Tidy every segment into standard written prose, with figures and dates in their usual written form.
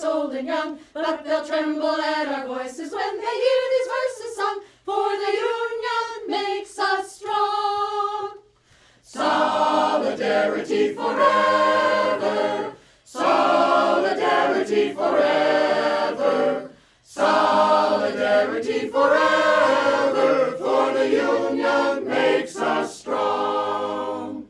old and young, but they'll tremble at our voices when they hear these verses sung, for the union makes us strong. Solidarity forever, solidarity forever, solidarity forever, for the union makes us strong.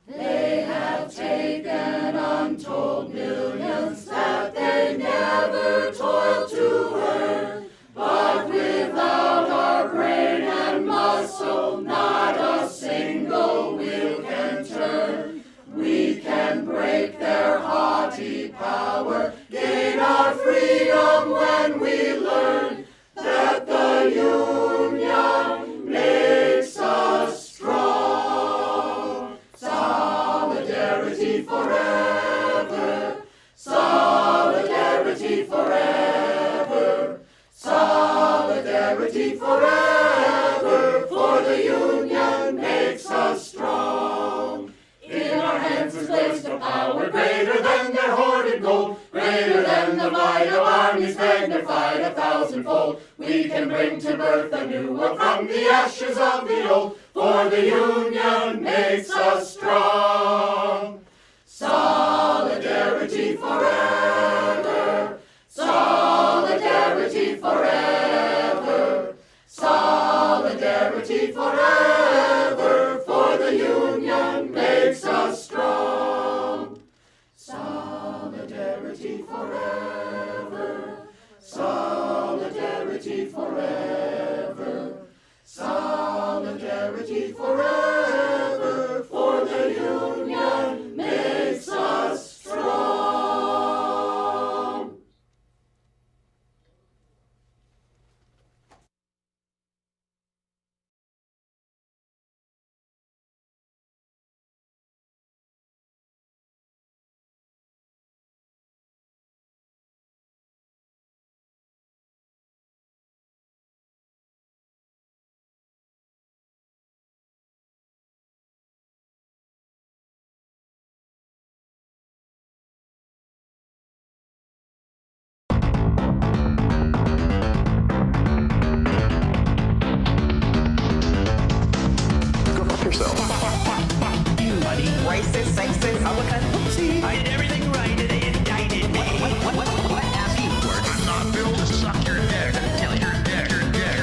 They have taken untold millions that they never toiled to earn, but without our brain and muscle, not a single wheel can turn. We can break their haughty power, gain our freedom when we learn that the union makes us strong. Solidarity forever, solidarity forever, solidarity forever, for the union makes us strong. In our hands is placed a power greater than their hoarded gold, greater than the might of armies magnified 1,000-fold. We can bring to birth a new world from the ashes of the old, for the union makes us strong. Solidarity forever, solidarity forever, solidarity forever, for the union makes us strong. Solidarity forever, solidarity forever, solidarity forever, for the union makes us strong. Racist, sexist, Republican. Whoopsie. I did everything right and they indicted me. What ass you word? I'm not built to suck your dick. Tell your dick, your dick.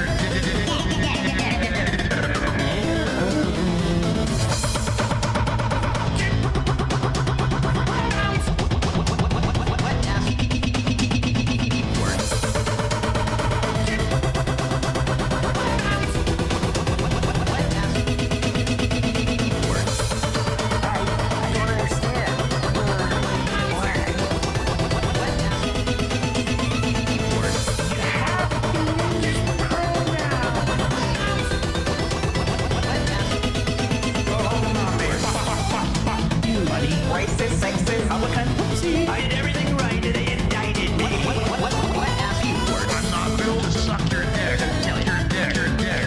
Racist, sexist, Republican. Whoopsie. I did everything right and they indicted me. What ass you word? I'm not built to suck your dick. Tell your dick, your dick.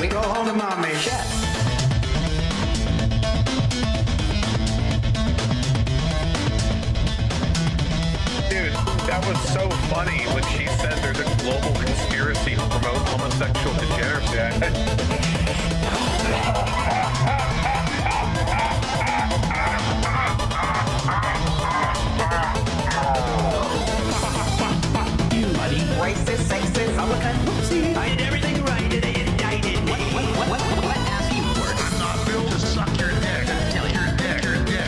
Go home to mommy. Dude, that was so funny when she said there's a global conspiracy to promote homosexual degeneracy. Racist, sexist, Republican. Whoopsie. I did everything right and they indicted me. What ass you word? I'm not built to suck your dick. Tell your dick, your dick.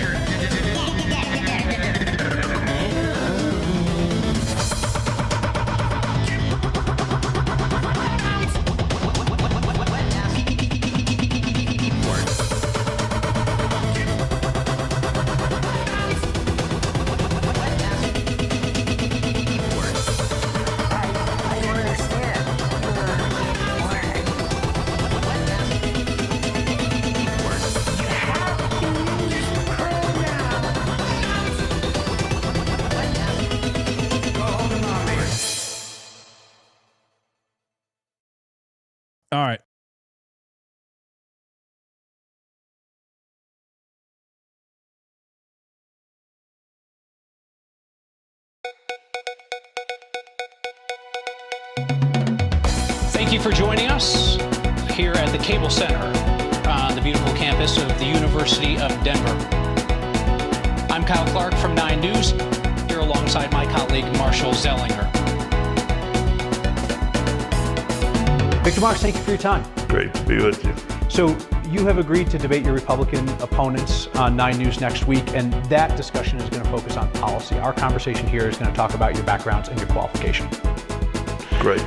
I don't understand. All right. Thank you for joining us here at the Cable Center on the beautiful campus of the University of Denver. I'm Kyle Clark from 9 News, here alongside my colleague Marshall Zellinger. Victor Marks, thank you for your time. Great to be with you. So you have agreed to debate your Republican opponents on 9 News next week, and that discussion is going to focus on policy. Our conversation here is going to talk about your backgrounds and your qualification. Great.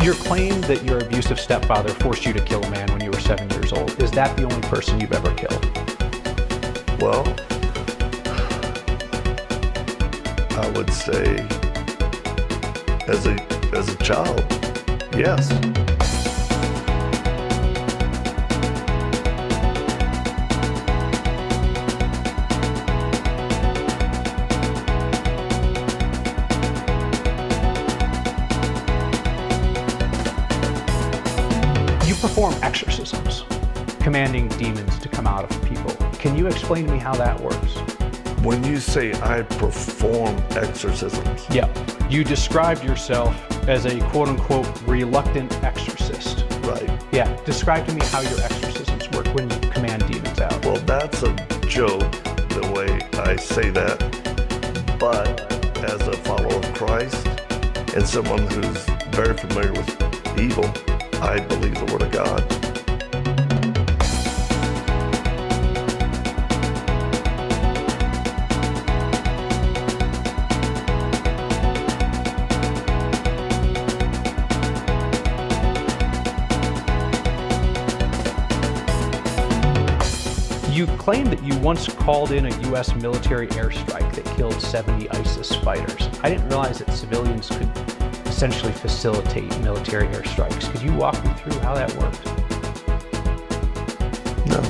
Your claim that your abusive stepfather forced you to kill a man when you were 7 years old, is that the only person you've ever killed? Well, I would say as a child, yes. You perform exorcisms, commanding demons to come out of people. Can you explain to me how that works? When you say I perform exorcisms, Yeah. You described yourself as a quote-unquote reluctant exorcist. right? Yeah. Describe to me how your exorcisms work when you command demons out. Well, that's a joke, the way I say that. But as a follower of Christ and someone who's very familiar with evil, I believe the Word of God. You claim that you once called in a U.S. military airstrike that killed 70 ISIS fighters. I didn't realize that civilians could essentially facilitate military airstrikes. Could you walk me through how that worked? No.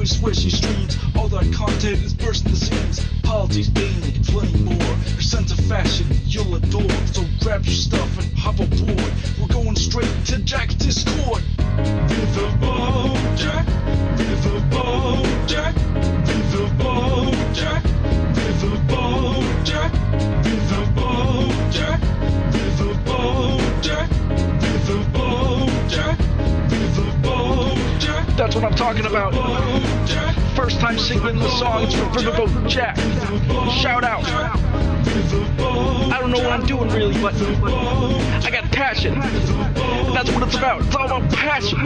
swishy streams. All that content is bursting the seams. Politics, being and plenty more. fashion you'll adore. So grab your stuff and hop aboard. We're going straight to Jack's Discord. Riverboat Jack, Riverboat Jack, Riverboat Jack, Riverboat Jack, Riverboat Jack, Riverboat Jack, Riverboat Jack, Riverboat Jack. That's what I'm talking about. First time singing the songs for Riverboat Jack. Shout out. I don't know what I'm doing really, but I got passion. That's what it's about. It's all about passion.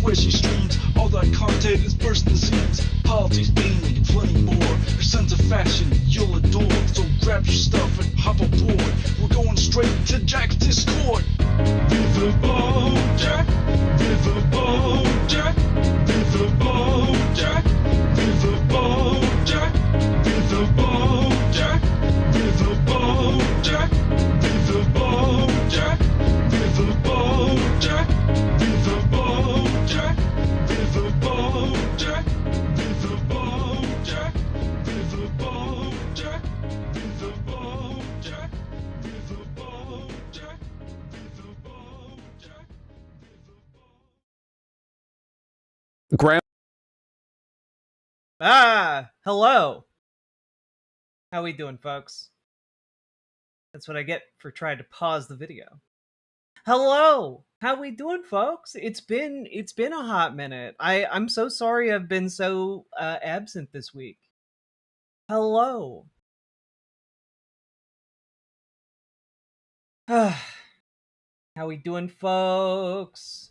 Where she streams, all that content is bursting seams. Politics, gaming, and plenty more. Her sense of fashion you'll adore. So grab your stuff and hop aboard. We're going straight to Jack's Discord. Riverboat Jack, Riverboat Jack, Riverboat Jack, Riverboat Jack, Riverboat Jack, Riverboat Jack, Riverboat Jack, Riverboat Jack, Riverboat Jack, Riverboat Jack, Riverboat Jack, Riverboat Jack, Riverboat Jack, Riverboat Jack, Riverboat Jack, Hello. How we doing, folks? That's what I get for trying to pause the video. Hello. How we doing, folks? It's been a hot minute. I'm so sorry I've been so absent this week. Hello. How we doing, folks?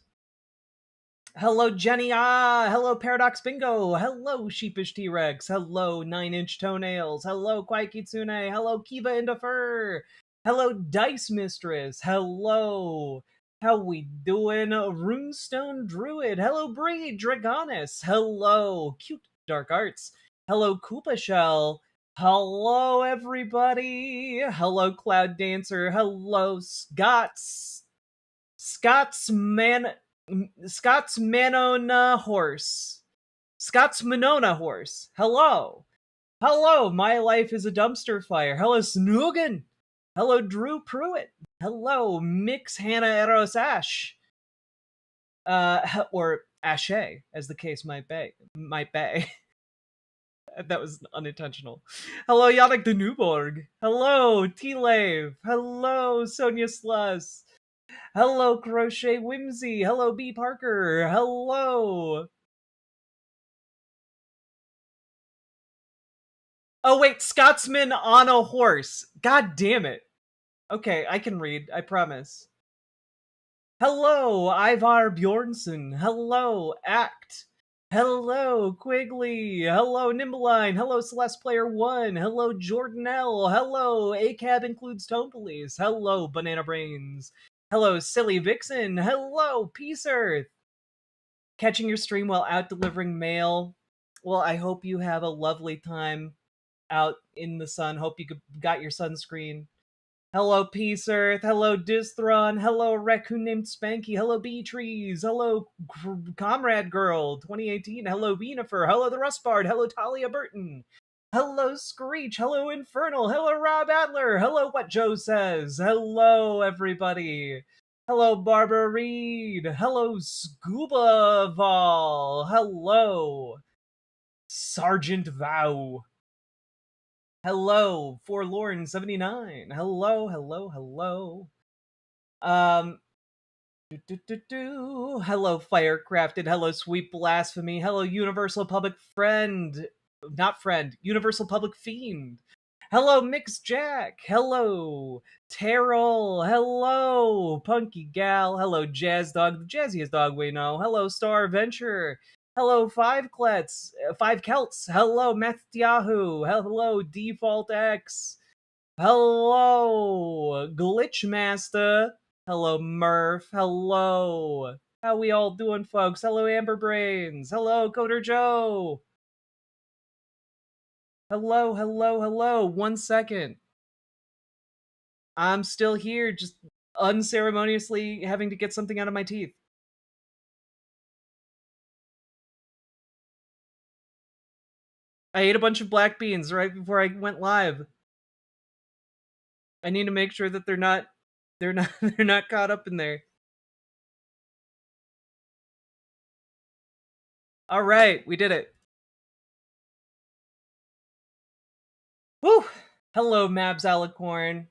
Hello, Jenny. Hello, Paradox Bingo. Hello, Sheepish T-Rex. Hello, 9-Inch Toenails. Hello, Kwai Kitsune. Hello, Kiva into Fur. Hello, Dice Mistress. Hello. How we doing? Runestone Druid. Hello, Bree. Dragonis. Hello, Cute Dark Arts. Hello, Koopa Shell. Hello, everybody. Hello, Cloud Dancer. Hello, Scott's Manona Horse. Scott's Monona Horse. Hello. Hello, My Life is a Dumpster Fire. Hello, Snoogan. Hello, Drew Pruitt. Hello, Mix Hannah Eros Ash. Or Ashe, as the case might be. That was unintentional. Hello, Yannick de Newborg. Hello, T-Lave. Hello, Sonia Sluss. Hello, Crochet Whimsy. Hello, B. Parker. Hello. Oh, wait, Scotsman on a horse. God damn it. Okay, I can read, I promise. Hello, Ivar Bjornsson. Hello, Act. Hello, Quigley. Hello, Nimbleline. Hello, Celeste Player 1. Hello, Jordan L. Hello, ACAB includes Tone Police. Hello, Banana Brains. Hello, Silly Vixen. Hello, Peace Earth. Catching your stream while out delivering mail. Well, I hope you have a lovely time out in the sun. Hope you got your sunscreen. Hello, Peace Earth. Hello, Distron. Hello, Raccoon named Spanky. Hello, Bee Trees. Hello, Comrade Girl 2018. Hello, Beanifer. Hello, the Rust Bard. Hello, Talia Burton. Hello, Screech. Hello, Infernal. Hello, Rob Adler. Hello, What Joe Says. Hello, everybody. Hello, Barbara Reed. Hello, Scuba Vol. Hello, Sergeant Vow. Hello, Forlorn79. Hello. Hello, Firecrafted. Hello, Sweet Blasphemy. Hello, Universal Public Friend. Not Friend. Universal Public Fiend. Hello, Mix Jack. Hello, Terrell. Hello, Punky Gal. Hello, Jazz Dog, the jazziest dog we know. Hello, Star Adventure. Hello, Five Celts. Hello, Yahoo. Hello, Default X. Hello, Glitchmaster. Hello, Murph. Hello. How we all doing, folks? Hello, Amber Brains. Hello, Coder Joe. Hello. 1 second. I'm still here, just unceremoniously having to get something out of my teeth. I ate a bunch of black beans right before I went live. I need to make sure that they're not caught up in there. All right, we did it. Woo! Hello, Mabs Alicorn.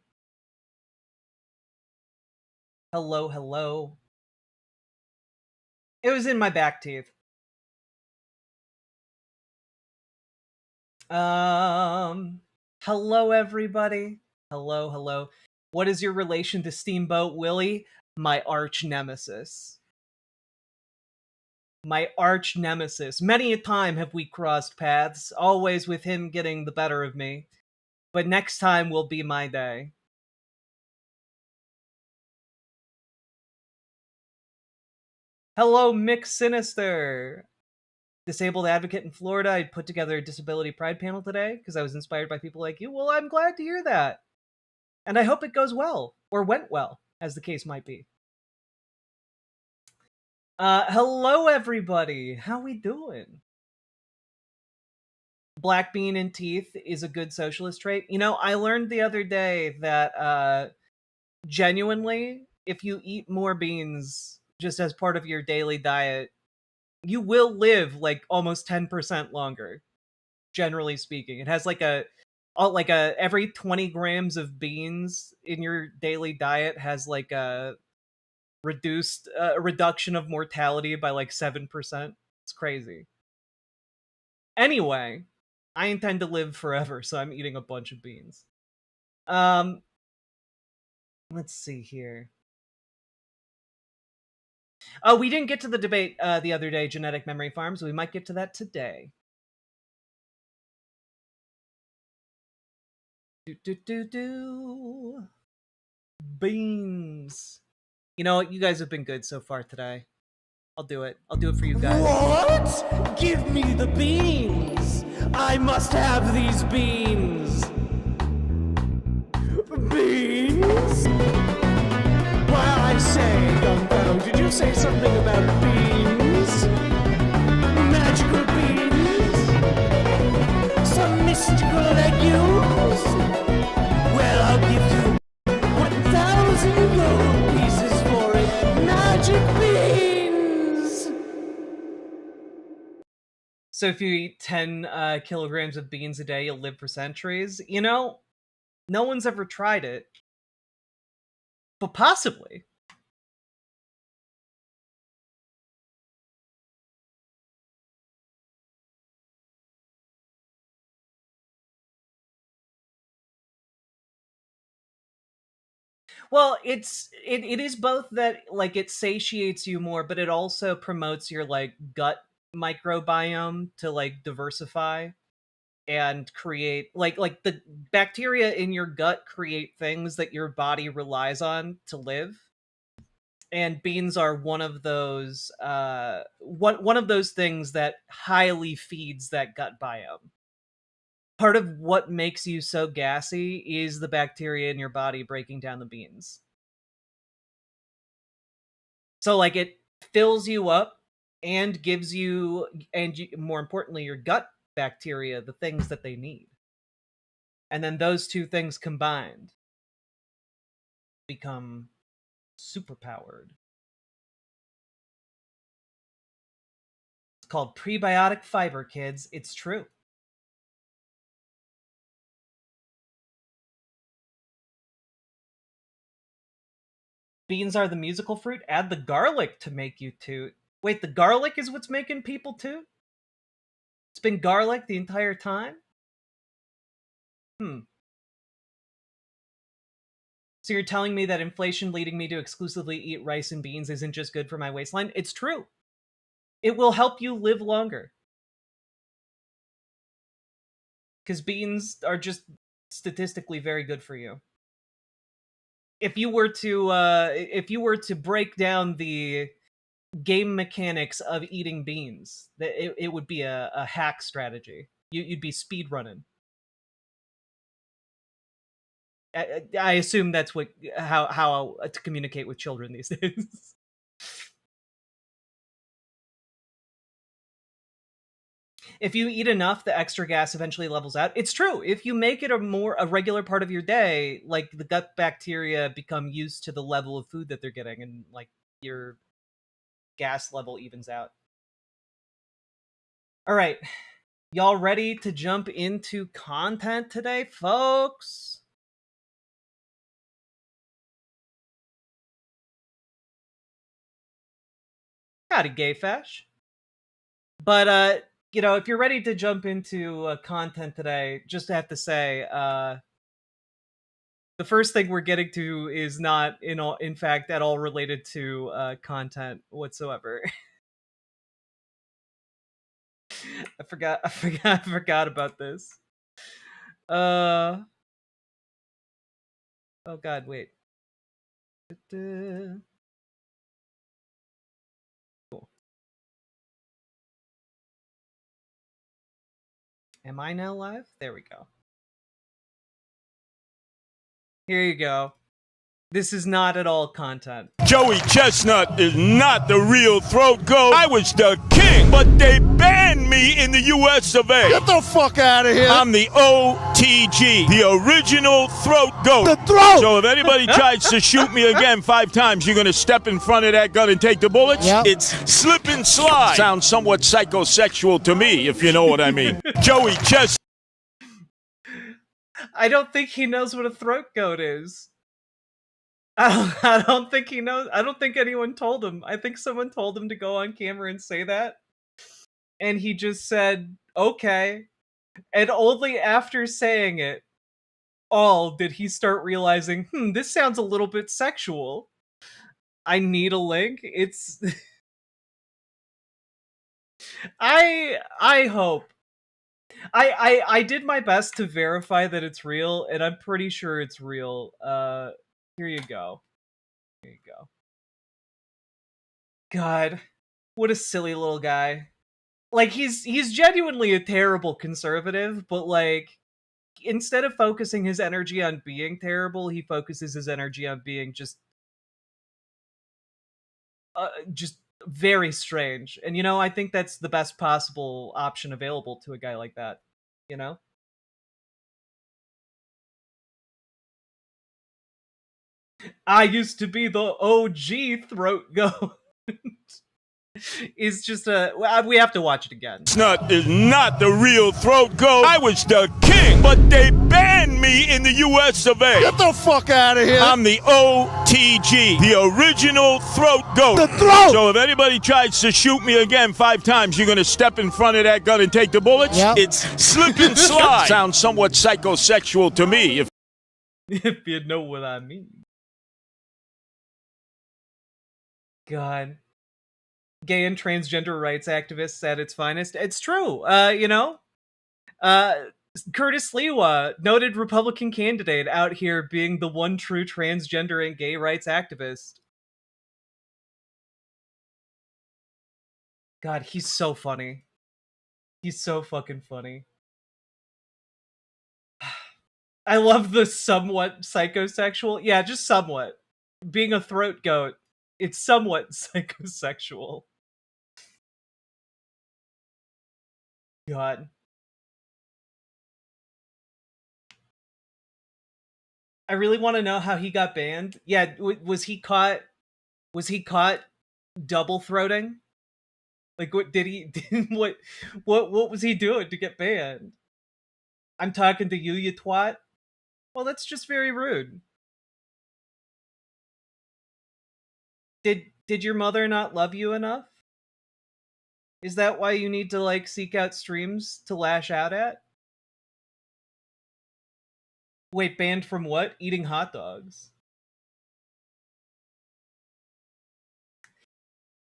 Hello. It was in my back teeth. Hello, everybody. Hello. What is your relation to Steamboat Willie? My arch nemesis. My arch nemesis. Many a time have we crossed paths, always with him getting the better of me. But next time will be my day. Hello, Mick Sinister. Disabled advocate in Florida. I put together a disability pride panel today because I was inspired by people like you. Well, I'm glad to hear that. And I hope it goes well, or went well, as the case might be. Hello, everybody. How we doing? Black bean in teeth is a good socialist trait. You know, I learned the other day that genuinely, if you eat more beans just as part of your daily diet, you will live like almost 10% longer. Generally speaking, it has like a every 20 grams of beans in your daily diet has like a reduction of mortality by like 7%. It's crazy. Anyway, I intend to live forever, so I'm eating a bunch of beans. Let's see here. Oh, we didn't get to the debate the other day, genetic memory farms. We might get to that today. Beans. You know what? You guys have been good so far today. I'll do it. I'll do it for you guys. What? Give me the beans! I must have these beans! Beans? Why, I say, young fellow, did you say something about beans? Magical beans? Some mystical legumes? Well, I'll give you 1,000 gold pieces for it. Magic beans! So if you eat 10 kilograms of beans a day, you'll live for centuries. You know, no one's ever tried it. But possibly. Well, it is both that like it satiates you more, but it also promotes your like gut microbiome to like diversify and create like the bacteria in your gut create things that your body relies on to live. And beans are one of those one of those things that highly feeds that gut biome. Part of what makes you so gassy is the bacteria in your body breaking down the beans. So like it fills you up and gives you, and more importantly, your gut bacteria the things that they need. And then those two things combined become superpowered. It's called prebiotic fiber, kids. It's true. Beans are the musical fruit. Add the garlic to make you toot. Wait, the garlic is what's making people toot? It's been garlic the entire time? So you're telling me that inflation leading me to exclusively eat rice and beans isn't just good for my waistline? It's true. It will help you live longer. Because beans are just statistically very good for you. If you were to break down the game mechanics of eating beans, it would be a hack strategy. You'd be speed running. I assume that's how to communicate with children these days. If you eat enough, the extra gas eventually levels out. It's true. If you make it a regular part of your day, like the gut bacteria become used to the level of food that they're getting, and like your gas level evens out. All right. Y'all ready to jump into content today, folks? Howdy, gay fesh. But if you're ready to jump into content today, just have to say, the first thing we're getting to is not in fact at all related to content whatsoever. I forgot about this. Oh god, wait. Cool. Am I now live? There we go. Here you go. This is not at all content. Joey Chestnut is not the real throat goat. I was the king, but they banned me in the US of A. Get the fuck out of here. I'm the OTG, the original throat goat. The throat! So if anybody tries to shoot me again 5 times, you're going to step in front of that gun and take the bullets? Yep. It's slip and slide. Sounds somewhat psychosexual to me, if you know what I mean. Joey Chestnut. I don't think he knows what a throat goat is. I don't think he knows. I don't think anyone told him. I think someone told him to go on camera and say that. And he just said, okay. And only after saying it, did he start realizing, this sounds a little bit sexual. I need a link. It's... I hope. I did my best to verify that it's real, and I'm pretty sure it's real. Here you go. Here you go. God, what a silly little guy. Like, he's genuinely a terrible conservative, but like, instead of focusing his energy on being terrible, he focuses his energy on being just very strange. And I think that's the best possible option available to a guy like that, I used to be the OG throat goat. Is just we have to watch it again. Chestnut is not the real throat goat. I was the king, but they banned me in the US of A. Get the fuck out of here. I'm the OTG, the original throat goat. The throat! So if anybody tries to shoot me again 5 times, you're going to step in front of that gun and take the bullets? Yep. It's slip and slide. Sounds somewhat psychosexual to me, if you know what I mean. God. Gay and transgender rights activists at its finest. It's true. Curtis Lewa, noted Republican candidate, out here being the one true transgender and gay rights activist. God, he's so funny. He's so fucking funny. I love the somewhat psychosexual. Yeah, just somewhat. Being a throat goat, it's somewhat psychosexual. God. I really want to know how he got banned. Yeah, was he caught double throating? Like, what did he what was he doing to get banned? I'm talking to you, you twat. Well, that's just very rude. Did your mother not love you enough? Is that why you need to like seek out streams to lash out at? Wait, banned from what? Eating hot dogs.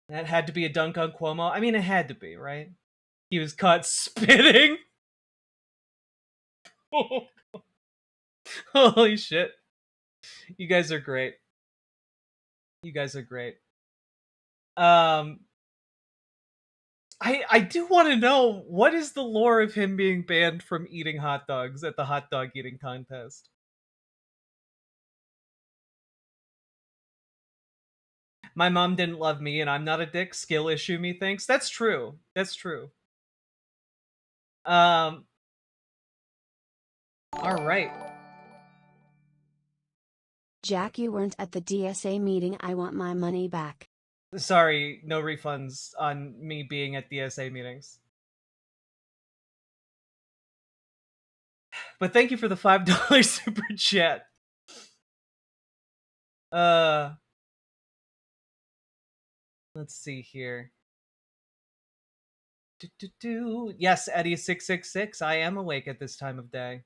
That had to be a dunk on Cuomo. I mean, it had to be, right? He was caught spitting. Holy shit. You guys are great. You guys are great. I do want to know, what is the lore of him being banned from eating hot dogs at the hot dog eating contest? My mom didn't love me and I'm not a dick. Skill issue, methinks. That's true. That's true. All right. Jack, you weren't at the DSA meeting. I want my money back. Sorry, no refunds on me being at DSA meetings. But thank you for the $5 super chat. Let's see here. Yes, Eddie666. I am awake at this time of day.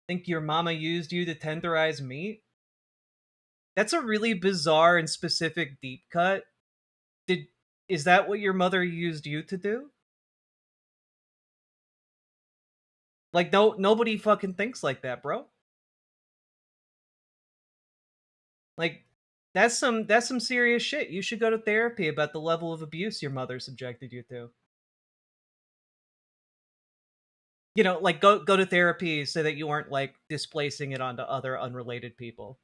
Think your mama used you to tenderize meat? That's a really bizarre and specific deep cut. Is that what your mother used you to do? Like, nobody fucking thinks like that, bro. Like, that's some serious shit. You should go to therapy about the level of abuse your mother subjected you to. You know, like, go to therapy so that you aren't, like, displacing it onto other unrelated people.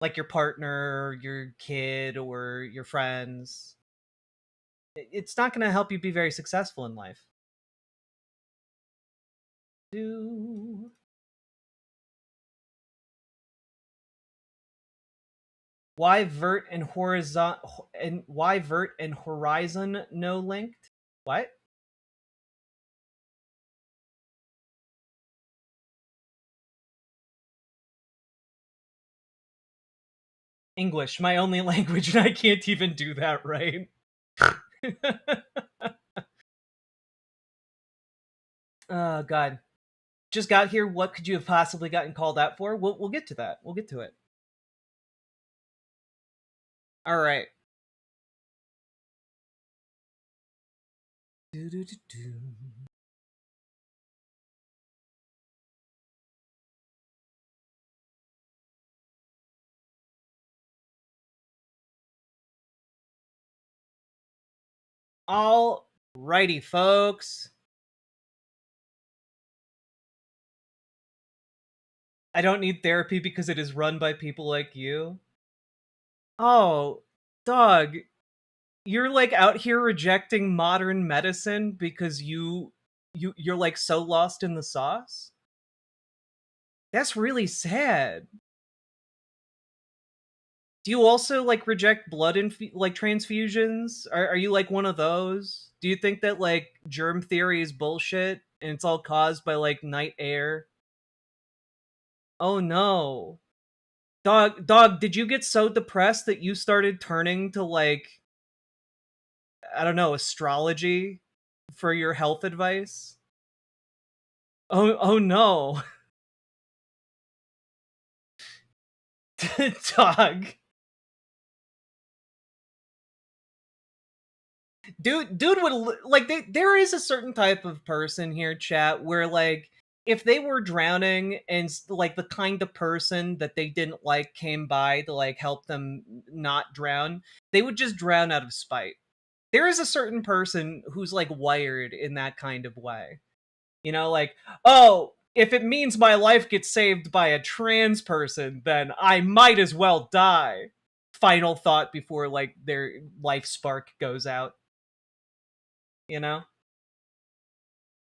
Like your partner, your kid, or your friends. It's not going to help you be very successful in life. Why vert and horizon no linked? What? English, my only language, and I can't even do that right. Oh god. Just got here. What could you have possibly gotten called out for? We'll get to that. We'll get to it. All right. All righty, folks. I don't need therapy because it is run by people like you. Oh, dog. You're like out here rejecting modern medicine because you're like so lost in the sauce? That's really sad. Do you also like reject blood like transfusions? Are you like one of those? Do you think that like germ theory is bullshit and it's all caused by like night air? Oh no. Dog, did you get so depressed that you started turning to like, I don't know, astrology for your health advice? Oh no. Dog. Dude would like there is a certain type of person here, chat, where like if they were drowning and like the kind of person that they didn't like came by to like help them not drown, they would just drown out of spite. There is a certain person who's like wired in that kind of way. You know, like, oh, if it means my life gets saved by a trans person, then I might as well die. Final thought before like their life spark goes out. You know?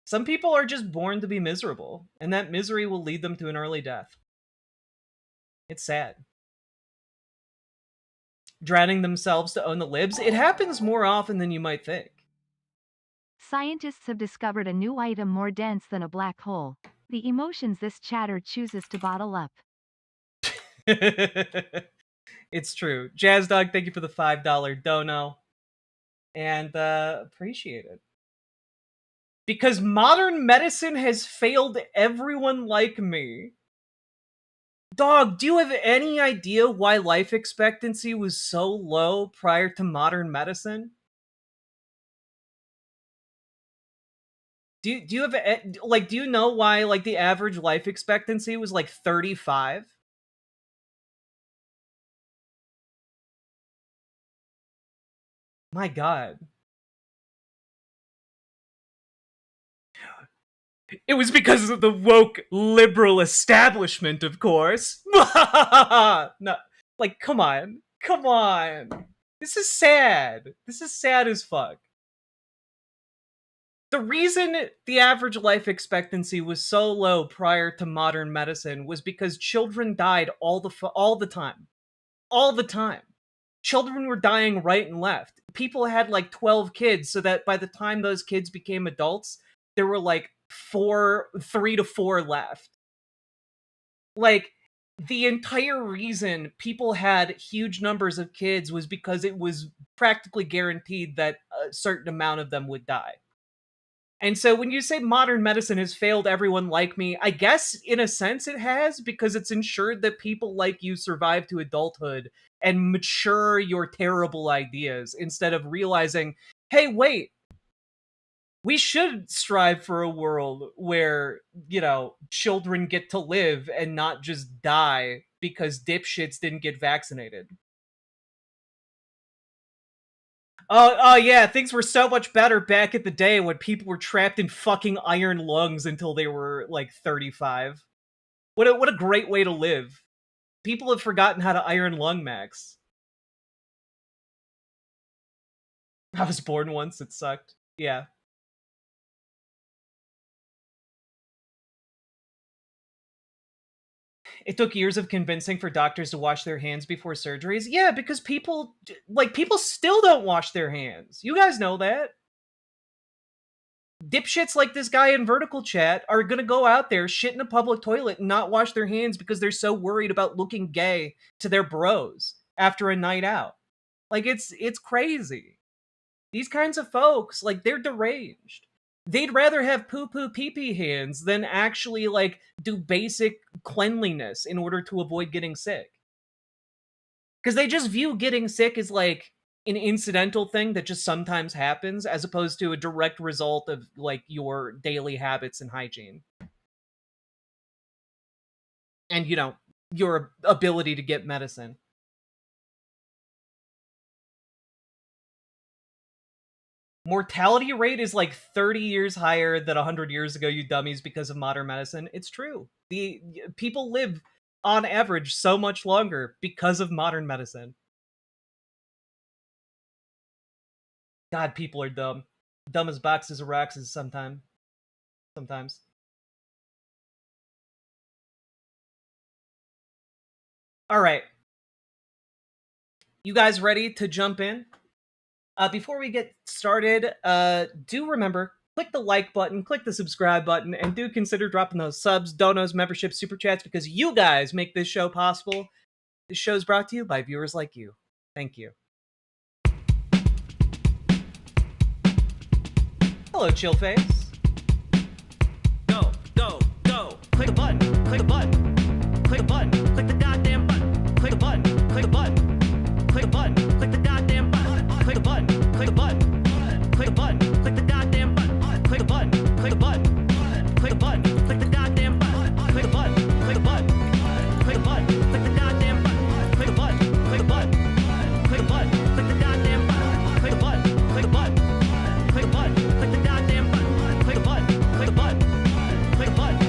Some people are just born to be miserable, and that misery will lead them to an early death. It's sad. Drowning themselves to own the libs, it happens more often than you might think. Scientists have discovered a new item more dense than a black hole. The emotions this chatter chooses to bottle up. It's true. Jazz Dog, thank you for the $5 dono. And appreciate it. Because modern medicine has failed everyone like me. Dog, do you have any idea why life expectancy was so low prior to modern medicine? Do you have do you know why like the average life expectancy was like 35? My god. It was because of the woke liberal establishment, of course. No, like come on. Come on. This is sad. This is sad as fuck. The reason the average life expectancy was so low prior to modern medicine was because children died all the time. All the time. Children were dying right and left. People had like 12 kids so that by the time those kids became adults, there were like 3 to 4 left. Like the entire reason people had huge numbers of kids was because it was practically guaranteed that a certain amount of them would die. And so when you say modern medicine has failed everyone like me, I guess in a sense it has, because it's ensured that people like you survive to adulthood and mature your terrible ideas instead of realizing, hey, wait, we should strive for a world where, you know, children get to live and not just die because dipshits didn't get vaccinated. Oh yeah, things were so much better back in the day when people were trapped in fucking iron lungs until they were like 35. What a great way to live. People have forgotten how to iron lung max. I was born once, it sucked. Yeah. It took years of convincing for doctors to wash their hands before surgeries. Yeah, because people still don't wash their hands. You guys know that. Dipshits like this guy in Vertical Chat are gonna go out there, shit in a public toilet, and not wash their hands because they're so worried about looking gay to their bros after a night out. Like, it's crazy. These kinds of folks, like, they're deranged. They'd rather have poo-poo pee-pee hands than actually, like, do basic cleanliness in order to avoid getting sick. Because they just view getting sick as, like, an incidental thing that just sometimes happens, as opposed to a direct result of, like, your daily habits and hygiene. And, you know, your ability to get medicine. Mortality rate is like 30 years higher than 100 years ago, you dummies, because of modern medicine. It's true. The people live on average so much longer because of modern medicine. God, people are dumb. Dumb as boxes of rocks is sometimes. All right. You guys ready to jump in? Before we get started, do remember, click the like button, click the subscribe button, and do consider dropping those subs, donos, memberships, super chats, because you guys make this show possible. This show is brought to you by viewers like you. Thank you. Hello, Chillface. Go, go, go. Click the button, click the button, click the button, click the goddamn button, click the button, click the button, click the button, click the goddamn button, click the button, click the button, click the button, click the goddamn button, click the button, click the button, click the button, click the goddamn button, click the button, click the button, click the button, click the goddamn button, click the button, click the button, click the button, click the goddamn button, click the button, click the button, click the button, click the goddamn button, click the button, click the button, click the button, click the goddamn button, click button, click button, click button, click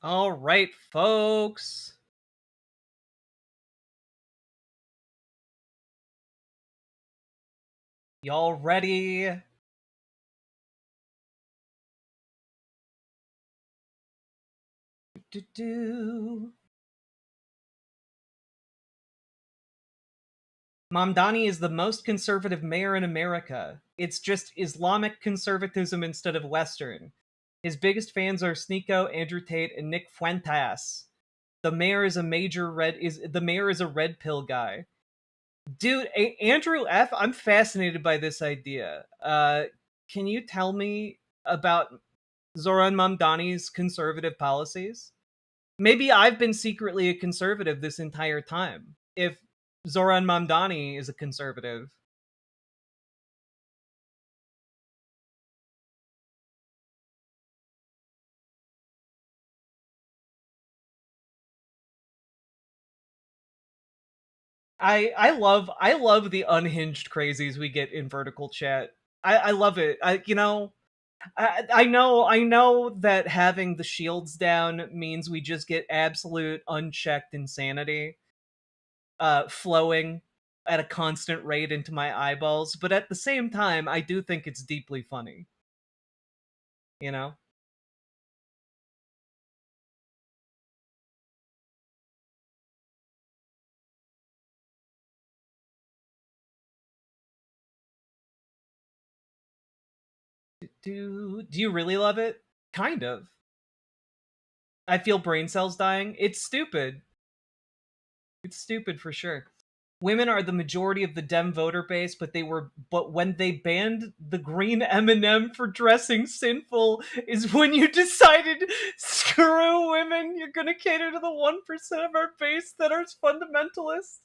all right, folks. Y'all ready? Do-do. Mamdani is the most conservative mayor in America. It's just Islamic conservatism instead of Western. His biggest fans are Sneeko, Andrew Tate, and Nick Fuentes. The mayor is a red pill guy. Dude, Andrew F, I'm fascinated by this idea. Can you tell me about Zoran Mamdani's conservative policies? Maybe I've been secretly a conservative this entire time. If Zoran Mamdani is a conservative. I love the unhinged crazies we get in vertical chat. I love it. I know that having the shields down means we just get absolute unchecked insanity flowing at a constant rate into my eyeballs, but at the same time I do think it's deeply funny. You know? Do you really love it? Kind of. I feel brain cells dying. It's stupid. It's stupid for sure. Women are the majority of the Dem voter base, but when they banned the green M&M for dressing sinful is when you decided, screw women, you're gonna cater to the 1% of our base that are fundamentalists.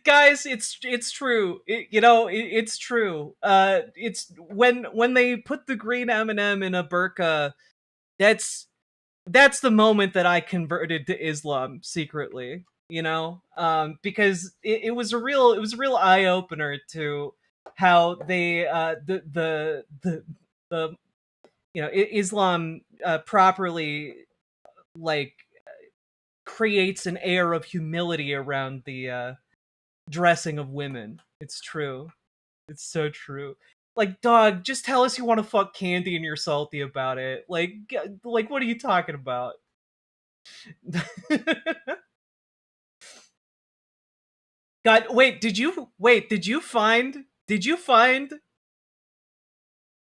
Guys, it's true. It's true. It's when they put the green M&M in a burqa, that's the moment that I converted to Islam secretly, because it was a real eye opener to how they the Islam properly like creates an air of humility around the dressing of women. It's true. It's so true. Like, dog, just tell us you want to fuck Candy and you're salty about it. Like, what are you talking about? God, did you find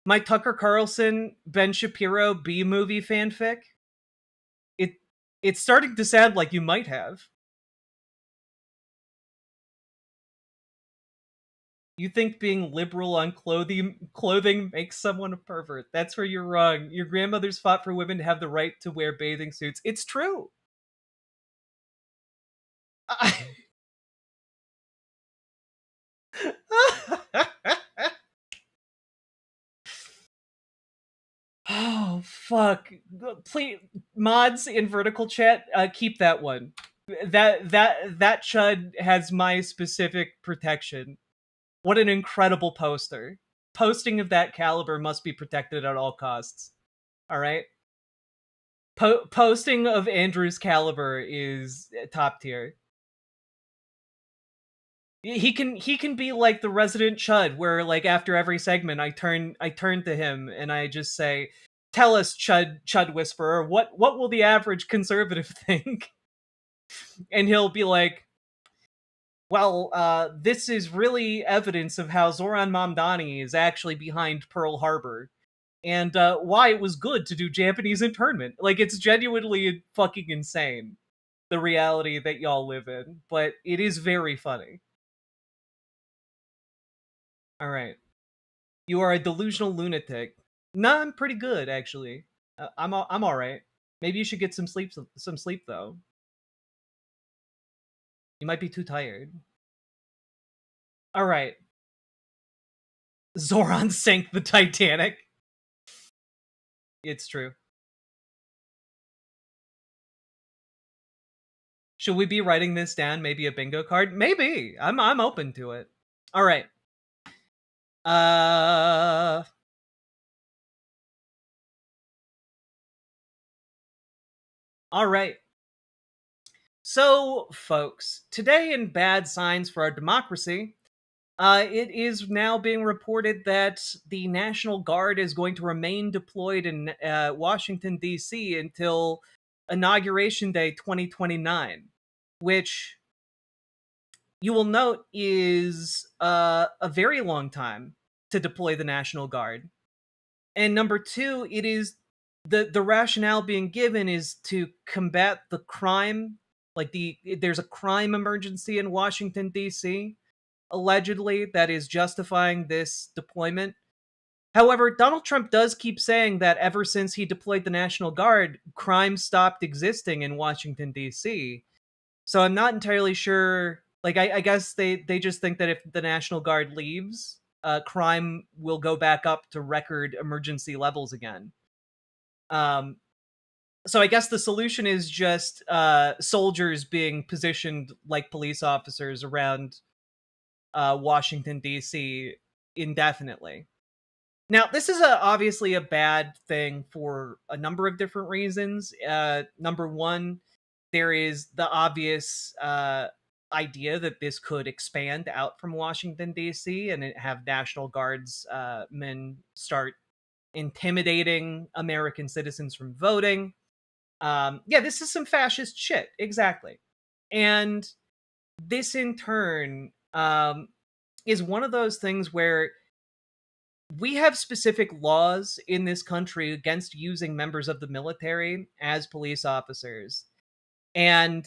my Tucker Carlson Ben Shapiro B movie fanfic? It's starting to sound like you might have. You think being liberal on clothing makes someone a pervert. That's where you're wrong. Your grandmothers fought for women to have the right to wear bathing suits. It's true. Oh fuck! Please, mods in vertical chat, keep that one. That chud has my specific protection. What an incredible poster! Posting of that caliber must be protected at all costs. All right. Posting of Andrew's caliber is top tier. He can be like the resident chud, where like after every segment I turn to him and I just say, "Tell us, chud whisperer, what will the average conservative think?" And he'll be like, "Well, this is really evidence of how Zoran Mamdani is actually behind Pearl Harbor, and why it was good to do Japanese internment." Like, it's genuinely fucking insane, the reality that y'all live in, but it is very funny. All right. You are a delusional lunatic. Nah, I'm pretty good actually. I'm all right. Maybe you should get some sleep though. You might be too tired. All right. Zoran sank the Titanic. It's true. Should we be writing this down? Maybe a bingo card? Maybe. I'm open to it. All right. All right. So, folks, today in Bad Signs for Our Democracy, it is now being reported that the National Guard is going to remain deployed in Washington, D.C. until Inauguration Day 2029, which you will note is a very long time to deploy the National Guard. And number two, it is the rationale being given is to combat the crime. Like there's a crime emergency in Washington D.C. allegedly that is justifying this deployment. However, Donald Trump does keep saying that ever since he deployed the National Guard, crime stopped existing in Washington D.C. So I'm not entirely sure. Like I guess they just think that if the National Guard leaves, crime will go back up to record emergency levels again. So I guess the solution is just soldiers being positioned like police officers around Washington D.C. indefinitely. Now, this is obviously a bad thing for a number of different reasons. Number one, there is the obvious idea that this could expand out from Washington, D.C., and have National Guards men start intimidating American citizens from voting. Yeah, this is some fascist shit. Exactly. And this, in turn, is one of those things where we have specific laws in this country against using members of the military as police officers. And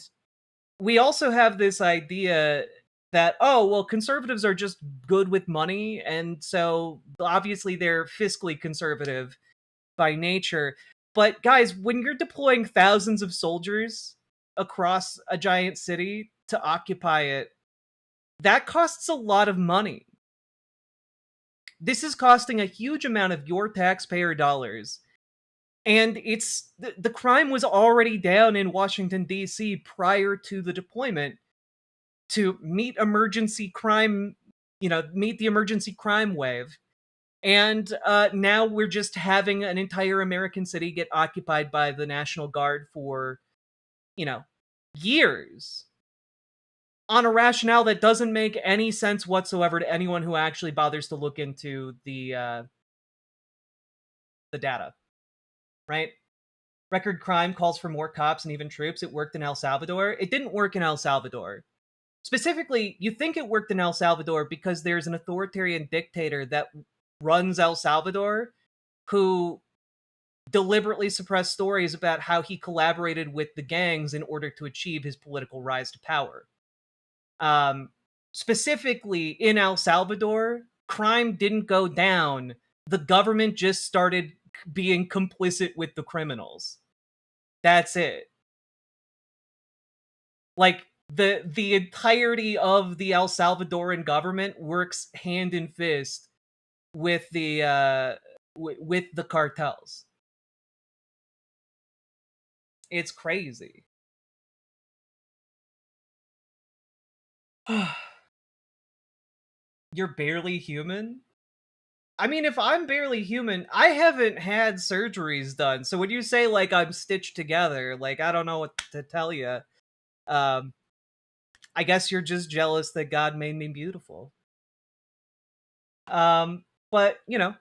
we also have this idea that, oh, well, conservatives are just good with money, and so obviously they're fiscally conservative by nature. But guys, when you're deploying thousands of soldiers across a giant city to occupy it, that costs a lot of money. This is costing a huge amount of your taxpayer dollars. And it's the crime was already down in Washington, D.C. prior to the deployment to meet the emergency crime wave. And now we're just having an entire American city get occupied by the National Guard for, years on a rationale that doesn't make any sense whatsoever to anyone who actually bothers to look into the data, right? Record crime calls for more cops and even troops. It worked in El Salvador. It didn't work in El Salvador. Specifically, you think it worked in El Salvador because there's an authoritarian dictator that runs El Salvador who deliberately suppressed stories about how he collaborated with the gangs in order to achieve his political rise to power. Specifically, in El Salvador, crime didn't go down. The government just started being complicit with the criminals. That's it. Like, the entirety of the El Salvadoran government works hand in fist with the cartels. It's crazy. You're barely human? I mean, if I'm barely human, I haven't had surgeries done. So when you say, like, I'm stitched together, like, I don't know what to tell you. I guess you're just jealous that God made me beautiful. But, to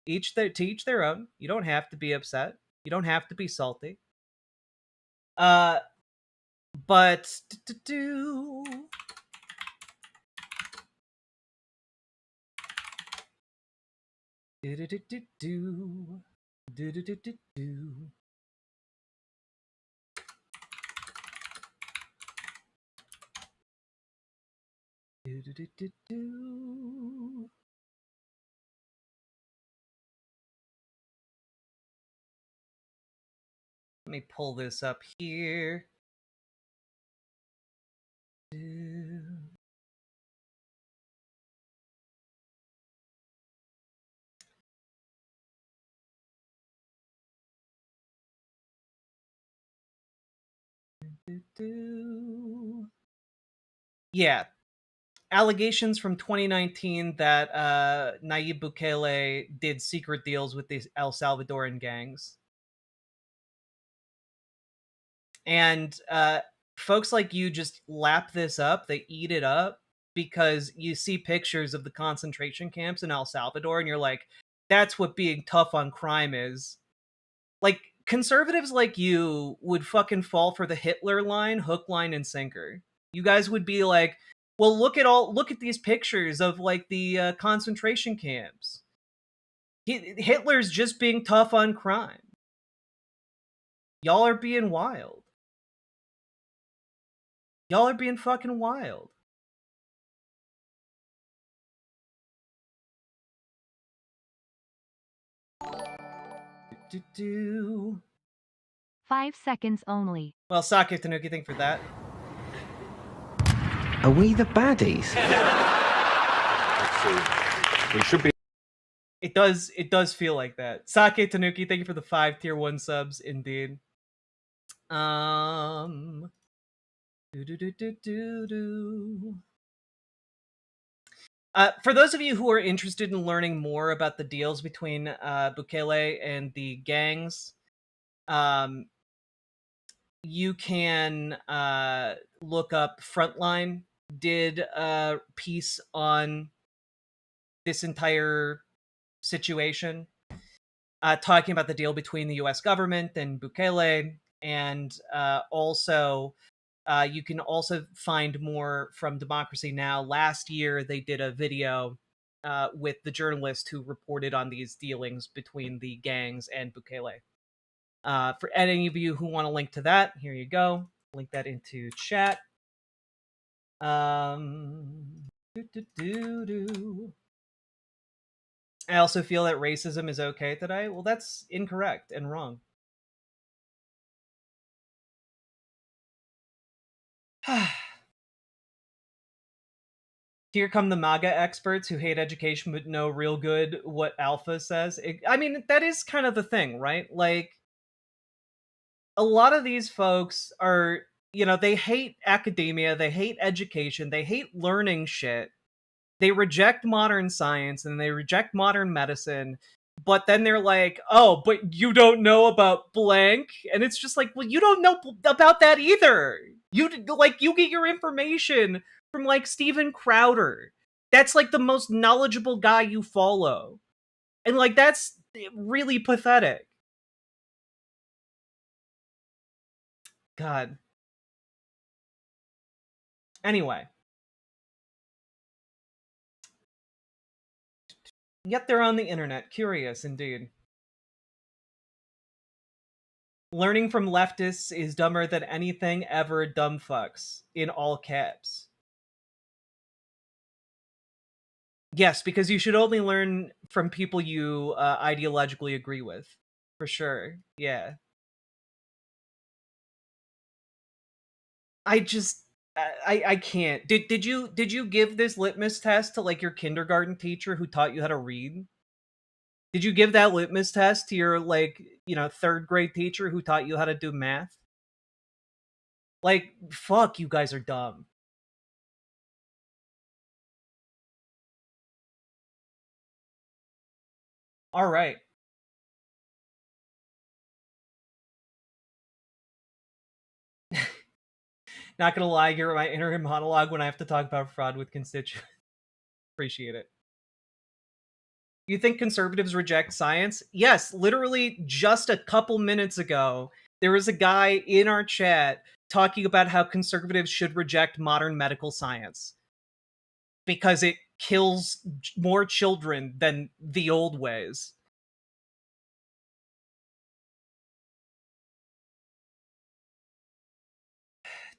each their own. You don't have to be upset. You don't have to be salty. But... Let me pull this up here. Yeah. Allegations from 2019 that Nayib Bukele did secret deals with these El Salvadoran gangs. And folks like you just lap this up. They eat it up because you see pictures of the concentration camps in El Salvador and you're like, that's what being tough on crime is. Like, conservatives like you would fucking fall for the Hitler line, hook, line, and sinker. You guys would be like, well, look at these pictures of like the concentration camps. Hitler's just being tough on crime. Y'all are being wild. Y'all are being fucking wild. Do. 5 seconds only. Well, Sake Tanuki, thank you for that. Are we the baddies? We should be. It does feel like that. Sake Tanuki, thank you for the 5 tier 1 subs, indeed. For those of you who are interested in learning more about the deals between Bukele and the gangs, you can look up Frontline did a piece on this entire situation, talking about the deal between the US government and Bukele, and also you can also find more from Democracy Now! Last year, they did a video with the journalist who reported on these dealings between the gangs and Bukele. For any of you who want to link to that, here you go. Link that into chat. I also feel that racism is okay today. Well, that's incorrect and wrong. Here come the MAGA experts who hate education but know real good what Alpha says. I mean, that is kind of the thing, right? Like, a lot of these folks are, they hate academia, they hate education, they hate learning shit. They reject modern science and they reject modern medicine, but then they're like, oh, but you don't know about blank? And it's just like, well, you don't know about that either. You get your information from like Steven Crowder. That's like the most knowledgeable guy you follow. And like, that's really pathetic. God. Anyway. Yet they're on the internet. Curious, indeed. Learning from leftists is dumber than anything ever, dumb fucks. In all caps. Yes, because you should only learn from people you ideologically agree with. For sure. Yeah. I can't. Did you give this litmus test to like your kindergarten teacher who taught you how to read? Did you give that litmus test to your like, 3rd grade teacher who taught you how to do math? Like, fuck, you guys are dumb. All right. Not gonna lie, you're my inner monologue when I have to talk about fraud with constituents. Appreciate it. You think conservatives reject science? Yes, literally just a couple minutes ago, there was a guy in our chat talking about how conservatives should reject modern medical science because it kills more children than the old ways.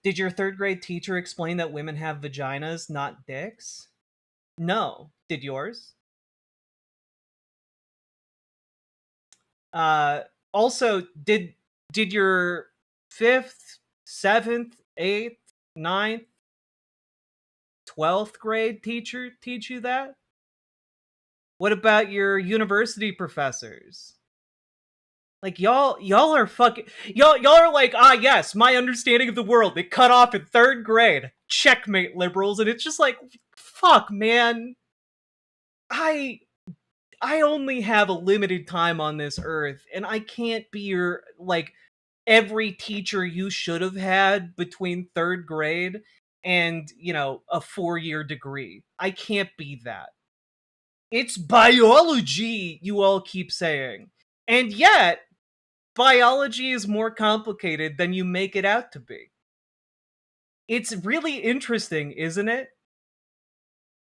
Did your 3rd grade teacher explain that women have vaginas, not dicks? No. Did yours? Also, did your 5th, 7th, 8th, 9th, 12th grade teacher teach you that? What about your university professors? Like, y'all are fucking... Y'all are like, yes, my understanding of the world, it cut off in 3rd grade. Checkmate, liberals. And it's just like, fuck, man. I only have a limited time on this earth, and I can't be your, like, every teacher you should have had between 3rd grade and, a 4-year degree. I can't be that. It's biology, you all keep saying. And yet, biology is more complicated than you make it out to be. It's really interesting, isn't it?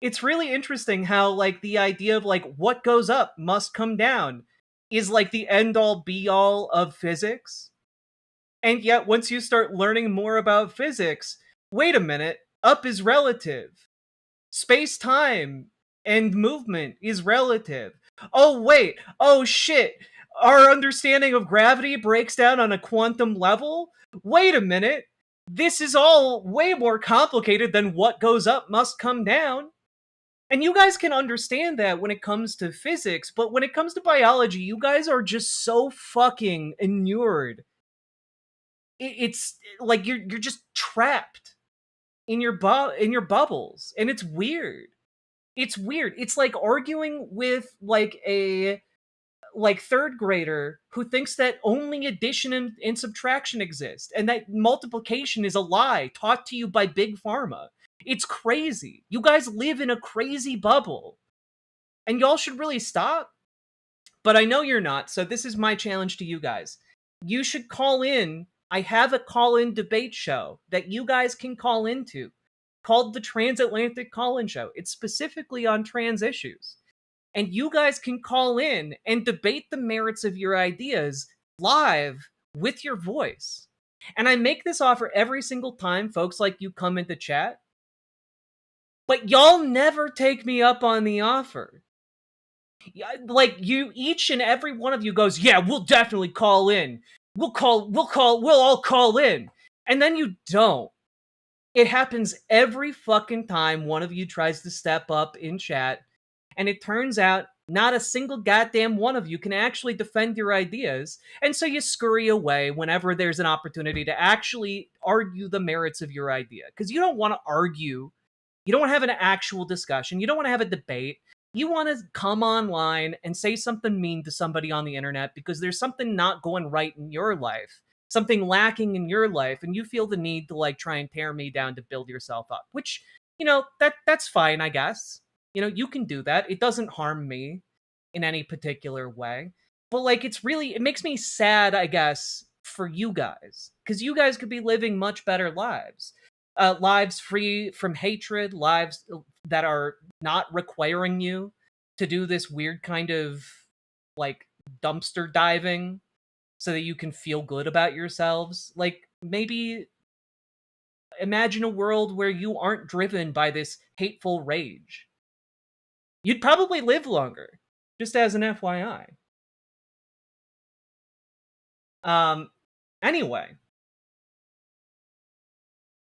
It's really interesting how, like, the idea of, like, what goes up must come down is, like, the end-all be-all of physics. And yet, once you start learning more about physics, wait a minute, up is relative. Space-time and movement is relative. Oh, wait, oh shit, our understanding of gravity breaks down on a quantum level? Wait a minute, this is all way more complicated than what goes up must come down. And you guys can understand that when it comes to physics, but when it comes to biology, you guys are just so fucking inured. It's like you're just trapped in your bubbles, and it's weird. It's weird. It's like arguing with like a third grader who thinks that only addition and subtraction exist and that multiplication is a lie taught to you by big pharma. It's crazy. You guys live in a crazy bubble. And y'all should really stop. But I know you're not, so this is my challenge to you guys. You should call in. I have a call-in debate show that you guys can call into called the Transatlantic Call-In Show. It's specifically on trans issues. And you guys can call in and debate the merits of your ideas live with your voice. And I make this offer every single time folks like you come into chat. But y'all never take me up on the offer. Like, you, each and every one of you goes, yeah, we'll definitely call in. We'll all call in. And then you don't. It happens every fucking time one of you tries to step up in chat, and it turns out not a single goddamn one of you can actually defend your ideas, and so you scurry away whenever there's an opportunity to actually argue the merits of your idea. Because you don't want to argue. You don't want to have an actual discussion. You don't want to have a debate. You want to come online and say something mean to somebody on the internet because there's something not going right in your life, something lacking in your life, and you feel the need to like try and tear me down to build yourself up, which, you know, that's fine, I guess. You know, you can do that. It doesn't harm me in any particular way. But like, it makes me sad, I guess, for you guys, because you guys could be living much better lives. Lives free from hatred, lives that are not requiring you to do this weird kind of like dumpster diving so that you can feel good about yourselves. Like, maybe imagine a world where you aren't driven by this hateful rage. You'd probably live longer, just as an FYI. Anyway.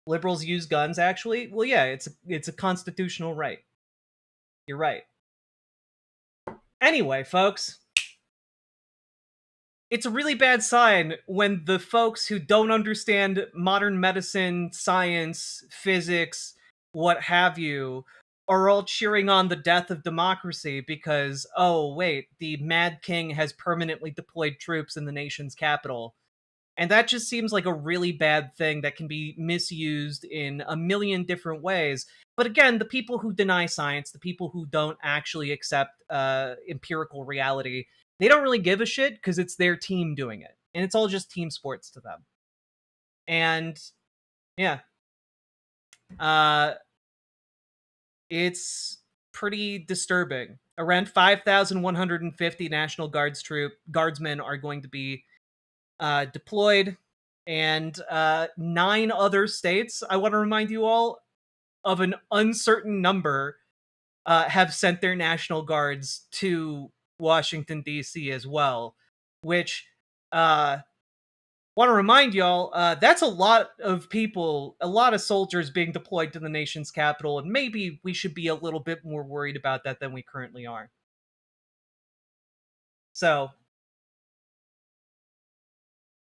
Liberals use guns, actually? Well, yeah, it's a constitutional right. You're right. Anyway, folks, it's a really bad sign when the folks who don't understand modern medicine, science, physics, what have you, are all cheering on the death of democracy because, oh, wait, the Mad King has permanently deployed troops in the nation's capital. And that just seems like a really bad thing that can be misused in a million different ways. But again, the people who deny science, the people who don't actually accept empirical reality, they don't really give a shit because it's their team doing it. And it's all just team sports to them. And yeah. It's pretty disturbing. Around 5,150 National Guardsmen are going to be deployed, and 9 other states, I want to remind you all, of an uncertain number, have sent their National Guards to Washington, D.C. as well, which, want to remind y'all, that's a lot of people, a lot of soldiers being deployed to the nation's capital, and maybe we should be a little bit more worried about that than we currently are. So,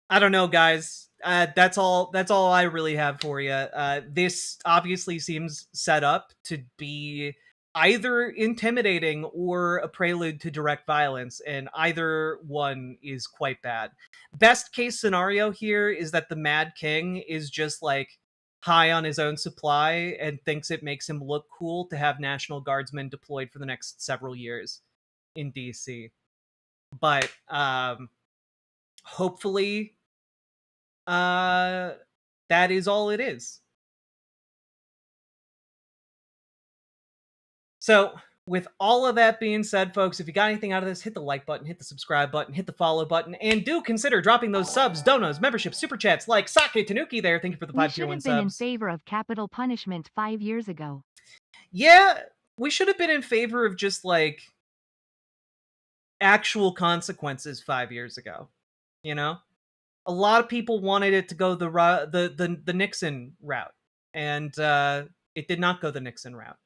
I don't know, guys. That's all I really have for you. This obviously seems set up to be either intimidating or a prelude to direct violence, and either one is quite bad. Best case scenario here is that the Mad King is just like high on his own supply and thinks it makes him look cool to have National Guardsmen deployed for the next several years in DC. But hopefully, that is all it is. So, with all of that being said, folks, if you got anything out of this, hit the like button, hit the subscribe button, hit the follow button, and do consider dropping those subs, donos, memberships, super chats like Sake Tanuki there. Thank you for the 5 tier 1 subs. We should have been in favor of capital punishment 5 years ago. Yeah, we should have been in favor of just, like, actual consequences 5 years ago. You know? A lot of people wanted it to go the Nixon route, and it did not go the Nixon route.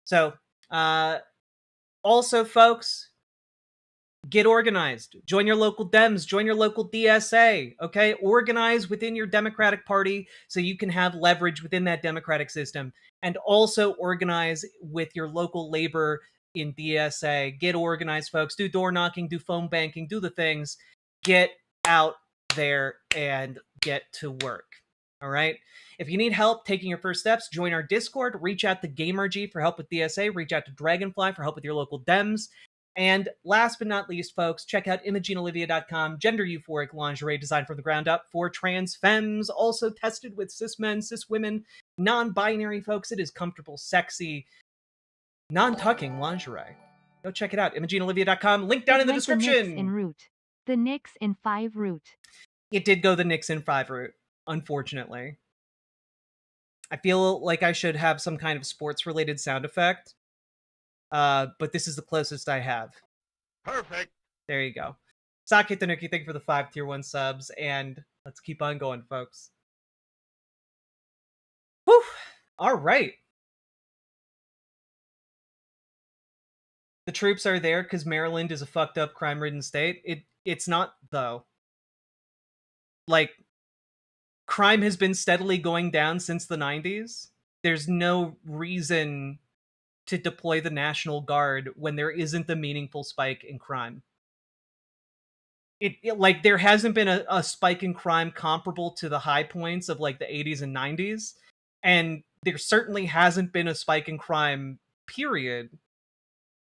So, also, folks, get organized. Join your local Dems. Join your local DSA. Okay? Organize within your Democratic Party so you can have leverage within that democratic system. And also organize with your local labor in DSA. Get organized, folks. Do door knocking, do phone banking, do the things. Get out there and get to work. All right? If you need help taking your first steps, join our Discord. Reach out to GamerG for help with DSA. Reach out to Dragonfly for help with your local Dems. And last but not least, folks, check out ImogeneOlivia.com, gender euphoric lingerie designed from the ground up for trans femmes, also tested with cis men, cis women, non-binary folks. It is comfortable, sexy, non-tucking lingerie. Go check it out, ImogeneOlivia.com, link down in the description. The Knicks in route. The Knicks in 5 route. It did go the Knicks in 5 route, unfortunately. I feel like I should have some kind of sports-related sound effect. But this is the closest I have. Perfect. There you go. Sake Tanuki, thank you for the 5 tier 1 subs, and let's keep on going, folks. Whew! Alright. The troops are there because Maryland is a fucked up, crime-ridden state. It's not, though. Like, crime has been steadily going down since the 90s. There's no reason to deploy the National Guard when there isn't a meaningful spike in crime. Like, there hasn't been a spike in crime comparable to the high points of, like, the 80s and 90s, and there certainly hasn't been a spike in crime, period.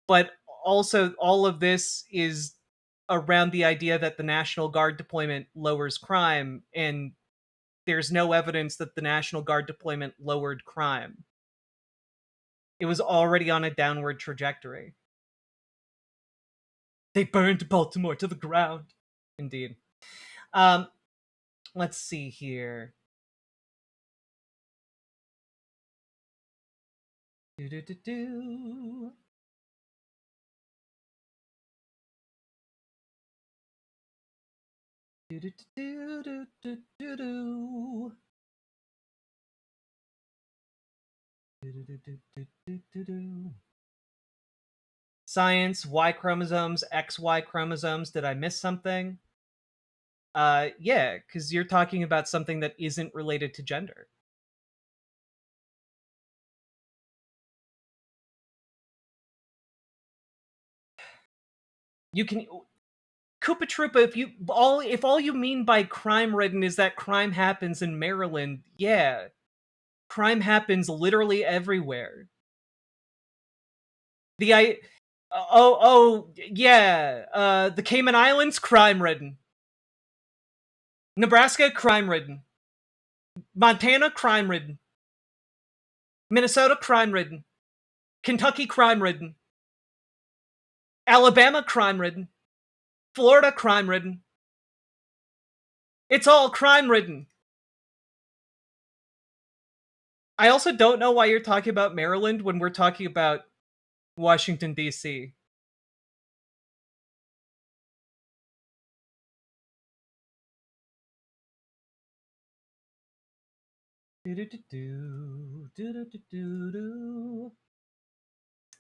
But also, all of this is around the idea that the National Guard deployment lowers crime, and there's no evidence that the National Guard deployment lowered crime. It was already on a downward trajectory. They burned Baltimore to the ground. Indeed. Let's see here. Do-do-do-do. Do-do-do-do-do-do-do. Do-do-do-do-do-do-do. Science, Y chromosomes, XY chromosomes. Did I miss something? Yeah, because you're talking about something that isn't related to gender. You can... Koopa Troopa, if all you mean by crime-ridden is that crime happens in Maryland, yeah. Crime happens literally everywhere. The Cayman Islands, crime-ridden. Nebraska, crime-ridden. Montana, crime-ridden. Minnesota, crime-ridden. Kentucky, crime-ridden. Alabama, crime-ridden. Florida, crime-ridden. It's all crime-ridden. I also don't know why you're talking about Maryland when we're talking about Washington, D.C.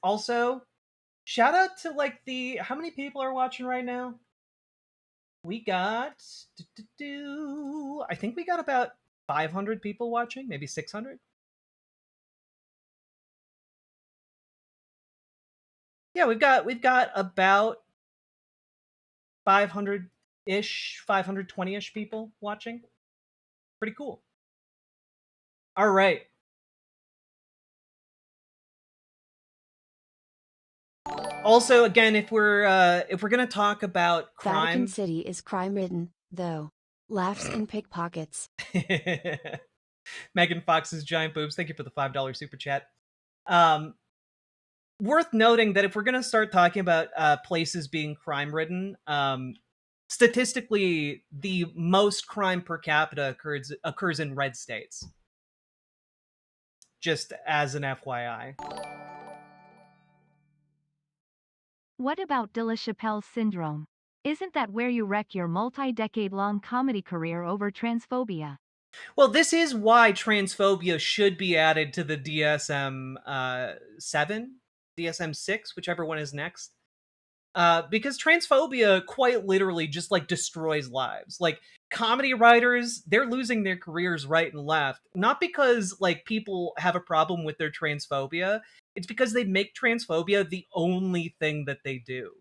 Also, shout out to, like, how many people are watching right now? We got... I think we got about 500 people watching, maybe 600. Yeah, we've got about 500-ish, 520-ish people watching. Pretty cool. All right. Also, again, if we're gonna talk about Vatican crime, City is crime-ridden, though. Laughs and pickpockets. Megan Fox's giant boobs. Thank you for the $5 super chat. Worth noting that if we're gonna start talking about places being crime-ridden, statistically, the most crime per capita occurs in red states. Just as an FYI. What about De La Chappelle syndrome? Isn't that where you wreck your multi-decade-long comedy career over transphobia? Well, this is why transphobia should be added to the DSM 7, DSM 6, whichever one is next. Because transphobia quite literally just like destroys lives. Like comedy writers, they're losing their careers right and left, not because like people have a problem with their transphobia. It's because they make transphobia the only thing that they do.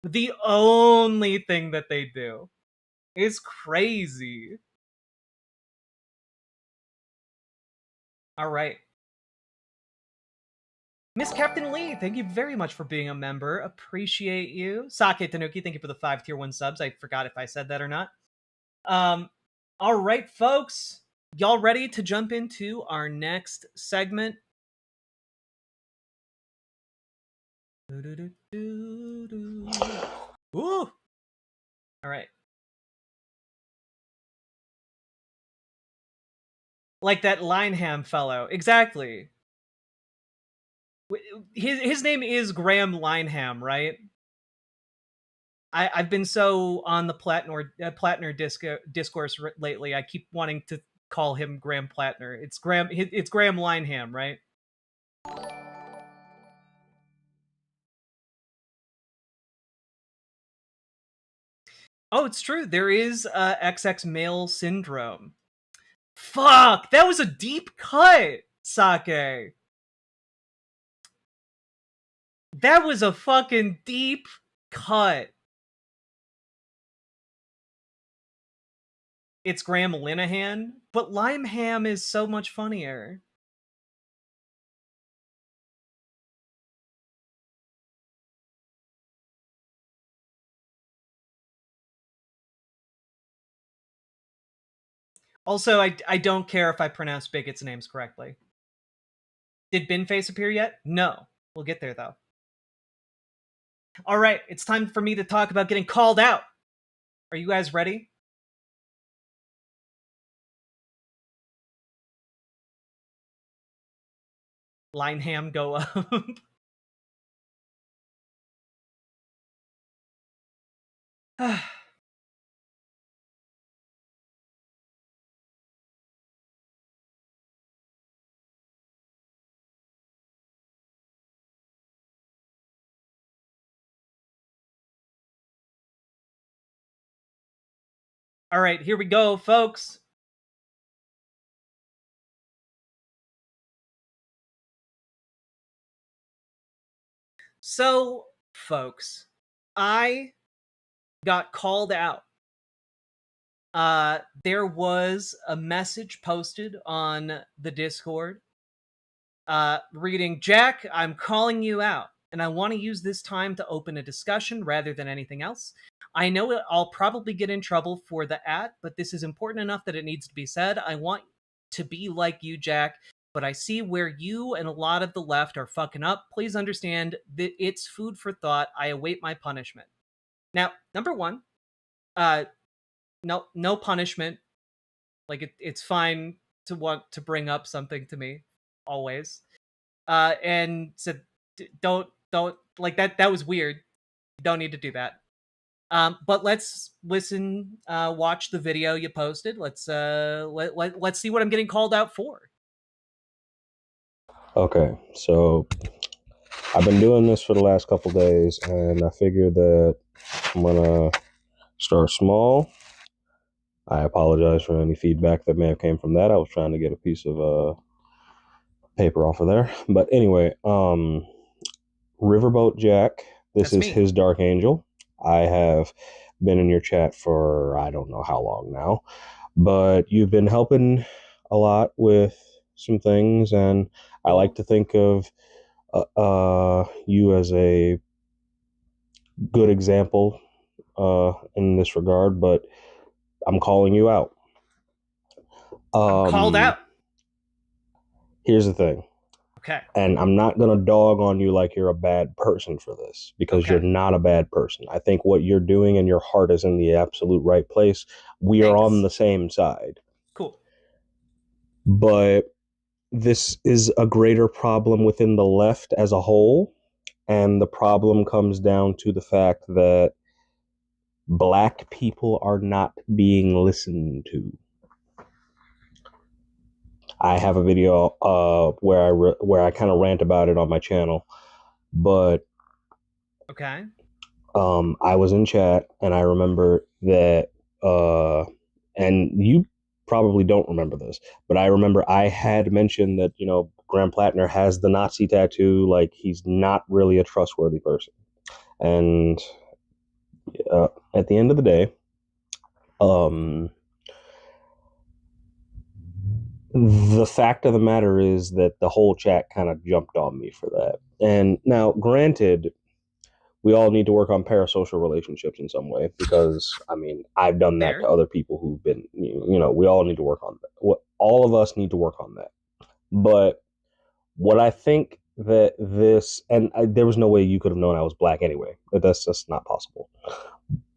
The only thing that they do. It's crazy. All right. Miss Captain Lee, thank you very much for being a member. Appreciate you. Sake Tanuki, thank you for the 5 tier 1 subs. I forgot if I said that or not. All right, folks. Y'all ready to jump into our next segment? Ooh. All right. Like that Lineham fellow. Exactly. His name is Graham Lineham, right? I've been so on the Platner discourse lately. I keep wanting to call him Graham Platner. It's Graham Lineham, right? Oh, it's true. There is XX male syndrome. Fuck, that was a deep cut, Sake. That was a fucking deep cut. It's Graham Linehan, but Limeham is so much funnier. Also, I don't care if I pronounce Bigot's names correctly. Did Binface appear yet? No. We'll get there, though. All right, it's time for me to talk about getting called out. Are you guys ready? Lineham, go up. All right, here we go, folks. So, folks, I got called out. There was a message posted on the Discord reading, "Jack, I'm calling you out, and I want to use this time to open a discussion rather than anything else. I know I'll probably get in trouble for the but this is important enough that it needs to be said. I want to be like you, Jack, but I see where you and a lot of the left are fucking up. Please understand that it's food for thought. I await my punishment." Now, number one, no punishment. Like it's fine to want to bring up something to me, always. And said, don't like that. That was weird. You don't need to do that. But let's listen. Watch the video you posted. Let's let's see what I'm getting called out for. Okay, so I've been doing this for the last couple days, and I figured that I'm gonna start small. I apologize for any feedback that may have came from that. I was trying to get a piece of paper off of there, but anyway, Riverboat Jack. This is his Dark Angel. I have been in your chat for I don't know how long now, but you've been helping a lot with some things, and I like to think of you as a good example in this regard, but I'm calling you out. Called out. Here's the thing. Okay. And I'm not going to dog on you like you're a bad person for this, because you're not a bad person. I think what you're doing and your heart is in the absolute right place. We are on the same side. Cool. But this is a greater problem within the left as a whole. And the problem comes down to the fact that Black people are not being listened to. I have a video where I kind of rant about it on my channel, but okay. I was in chat and I remember that, and you probably don't remember this, but I remember I had mentioned that, you know, Graham Plattner has the Nazi tattoo, like he's not really a trustworthy person. And at the end of the day, the fact of the matter is that the whole chat kind of jumped on me for that. And now, granted, we all need to work on parasocial relationships in some way, because, I mean, I've done that to other people who've been, you know, we all need to work on that. All of us need to work on that. But what I think that there was no way you could have known I was Black anyway. That's just not possible.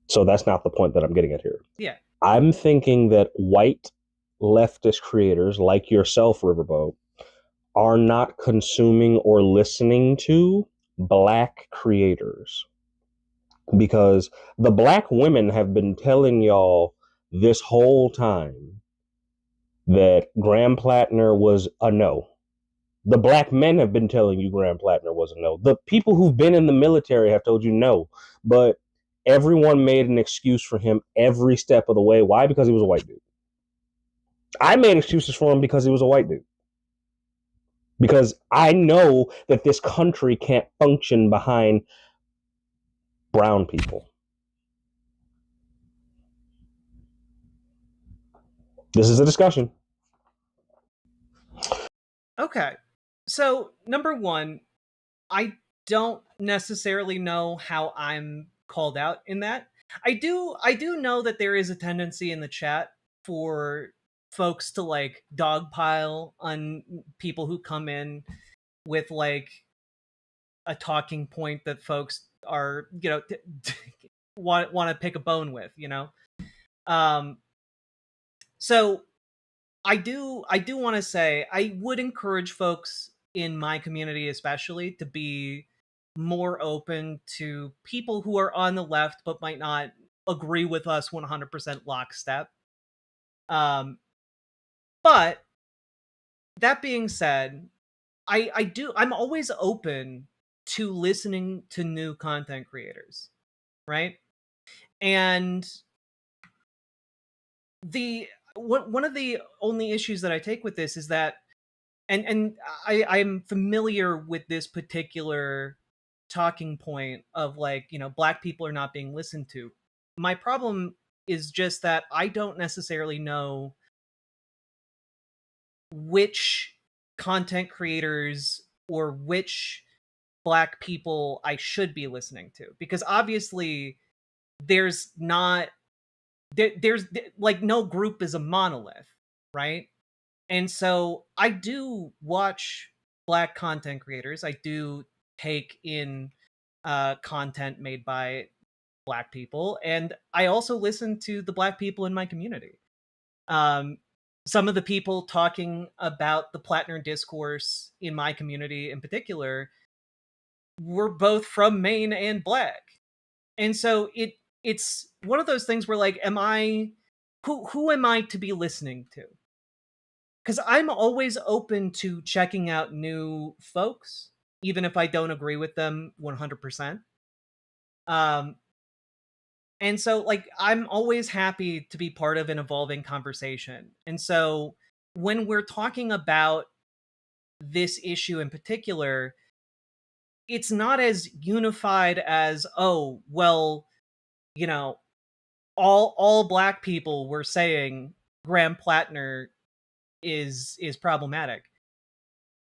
So that's not the point that I'm getting at here. Yeah. I'm thinking that white leftist creators like yourself, Riverboat, are not consuming or listening to Black creators, because the Black women have been telling y'all this whole time that Graham Plattner was a no. The Black men have been telling you Graham Plattner was a no. The people who've been in the military have told you no, but everyone made an excuse for him every step of the way. Why? Because he was a white dude. I made excuses for him because he was a white dude. Because I know that this country can't function behind brown people. This is a discussion. Okay. So, number one, I don't necessarily know how I'm called out in that. I do know that there is a tendency in the chat for folks to like dogpile on people who come in with like a talking point that folks are, you know, want to pick a bone with, you know. So I do want to say I would encourage folks in my community especially to be more open to people who are on the left but might not agree with us 100% lockstep. But that being said, I'm always open to listening to new content creators, right? And one of the only issues that I take with this is that, and I'm familiar with this particular talking point of like, you know, Black people are not being listened to. My problem is just that I don't necessarily know which content creators or which Black people I should be listening to, because obviously there's not there's like no group is a monolith, right? And so I do watch Black content creators. I do take in content made by Black people, and I also listen to the Black people in my community. Some of the people talking about the Plattner discourse in my community in particular were both from Maine and Black. And so it's one of those things where like, who am I to be listening to? Because I'm always open to checking out new folks, even if I don't agree with them 100%. And so, like, I'm always happy to be part of an evolving conversation. And so, when we're talking about this issue in particular, it's not as unified as, oh, well, you know, all Black people were saying Graham Plattner is problematic.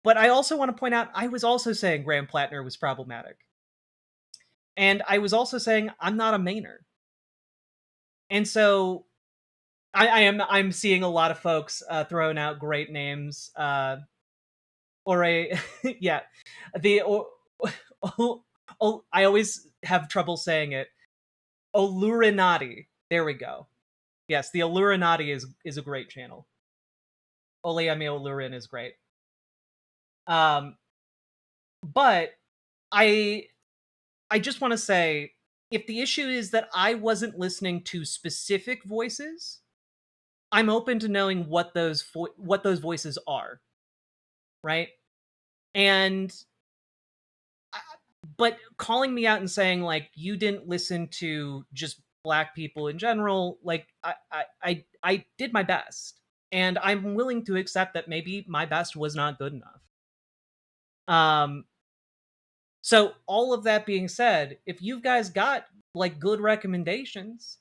But I also want to point out, I was also saying Graham Plattner was problematic. And I was also saying I'm not a Mainer. And so I'm seeing a lot of folks throwing out great names. Or a yeah, I always have trouble saying it. Olurinati. There we go. Yes, the Olurinati is a great channel. Oleami Olurin is great. But I just want to say, if the issue is that I wasn't listening to specific voices, I'm open to knowing what those voices are, right? And but calling me out and saying like you didn't listen to just Black people in general, like I did my best, and I'm willing to accept that maybe my best was not good enough. So all of that being said, if you guys got like good recommendations,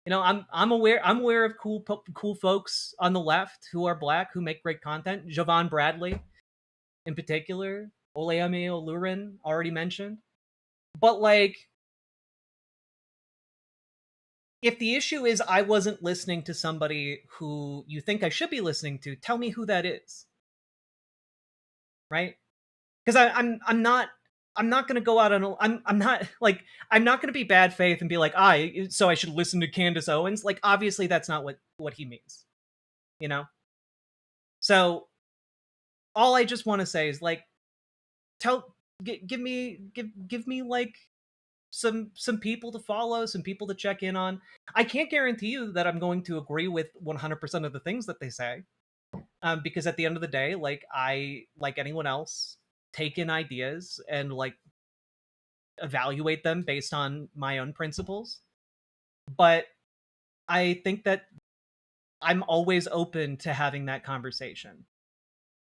you know, I'm aware of cool folks on the left who are Black who make great content. Javon Bradley, in particular, Oleami Olurin, already mentioned. But like, if the issue is I wasn't listening to somebody who you think I should be listening to, tell me who that is, right? Because I'm not going to go out on I'm not like I'm not going to be bad faith and be like so I should listen to Candace Owens. Like obviously that's not what he means, you know. So all I just want to say is like give me like some people to follow, some people to check in on. I can't guarantee you that I'm going to agree with 100% of the things that they say, because at the end of the day, like I, like anyone else, take in ideas and like evaluate them based on my own principles. But I think that I'm always open to having that conversation.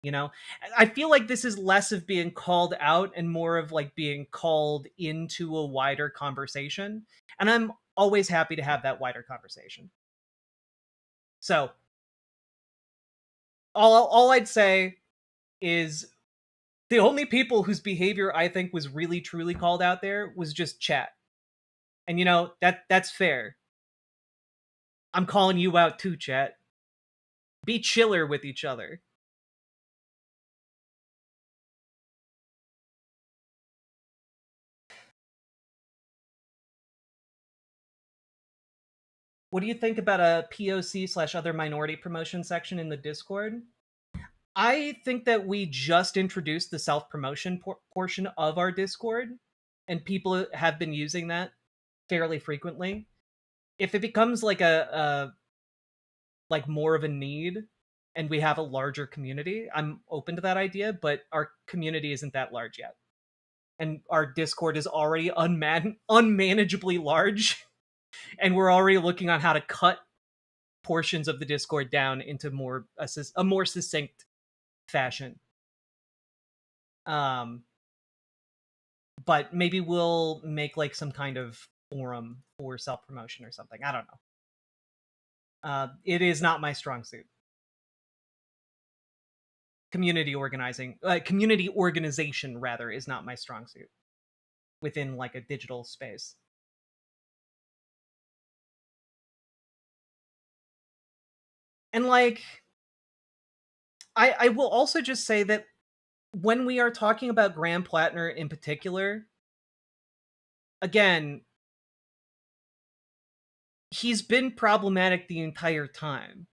You know, I feel like this is less of being called out and more of like being called into a wider conversation. And I'm always happy to have that wider conversation. So all I'd say is the only people whose behavior I think was really truly called out there was just chat. And you know, that's fair. I'm calling you out too, chat. Be chiller with each other. What do you think about a POC/other minority promotion section in the Discord? I think that we just introduced the self-promotion portion of our Discord, and people have been using that fairly frequently. If it becomes like like more of a need and we have a larger community, I'm open to that idea, but our community isn't that large yet. And our Discord is already unmanageably large, and we're already looking on how to cut portions of the Discord down into a more succinct fashion. But maybe we'll make like some kind of forum for self-promotion or something. I don't know. It is not my strong suit. Community organization rather, is not my strong suit within like a digital space. And like, I will also just say that when we are talking about Graham Plattner in particular, again, he's been problematic the entire time.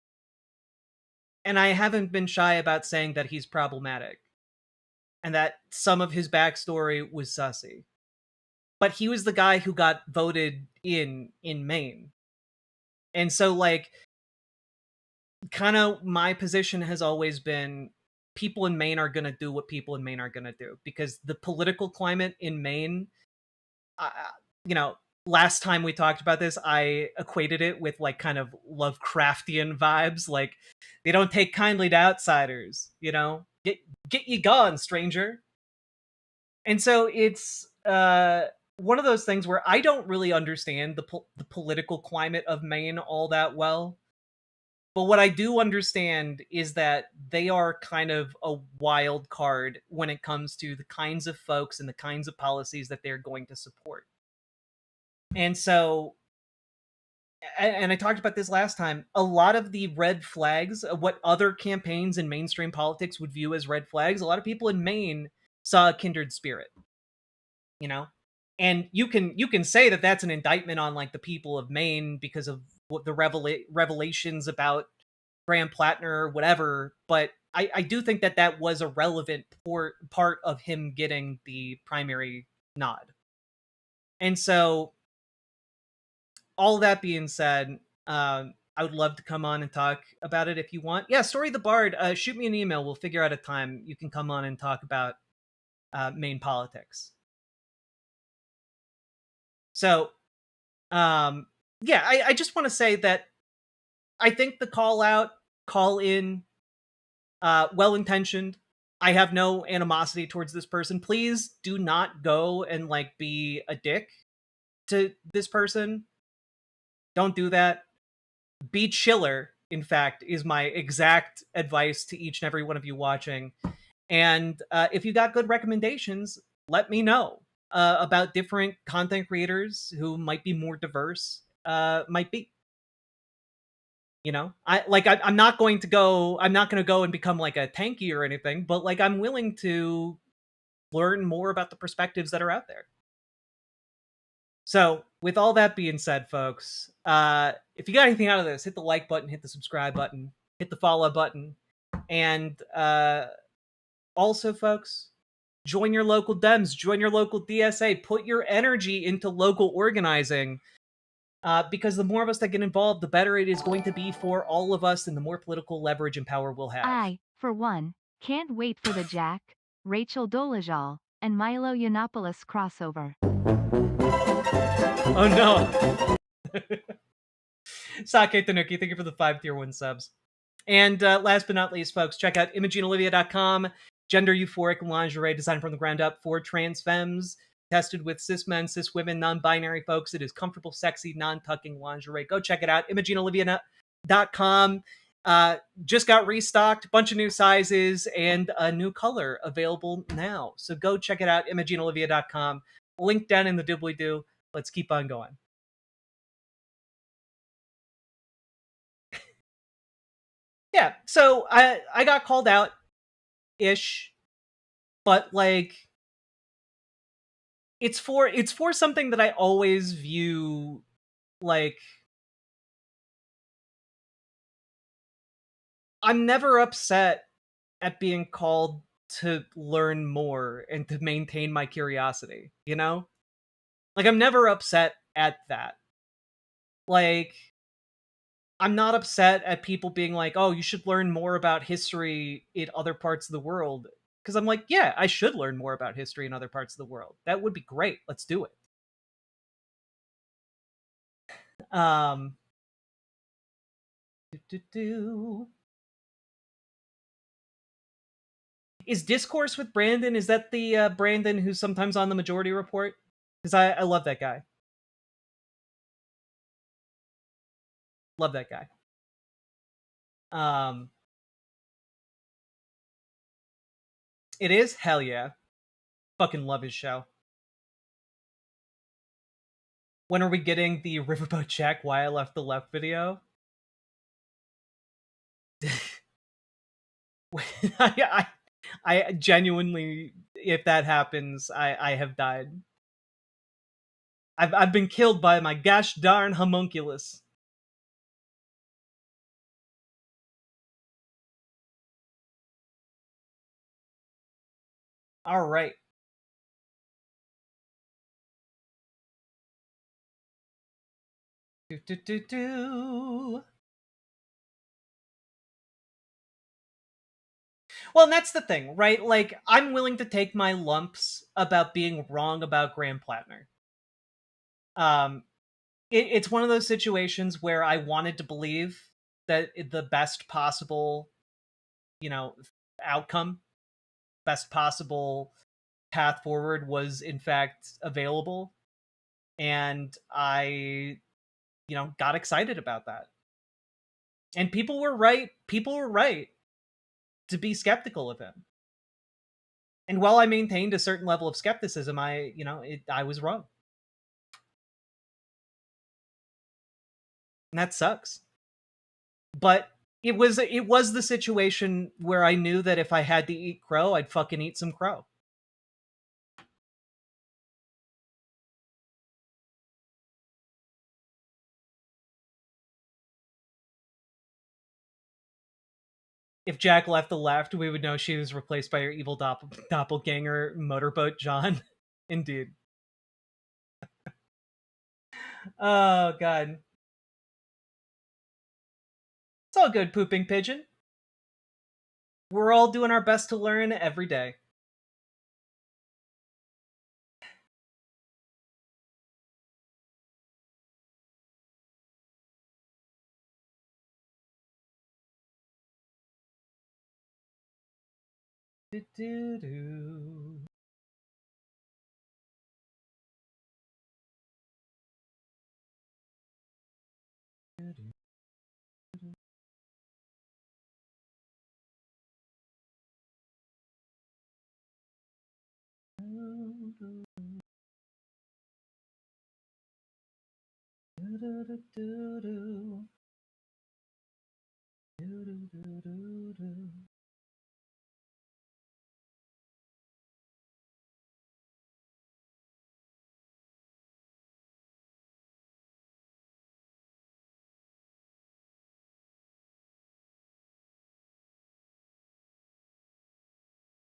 And I haven't been shy about saying that he's problematic. And that some of his backstory was sussy. But he was the guy who got voted in Maine. And so, like, kind of my position has always been people in Maine are going to do what people in Maine are going to do. Because the political climate in Maine, you know, last time we talked about this, I equated it with like kind of Lovecraftian vibes. Like, they don't take kindly to outsiders, you know? Get ye gone, stranger. And so it's one of those things where I don't really understand the political climate of Maine all that well. But what I do understand is that they are kind of a wild card when it comes to the kinds of folks and the kinds of policies that they're going to support. And so, and I talked about this last time, a lot of the red flags, what other campaigns in mainstream politics would view as red flags, a lot of people in Maine saw a kindred spirit, you know? And you can say that that's an indictment on like the people of Maine because of what the revelations about Graham Plattner or whatever, but I do think that that was a relevant part of him getting the primary nod. And so, all that being said, I would love to come on and talk about it if you want. Yeah, Story the Bard, shoot me an email. We'll figure out a time you can come on and talk about Maine politics. So, yeah, I just want to say that I think the call in, well-intentioned. I have no animosity towards this person. Please do not go and like be a dick to this person. Don't do that. Be chiller, in fact, is my exact advice to each and every one of you watching. And if you got good recommendations, let me know about different content creators who might be more diverse. Might be. You know, I'm not going to go. I'm not going to go and become like a tanky or anything. But like, I'm willing to learn more about the perspectives that are out there. So, with all that being said, folks, if you got anything out of this, hit the like button, hit the subscribe button, hit the follow button, and also, folks, join your local Dems, join your local DSA, put your energy into local organizing. Because the more of us that get involved, the better it is going to be for all of us and the more political leverage and power we'll have. I, for one, can't wait for the Jack, Rachel Dolezal, and Milo Yiannopoulos crossover. Oh no! Sake Tanuki, thank you for the 5 tier 1 subs. And last but not least, folks, check out ImogeneOlivia.com. Gender euphoric lingerie designed from the ground up for trans femmes. Tested with cis men, cis women, non-binary folks. It is comfortable, sexy, non-tucking lingerie. Go check it out. ImogeneOlivia.com. Just got restocked, bunch of new sizes, and a new color available now. So go check it out, ImogeneOlivia.com. Link down in the doobly-doo. Let's keep on going. Yeah, so I got called out ish, but like it's for something that I always view like I'm never upset at being called to learn more and to maintain my curiosity, you know? Like I'm never upset at that. Like I'm not upset at people being like, "Oh, you should learn more about history in other parts of the world." Because I'm like, yeah, I should learn more about history in other parts of the world. That would be great. Let's do it. Um, Is Discourse with Brandon? Is that the Brandon who's sometimes on the Majority Report? Because I love that guy. Love that guy. It is? Hell yeah. Fucking love his show. When are we getting the Riverboat Jack Why I Left the Left video? I genuinely, if that happens, I have died. I've been killed by my gosh darn homunculus. All right. Well, and that's the thing, right? Like, I'm willing to take my lumps about being wrong about Graham Plattner. It's one of those situations where I wanted to believe that the best possible, outcome, best possible path forward was in fact available. And I, got excited about that. And people were right. People were right to be skeptical of him. And while I maintained a certain level of skepticism, I was wrong. And that sucks. But it was the situation where I knew that if I had to eat crow, I'd fucking eat some crow. If Jack left the left, we would know she was replaced by her evil doppelganger motorboat John. Indeed. Oh god. It's all good, pooping pigeon. We're all doing our best to learn every day. Do-do-do.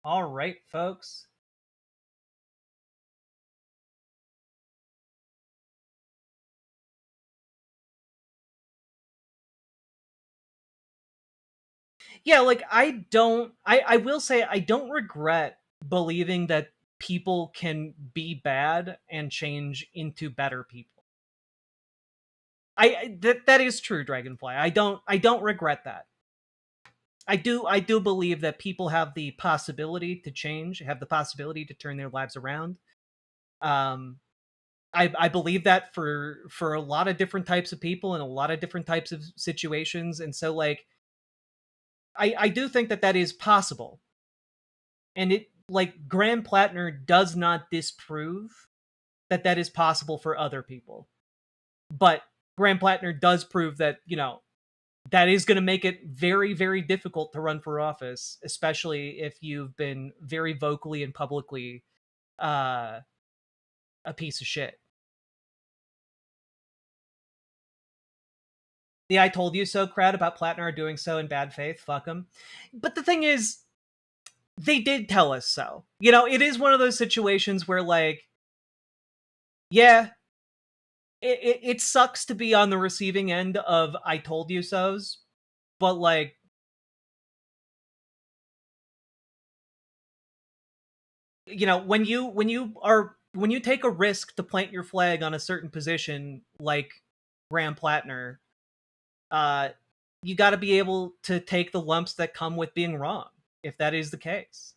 All right, folks. Yeah, like I will say I don't regret believing that people can be bad and change into better people. That is true, Dragonfly. I don't regret that. I do believe that people have the possibility to change, have the possibility to turn their lives around. I believe that for a lot of different types of people in a lot of different types of situations, and so like I do think that that is possible, and it like Graham Plattner does not disprove that that is possible for other people, but Graham Plattner does prove that that is going to make it very, very difficult to run for office, especially if you've been very vocally and publicly a piece of shit. The "I told you so" crowd about Plattner are doing so in bad faith. Fuck them. But the thing is, they did tell us so. It is one of those situations where, like, yeah, it sucks to be on the receiving end of "I told you so's," but like, when you take a risk to plant your flag on a certain position, like Graham Plattner, you got to be able to take the lumps that come with being wrong, if that is the case.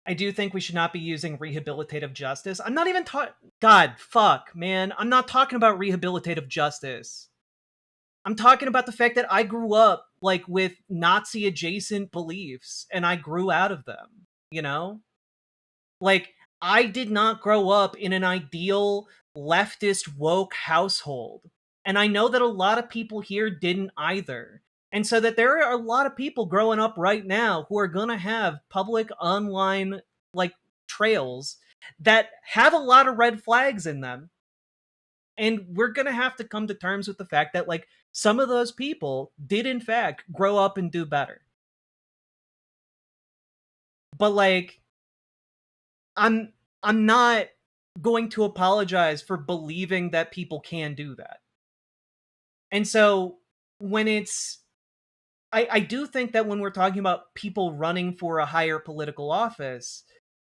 I do think we should not be using rehabilitative justice. I'm not even talking. God, fuck, man. I'm not talking about rehabilitative justice. I'm talking about the fact that I grew up like with Nazi adjacent beliefs and I grew out of them, Like, I did not grow up in an ideal leftist woke household. And I know that a lot of people here didn't either. And so that there are a lot of people growing up right now who are going to have public online like trails that have a lot of red flags in them. And we're going to have to come to terms with the fact that like some of those people did in fact grow up and do better. But like I'm not going to apologize for believing that people can do that. And so when I do think that when we're talking about people running for a higher political office,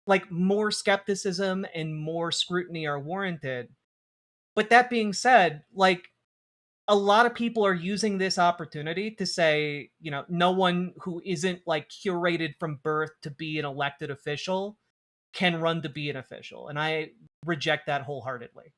like more skepticism and more scrutiny are warranted. But that being said, like a lot of people are using this opportunity to say, no one who isn't like curated from birth to be an elected official can run to be an official, and I reject that wholeheartedly.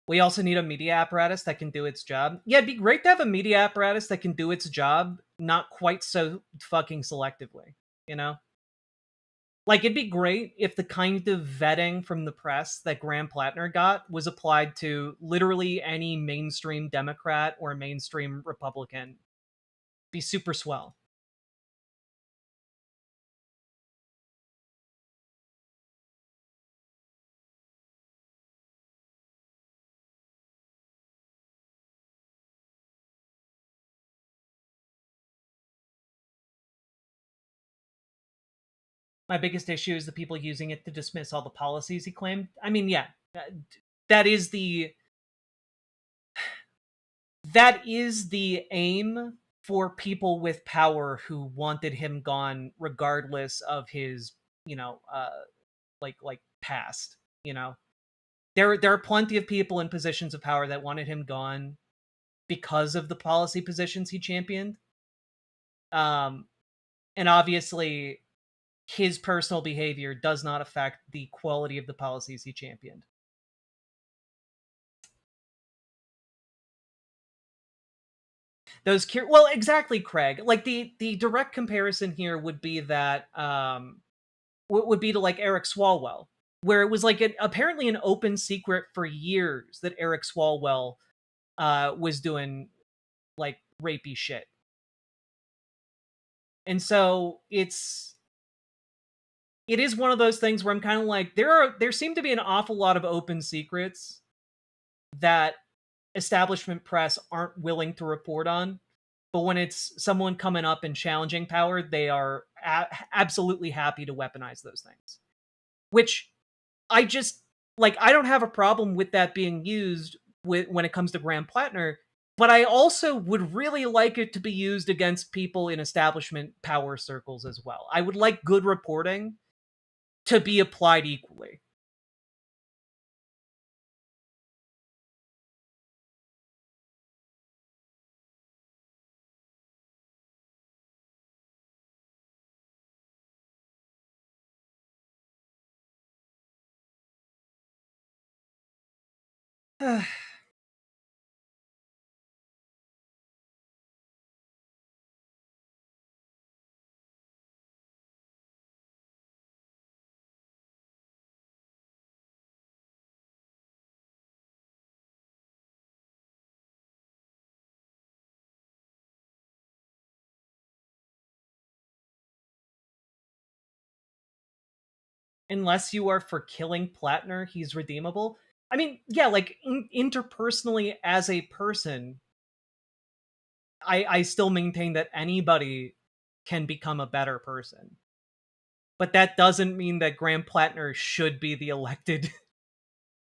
We also need a media apparatus that can do its job. Yeah, it'd be great to have a media apparatus that can do its job, not quite so fucking selectively, you know? Like, it'd be great if the kind of vetting from the press that Graham Plattner got was applied to literally any mainstream Democrat or mainstream Republican. Be super swell. My biggest issue is the people using it to dismiss all the policies he claimed. I mean, yeah, that is the aim for people with power who wanted him gone regardless of his, like past, you know. There are plenty of people in positions of power that wanted him gone because of the policy positions he championed. And obviously his personal behavior does not affect the quality of the policies he championed. Well, exactly, Craig. Like the direct comparison here would be that would be to like Eric Swalwell, where it was like apparently an open secret for years that Eric Swalwell was doing like rapey shit. And so it is one of those things where I'm kind of like, there seem to be an awful lot of open secrets that establishment press aren't willing to report on. But when it's someone coming up and challenging power, they are absolutely happy to weaponize those things. Which I just, like, I don't have a problem with that being used when it comes to Graham Plattner, but I also would really like it to be used against people in establishment power circles as well. I would like good reporting to be applied equally. Unless you are for killing Plattner, he's redeemable. I mean, yeah, like interpersonally as a person, I still maintain that anybody can become a better person. But that doesn't mean that Graham Plattner should be the elected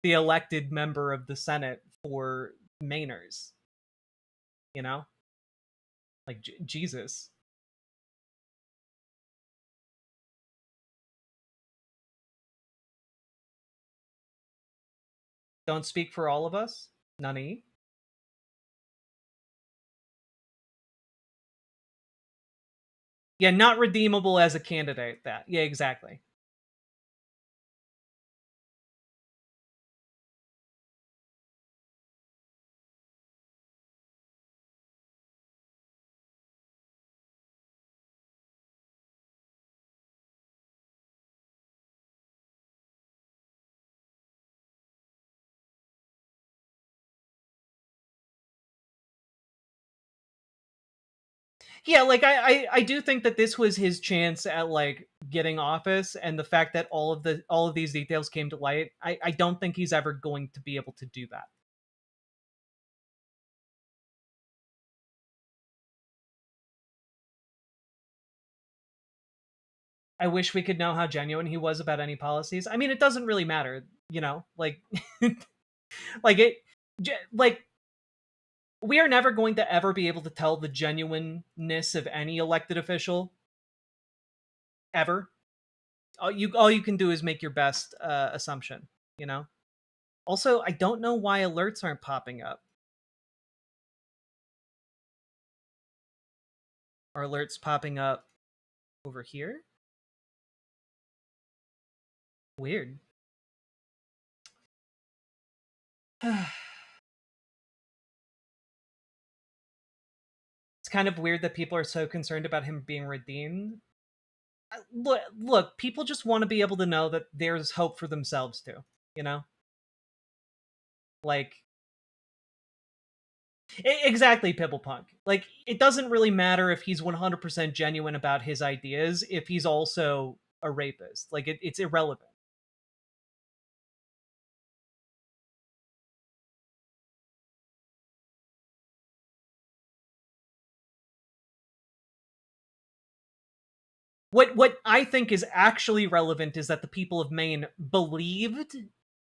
the elected member of the Senate for Mainers. You know? Like Jesus. Don't speak for all of us? Nani? Yeah, not redeemable as a candidate. That. Yeah, exactly. Yeah, like I do think that this was his chance at like getting office, and the fact that all of these details came to light, I don't think he's ever going to be able to do that. I wish we could know how genuine he was about any policies. I mean, it doesn't really matter. You know, like, like it, like, we are never going to ever be able to tell the genuineness of any elected official ever. All you can do is make your best assumption, you know. Also, I don't know why alerts aren't popping up. Are alerts popping up over here? Weird. It's kind of weird that people are so concerned about him being redeemed. Look, people just want to be able to know that there's hope for themselves too, you know? Like, exactly, Pibblepunk. Like, it doesn't really matter if he's 100% genuine about his ideas if he's also a rapist. Like, it's irrelevant. What I think is actually relevant is that the people of Maine believed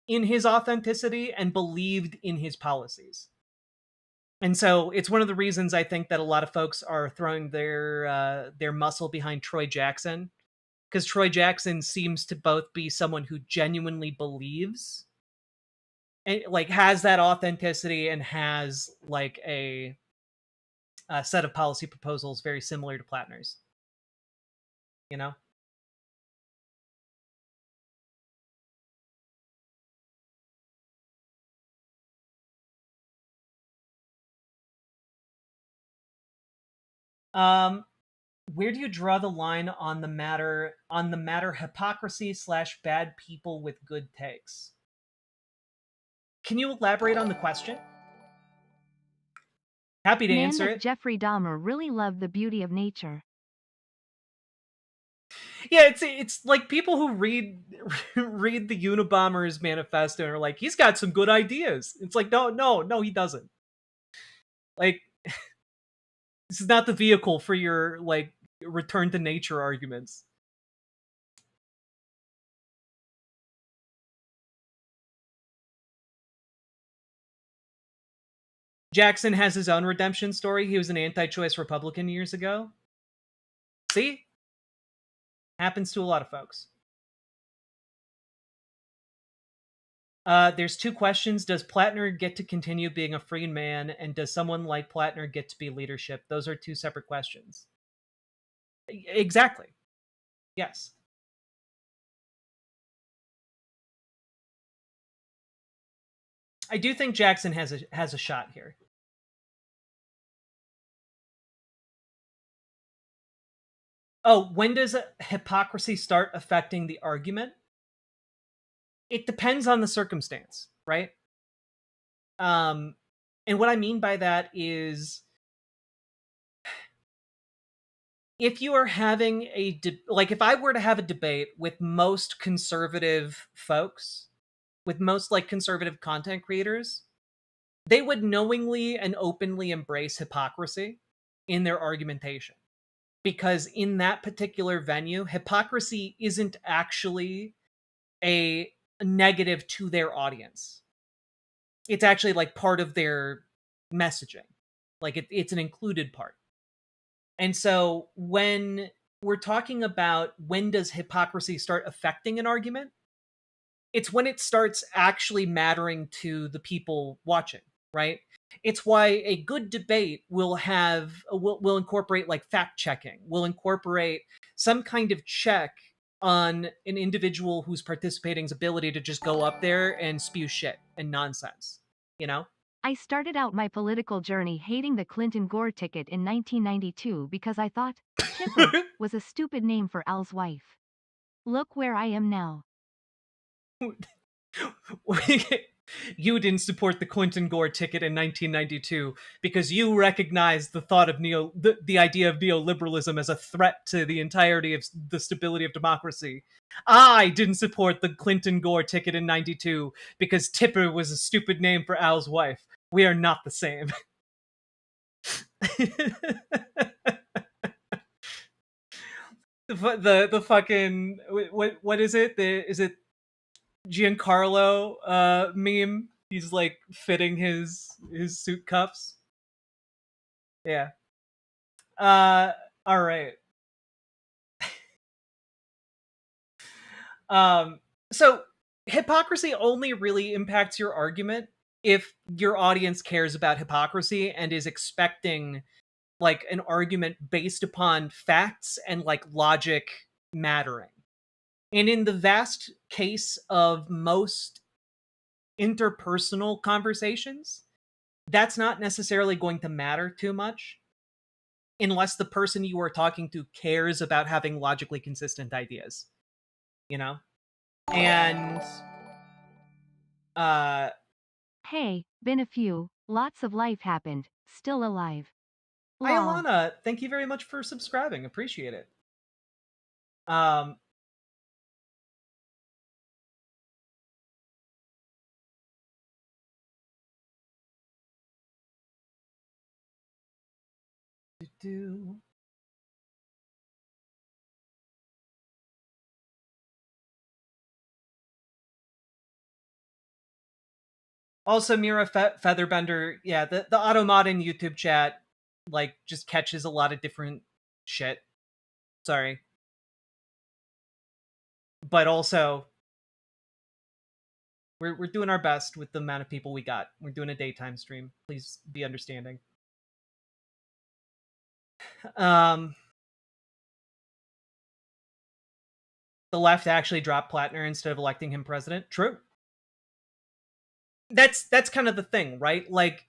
in his authenticity and believed in his policies. And so it's one of the reasons I think that a lot of folks are throwing their muscle behind Troy Jackson, because Troy Jackson seems to both be someone who genuinely believes and like has that authenticity and has like a set of policy proposals very similar to Plattner's. You know? Where do you draw the line on the matter hypocrisy / bad people with good takes? Can you elaborate on the question? Happy to answer Man, it. does Jeffrey Dahmer really love the beauty of nature? Yeah, it's like people who read read the Unabomber's manifesto and are like, he's got some good ideas. It's like, no, he doesn't. Like, this is not the vehicle for your like return to nature arguments. Jackson has his own redemption story. He was an anti-choice Republican years ago. See? Happens to a lot of folks. There's two questions. Does Plattner get to continue being a free man? And does someone like Plattner get to be leadership? Those are two separate questions. Exactly. Yes. I do think Jackson has a shot here. Oh, when does hypocrisy start affecting the argument? It depends on the circumstance, right? And what I mean by that is, if you are having like if I were to have a debate with most conservative folks, with most like conservative content creators, they would knowingly and openly embrace hypocrisy in their argumentation. Because in that particular venue, hypocrisy isn't actually a negative to their audience. It's actually like part of their messaging. Like it's an included part. And so when we're talking about when does hypocrisy start affecting an argument, it's when it starts actually mattering to the people watching, right? It's why a good debate will incorporate like fact checking, will incorporate some kind of check on an individual who's participating's ability to just go up there and spew shit and nonsense, you know? I started out my political journey hating the Clinton-Gore ticket in 1992 because I thought Tipper was a stupid name for Al's wife. Look where I am now. You didn't support the Clinton-Gore ticket in 1992 because you recognized the thought of the idea of neoliberalism as a threat to the entirety of the stability of democracy. I didn't support the Clinton-Gore ticket in 92 because Tipper was a stupid name for Al's wife. We are not the same. the fucking what is it? Is it Giancarlo meme. He's like fitting his suit cuffs. Yeah. All right. So hypocrisy only really impacts your argument if your audience cares about hypocrisy and is expecting like an argument based upon facts and like logic mattering. And in the vast case of most interpersonal conversations, that's not necessarily going to matter too much unless the person you are talking to cares about having logically consistent ideas, you know? And Hey, been a few, lots of life happened, still alive. hi Lol. Alana, thank you very much for subscribing. Appreciate it. Um do Also, Mira Featherbender, yeah, the Automodern YouTube chat, like, just catches a lot of different shit. Sorry. But also, we're doing our best with the amount of people we got. We're doing a daytime stream. Please be understanding. The left actually dropped Plattner instead of electing him president. True. That's kind of the thing, right? Like,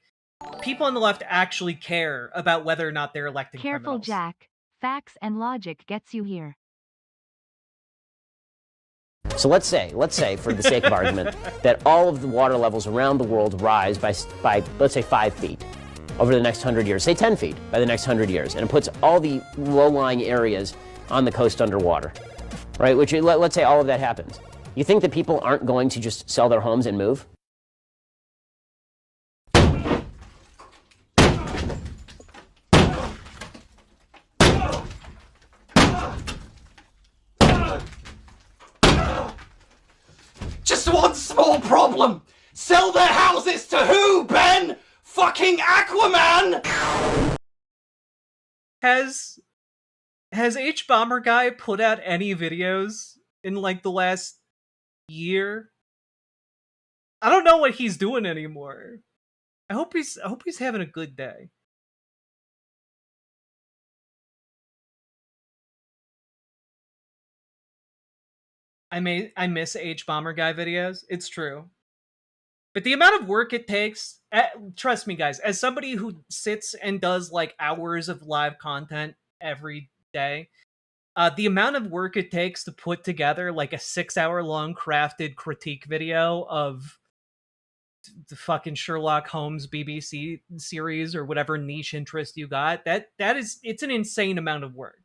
people on the left actually care about whether or not they're electing Careful, criminals. Jack. Facts and logic gets you here. So let's say, for the sake of argument, that all of the water levels around the world rise by let's say 5 feet over the next 100 years, say 10 feet by the next 100 years, and it puts all the low-lying areas on the coast underwater, right? Which, let's say all of that happens. You think that people aren't going to just sell their homes and move? Just one small problem. Sell their houses to who, Ben? Fucking Aquaman! Has H Bomber Guy put out any videos in like the last year? I don't know what he's doing anymore. I hope he's having a good day. I miss H Bomber Guy videos. It's true. But the amount of work it takes, trust me guys, as somebody who sits and does like hours of live content every day, the amount of work it takes to put together like a 6-hour long crafted critique video of the fucking Sherlock Holmes BBC series or whatever niche interest you got, it's an insane amount of work.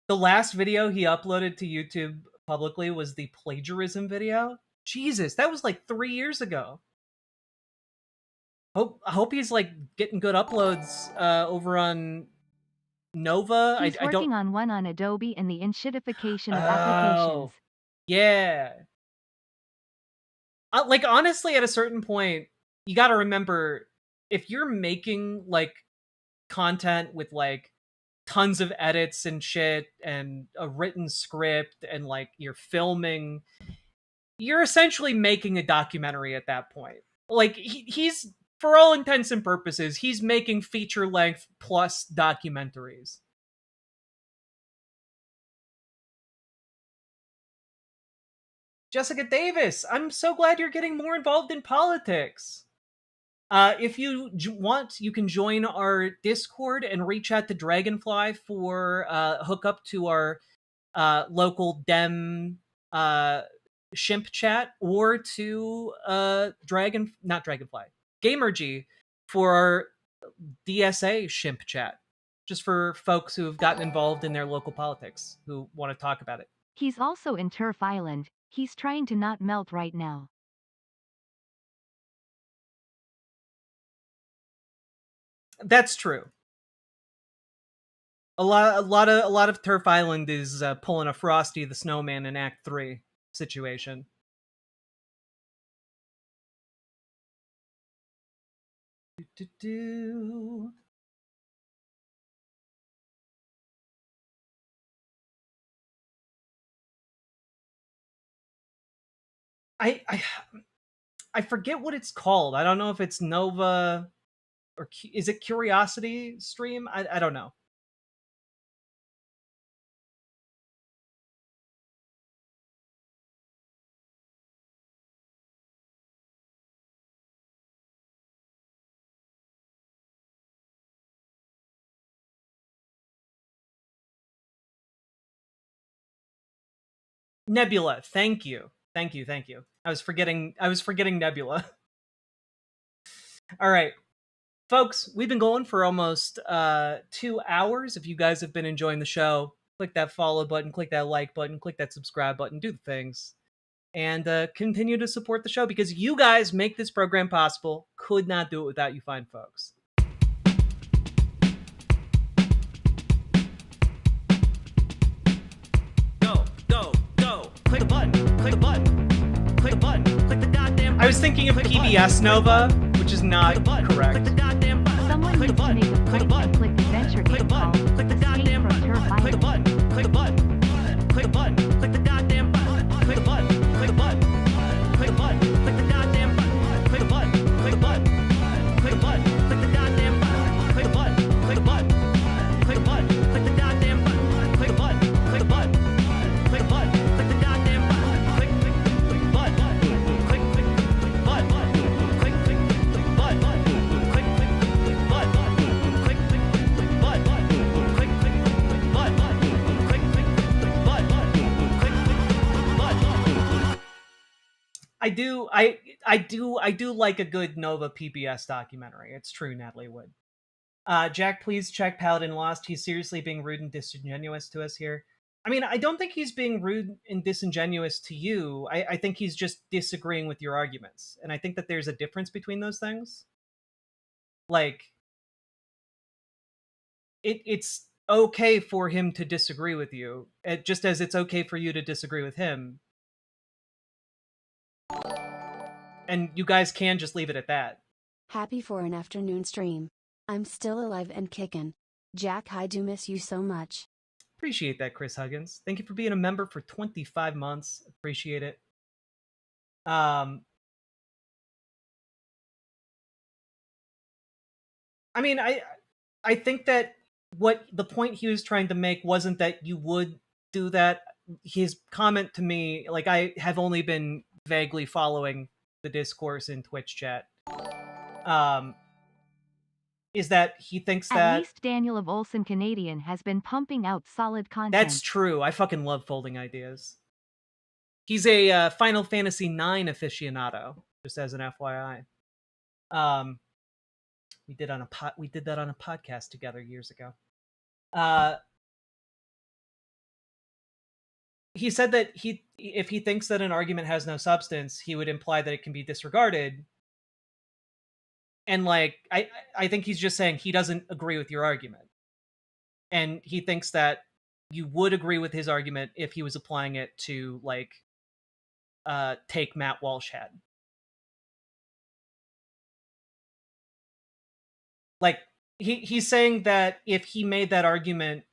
The last video he uploaded to YouTube publicly was the plagiarism video. Jesus, that was like 3 years ago. I hope he's like getting good uploads over on Nova. He's I working don't... on one on Adobe and the enshittification of applications. Yeah. Like, honestly, at a certain point, you gotta remember, if you're making, like, content with, like, tons of edits and shit, and a written script, and, like, you're filming, you're essentially making a documentary at that point. Like, he's, for all intents and purposes, he's making feature-length plus documentaries. Jessica Davis, I'm so glad you're getting more involved in politics. If you want, you can join our Discord and reach out to Dragonfly for hookup to our local Dem shimp chat, or to Gamergy for our DSA shimp chat, just for folks who have gotten involved in their local politics who want to talk about it. He's also in Turf Island. He's trying to not melt right now. That's true. A lot of Turf Island is pulling a Frosty the Snowman in Act 3 situation. Do. I forget what it's called. I don't know if it's Nova or is it Curiosity Stream? I don't know. Nebula, thank you. Thank you. I was forgetting Nebula. All right. Folks, we've been going for almost 2 hours. If you guys have been enjoying the show, click that follow button, click that like button, click that subscribe button, do the things. And continue to support the show because you guys make this program possible. Could not do it without you fine folks. Go. Click the button. Click the button. Click the button. Click the goddamn button. I was thinking of PBS Nova, which is not correct. Someone needs to make a point-and-click adventure game called Escape from Turf Island. Click the button. Click the button. Click the button. Click the goddamn button. Click the button. Click the button. Click the button. Click the goddamn button. Click the button. Click the button. Click the button. Click the goddamn button. Click the button. Click the button. Click the button. Click the goddamn button. Click the button. Click the button. Click the button. Click the goddamn button. Click button. Click button. Click I do like a good Nova PBS documentary. It's true, Natalie Wood. Jack, please check Paladin Lost. He's seriously being rude and disingenuous to us here. I mean, I don't think he's being rude and disingenuous to you. I think he's just disagreeing with your arguments. And I think that there's a difference between those things. Like, it's okay for him to disagree with you, just as it's okay for you to disagree with him. And you guys can just leave it at that. Happy for an afternoon stream. I'm still alive and kicking. Jack, I do miss you so much. Appreciate that, Chris Huggins. Thank you for being a member for 25 months. Appreciate it. I mean, I think that what the point he was trying to make wasn't that you would do that. His comment to me, like, I have only been vaguely following the discourse in Twitch chat, is that he thinks that at least Daniel of Olsen Canadian has been pumping out solid content. That's true. I fucking love folding ideas. He's a Final Fantasy IX aficionado, just as an FYI. We did that on a podcast together years ago. He said that if he thinks that an argument has no substance, he would imply that it can be disregarded. And like, I think he's just saying he doesn't agree with your argument. And he thinks that you would agree with his argument if he was applying it to, like, take Matt Walsh had. Like, he's saying that if he made that argument,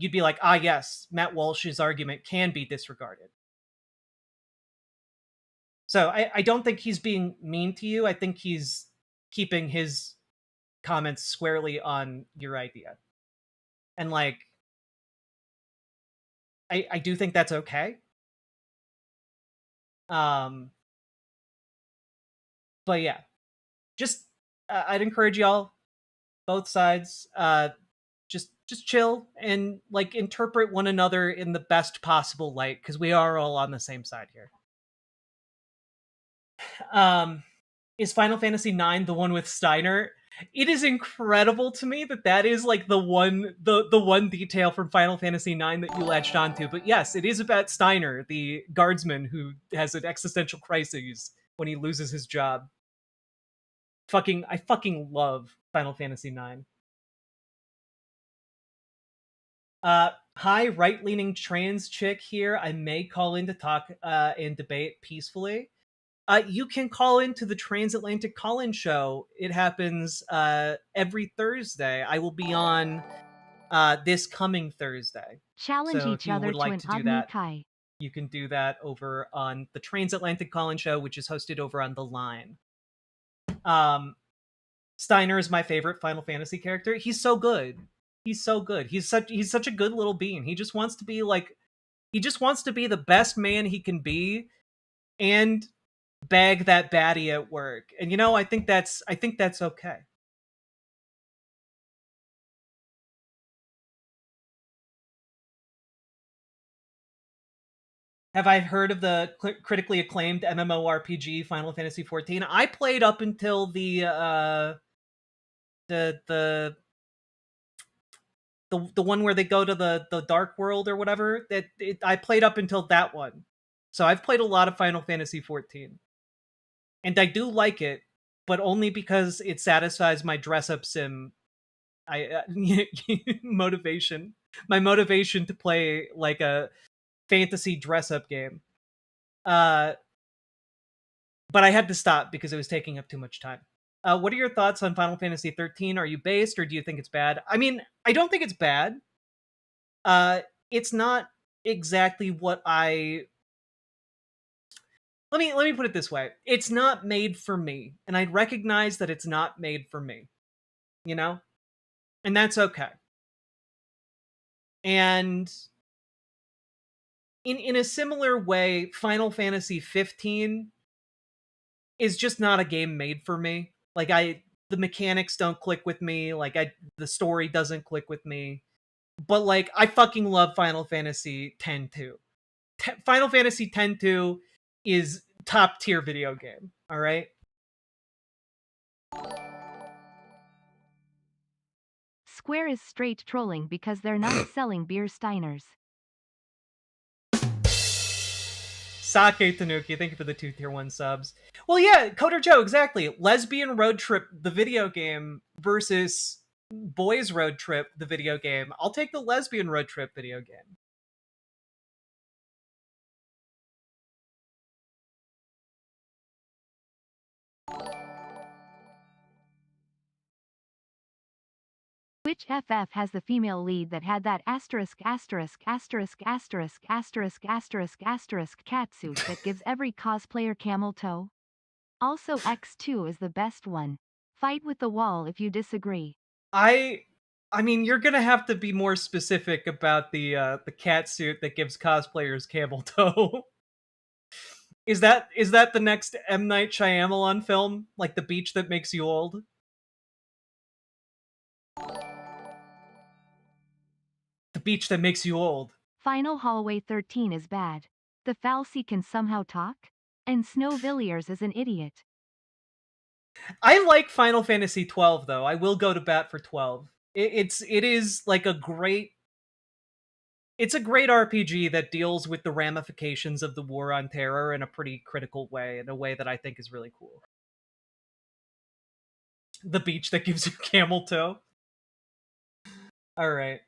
you'd be like, yes, Matt Walsh's argument can be disregarded. So I don't think he's being mean to you. I think he's keeping his comments squarely on your idea. And, like, I do think that's okay. But yeah, just I'd encourage y'all, both sides, just chill and, like, interpret one another in the best possible light, because we are all on the same side here. Is Final Fantasy IX the one with Steiner? It is incredible to me that is, like, the one detail from Final Fantasy IX that you latched onto. But yes, it is about Steiner, the guardsman who has an existential crisis when he loses his job. I fucking love Final Fantasy IX. Hi, right-leaning trans chick here. I may call in to talk and debate peacefully. You can call into the Transatlantic Call-In Show. It happens every Thursday. I will be on this coming Thursday. Challenge So if each you other would to like an to do that, Kai. you can do that over on the Transatlantic Call-In Show, which is hosted over on The Line. Steiner is my favorite Final Fantasy character. He's so good. He's so good. He's such a good little being. He just wants to be the best man he can be and bag that baddie at work. And I think that's okay. Have I heard of the critically acclaimed MMORPG Final Fantasy XIV? I played up until the one where they go to the dark world or whatever. I played up until that one. So I've played a lot of Final Fantasy XIV. And I do like it, but only because it satisfies my dress up sim motivation. My motivation to play like a fantasy dress up game. But I had to stop because it was taking up too much time. What are your thoughts on Final Fantasy 13? Are you based or do you think it's bad? I mean, I don't think it's bad. It's not exactly what let me put it this way. It's not made for me, and I recognize that it's not made for me. And that's okay. And in a similar way, Final Fantasy 15 is just not a game made for me. Like the mechanics don't click with me, the story doesn't click with me. But like I fucking love Final Fantasy X-2. Final Fantasy X-2 is top tier video game, all right? Square is straight trolling because they're not selling beer Steiners. Sake Tanuki, thank you for the 2 tier 1 subs. Well, yeah, Coder Joe, exactly. Lesbian Road Trip, the video game, versus Boys Road Trip, the video game. I'll take the Lesbian Road Trip video game. Which FF has the female lead that had that asterisk asterisk asterisk asterisk asterisk asterisk asterisk catsuit that gives every cosplayer camel toe? Also X2 is the best one. Fight with the wall if you disagree. I mean, you're gonna have to be more specific about the catsuit that gives cosplayers camel toe. Is that the next M. Night Shyamalan film? Like The Beach That Makes You Old? The Beach That Makes You Old. Final Hallway 13 is bad. The Falsey can somehow talk? And Snowvilliers is an idiot. I like Final Fantasy 12 though. I will go to bat for 12. It is like it's a great RPG that deals with the ramifications of the War on Terror in a pretty critical way, in a way that I think is really cool. The beach that gives you camel toe. All right.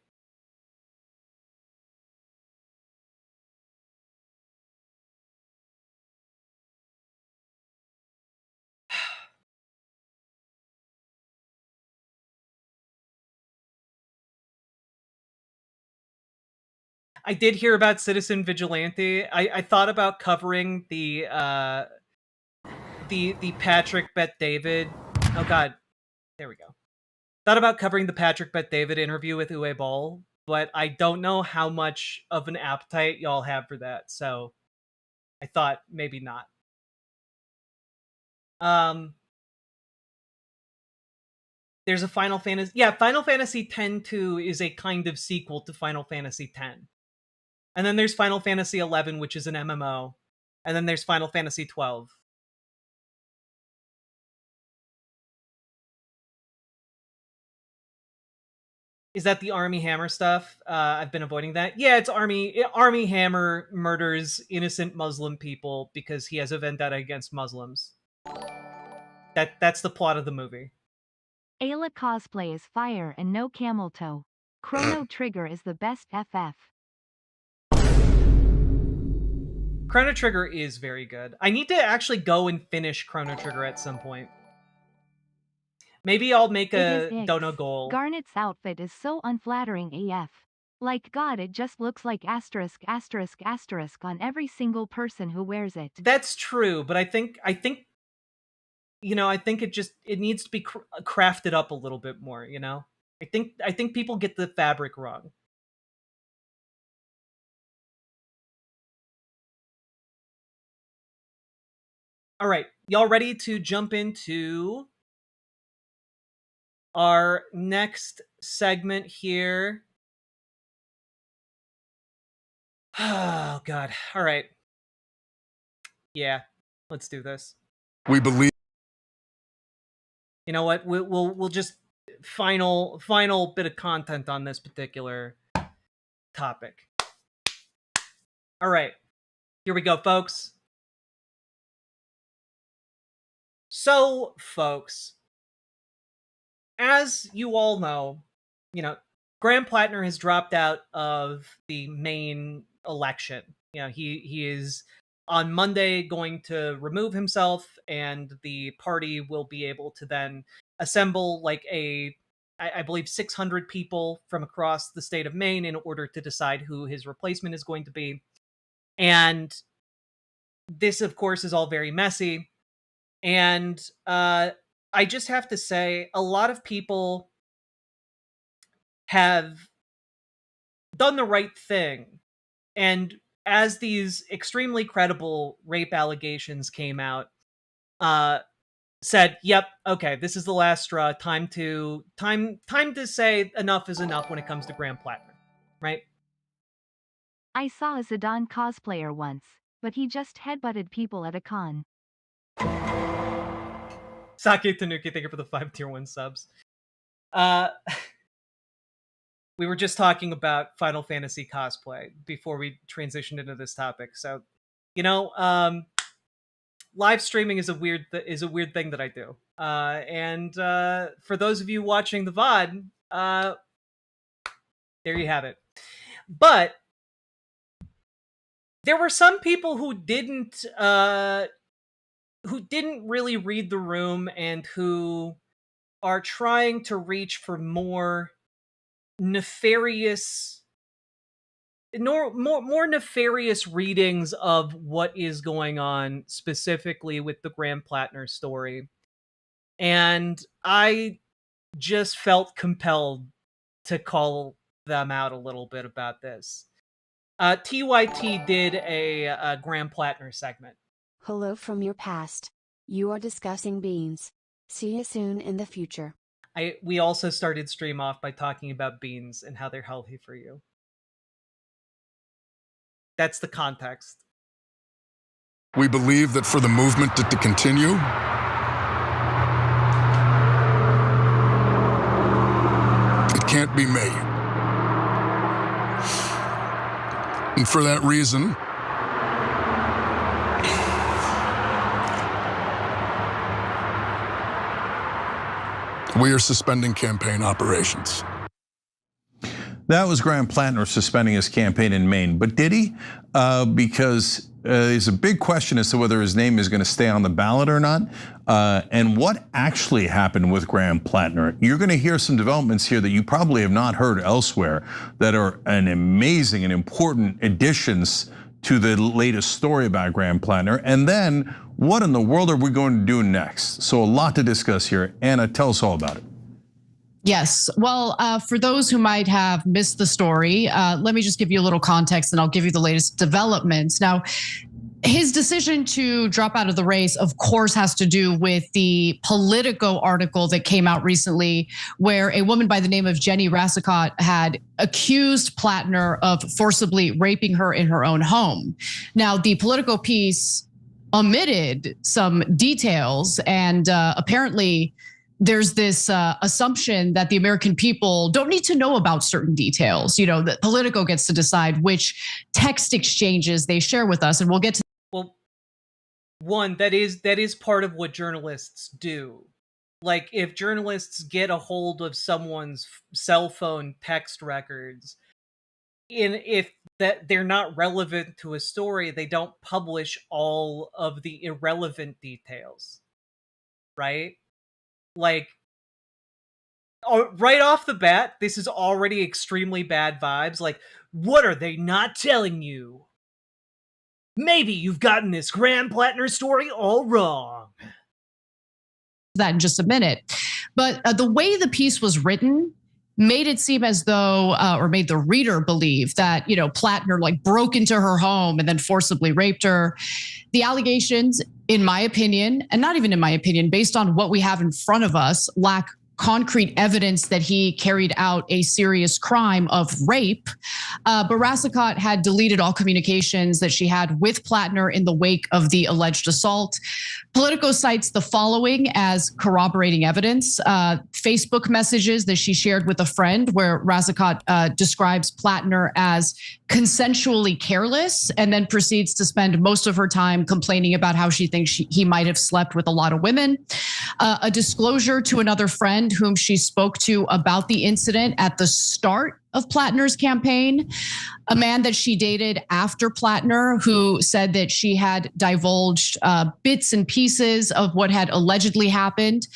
I did hear about Citizen Vigilante. I thought about covering the Patrick Bet David. Oh god. There we go. Thought about covering the Patrick Bet David interview with Uwe Boll, but I don't know how much of an appetite y'all have for that, so I thought maybe not. There's a Final Fantasy... Yeah, Final Fantasy X-2 is a kind of sequel to Final Fantasy X. And then there's Final Fantasy XI, which is an MMO. And then there's Final Fantasy XII. Is that the Army Hammer stuff? I've been avoiding that. Yeah, it's Army Hammer murders innocent Muslim people because he has a vendetta against Muslims. That's the plot of the movie. Ayla cosplay is fire and no camel toe. Chrono Trigger is the best FF. Chrono Trigger is very good. I need to actually go and finish Chrono Trigger at some point. Maybe I'll make a dono goal. Garnet's outfit is so unflattering AF. Like God, it just looks like asterisk asterisk asterisk on every single person who wears it. That's true, but I think you know, I think it needs to be crafted up a little bit more, you know? I think people get the fabric wrong. All right, y'all ready to jump into our next segment here? Oh God. All right. Yeah, let's do this. We believe. You know what? We'll just final bit of content on this particular topic. All right. Here we go, folks. So, folks, as you all know, you know, Graham Plattner has dropped out of the main election. You know, he is on Monday going to remove himself, and the party will be able to then assemble like I believe 600 people from across the state of Maine in order to decide who his replacement is going to be. And this, of course, is all very messy. And I just have to say, a lot of people have done the right thing. And as these extremely credible rape allegations came out, said, yep, okay, this is the last straw. Time to say enough is enough when it comes to Graham Plattner, right? I saw a Zidane cosplayer once, but he just headbutted people at a con. Sake Tanuki, thank you for the 5 tier 1 subs. We were just talking about Final Fantasy cosplay before we transitioned into this topic. So, you know, live streaming is a weird thing that I do. And for those of you watching the VOD, there you have it. But there were some people who didn't really read the room and who are trying to reach for more nefarious readings of what is going on specifically with the Graham Plattner story. And I just felt compelled to call them out a little bit about this. TYT did a Graham Plattner segment. Hello from your past. You are discussing beans. See you soon in the future. We also started stream off by talking about beans and how they're healthy for you. That's the context. We believe that for the movement to continue, it can't be me. And for that reason, we are suspending campaign operations. That was Graham Plattner suspending his campaign in Maine. But did he? Because there's a big question as to whether his name is going to stay on the ballot or not. And what actually happened with Graham Plattner. You're going to hear some developments here that you probably have not heard elsewhere that are an amazing and important additions to the latest story about Graham Plattner. And then what in the world are we going to do next? So a lot to discuss here. Anna, tell us all about it. Yes. Well, for those who might have missed the story, let me just give you a little context and I'll give you the latest developments. Now, his decision to drop out of the race, of course, has to do with the Politico article that came out recently, where a woman by the name of Jenny Rassicot had accused Plattner of forcibly raping her in her own home. Now, the Politico piece omitted some details, and apparently there's this assumption that the American people don't need to know about certain details. You know, that Politico gets to decide which text exchanges they share with us, and we'll get to. Well, one, that is part of what journalists do. Like, if journalists get a hold of someone's cell phone text records, if that they're not relevant to a story, they don't publish all of the irrelevant details, right? Like, right off the bat, this is already extremely bad vibes. Like, what are they not telling you? Maybe you've gotten this Graham Plattner story all wrong. That in just a minute. But the way the piece was written made it seem as though, or made the reader believe that, Plattner like broke into her home and then forcibly raped her. The allegations, in my opinion, and not even in my opinion, based on what we have in front of us, lack concrete evidence that he carried out a serious crime of rape. But Rasicot had deleted all communications that she had with Plattner in the wake of the alleged assault. Politico cites the following as corroborating evidence: Facebook messages that she shared with a friend where Rasicot describes Plattner as consensually careless and then proceeds to spend most of her time complaining about how she thinks he might have slept with a lot of women. A disclosure to another friend whom she spoke to about the incident at the start of Plattner's campaign, a man that she dated after Plattner who said that she had divulged bits and pieces of what had allegedly happened.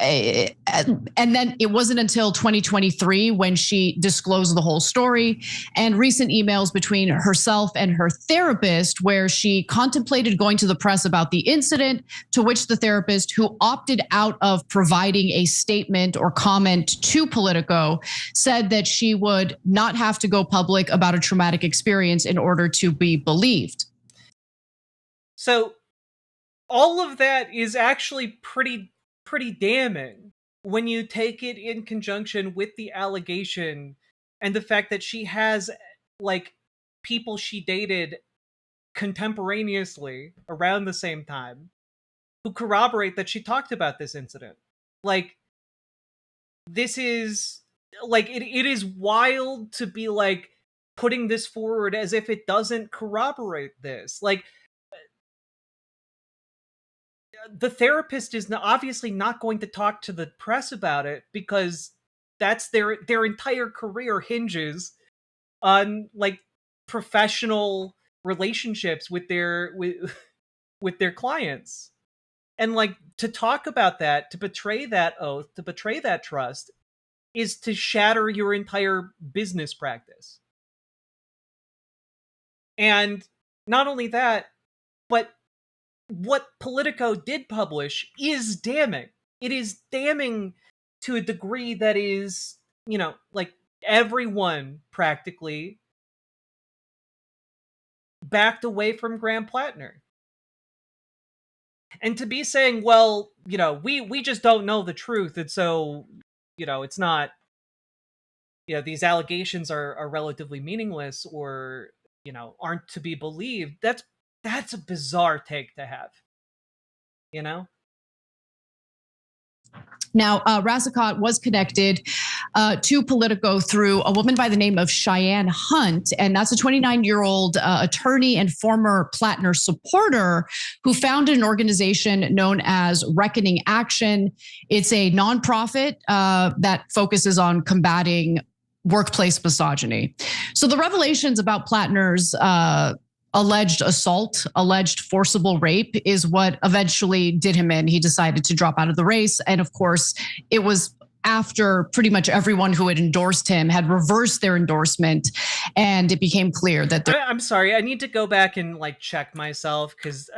And then it wasn't until 2023 when she disclosed the whole story, and recent emails between herself and her therapist where she contemplated going to the press about the incident, to which the therapist, who opted out of providing a statement or comment to Politico, said that she would not have to go public about a traumatic experience in order to be believed. So all of that is actually pretty damning when you take it in conjunction with the allegation and the fact that she has like people she dated contemporaneously around the same time who corroborate that she talked about this incident. Like, this is like it is wild to be like putting this forward as if it doesn't corroborate this. Like, the therapist is obviously not going to talk to the press about it because that's their entire career hinges on like professional relationships with their clients. And like, to talk about that, to betray that oath, to betray that trust, is to shatter your entire business practice. And not only that, but what Politico did publish is damning. It is damning to a degree that is, like, everyone practically backed away from Graham Plattner. And to be saying, well, we just don't know the truth, and so, it's not, these allegations are relatively meaningless or, aren't to be believed, that's a bizarre take to have, Now, Rasicot was connected to Politico through a woman by the name of Cheyenne Hunt, and that's a 29-year-old attorney and former Plattner supporter who founded an organization known as Reckoning Action. It's a nonprofit that focuses on combating workplace misogyny. So the revelations about Plattner's alleged assault, alleged forcible rape is what eventually did him in. He decided to drop out of the race. And of course, it was after pretty much everyone who had endorsed him had reversed their endorsement, and it became clear that I'm sorry, I need to go back and like check myself because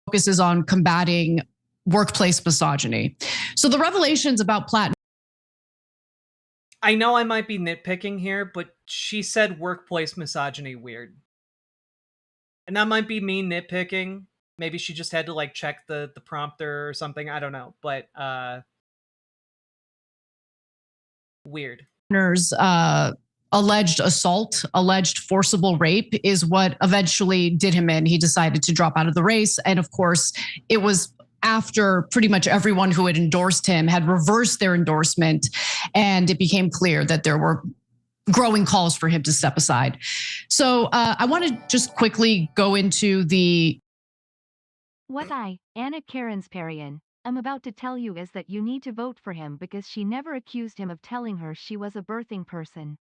focuses on combating workplace misogyny. So the revelations about Plattner, I know I might be nitpicking here, but she said workplace misogyny weird. And that might be me nitpicking. Maybe she just had to like check the prompter or something. I don't know. But weird. Alleged assault, alleged forcible rape is what eventually did him in. He decided to drop out of the race. And of course, it was after pretty much everyone who had endorsed him had reversed their endorsement, and it became clear that there were growing calls for him to step aside. So I want to just quickly go into the What Anna Karensparian, am about to tell you is that you need to vote for him because she never accused him of telling her she was a birthing person.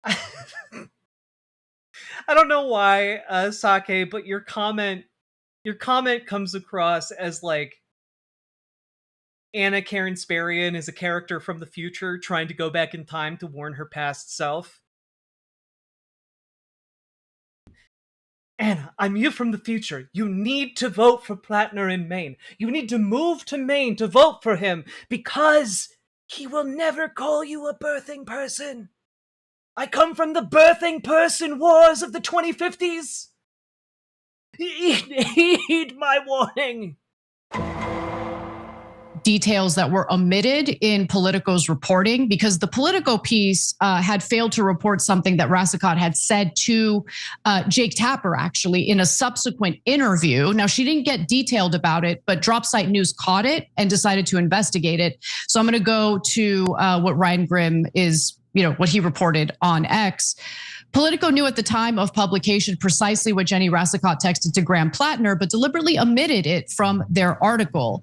I don't know why, Sake, but your comment comes across as like Anna Karensparian is a character from the future trying to go back in time to warn her past self. Anna, I'm you from the future. You need to vote for Plattner in Maine. You need to move to Maine to vote for him because he will never call you a birthing person. I come from the birthing person wars of the 2050s. Heed my warning. Details that were omitted in Politico's reporting because the Politico piece had failed to report something that Rassicot had said to Jake Tapper, actually, in a subsequent interview. Now, she didn't get detailed about it, but Dropsite News caught it and decided to investigate it. So I'm going to go to what Ryan Grimm is, what he reported on X. Politico knew at the time of publication precisely what Jenny Rassicot texted to Graham Plattner, but deliberately omitted it from their article.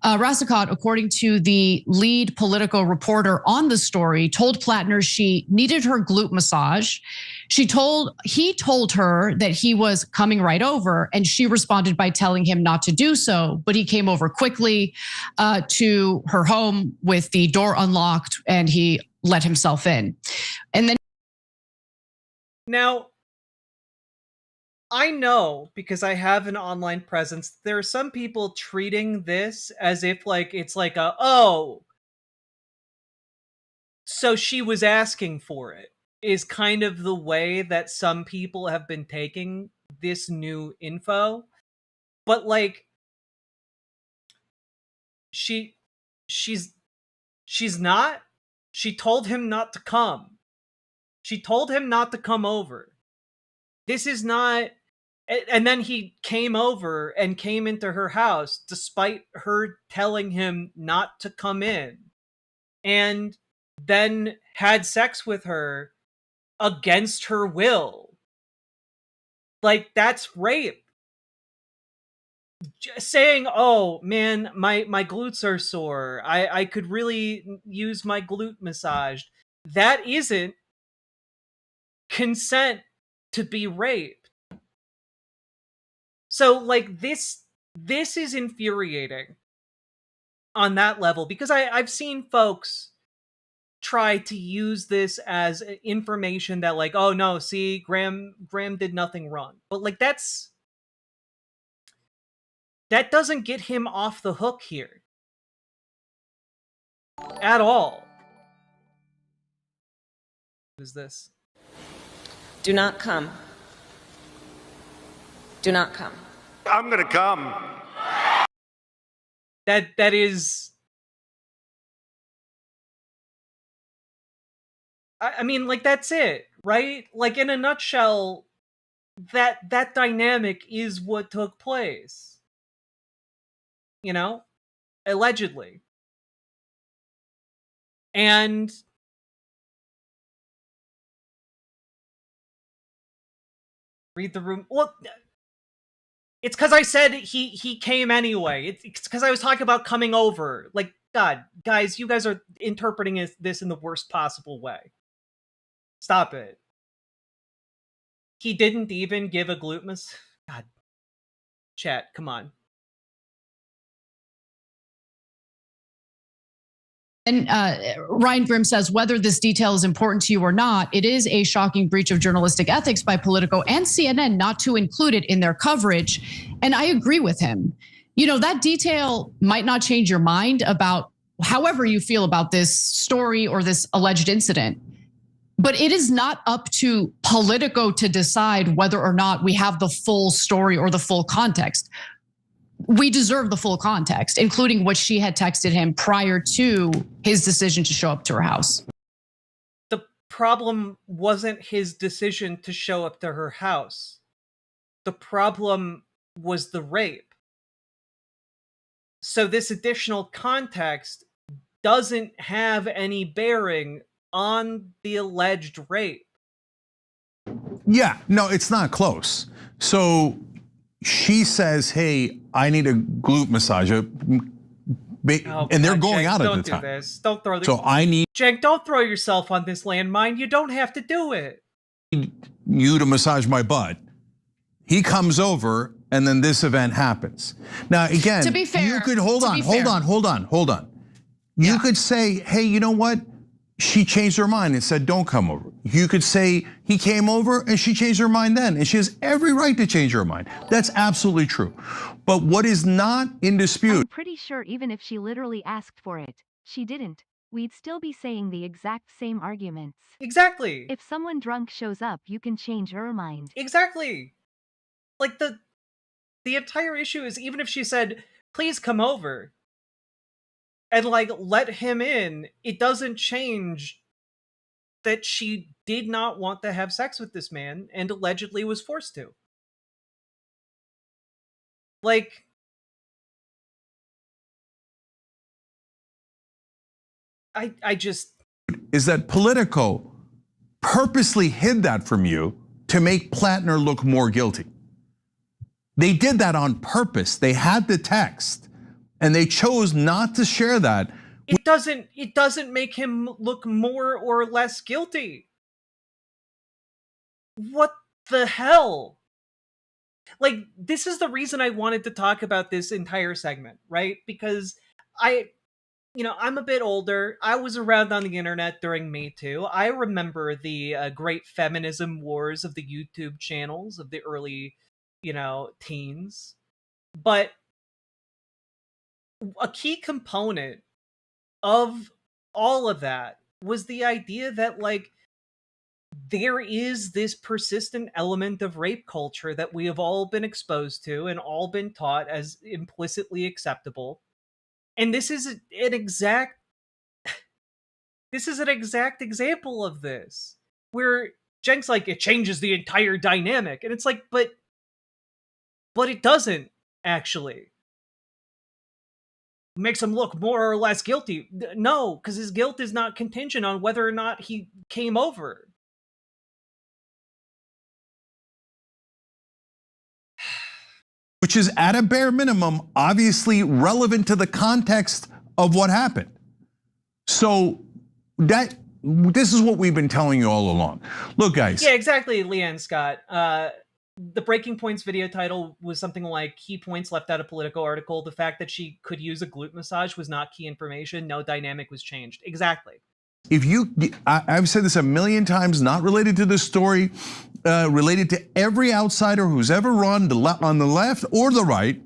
Rassicot, according to the lead Politico reporter on the story, told Plattner she needed her glute massage. He told her that he was coming right over, and she responded by telling him not to do so. But he came over quickly to her home with the door unlocked, and he let himself in. And then now, I know, because I have an online presence, there are some people treating this as if it's like so she was asking for it, is kind of the way that some people have been taking this new info. But she's not. She told him not to come. She told him not to come over. This is not. And then he came over and came into her house despite her telling him not to come in, and then had sex with her against her will. That's rape. Just saying, oh man, my glutes are sore. I could really use my glute massaged. That isn't consent to be raped. So this is infuriating on that level because I've seen folks try to use this as information that oh no, see, Graham did nothing wrong. But that doesn't get him off the hook here at all. Who's this? Do not come. Do not come. I'm gonna come. That is. I mean, that's it, right? In a nutshell, that dynamic is what took place. Allegedly. And read the room. Well, it's because I said he came anyway. It's because I was talking about coming over. God, guys, you guys are interpreting this in the worst possible way. Stop it. He didn't even give a glute massage. God. Chat, come on. And Ryan Grimm says, whether this detail is important to you or not, it is a shocking breach of journalistic ethics by Politico and CNN not to include it in their coverage. And I agree with him. That detail might not change your mind about however you feel about this story or this alleged incident. But it is not up to Politico to decide whether or not we have the full story or the full context. We deserve the full context, including what she had texted him prior to his decision to show up to her house. The problem wasn't his decision to show up to her house. The problem was the rape. So this additional context doesn't have any bearing on the alleged rape. Yeah, no, it's not close. So she says, hey, I need a glute massage. And they're going out at the time. Don't do this. Don't throw So I need Cenk, don't throw yourself on this landmine. You don't have to do it. you to massage my butt. He comes over, and then this event happens. Now, again, To be fair, you could hold on. You could say, hey, you know what? She changed her mind and said, don't come over. You could say he came over and she changed her mind then, and she has every right to change her mind. That's absolutely true. But what is not in dispute? I'm pretty sure even if she literally asked for it, she didn't. We'd still be saying the exact same arguments. Exactly. If someone drunk shows up, you can change her mind. Exactly. Like the entire issue is, even if she said, please come over, and like let him in, it doesn't change that she did not want to have sex with this man and allegedly was forced to. Like, I just... Is that Politico purposely hid that from you to make Plattner look more guilty. They did that on purpose. They had the text and they chose not to share that. It doesn't make him look more or less guilty. What the hell? Like, this is the reason I wanted to talk about this entire segment, right? Because I'm a bit older. I was around on the internet during Me Too. I remember the great feminism wars of the YouTube channels of the early, teens. But a key component of all of that was the idea that, like, there is this persistent element of rape culture that we have all been exposed to and all been taught as implicitly acceptable. And this is an exact example of this, where Cenk's like, it changes the entire dynamic. And it's like, but it doesn't, actually. Makes him look more or less guilty. No, because his guilt is not contingent on whether or not he came over. Which is, at a bare minimum, obviously relevant to the context of what happened. So this is what we've been telling you all along. Look, guys. Yeah, exactly, Leanne Scott. The Breaking Points video title was something like key points left out of Politico article. The fact that she could use a glute massage was not key information. No dynamic was changed. Exactly. I've said this a million times, not related to this story, related to every outsider who's ever run on the left or the right,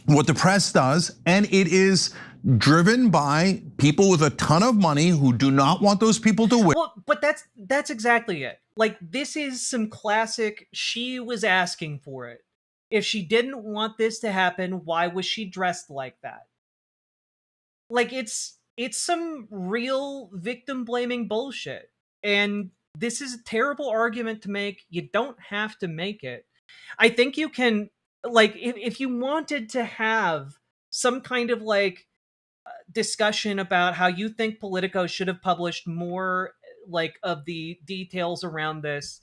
what the press does, and it is driven by people with a ton of money who do not want those people to win. Well, but that's exactly it. Like, this is some classic, she was asking for it. If she didn't want this to happen, why was she dressed like that? Like, it's some real victim blaming bullshit. And this is a terrible argument to make. You don't have to make it. I think you can, like, if you wanted to have some kind of like discussion about how you think Politico should have published more like of the details around this,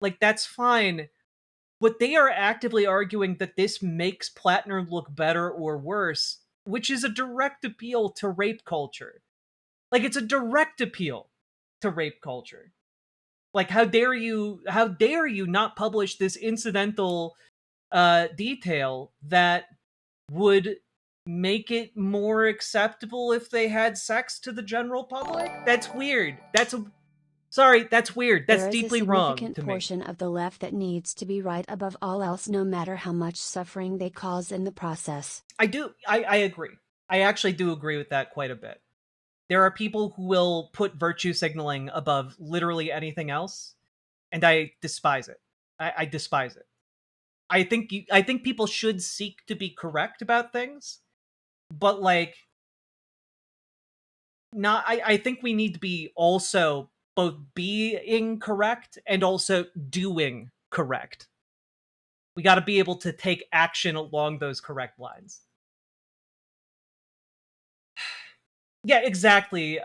like, that's fine. But they are actively arguing that this makes Plattner look better or worse, which is a direct appeal to rape culture. Like, it's a direct appeal to rape culture. Like, how dare you not publish this incidental detail that would make it more acceptable if they had sex to the general public? That's weird. That's weird. That's deeply wrong to me. There is a significant portion of the left that needs to be right above all else, no matter how much suffering they cause in the process. I agree. I actually do agree with that quite a bit. There are people who will put virtue signaling above literally anything else, and I despise it. I despise it. I think people should seek to be correct about things, but like, I think we need to be also both being correct and also doing correct. We got to be able to take action along those correct lines. Yeah, exactly.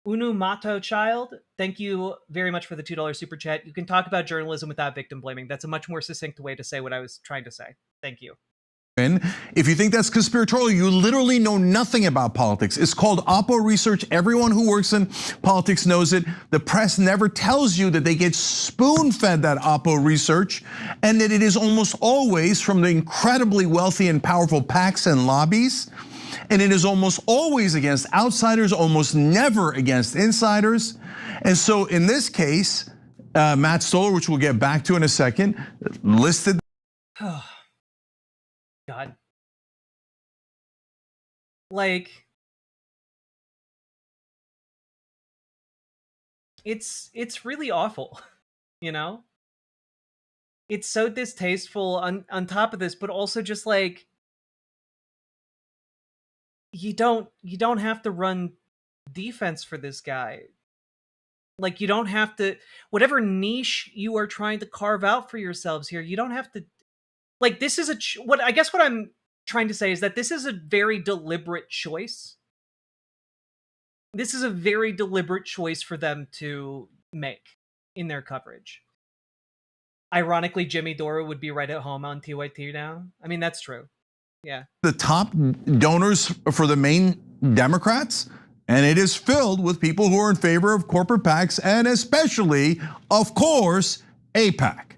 Unumato Child, thank you very much for the $2 super chat. You can talk about journalism without victim blaming. That's a much more succinct way to say what I was trying to say. Thank you. If you think that's conspiratorial, you literally know nothing about politics. It's called Oppo research. Everyone who works in politics knows it. The press never tells you that they get spoon-fed that Oppo research, and that it is almost always from the incredibly wealthy and powerful PACs and lobbies. And it is almost always against outsiders, almost never against insiders. And so in this case, Matt Stoller, which we'll get back to in a second, listed. God. Like, it's really awful, you know? It's so distasteful on top of this, but also just like, you don't have to run defense for this guy. Like, you don't have to, whatever niche you are trying to carve out for yourselves here, you don't have to. Like, this is what I'm trying to say is that this is a very deliberate choice. This is a very deliberate choice for them to make in their coverage. Ironically, Jimmy Dore would be right at home on TYT now. I mean, that's true. Yeah. The top donors for the main Democrats, and it is filled with people who are in favor of corporate PACs and especially, of course, AIPAC.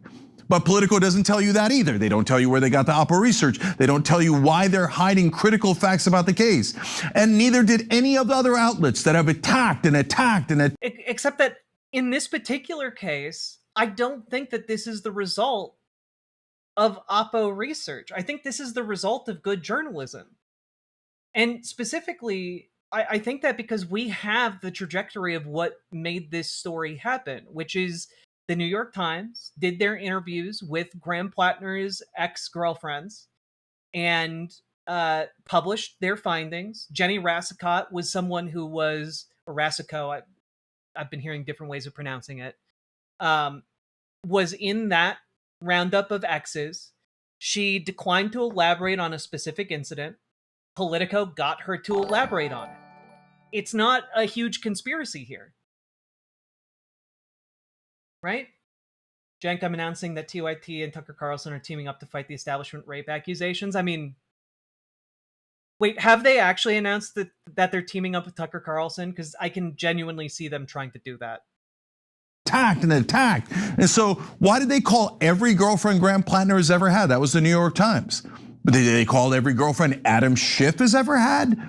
But Politico doesn't tell you that either. They don't tell you where they got the Oppo research. They don't tell you why they're hiding critical facts about the case. And neither did any of the other outlets that have attacked. Except that in this particular case, I don't think that this is the result of Oppo research. I think this is the result of good journalism. And specifically, I think that because we have the trajectory of what made this story happen, which is the New York Times did their interviews with Graham Plattner's ex-girlfriends and published their findings. Jenny Rassicot was someone who was, or Rassico, I've been hearing different ways of pronouncing it, was in that roundup of exes. She declined to elaborate on a specific incident. Politico got her to elaborate on it. It's not a huge conspiracy here. Right? Jank, I'm announcing that TYT and Tucker Carlson are teaming up to fight the establishment rape accusations. I mean, wait, have they actually announced that they're teaming up with Tucker Carlson? Because I can genuinely see them trying to do that. Attacked. And so why did they call every girlfriend Graham Plattner has ever had? That was the New York Times. But they called every girlfriend Adam Schiff has ever had?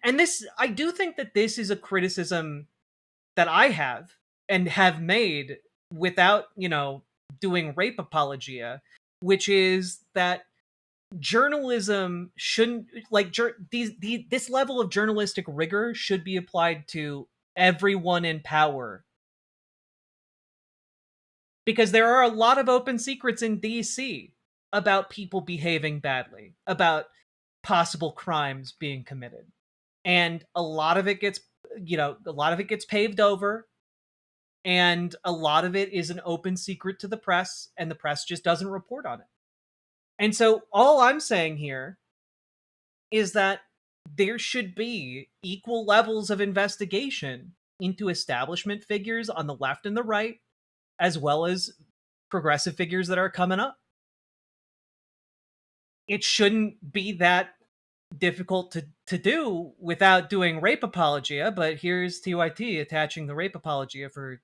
And this, I do think that this is a criticism that I have and have made without, doing rape apologia, which is that journalism shouldn't, this level of journalistic rigor should be applied to everyone in power. Because there are a lot of open secrets in DC about people behaving badly, about possible crimes being committed. And a lot of it gets paved over. And a lot of it is an open secret to the press, and the press just doesn't report on it. And so all I'm saying here is that there should be equal levels of investigation into establishment figures on the left and the right, as well as progressive figures that are coming up. It shouldn't be that difficult to do without doing rape apologia, but here's TYT attaching the rape apologia for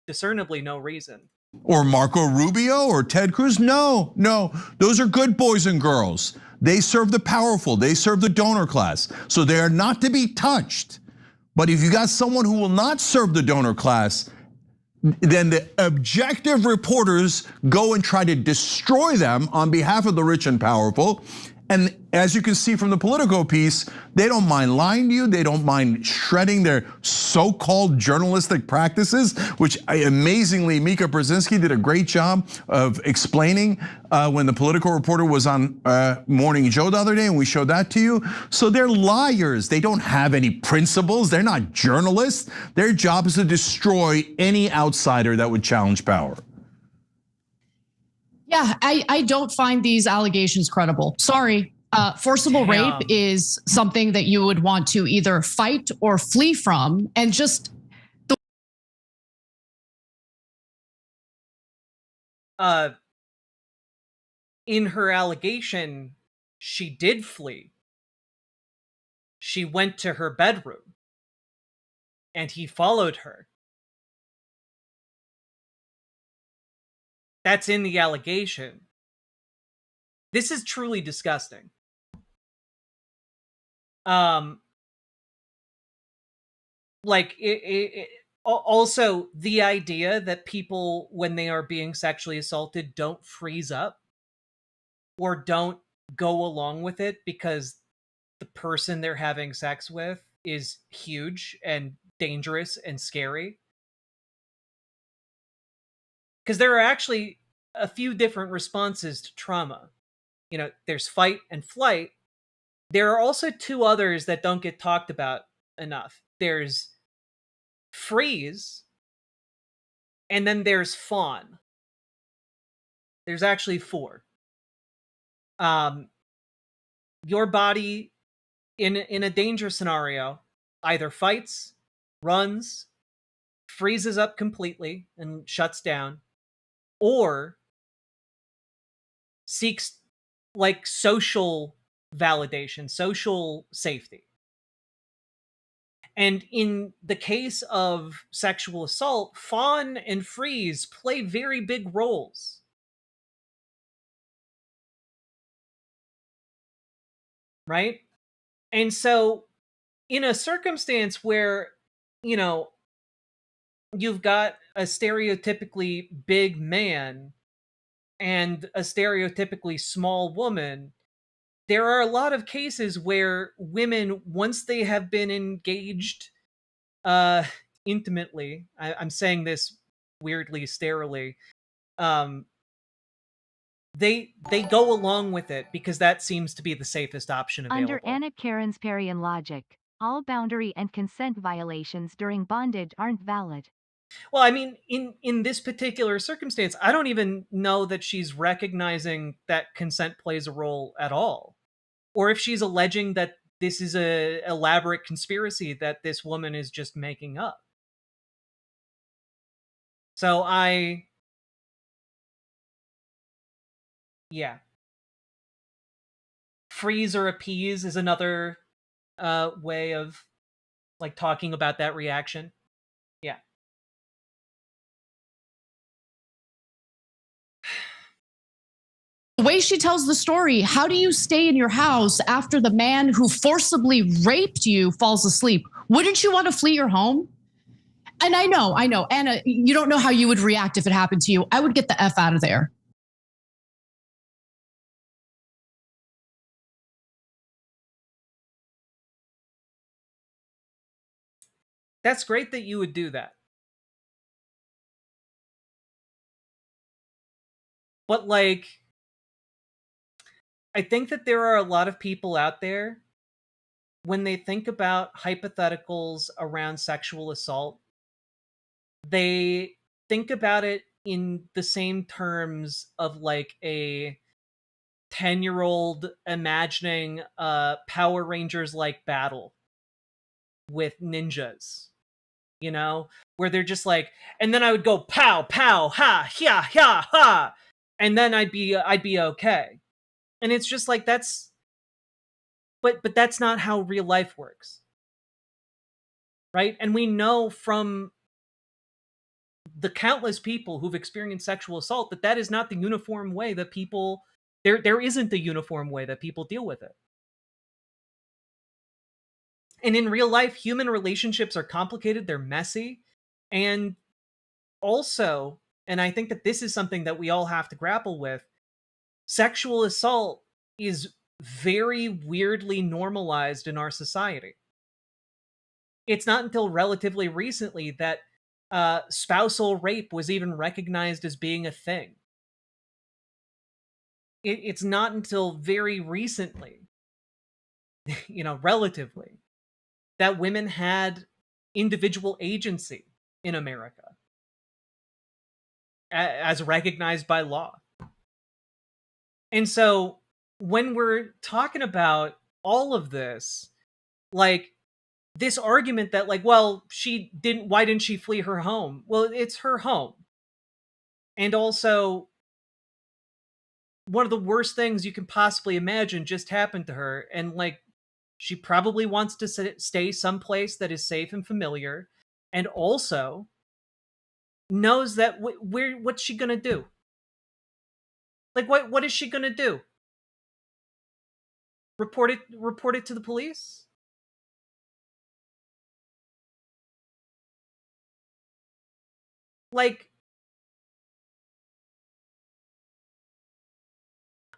discernibly no reason. Or Marco Rubio or Ted Cruz? No, those are good boys and girls. They serve the powerful, they serve the donor class, so they are not to be touched. But if you got someone who will not serve the donor class, then the objective reporters go and try to destroy them on behalf of the rich and powerful. And as you can see from the Politico piece, they don't mind lying to you. They don't mind shredding their so-called journalistic practices, which amazingly Mika Brzezinski did a great job of explaining when the Politico reporter was on Morning Joe the other day, and we showed that to you. So they're liars. They don't have any principles. They're not journalists. Their job is to destroy any outsider that would challenge power. Yeah, I don't find these allegations credible. Sorry. Forcible rape Damn. is something that you would want to either fight or flee from, and just in her allegation, she did flee. She went to her bedroom, and he followed her. That's in the allegation. This is truly disgusting. Also, the idea that people, when they are being sexually assaulted, don't freeze up or don't go along with it because the person they're having sex with is huge and dangerous and scary. Because there are actually a few different responses to trauma. You know, there's fight and flight. There are also two others that don't get talked about enough. There's freeze, and then there's fawn. There's actually four. Your body in a danger scenario either fights, runs, freezes up completely and shuts down, or seeks like social validation, social safety. And in the case of sexual assault, fawn and freeze play very big roles. Right? And so, in a circumstance where, you know, you've got a stereotypically big man and a stereotypically small woman, there are a lot of cases where women, once they have been engaged intimately, I'm saying this weirdly sterilely, they go along with it because that seems to be the safest option available. Under Anna Karen's-Parian logic, all boundary and consent violations during bondage aren't valid. Well, I mean, in this particular circumstance, I don't even know that she's recognizing that consent plays a role at all. Or if she's alleging that this is a elaborate conspiracy that this woman is just making up. So yeah. Freeze or appease is another way of like talking about that reaction. Yeah. the way she tells the story, how do you stay in your house after the man who forcibly raped you falls asleep? Wouldn't you want to flee your home? And I know, Anna, you don't know how you would react if it happened to you. I would get the F out of there. That's great that you would do that. But like, I think that there are a lot of people out there, when they think about hypotheticals around sexual assault, they think about it in the same terms of like a 10-year-old imagining a Power Rangers like battle with ninjas, you know, where they're just like, and then I would go pow pow ha ha ha ha, and then I'd be okay. And it's just like, that's but that's not how real life works, right? And we know from the countless people who've experienced sexual assault that that is not the uniform way that people there isn't a uniform way that people deal with it. And in real life, human relationships are complicated, they're messy, and also, and I think that this is something that we all have to grapple with, sexual assault is very weirdly normalized in our society. It's not until relatively recently that spousal rape was even recognized as being a thing. It's not until very recently, you know, relatively, that women had individual agency in America as recognized by law. And so when we're talking about all of this, like this argument that like, well, why didn't she flee her home? Well, it's her home. And also, one of the worst things you can possibly imagine just happened to her. And like, she probably wants to stay someplace that is safe and familiar. And also knows that what's she gonna do? Like, what is she gonna do? Report it to the police? Like,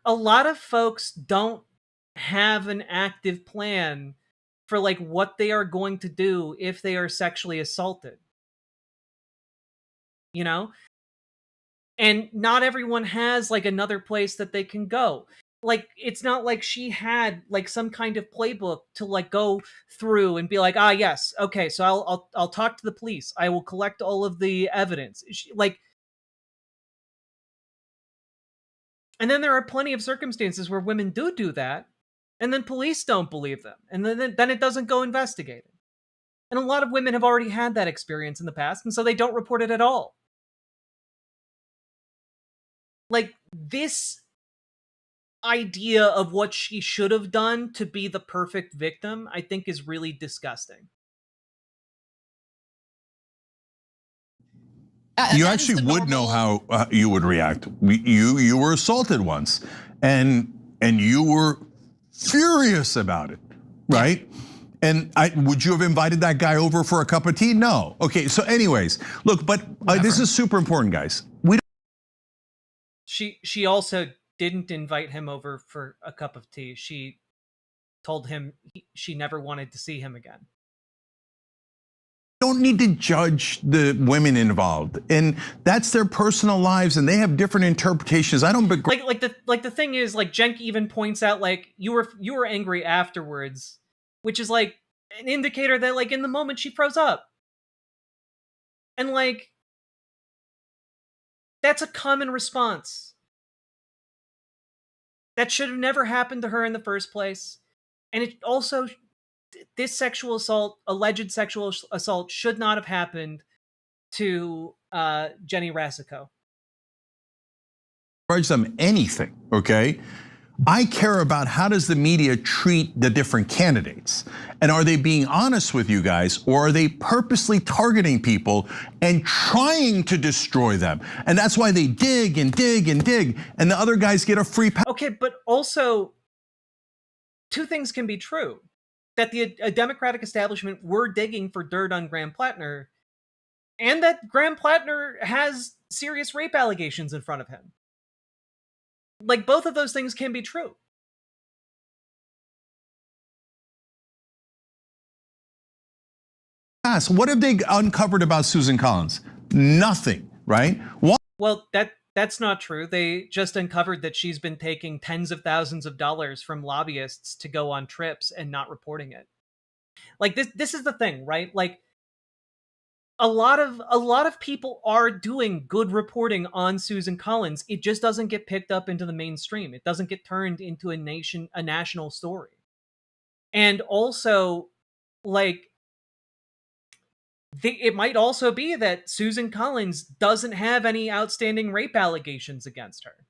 a lot of folks don't have an active plan for like what they are going to do if they are sexually assaulted. You know? And not everyone has like another place that they can go. Like, it's not like she had like some kind of playbook to like go through and be like, ah, yes, okay, so I'll talk to the police. I will collect all of the evidence. And then there are plenty of circumstances where women do that, and then police don't believe them, and then it doesn't go investigated. And a lot of women have already had that experience in the past, and so they don't report it at all. Like, this idea of what she should have done to be the perfect victim, I think is really disgusting. You actually would know how you would react. You were assaulted once, and you were furious about it, right? And would you have invited that guy over for a cup of tea? No. Okay. So, anyways, look, but this is super important, guys. She also didn't invite him over for a cup of tea. She told him she never wanted to see him again. Don't need to judge the women involved, and that's their personal lives, and they have different interpretations. I don't begrudge. Like the thing is, like, Jenk even points out, like, you were angry afterwards, which is like an indicator that like in the moment she froze up, and like that's a common response. That should have never happened to her in the first place, and it also. This sexual assault, alleged sexual assault, should not have happened to Jenny Rasico. Grudge them anything, okay? I care about how does the media treat the different candidates, and are they being honest with you guys, or are they purposely targeting people and trying to destroy them? And that's why they dig and dig and dig, and the other guys get a free pass. Okay, but also, two things can be true. That the Democratic establishment were digging for dirt on Graham Plattner, and that Graham Plattner has serious rape allegations in front of him. Like, both of those things can be true. What have they uncovered about Susan Collins? Nothing, right? Well, that's not true. They just uncovered that she's been taking tens of thousands of dollars from lobbyists to go on trips and not reporting it. Like, this is the thing, right? Like, a lot of people are doing good reporting on Susan Collins. It just doesn't get picked up into the mainstream. It doesn't get turned into a national story. And also, like, it might also be that Susan Collins doesn't have any outstanding rape allegations against her.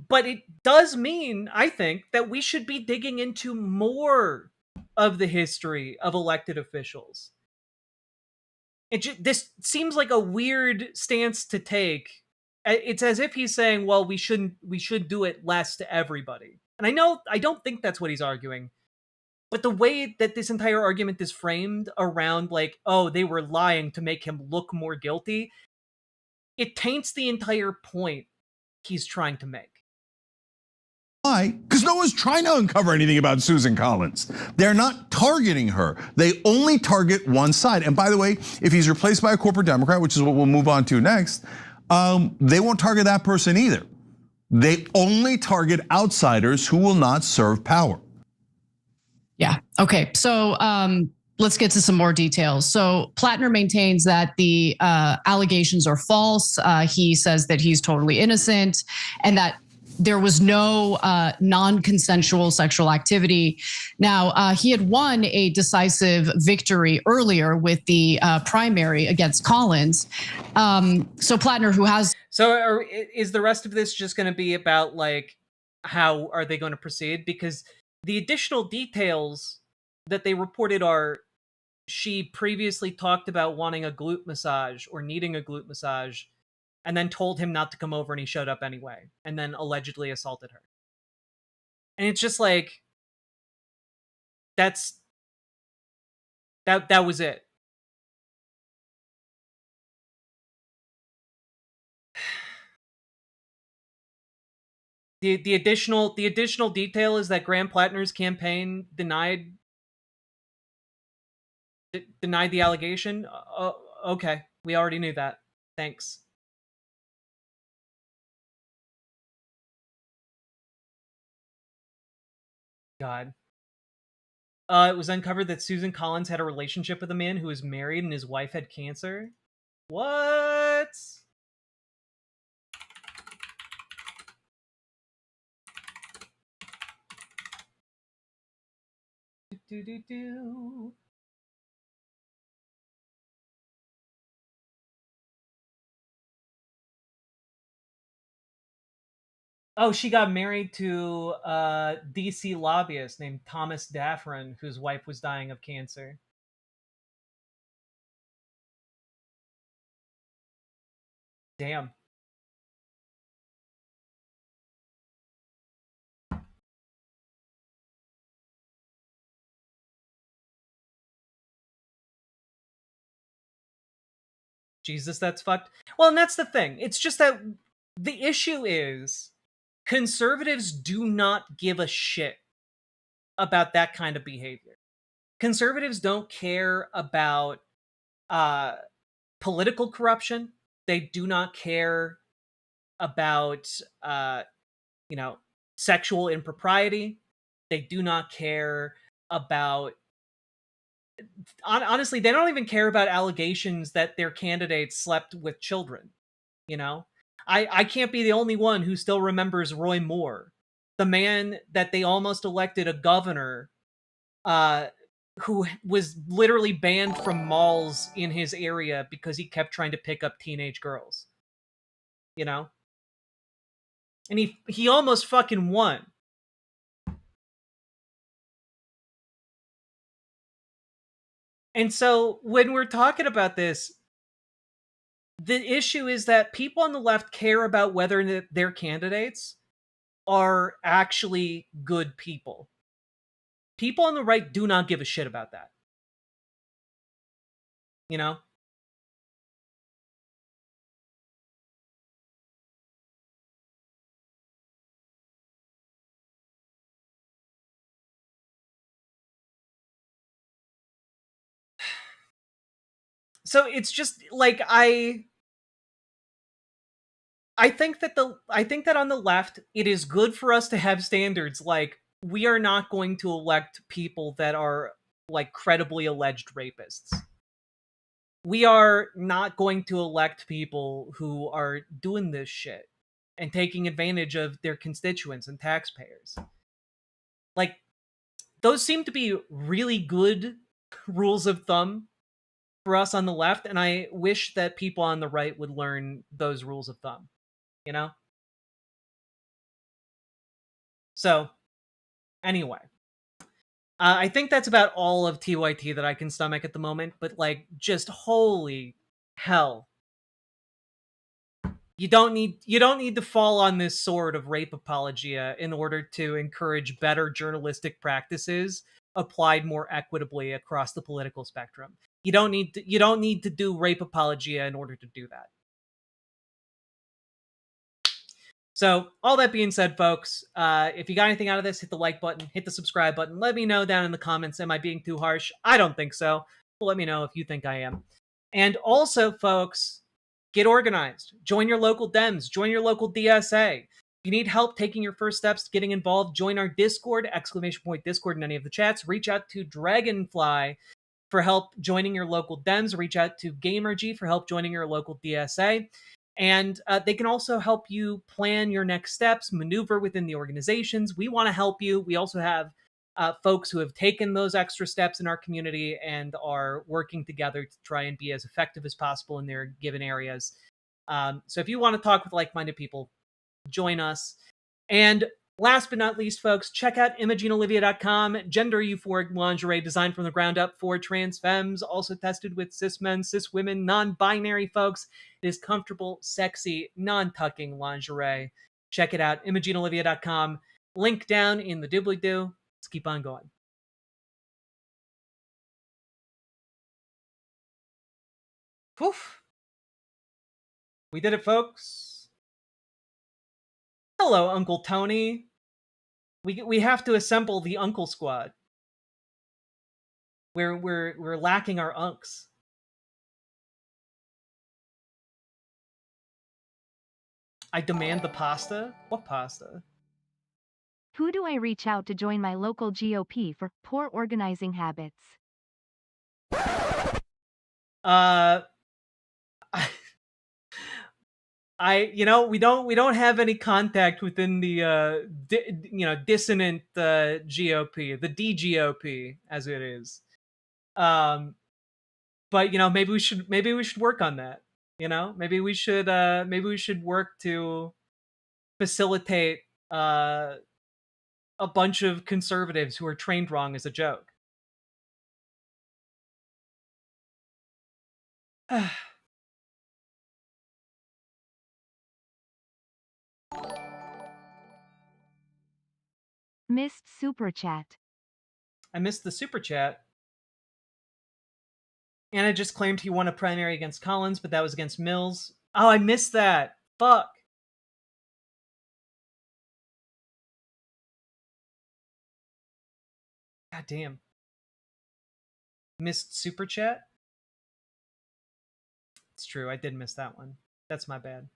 But it does mean, I think, that we should be digging into more of the history of elected officials. This seems like a weird stance to take. It's as if he's saying, well, we should do it less to everybody. And I don't think that's what he's arguing. But the way that this entire argument is framed around, like, oh, they were lying to make him look more guilty, it taints the entire point he's trying to make. Why? Because no one's trying to uncover anything about Susan Collins. They're not targeting her. They only target one side. And by the way, if he's replaced by a corporate Democrat, which is what we'll move on to next, they won't target that person either. They only target outsiders who will not serve power. Yeah. Okay. So let's get to some more details. So Plattner maintains that the allegations are false. He says that he's totally innocent and that there was no non-consensual sexual activity. Now, he had won a decisive victory earlier with the primary against Collins. So Plattner, who has... So is the rest of this just going to be about, like, how are they going to proceed? Because the additional details that they reported are she previously talked about wanting a glute massage or needing a glute massage, and then told him not to come over, and he showed up anyway, and then allegedly assaulted her. And it's just like, that was it. The additional detail is that Graham Plattner's campaign denied the allegation. Okay, we already knew that. Thanks. God. It was uncovered that Susan Collins had a relationship with a man who was married and his wife had cancer. What? Do. Oh, she got married to a DC lobbyist named Thomas Daffron, whose wife was dying of cancer. Damn. Jesus, that's fucked. Well, and that's the thing. It's just that the issue is conservatives do not give a shit about that kind of behavior. Conservatives don't care about political corruption. They do not care about sexual impropriety. They do not care about, honestly, they don't even care about allegations that their candidates slept with children. I can't be the only one who still remembers Roy Moore, the man that they almost elected a governor, who was literally banned from malls in his area because he kept trying to pick up teenage girls. And he almost fucking won. And so when we're talking about this, the issue is that people on the left care about whether their candidates are actually good people. People on the right do not give a shit about that. So it's just like I think that on the left it is good for us to have standards like we are not going to elect people that are like credibly alleged rapists. We are not going to elect people who are doing this shit and taking advantage of their constituents and taxpayers. Like, those seem to be really good rules of thumb for us on the left, and I wish that people on the right would learn those rules of thumb, So, anyway. I think that's about all of TYT that I can stomach at the moment, but like, just holy hell. You don't need to fall on this sword of rape apologia in order to encourage better journalistic practices applied more equitably across the political spectrum. You don't need to do rape apologia in order to do that. So, all that being said, folks, if you got anything out of this, hit the like button, hit the subscribe button. Let me know down in the comments, am I being too harsh? I don't think so. But let me know if you think I am. And also, folks, get organized. Join your local Dems. Join your local DSA. If you need help taking your first steps to getting involved, join our Discord, !Discord in any of the chats. Reach out to Dragonfly for help joining your local Dems. Reach out to Gamergy for help joining your local DSA. And they can also help you plan your next steps, maneuver within the organizations. We want to help you. We also have folks who have taken those extra steps in our community and are working together to try and be as effective as possible in their given areas. So if you want to talk with like-minded people, join us. And last but not least, folks, check out ImogeneOlivia.com. Gender euphoric lingerie designed from the ground up for trans femmes, also tested with cis men, cis women, non-binary folks. It is comfortable, sexy, non-tucking lingerie. Check it out, ImogeneOlivia.com. Link down in the doobly-doo. Let's keep on going. Poof. We did it, folks. Hello, Uncle Tony. We have to assemble the Uncle Squad. We're lacking our unks. I demand the pasta? What pasta? Who do I reach out to join my local GOP for poor organizing habits? We don't have any contact within the dissonant GOP, the DGOP as it is. But maybe we should work on that. Maybe we should work to facilitate a bunch of conservatives who are trained wrong as a joke. Missed super chat. I missed the super chat. Anna just claimed he won a primary against Collins, but that was against Mills. Oh, I missed that. Fuck. God damn. Missed super chat? It's true, I did miss that one. That's my bad.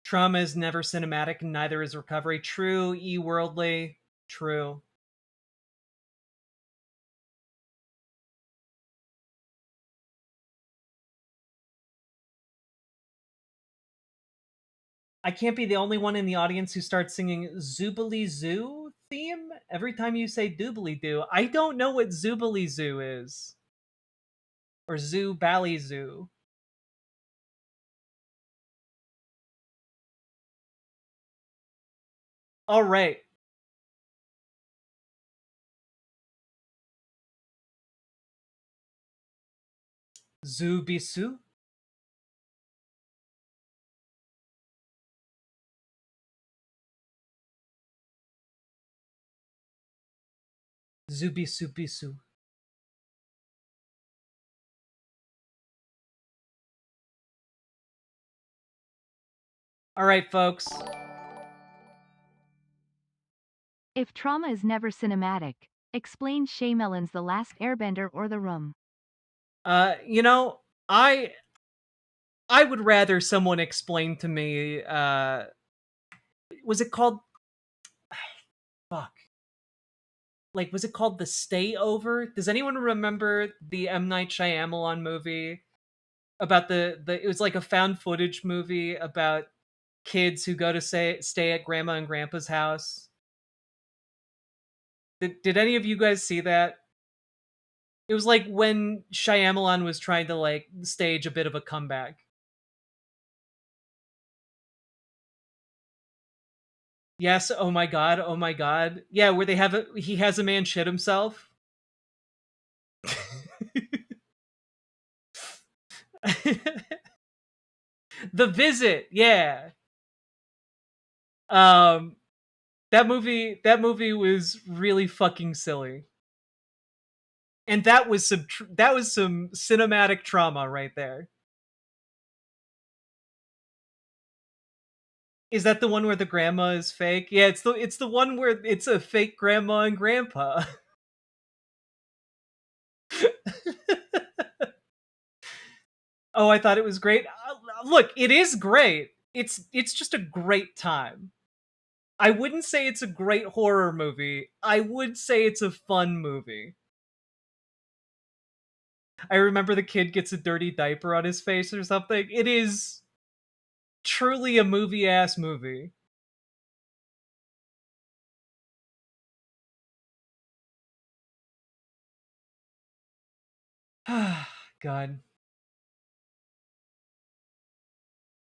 Trauma is never cinematic, and neither is recovery. True, E-worldly. True. I can't be the only one in the audience who starts singing Zoobly Zoo theme every time you say doobly doo. I don't know what Zoobly Zoo is. Or Zoo Bally Zoo. All right. Zubisu? Zubisu. All right, folks. If trauma is never cinematic, explain Shyamalan's The Last Airbender or The Room. I would rather someone explain to me, was it called, fuck. Like, was it called The Stay Over? Does anyone remember the M. Night Shyamalan movie about it was like a found footage movie about kids who go to stay at grandma and grandpa's house? Did any of you guys see that? It was like when Shyamalan was trying to like stage a bit of a comeback. Yes, oh my god. Yeah, where they have he has a man shit himself. The Visit, yeah. That movie was really fucking silly. And that was some cinematic trauma right there. Is that the one where the grandma is fake? Yeah, it's the one where it's a fake grandma and grandpa. Oh, I thought it was great. Look, it is great. It's just a great time. I wouldn't say it's a great horror movie. I would say it's a fun movie. I remember the kid gets a dirty diaper on his face or something. It is truly a movie-ass movie. God.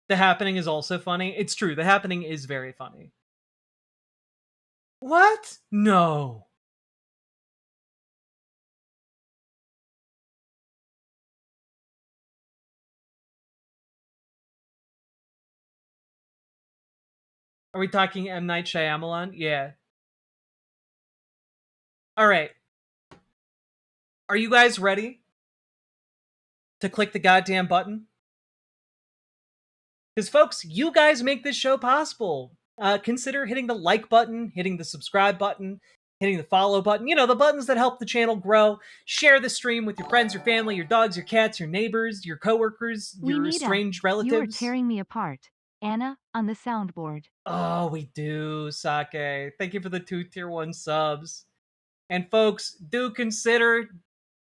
The Happening is also funny. It's true. The Happening is very funny. What? No. Are we talking M. Night Shyamalan? Yeah. All right. Are you guys ready to click the goddamn button? Because, folks, you guys make this show possible. Consider hitting the like button, hitting the subscribe button, hitting the follow button. You know, the buttons that help the channel grow. Share the stream with your friends, your family, your dogs, your cats, your neighbors, your coworkers, your strange relatives. You are tearing me apart. Anna, on the soundboard. Oh, we do, Sake. Thank you for the 2 tier 1 subs. And folks, do consider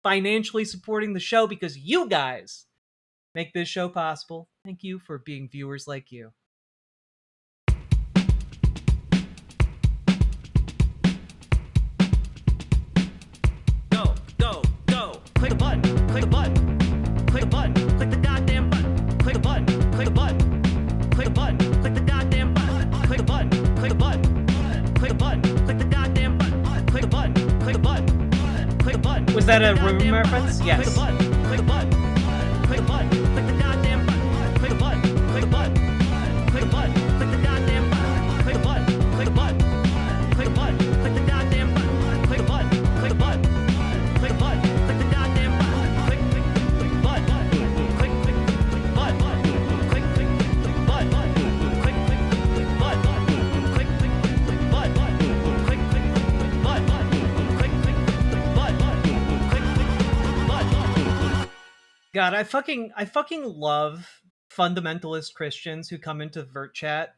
financially supporting the show because you guys make this show possible. Thank you for being viewers like you. Go, go, go. Click the button, click the button, click the button, click the goddamn button, click the button, click the button, click the button, click the goddamn button, click the button, click the button, click the button, click the goddamn button, click the button, click the button, click the button. Was that a room reference? Yes. Click the button, click the button, click the button, click the goddamn button, click the button, click the button, click the button, click the goddamn button, click the button, click the button, click the button, click the goddamn button, click the button, click the button, click the button, click the goddamn button, click button, click button, click button, click button, click God, I fucking love fundamentalist Christians who come into Vert Chat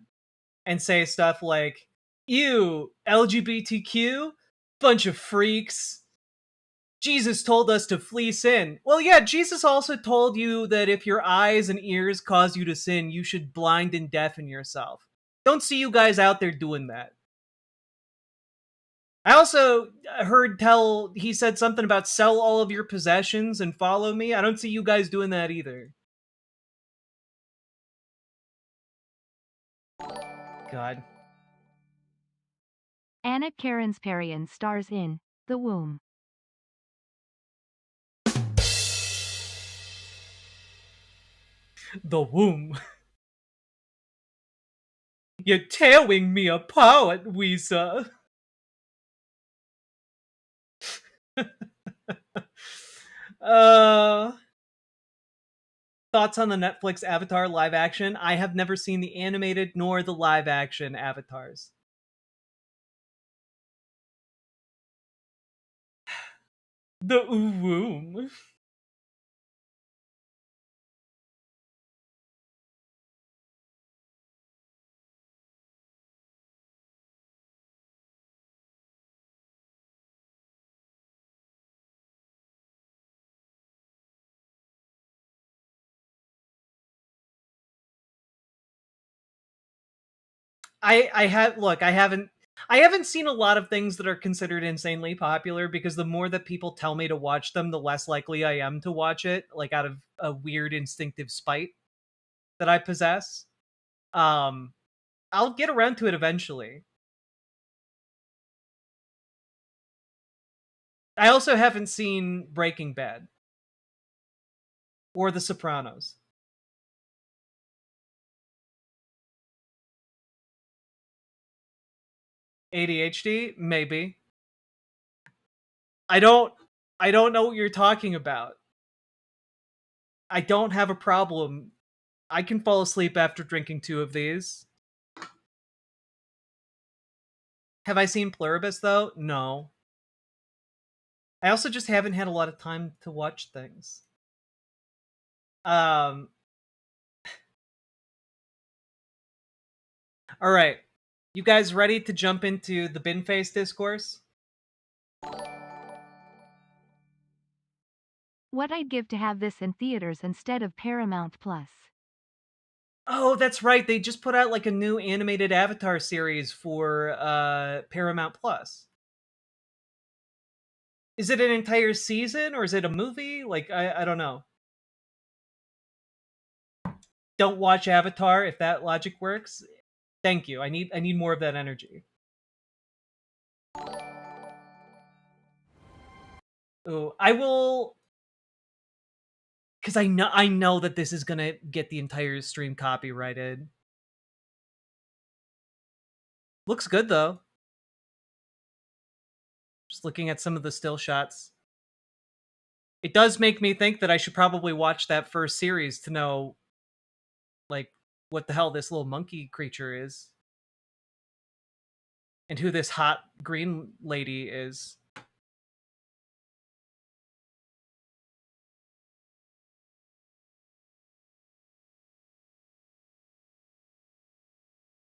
and say stuff like, "Ew, LGBTQ, bunch of freaks. Jesus told us to flee sin." Well, yeah, Jesus also told you that if your eyes and ears cause you to sin, you should blind and deafen yourself. Don't see you guys out there doing that. I also heard he said something about sell all of your possessions and follow me. I don't see you guys doing that either. God. Anna Karensparian stars in The Womb. The Womb. You're tearing me apart, Weezer. Thoughts on the Netflix Avatar live action? I have never seen the animated nor the live action Avatars. The Womb. I haven't seen a lot of things that are considered insanely popular because the more that people tell me to watch them, the less likely I am to watch it, like out of a weird instinctive spite that I possess. I'll get around to it eventually. I also haven't seen Breaking Bad or The Sopranos. ADHD? Maybe. I don't know what you're talking about. I don't have a problem. I can fall asleep after drinking 2 of these. Have I seen Pluribus, though? No. I also just haven't had a lot of time to watch things. Alright. You guys ready to jump into the bin face discourse? What I'd give to have this in theaters instead of Paramount Plus. Oh, that's right. They just put out like a new animated Avatar series for Paramount Plus. Is it an entire season or is it a movie? Like I don't know. Don't watch Avatar if that logic works. Thank you. I need more of that energy. Oh, I will, because I know that this is gonna get the entire stream copyrighted. Looks good though. Just looking at some of the still shots. It does make me think that I should probably watch that first series to know, like, what the hell this little monkey creature is. And who this hot green lady is.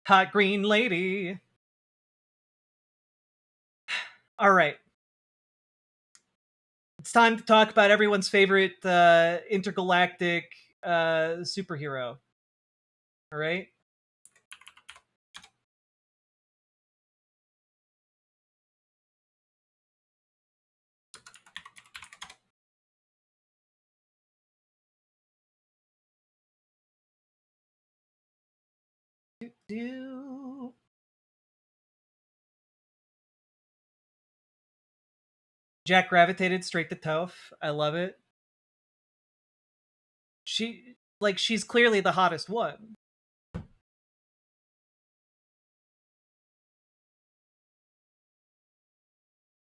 Hot green lady. All right. It's time to talk about everyone's favorite intergalactic superhero. All right. Jack gravitated straight to Toph. I love it. She's clearly the hottest one.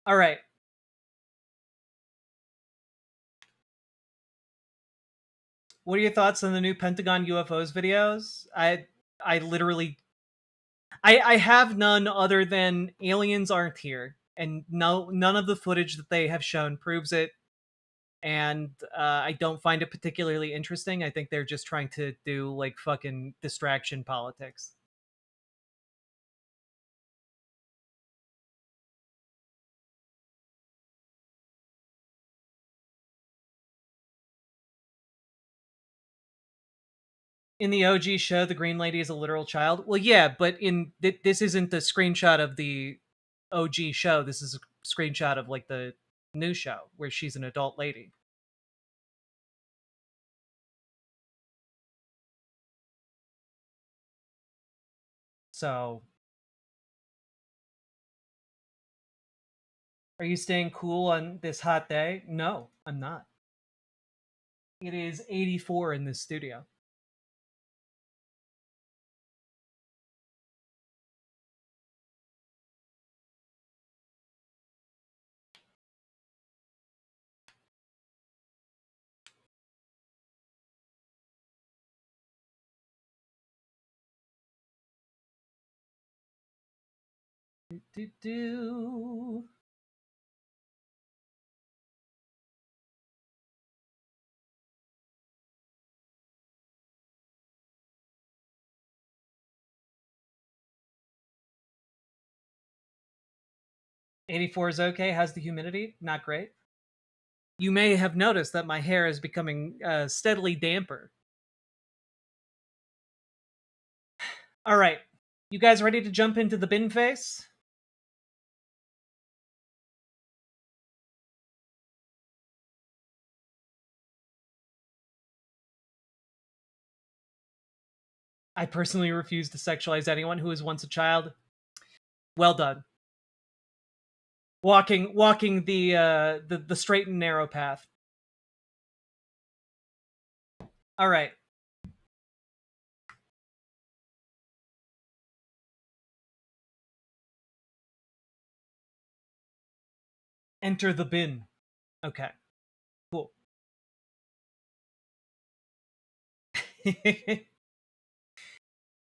All right. What are your thoughts on the new Pentagon UFOs videos? I literally I have none other than aliens aren't here, and none of the footage that they have shown proves it. And I don't find it particularly interesting. I think they're just trying to do like fucking distraction politics. In the OG show, the Green Lady is a literal child. Well, yeah, but this isn't the screenshot of the OG show. This is a screenshot of like the new show where she's an adult lady. So, are you staying cool on this hot day? No, I'm not. It is 84 in this studio. Do. 84 is okay. How's the humidity? Not great. You may have noticed that my hair is becoming steadily damper. All right. You guys ready to jump into the bin face? I personally refuse to sexualize anyone who was once a child. Well done. Walking the straight and narrow path. All right. Enter the bin. Okay. Cool.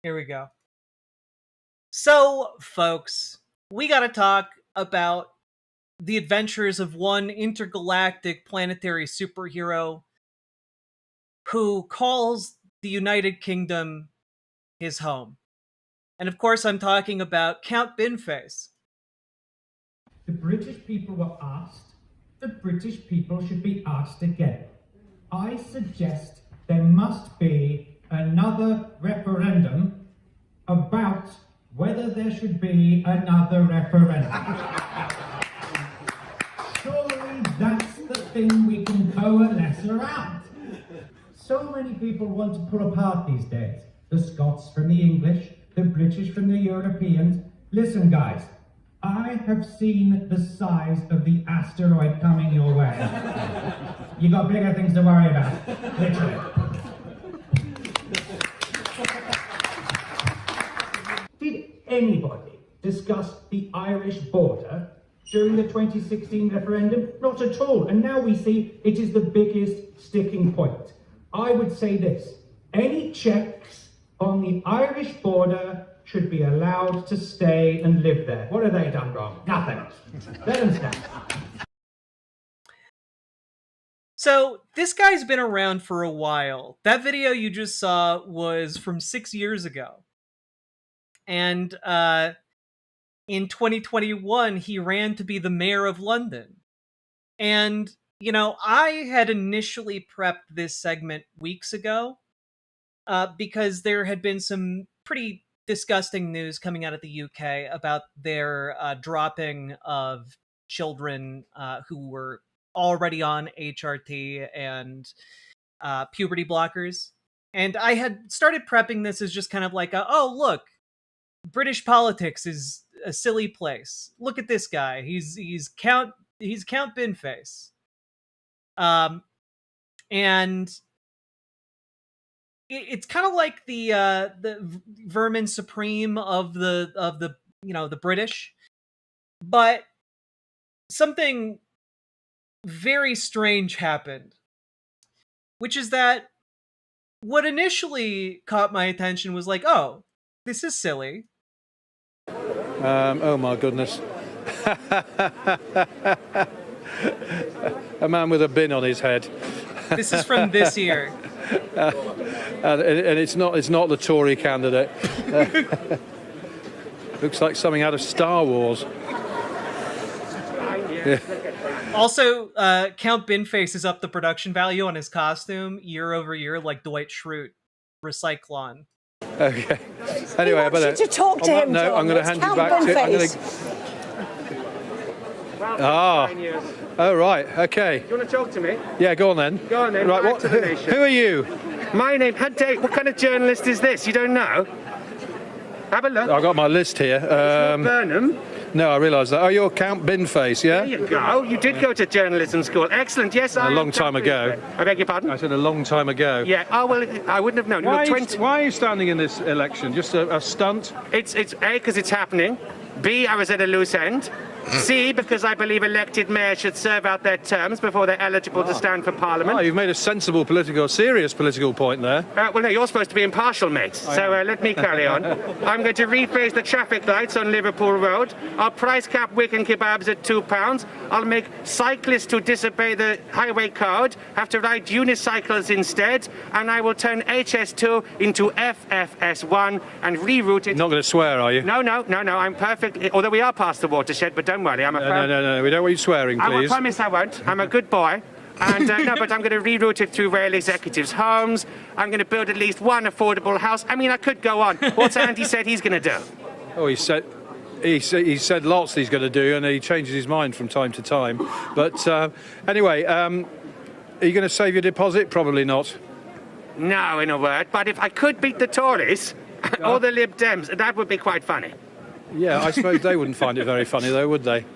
Here we go. So, folks, we got to talk about the adventures of one intergalactic planetary superhero who calls the United Kingdom his home. And of course, I'm talking about Count Binface. The British people were asked. The British people should be asked again. I suggest there must be another referendum about whether there should be another referendum. Surely that's the thing we can coalesce around. So many people want to pull apart these days. The Scots from the English, the British from the Europeans. Listen, guys, I have seen the size of the asteroid coming your way. You got bigger things to worry about, literally. Did anybody discuss the Irish border during the 2016 referendum? Not at all. And now we see it is the biggest sticking point. I would say this: any checks on the Irish border should be allowed to stay and live there. What have they done wrong? Nothing. Let them stay. So this guy's been around for a while. That video you just saw was from 6 years ago. And in 2021, he ran to be the mayor of London. And, you know, I had initially prepped this segment weeks ago because there had been some pretty disgusting news coming out of the UK about their dropping of children who were already on HRT and puberty blockers. And I had started prepping this as just kind of like, oh, look, British politics is a silly place. Look at this guy. He's Count Binface. And it's kind of like the vermin supreme of the you know, the British, but something very strange happened, which is that what initially caught my attention was like, oh, this is silly. Oh my goodness. A man with a bin on his head. This is from this year. And it's not the Tory candidate. Looks like something out of Star Wars. Yeah. Also, Count Binface has upped the production value on his costume year over year, like Dwight Schrute, Recyclon. Okay. Anyway, I better. To talk to him. No, I'm going to hand you back to. I'm going to. Oh, right. Okay. You want to talk to me? Yeah, go on then. Go on then. Right. Back to the nation. Who are you? My name. What kind of journalist is this? You don't know? Have a look. I've got my list here. It's not Burnham. No, I realise that. Oh, you're Count Binface, yeah? There you go. You did go to journalism school. Excellent. Yes, I. A long time ago. I beg your pardon? I said a long time ago. Yeah. Oh well, I wouldn't have known. Why are you standing in this election? Just a stunt? It's A, because it's happening. B, I was at a loose end. C, because I believe elected mayors should serve out their terms before they're eligible to stand for Parliament. Oh, you've made a sensible serious political point there. Well, no, you're supposed to be impartial, mate. So let me carry on. I'm going to rephrase the traffic lights on Liverpool Road. I'll price cap Wigan kebabs at £2. I'll make cyclists who disobey the highway code have to ride unicycles instead. And I will turn HS2 into FFS1 and reroute it. Not going to swear, are you? No, I'm perfect. Although we are past the watershed, but don't worry, I'm a No, we don't want you swearing, please. I promise I won't. I'm a good boy. And no, but I'm going to reroute it through rail executives' homes. I'm going to build at least one affordable house. I mean, I could go on. What's Andy said he's going to do? Oh, he said lots he's going to do, and he changes his mind from time to time. But anyway, are you going to save your deposit? Probably not. No, in a word. But if I could beat the Tories or the Lib Dems, that would be quite funny. Yeah, I suppose they wouldn't find it very funny, though, would they?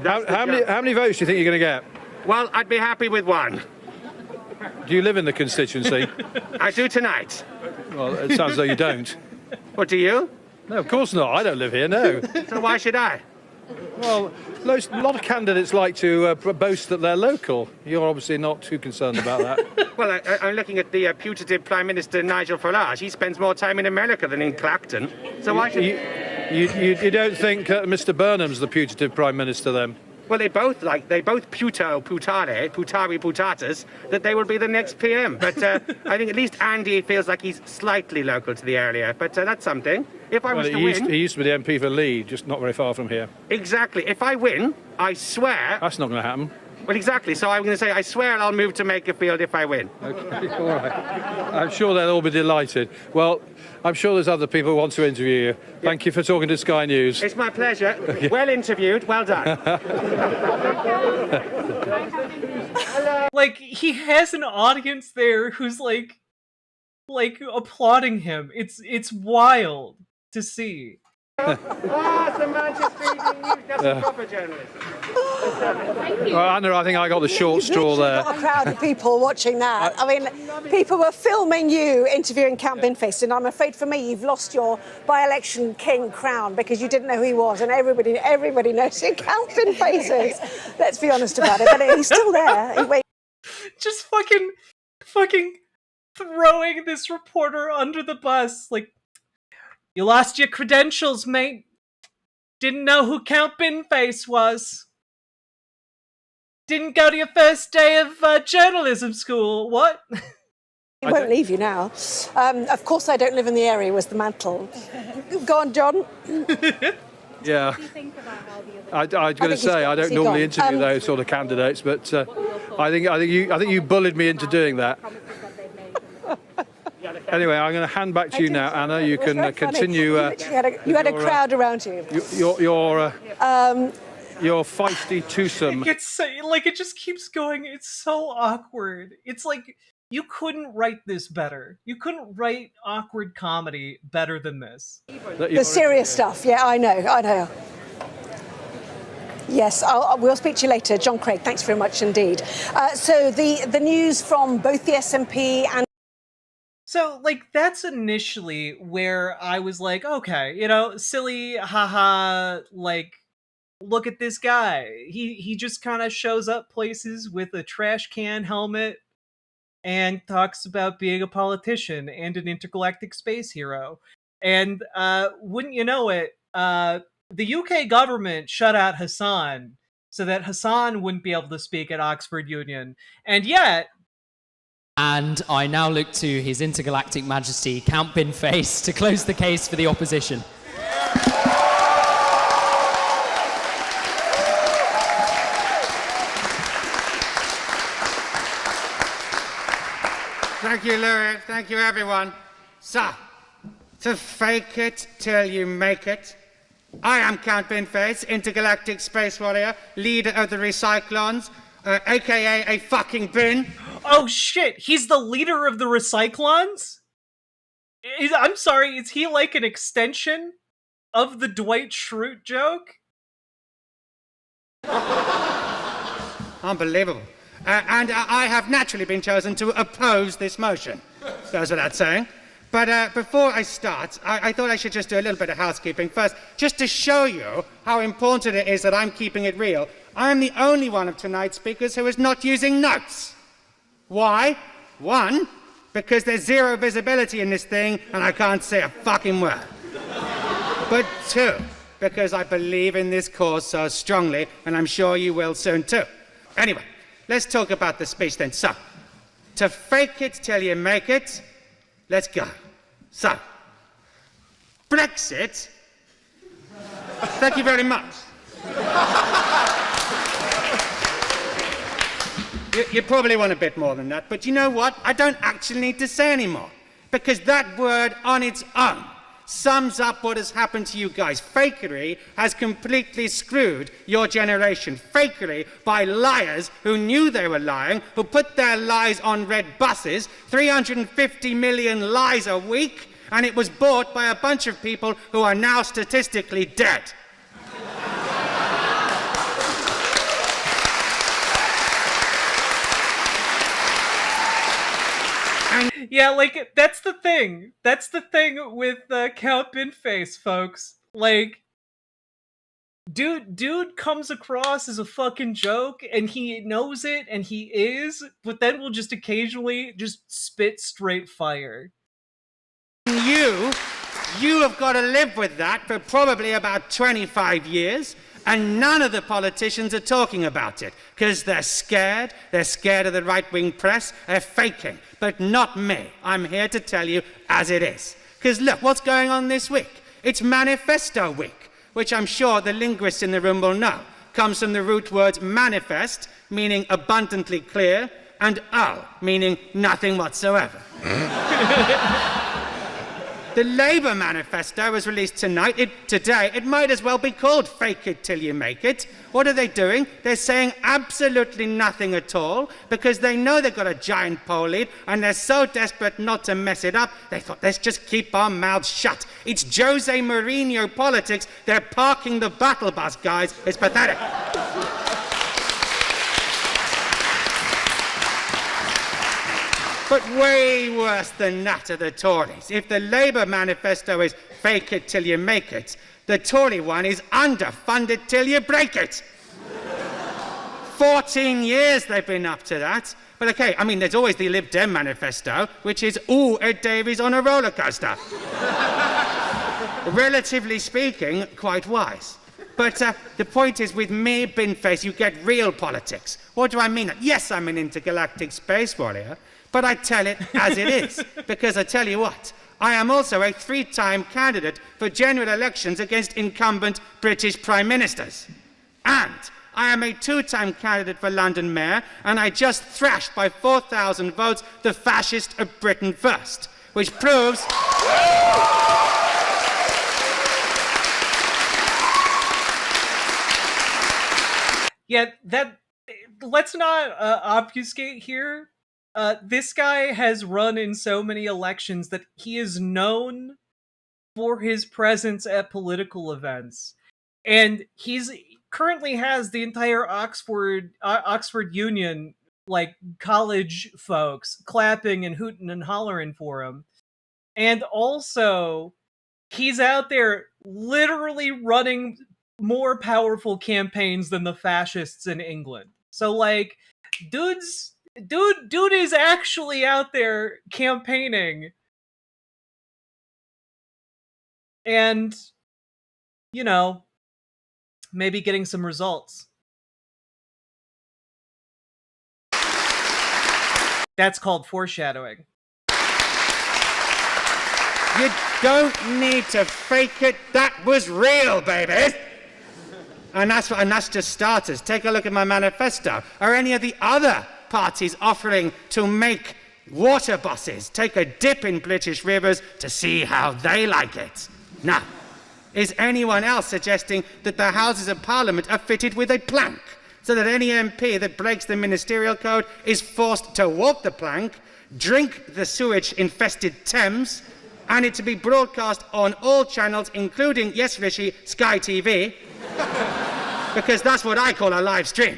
How many votes do you think you're going to get? Well, I'd be happy with one. Do you live in the constituency? I do tonight. Well, it sounds as though you don't. What, do you? No, of course not. I don't live here, no. So why should I? Well, a lot of candidates like to boast that they're local. You're obviously not too concerned about that. Well, I'm looking at the putative Prime Minister, Nigel Farage. He spends more time in America than in Clacton. So why should... You don't think Mr. Burnham's the putative Prime Minister, then? Well, they both putari, that they will be the next PM. But I think at least Andy feels like he's slightly local to the area. But that's something. If I was to win... He used to be the MP for Leeds, just not very far from here. Exactly. If I win, I swear... That's not going to happen. Well, exactly. So I'm going to say, I swear I'll move to Makerfield if I win. Okay, all right. I'm sure they'll all be delighted. Well, I'm sure there's other people who want to interview you. Thank you for talking to Sky News. It's my pleasure. Well interviewed. Well done. Like, he has an audience there who's like applauding him. It's wild to see. The Manchester Evening News. That's a proper journalist. Well, Anna, I think I got the short straw there. Got a crowd of people watching that. I mean, people were filming you interviewing Count Binfast, and I'm afraid for me, you've lost your by-election king crown because you didn't know who he was, and everybody knows who Count Binfast is. Let's be honest about it, but he's still there. Just fucking throwing this reporter under the bus, like, you lost your credentials, mate. Didn't know who Count Binface was. Didn't go to your first day of journalism school. What? He won't leave you now. Of course I don't live in the area, was the mantle. Go on, John. Yeah. I was going to say I don't normally interview those sort of candidates, but I think you bullied me into doing that. Anyway, I'm going to hand back to you now, Anna. You can continue. You had a crowd around you. Your feisty twosome. It just keeps going. It's so awkward. It's like you couldn't write this better. You couldn't write awkward comedy better than this. The serious stuff. Yeah, I know. Yes, we'll speak to you later. John Craig, thanks very much indeed. So the news from both the SNP and... So, that's initially where I was like, okay, silly, haha, look at this guy. He just kind of shows up places with a trash can helmet and talks about being a politician and an intergalactic space hero. And wouldn't you know it, the UK government shut out Hassan so that Hassan wouldn't be able to speak at Oxford Union. And yet... And I now look to His Intergalactic Majesty, Count Binface, to close the case for the opposition. Thank you, Louis. Thank you, everyone. So, to fake it till you make it, I am Count Binface, intergalactic space warrior, leader of the Recyclons, aka a fucking bin. Oh shit, he's the leader of the Recyclons? I'm sorry, is he like an extension of the Dwight Schrute joke? Unbelievable. And I have naturally been chosen to oppose this motion. Goes without saying. But before I start, I thought I should just do a little bit of housekeeping first, just to show you how important it is that I'm keeping it real. I'm the only one of tonight's speakers who is not using notes. Why? One, because there's zero visibility in this thing and I can't say a fucking word. But two, because I believe in this cause so strongly, and I'm sure you will soon too. Anyway, let's talk about the speech then. So, to fake it till you make it, let's go. So, Brexit. Thank you very much. You probably want a bit more than that, but you know what? I don't actually need to say any more, because that word on its own sums up what has happened to you guys. Fakery has completely screwed your generation. Fakery by liars who knew they were lying, who put their lies on red buses, 350 million lies a week, and it was bought by a bunch of people who are now statistically dead. Yeah, that's the thing. That's the thing with Count Binface, folks. Dude comes across as a fucking joke, and he knows it, and he is, but then will just occasionally just spit straight fire. You have got to live with that for probably about 25 years, And none of the politicians are talking about it because they're scared. They're scared of the right-wing press. They're faking. But not me. I'm here to tell you as it is. Because look, what's going on this week? It's Manifesto Week, which I'm sure the linguists in the room will know. Comes from the root words manifest, meaning abundantly clear, and meaning nothing whatsoever. The Labour manifesto was released today. It might as well be called Fake It Till You Make It. What are they doing? They're saying absolutely nothing at all because they know they've got a giant poll lead and they're so desperate not to mess it up, they thought, let's just keep our mouths shut. It's Jose Mourinho politics. They're parking the battle bus, guys. It's pathetic. But way worse than that are the Tories. If the Labour manifesto is fake it till you make it, the Tory one is underfunded till you break it. 14 years they've been up to that. But okay, I mean, there's always the Lib Dem manifesto, which is, Ed Davies on a roller coaster. Relatively speaking, quite wise. But the point is, with me, Binface, you get real politics. What do I mean? Yes, I'm an intergalactic space warrior, but I tell it as it is. Because I tell you what, I am also a 3-time candidate for general elections against incumbent British Prime Ministers. And I am a 2-time candidate for London Mayor, and I just thrashed by 4,000 votes the fascist of Britain First, which proves... Yeah, let's not obfuscate here. This guy has run in so many elections that he is known for his presence at political events. And he's currently has the entire Oxford Union, like college folks, clapping and hooting and hollering for him. And also, he's out there literally running more powerful campaigns than the fascists in England. So, like, dude is actually out there campaigning. And, you know, maybe getting some results. That's called foreshadowing. You don't need to fake it. That was real, baby. And that's just starters. Take a look at my manifesto. Are any of the other parties offering to make water buses take a dip in British rivers to see how they like it? No. Is anyone else suggesting that the Houses of Parliament are fitted with a plank so that any MP that breaks the ministerial code is forced to walk the plank, drink the sewage-infested Thames, and it to be broadcast on all channels, including, yes, Rishi, Sky TV, because that's what I call a live stream.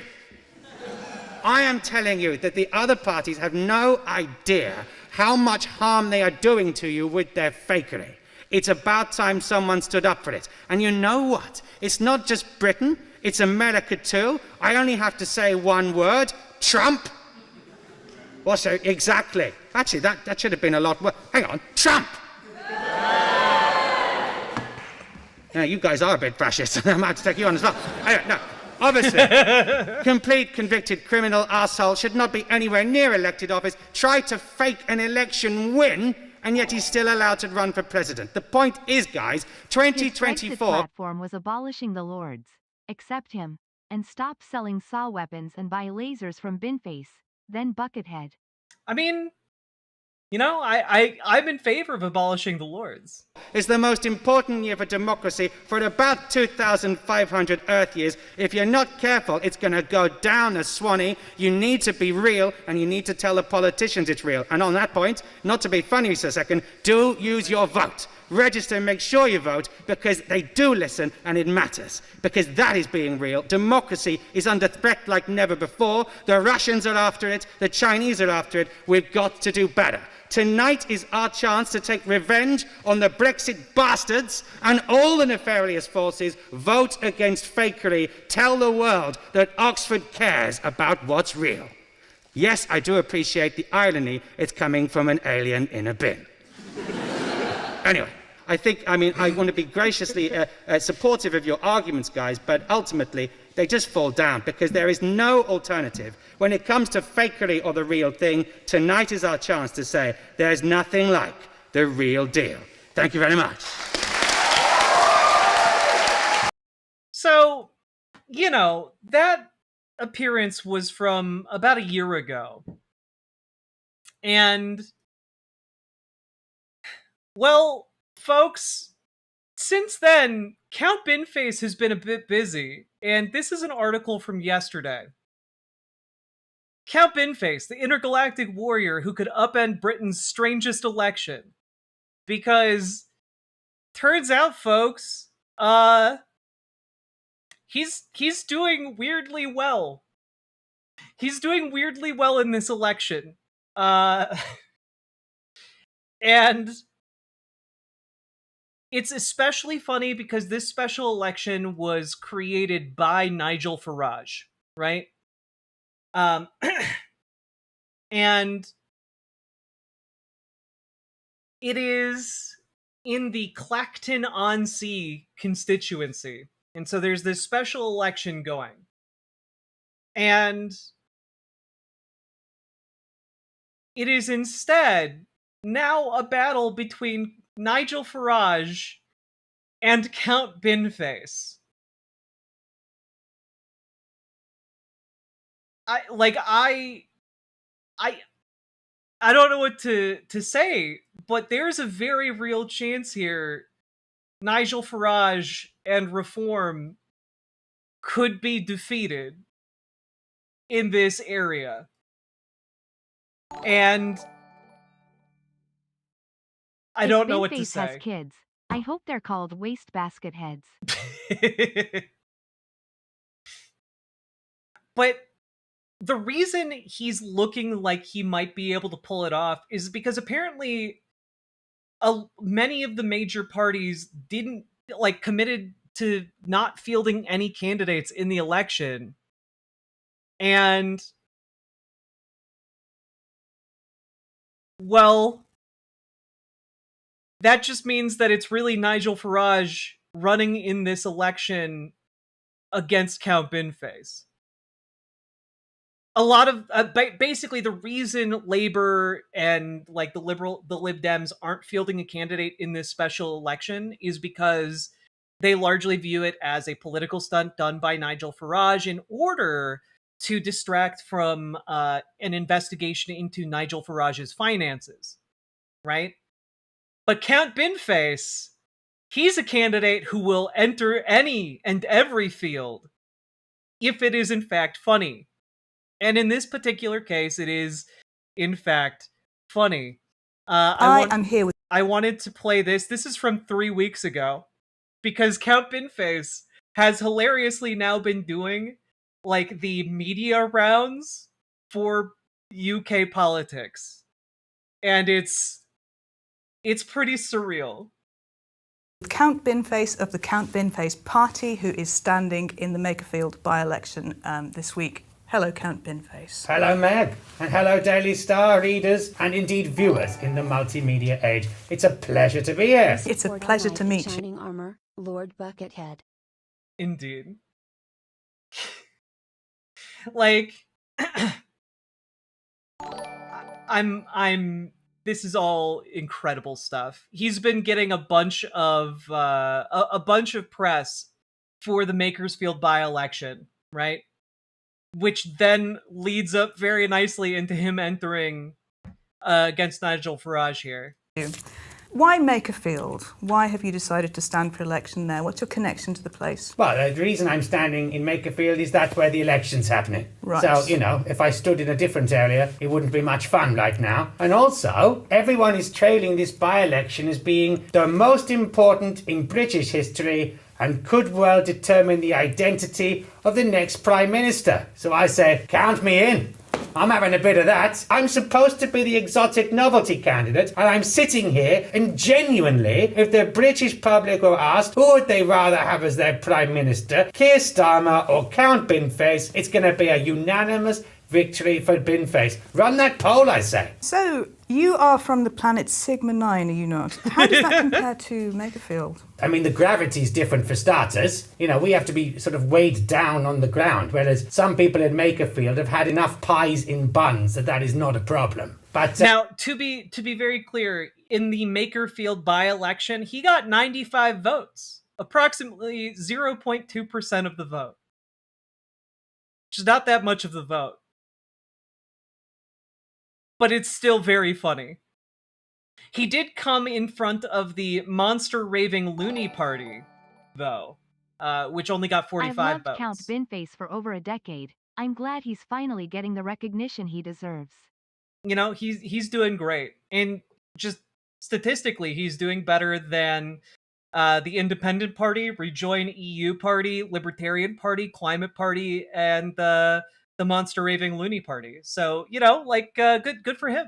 I am telling you that the other parties have no idea how much harm they are doing to you with their fakery. It's about time someone stood up for it. And you know what? It's not just Britain, it's America too. I only have to say one word, Trump. Well, so exactly. Actually, that should have been a lot worse. Hang on, Trump. Now, you guys are a bit fascist. I'm about to take you on as well. Anyway, no. Obviously, complete convicted criminal arsehole should not be anywhere near elected office, try to fake an election win, and yet he's still allowed to run for president. The point is, guys, 2024... His platform was abolishing the Lords. Accept him. And stop selling saw weapons and buy lasers from Binface, then Buckethead. I mean, you know, I'm in favor of abolishing the Lords. It's the most important year for democracy for about 2,500 Earth years. If you're not careful, it's going to go down a Swanee. You need to be real, and you need to tell the politicians it's real. And on that point, not to be funny for a second, do use your vote. Register and make sure you vote, because they do listen and it matters. Because that is being real. Democracy is under threat like never before. The Russians are after it. The Chinese are after it. We've got to do better. Tonight is our chance to take revenge on the Brexit bastards and all the nefarious forces. Vote against fakery. Tell the world that Oxford cares about what's real. Yes, I do appreciate the irony. It's coming from an alien in a bin. Anyway, I want to be graciously supportive of your arguments, guys, but ultimately they just fall down because there is no alternative. When it comes to fakery or the real thing, tonight is our chance to say there's nothing like the real deal. Thank you very much. So, that appearance was from about a year ago. And, well, folks, since then, Count Binface has been a bit busy, and this is an article from yesterday. Count Binface, the intergalactic warrior who could upend Britain's strangest election. Because, turns out, folks, he's doing weirdly well. He's doing weirdly well in this election. And it's especially funny because this special election was created by Nigel Farage, right? And it is in the Clacton-on-Sea constituency. And so there's this special election going. And it is instead now a battle between Nigel Farage and Count Binface. I don't know what to say, but there's a very real chance here Nigel Farage and Reform could be defeated in this area. And I don't know what to Binface say. has kids. I hope they're called wastebasket heads. But the reason he's looking like he might be able to pull it off is because apparently many of the major parties didn't committed to not fielding any candidates in the election. And well, that just means that it's really Nigel Farage running in this election against Count Binface. A lot of basically the reason Labour and the Lib Dems aren't fielding a candidate in this special election is because they largely view it as a political stunt done by Nigel Farage in order to distract from an investigation into Nigel Farage's finances, right? But Count Binface, he's a candidate who will enter any and every field if it is in fact funny. And in this particular case, it is, in fact, funny. I wanted to play this. This is from 3 weeks ago. Because Count Binface has hilariously now been doing, the media rounds for UK politics. And it's pretty surreal. Count Binface of the Count Binface Party, who is standing in the Makerfield by-election this week. Hello, Count Binface. Hello, Meg, and hello, Daily Star readers, and indeed viewers in the multimedia age. It's a pleasure to be here. It's a pleasure to meet you. Shining armor, Lord Buckethead. Indeed. This is all incredible stuff. He's been getting a bunch of press for the Makersfield by-election, right? Which then leads up very nicely into him entering against Nigel Farage here. Why Makerfield? Why have you decided to stand for election there? What's your connection to the place? Well, the reason I'm standing in Makerfield is that's where the election's happening. Right. So, if I stood in a different area, it wouldn't be much fun right now. And also, everyone is trailing this by-election as being the most important in British history and could well determine the identity of the next Prime Minister. So I say, count me in. I'm having a bit of that. I'm supposed to be the exotic novelty candidate, and I'm sitting here, and genuinely, if the British public were asked who would they rather have as their Prime Minister, Keir Starmer or Count Binface, it's going to be a unanimous victory for Binface. Run that poll, I say. So, you are from the planet Sigma 9, are you not? How does that compare to Megafield? I mean, the gravity's different for starters. You know, we have to be sort of weighed down on the ground, whereas some people in Makerfield have had enough pies in buns that is not a problem. But now, to be very clear, in the Makerfield by-election, he got 95 votes, approximately 0.2% of the vote, which is not that much of the vote. But it's still very funny. He did come in front of the monster raving loony party, though, which only got 45 I've loved votes. Count Binface for over a decade. I'm glad he's finally getting the recognition he deserves. You know, he's doing great, and just statistically, he's doing better than the Independent Party, Rejoin EU Party, Libertarian Party, Climate Party, and the Monster Raving Loony Party. So, you know, like, good for him.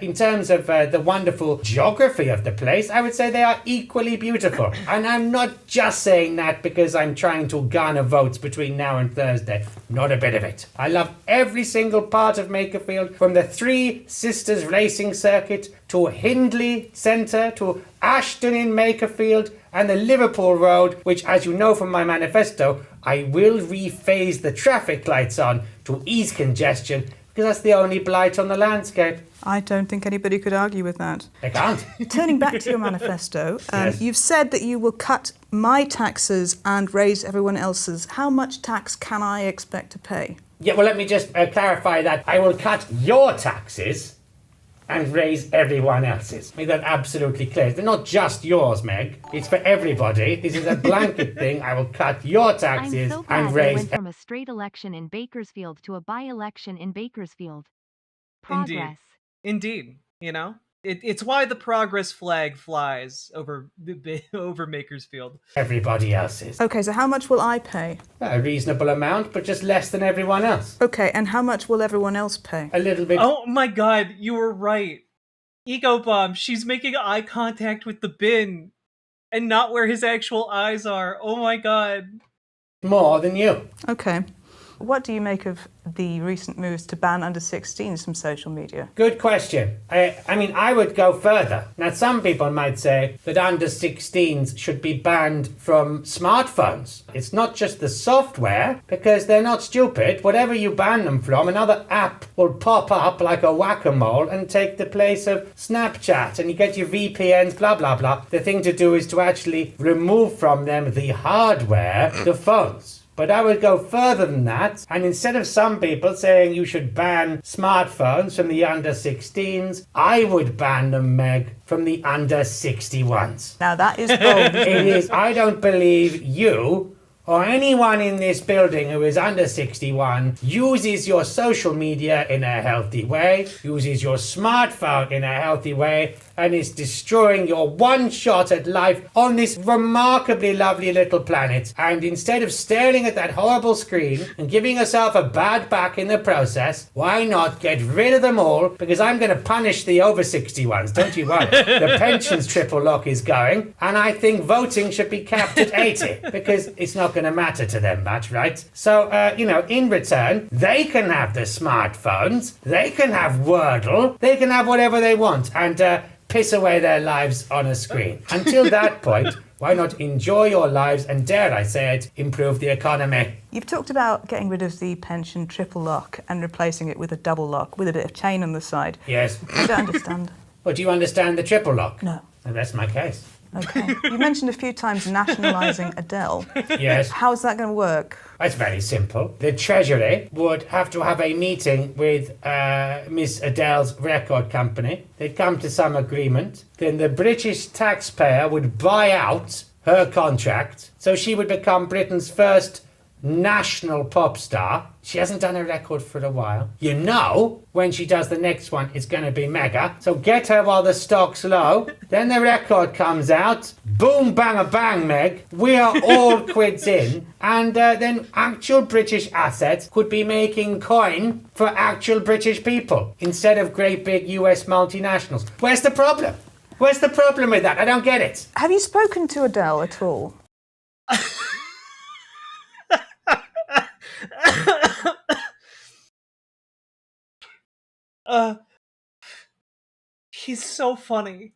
In terms of the wonderful geography of the place, I would say they are equally beautiful. And I'm not just saying that because I'm trying to garner votes between now and Thursday. Not a bit of it. I love every single part of Makerfield, from the Three Sisters racing circuit to Hindley Centre to Ashton in Makerfield and the Liverpool Road, which, as you know from my manifesto, I will rephase the traffic lights on to ease congestion, because that's the only blight on the landscape. I don't think anybody could argue with that. They can't. Turning back to your manifesto, Yes. You've said that you will cut my taxes and raise everyone else's. How much tax can I expect to pay? Yeah, well, let me just clarify that. I will cut your taxes and raise everyone else's. Make that absolutely clear. They're not just yours, Meg. It's for everybody. This is a blanket thing. I will cut your taxes I'm so glad and we raise... went from a straight election in Bakersfield to a by-election in Bakersfield. Progress. Indeed. You know? It's why the progress flag flies over Makersfield. Everybody else's. Okay, so how much will I pay? A reasonable amount, but just less than everyone else. Okay, and how much will everyone else pay? A little bit. Oh my god, you were right. Ego Bomb, she's making eye contact with the bin and not where his actual eyes are. Oh my god. More than you. Okay. What do you make of the recent moves to ban under 16s from social media? Good question. I mean, I would go further. Now, some people might say that under 16s should be banned from smartphones. It's not just the software, because they're not stupid. Whatever you ban them from, another app will pop up like a whack-a-mole and take the place of Snapchat, and you get your VPNs, blah, blah, blah. The thing to do is to actually remove from them the hardware, the phones. But I would go further than that, and instead of some people saying you should ban smartphones from the under 16s, I would ban them, Meg, from the under 61s. Now that is bold. It is. I don't believe you or anyone in this building who is under 61 uses your social media in a healthy way, uses your smartphone in a healthy way, and is destroying your one shot at life on this remarkably lovely little planet. And instead of staring at that horrible screen and giving yourself a bad back in the process, why not get rid of them all? Because I'm going to punish the over 61s, don't you worry. The pensions triple lock is going, and I think voting should be capped at 80, because it's not going to matter to them much, right? So, in return, they can have the smartphones, they can have Wordle, they can have whatever they want, and piss away their lives on a screen. Until that point, why not enjoy your lives and, dare I say it, improve the economy? You've talked about getting rid of the pension triple lock and replacing it with a double lock with a bit of chain on the side. Yes. I don't understand. Well, do you understand the triple lock? No. Well, that's my case. Okay. You mentioned a few times nationalising Adele. Yes. How's that going to work? It's very simple. The Treasury would have to have a meeting with Miss Adele's record company. They'd come to some agreement. Then the British taxpayer would buy out her contract, so she would become Britain's first national pop star. She hasn't done a record for a while. You know, when she does the next one, it's going to be mega. So get her while the stock's low. Then the record comes out. Boom, bang, a bang, Meg. We are all quids in. And then actual British assets could be making coin for actual British people instead of great big US multinationals. Where's the problem? Where's the problem with that? I don't get it. Have you spoken to Adele at all? He's so funny.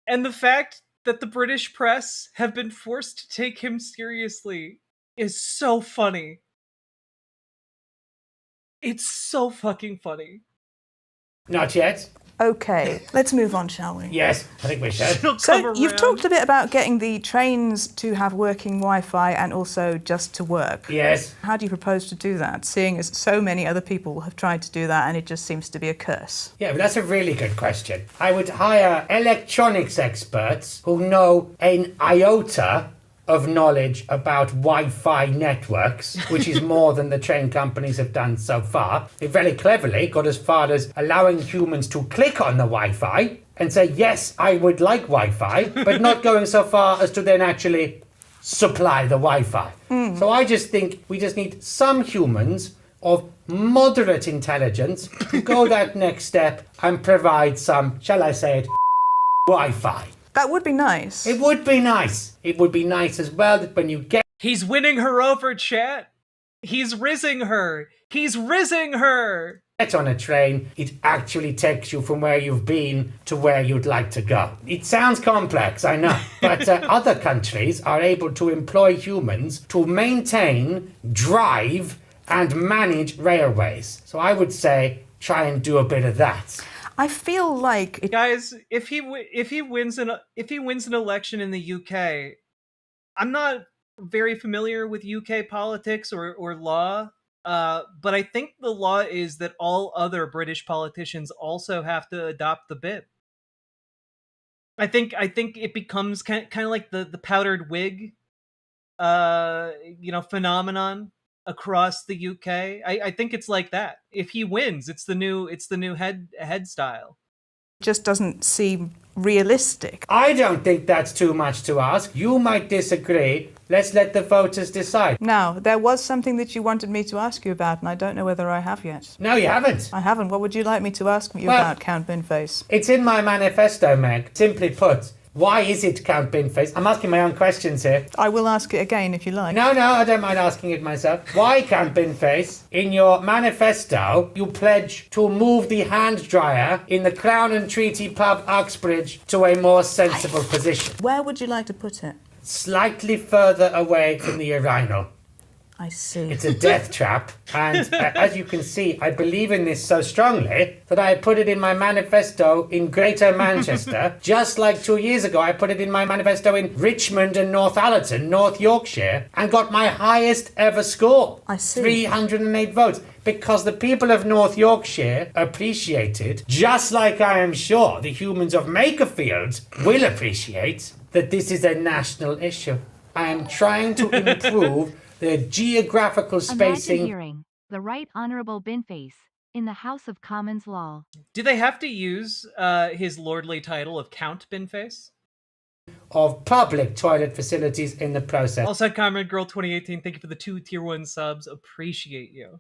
And the fact that the British press have been forced to take him seriously is so funny. It's so fucking funny. Not yet. Okay, let's move on, shall we? Yes, I think we should. So you've talked a bit about getting the trains to have working Wi-Fi and also just to work. Yes. How do you propose to do that, seeing as so many other people have tried to do that and it just seems to be a curse? Yeah, but that's a really good question. I would hire electronics experts who know an iota of knowledge about Wi-Fi networks, which is more than the train companies have done so far. They very cleverly got as far as allowing humans to click on the Wi-Fi and say, yes, I would like Wi-Fi, but not going so far as to then actually supply the Wi-Fi. So I just think we just need some humans of moderate intelligence to go that next step and provide some, shall I say it, Wi-Fi. That would be nice. It would be nice. It would be nice as well that when you get... He's winning her over, chat. He's rizzing her. He's rizzing her. Get on a train, it actually takes you from where you've been to where you'd like to go. It sounds complex, I know, but other countries are able to employ humans to maintain, drive, and manage railways. So I would say try and do a bit of that. I feel like guys, if he wins an election in the UK, I'm not very familiar with UK politics or law, but I think the law is that all other British politicians also have to adopt the bit. I think it becomes kind of like the powdered wig, phenomenon across the UK. I think it's like that. If he wins, it's the new head style. Just doesn't seem realistic. I don't think that's too much to ask. You might disagree. Let's let the voters decide. Now, there was something that you wanted me to ask you about, and I don't know whether I have yet. No, you haven't. I haven't. What would you like me to ask you about, Count Binface? It's in my manifesto, Meg. Simply put, why is it Count Binface? I'm asking my own questions here. I will ask it again if you like. No, I don't mind asking it myself. Why, Count Binface, in your manifesto, you pledge to move the hand dryer in the Crown and Treaty pub Uxbridge to a more sensible position? Where would you like to put it? Slightly further away from the urinal. I see. It's a death trap, and as you can see, I believe in this so strongly that I put it in my manifesto in Greater Manchester, just like 2 years ago I put it in my manifesto in Richmond and Northallerton, North Yorkshire, and got my highest ever score. I see. 308 votes. Because the people of North Yorkshire appreciated, just like I am sure the humans of Makerfield will appreciate, that this is a national issue. I am trying to improve the geographical spacing. Imagine hearing the Right Honourable Binface in the House of Commons law. Do they have to use his lordly title of Count Binface? Of public toilet facilities in the process. Also, Comrade Girl 2018, thank you for the 2 tier 1 subs. Appreciate you.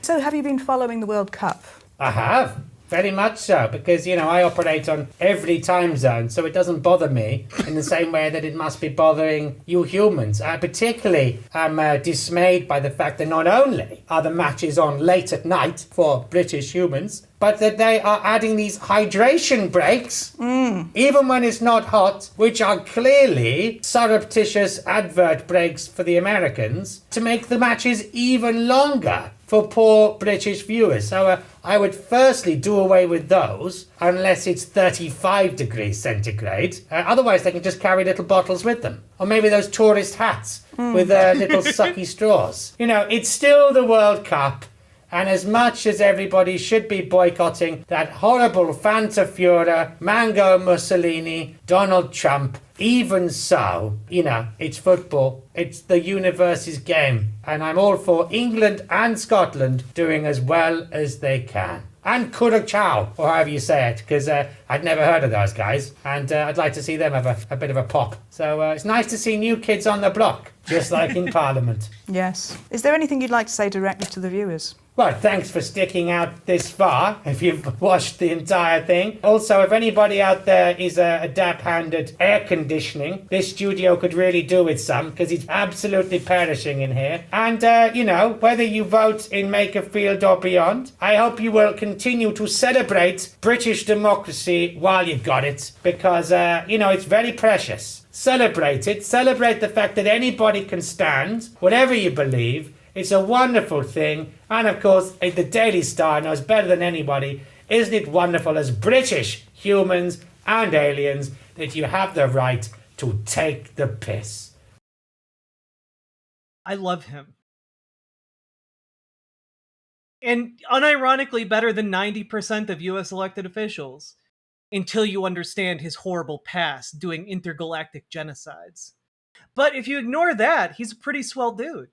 So, have you been following the World Cup? I have. Very much so, because, I operate on every time zone, so it doesn't bother me in the same way that it must be bothering you humans. Particularly, I'm dismayed by the fact that not only are the matches on late at night for British humans, but that they are adding these hydration breaks, even when it's not hot, which are clearly surreptitious advert breaks for the Americans, to make the matches even longer for poor British viewers. So I would firstly do away with those, unless it's 35 degrees centigrade. Otherwise, they can just carry little bottles with them. Or maybe those tourist hats with little sucky straws. It's still the World Cup. And as much as everybody should be boycotting that horrible Fanta Führer, Mango Mussolini, Donald Trump, even so, it's football. It's the universe's game. And I'm all for England and Scotland doing as well as they can. And Curaçao, or however you say it, because I'd never heard of those guys. And I'd like to see them have a bit of a pop. So it's nice to see new kids on the block. just like in Parliament. Yes. Is there anything you'd like to say directly to the viewers? Well, thanks for sticking out this far, if you've watched the entire thing. Also, if anybody out there is adept-handed air conditioning, this studio could really do with some, because it's absolutely perishing in here. And, you know, whether you vote in Makerfield or beyond, I hope you will continue to celebrate British democracy while you've got it, because, you know, it's very precious. Celebrate it. Celebrate the fact that anybody can stand, whatever you believe. It's a wonderful thing. And of course, the Daily Star knows better than anybody. Isn't it wonderful as British humans and aliens that you have the right to take the piss? I love him. And unironically better than 90% of US elected officials. Until you understand his horrible past doing intergalactic genocides. But if you ignore that, he's a pretty swell dude.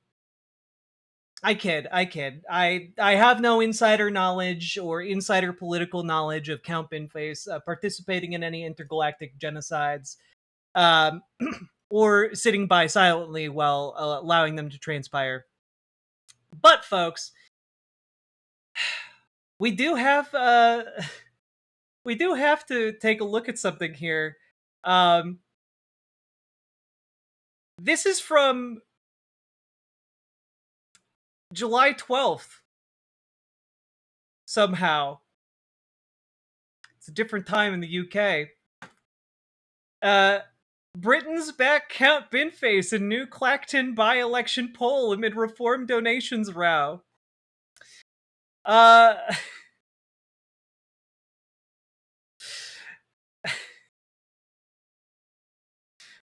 I kid. I have no insider knowledge or insider political knowledge of Count Binface participating in any intergalactic genocides, or sitting by silently while allowing them to transpire. But folks, we do have to take a look at something here. This is from July 12th. Somehow. It's a different time in the UK. Britain's back Count Binface in new Clacton by-election poll amid reform donations row.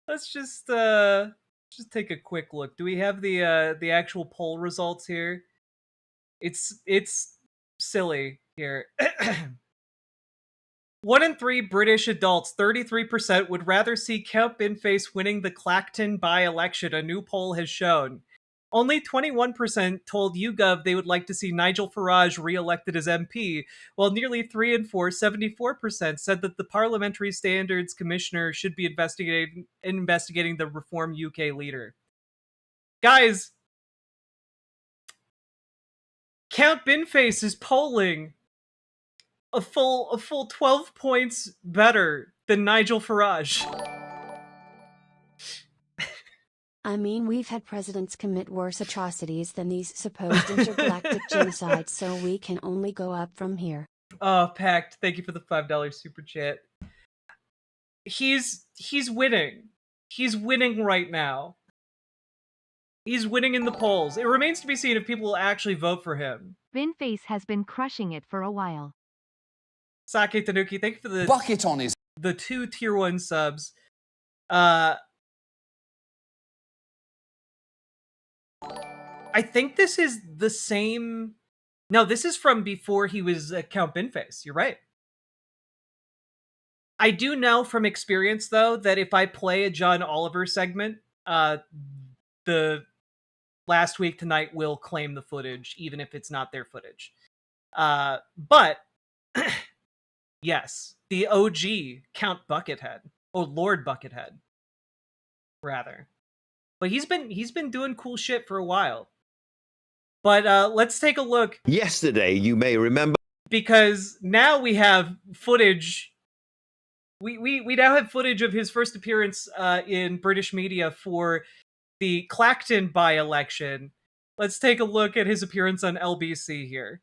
Let's just take a quick look. Do we have the actual poll results here? It's silly here. 1 in 3 British adults, 33%, would rather see Count Binface winning the Clacton by-election, a new poll has shown. Only 21% told YouGov they would like to see Nigel Farage re-elected as MP, while nearly 3 in 4, 74%, said that the Parliamentary Standards Commissioner should be investigating the Reform UK leader. Guys, Count Binface is polling a full 12 points better than Nigel Farage. I mean, we've had presidents commit worse atrocities than these supposed intergalactic genocides, so we can only go up from here. Oh, Pact, thank you for the $5 super chat. He's winning. He's winning right now. He's winning in the polls. It remains to be seen if people will actually vote for him. Binface has been crushing it for a while. Sake Tanuki, thank you for the bucket on his the 2 tier 1 subs. I think this is the same. No, this is from before he was Count Binface. You're right. I do know from experience, though, that if I play a John Oliver segment, the Last Week Tonight will claim the footage, even if it's not their footage. But yes, the OG Count Buckethead, or Lord Buckethead, rather. But he's been doing cool shit for a while. But let's take a look. Yesterday, you may remember, because now we have footage. We now have footage of his first appearance in British media for the Clacton by-election. Let's take a look at his appearance on LBC here.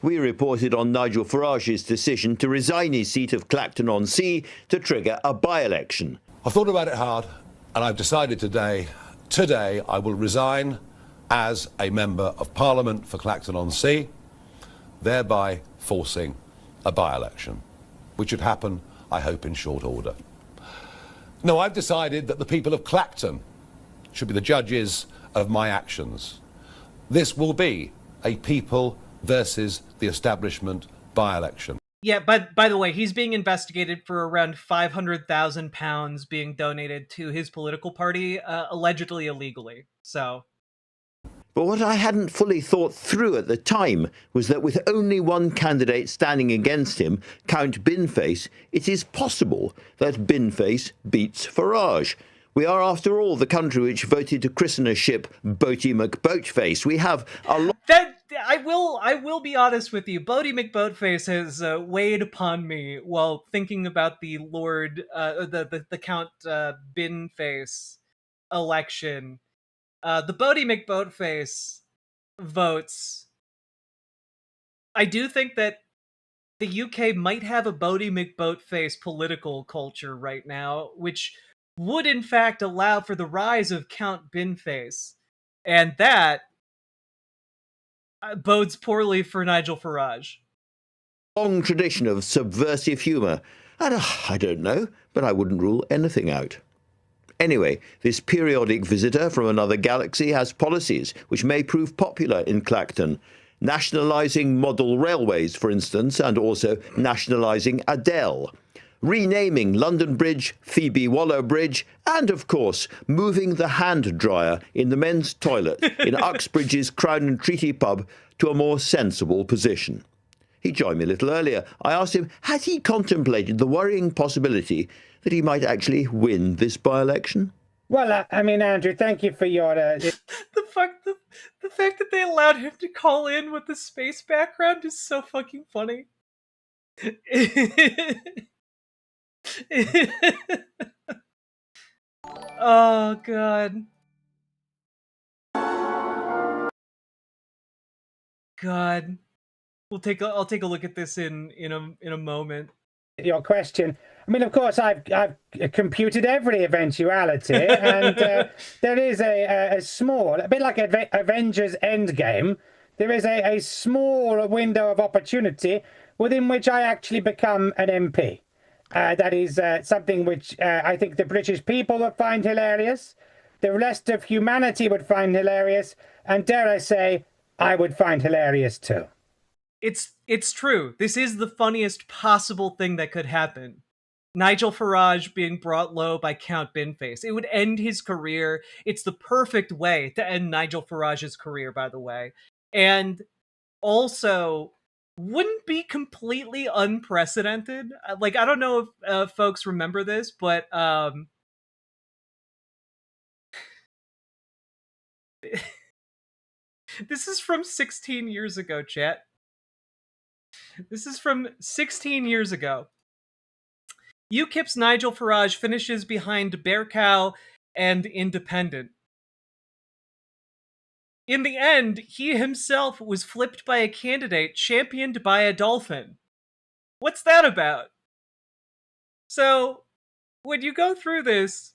we reported on Nigel Farage's decision to resign his seat of Clacton-on-Sea to trigger a by-election. I've thought about it hard, and I've decided today I will resign as a Member of Parliament for Clacton-on-Sea, thereby forcing a by-election, which should happen, I hope, in short order. No, I've decided that the people of Clacton should be the judges of my actions. This will be a people versus the establishment by-election. Yeah, but by the way, he's being investigated for around £500,000 being donated to his political party, allegedly illegally. So. But what I hadn't fully thought through at the time was that with only one candidate standing against him, Count Binface, it is possible that Binface beats Farage, We are, after all, the country which voted to christen a ship Boaty McBoatface. We have a lot. That I will be honest with you. Bodie McBoatface has weighed upon me while thinking about the the Count Binface election. The Bodie McBoatface votes. I do think that the UK might have a Bodie McBoatface political culture right now, which would in fact allow for the rise of Count Binface, and that bodes poorly for Nigel Farage. Long tradition of subversive humour. And I don't know, but I wouldn't rule anything out. Anyway, this periodic visitor from another galaxy has policies which may prove popular in Clacton. Nationalising model railways, for instance, and also nationalising Adele. Renaming London Bridge, Phoebe Waller Bridge, and of course, moving the hand dryer in the men's toilet in Uxbridge's Crown and Treaty pub to a more sensible position. He joined me a little earlier. I asked him, had he contemplated the worrying possibility that he might actually win this by-election? Well, I mean, Andrew, thank you for your... The fact that they allowed him to call in with the space background is so fucking funny. Oh god. God. I'll take a look at this in a moment. Your question. I mean, of course, I've computed every eventuality, and there is a small, a bit like Avengers Endgame, there is a small window of opportunity within which I actually become an MP. That is something which I think the British people would find hilarious, the rest of humanity would find hilarious, and dare I say, I would find hilarious too. It's true. This is the funniest possible thing that could happen. Nigel Farage being brought low by Count Binface. It would end his career. It's the perfect way to end Nigel Farage's career, by the way. And also, wouldn't be completely unprecedented. Like, I don't know if folks remember this, but this is from 16 years ago, chat. This is from 16 years ago. UKIP's Nigel Farage finishes behind Bear Cow and Independent. In the end, he himself was flipped by a candidate championed by a dolphin. What's that about? So, when you go through this,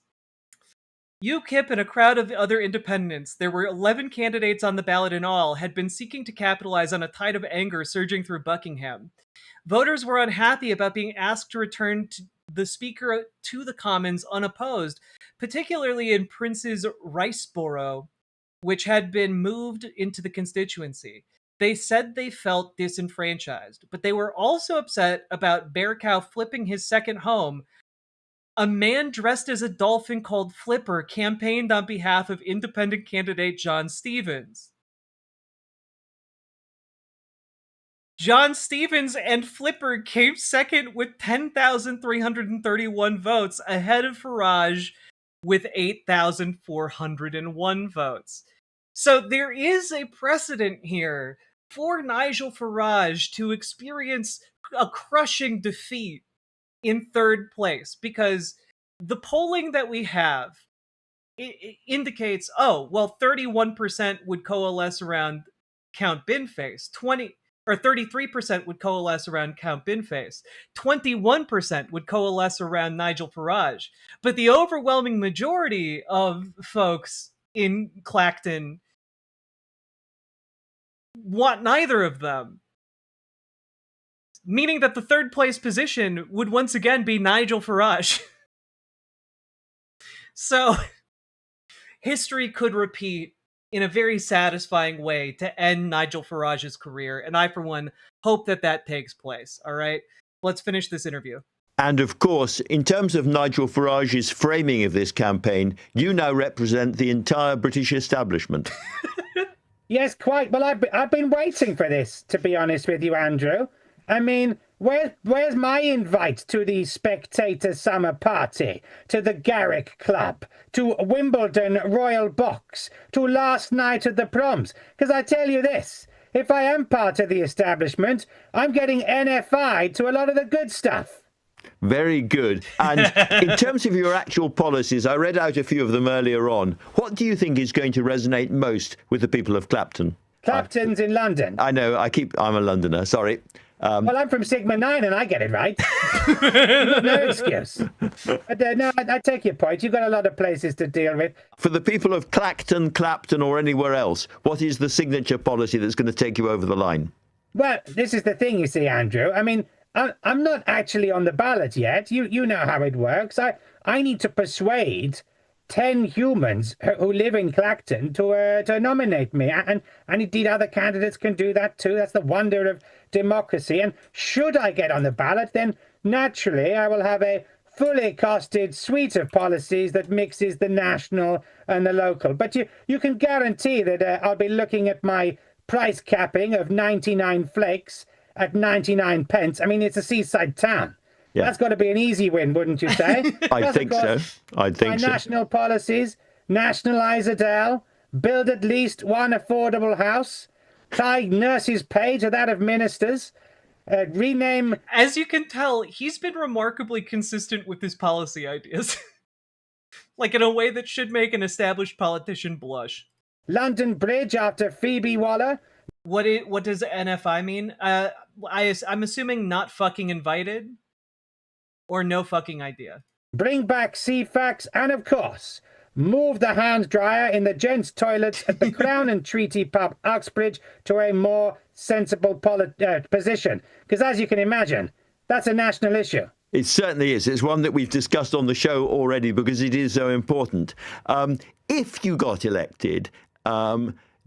UKIP and a crowd of other independents, there were 11 candidates on the ballot in all, had been seeking to capitalize on a tide of anger surging through Buckingham. Voters were unhappy about being asked to return the Speaker to the Commons unopposed, particularly in Prince's Riceboro, which had been moved into the constituency. They said they felt disenfranchised, but they were also upset about Bear Cow flipping his second home. A man dressed as a dolphin called Flipper campaigned on behalf of independent candidate John Stevens. John Stevens and Flipper came second with 10,331 votes, ahead of Farage with 8,401 votes. So there is a precedent here for Nigel Farage to experience a crushing defeat in third place, because the polling that we have indicates, 31% would coalesce around Count Binface, 33% would coalesce around Count Binface, 21% would coalesce around Nigel Farage, but the overwhelming majority of folks in Clacton want neither of them. Meaning that the third place position would once again be Nigel Farage. So, history could repeat in a very satisfying way to end Nigel Farage's career, and I, for one, hope that that takes place. All right, let's finish this interview. And of course, in terms of Nigel Farage's framing of this campaign, you now represent the entire British establishment. Yes, quite. Well, I've been waiting for this, to be honest with you, Andrew. I mean, Where's my invite to the Spectator Summer Party, to the Garrick Club, to Wimbledon Royal Box, to last night at the proms? Because I tell you this, if I am part of the establishment, I'm getting NFI'd to a lot of the good stuff. Very good. And in terms of your actual policies, I read out a few of them earlier on. What do you think is going to resonate most with the people of Clapton? Clapton's in London. I know, I'm a Londoner, sorry. Well, I'm from Sigma 9 and I get it right. No excuse. But, no, I take your point. You've got a lot of places to deal with. For the people of Clacton, Clapton or anywhere else, what is the signature policy that's going to take you over the line? Well, this is the thing, you see, Andrew. I mean, I'm not actually on the ballot yet. You know how it works. I need to persuade 10 humans who live in Clacton to nominate me. And indeed, other candidates can do that too. That's the wonder of democracy. And should I get on the ballot, then naturally I will have a fully costed suite of policies that mixes the national and the local. But you can guarantee that I'll be looking at my price capping of 99 flakes at 99 pence. I mean, it's a seaside town. Yeah. That's got to be an easy win, wouldn't you say? I think so. I think so. National policies, nationalise Adele, build at least one affordable house, tie nurses' pay to that of ministers, rename... As you can tell, he's been remarkably consistent with his policy ideas. Like in a way that should make an established politician blush. London Bridge after Phoebe Waller. What does NFI mean? I'm assuming not fucking invited? Or no fucking idea. Bring back CFAX and, of course, move the hand dryer in the gents' toilets at the Crown and Treaty Pub, Uxbridge, to a more sensible position. Because as you can imagine, that's a national issue. It certainly is. It's one that we've discussed on the show already because it is so important. If you got elected,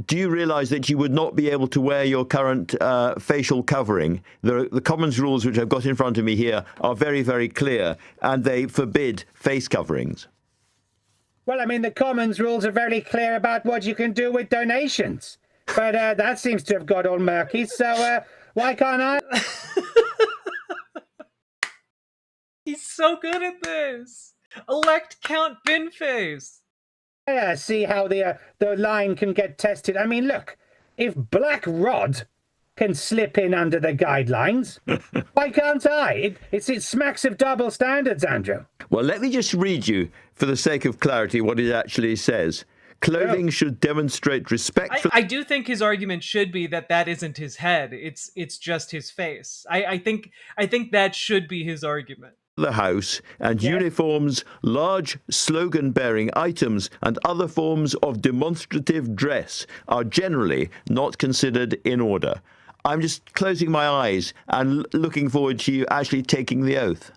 do you realise that you would not be able to wear your current facial covering? The Commons rules, which I've got in front of me here, are very, very clear, and they forbid face coverings. Well, I mean, the Commons rules are very clear about what you can do with donations. But that seems to have got all murky, so why can't I? He's so good at this! Elect Count Binface! Yeah, see how the line can get tested. I mean, look, if Black Rod can slip in under the guidelines, why can't I? It smacks of double standards, Andrew. Well, let me just read you, for the sake of clarity, what it actually says. Clothing should demonstrate respect for... I do think his argument should be that isn't his head. It's just his face. I think that should be his argument. The house and uniforms, large slogan-bearing items and other forms of demonstrative dress are generally not considered in order. I'm just closing my eyes and looking forward to you actually taking the oath.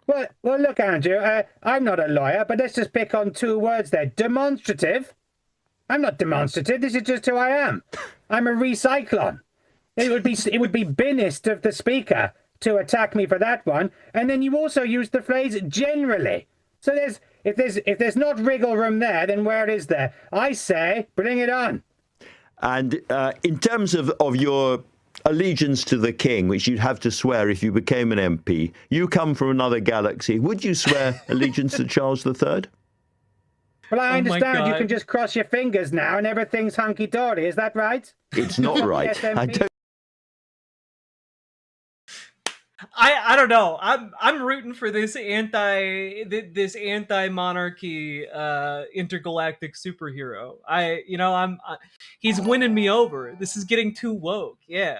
Well, look, Andrew, I'm not a lawyer, but let's just pick on two words there. Demonstrative? I'm not demonstrative. This is just who I am. I'm a recyclon. It would be binnist of the speaker to attack me for that one, and then you also use the phrase generally. So if there's not wriggle room there, then where is there? I say, bring it on. And in terms of your allegiance to the king, which you'd have to swear if you became an MP, you come from another galaxy. Would you swear allegiance to Charles III? Well, I understand you can just cross your fingers now and everything's hunky-dory. Is that right? It's not right. I don't. I don't know. I'm rooting for this anti-monarchy intergalactic superhero. He's winning me over. This is getting too woke. Yeah.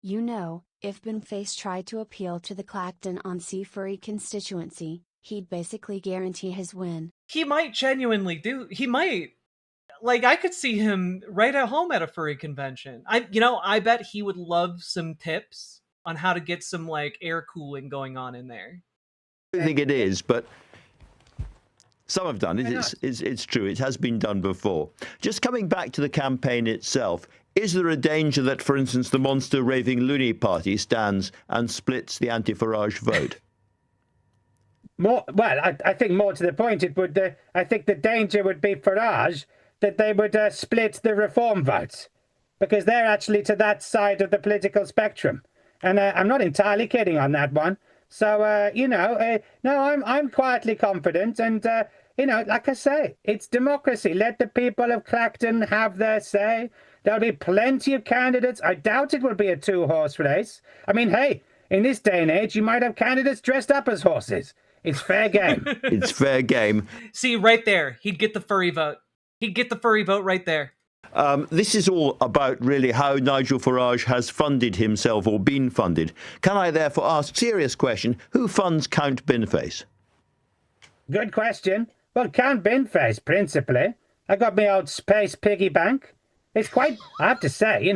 You know, if Binface tried to appeal to the Clacton-on-Sea furry constituency, he'd basically guarantee his win. He might genuinely do. He might. Like, I could see him right at home at a furry convention. I bet he would love some tips on how to get some air cooling going on in there. I don't think it is, but some have done it. It's true. It has been done before. Just coming back to the campaign itself, is there a danger that, for instance, the monster raving loony party stands and splits the anti-Farage vote? I think more to the point, it would. I think the danger would be Farage that they would split the reform votes, because they're actually to that side of the political spectrum. And I'm not entirely kidding on that one. So, no, I'm quietly confident. And, like I say, it's democracy. Let the people of Clacton have their say. There'll be plenty of candidates. I doubt it will be a two-horse race. I mean, hey, in this day and age, you might have candidates dressed up as horses. It's fair game. It's fair game. See, right there, he'd get the furry vote. He'd get the furry vote right there. This is all about really how Nigel Farage has funded himself or been funded. Can I therefore ask, serious question, who funds Count Binface? Good question. Well, Count Binface, principally. I got my old space piggy bank. It's quite, I have to say,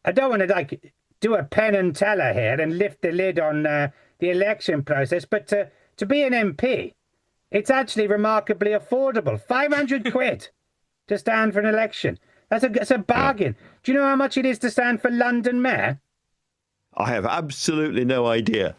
I don't want to, do a Penn and Teller here and lift the lid on the election process, but to be an MP, it's actually remarkably affordable. 500 quid to stand for an election. That's a bargain. Do you know how much it is to stand for London Mayor? I have absolutely no idea.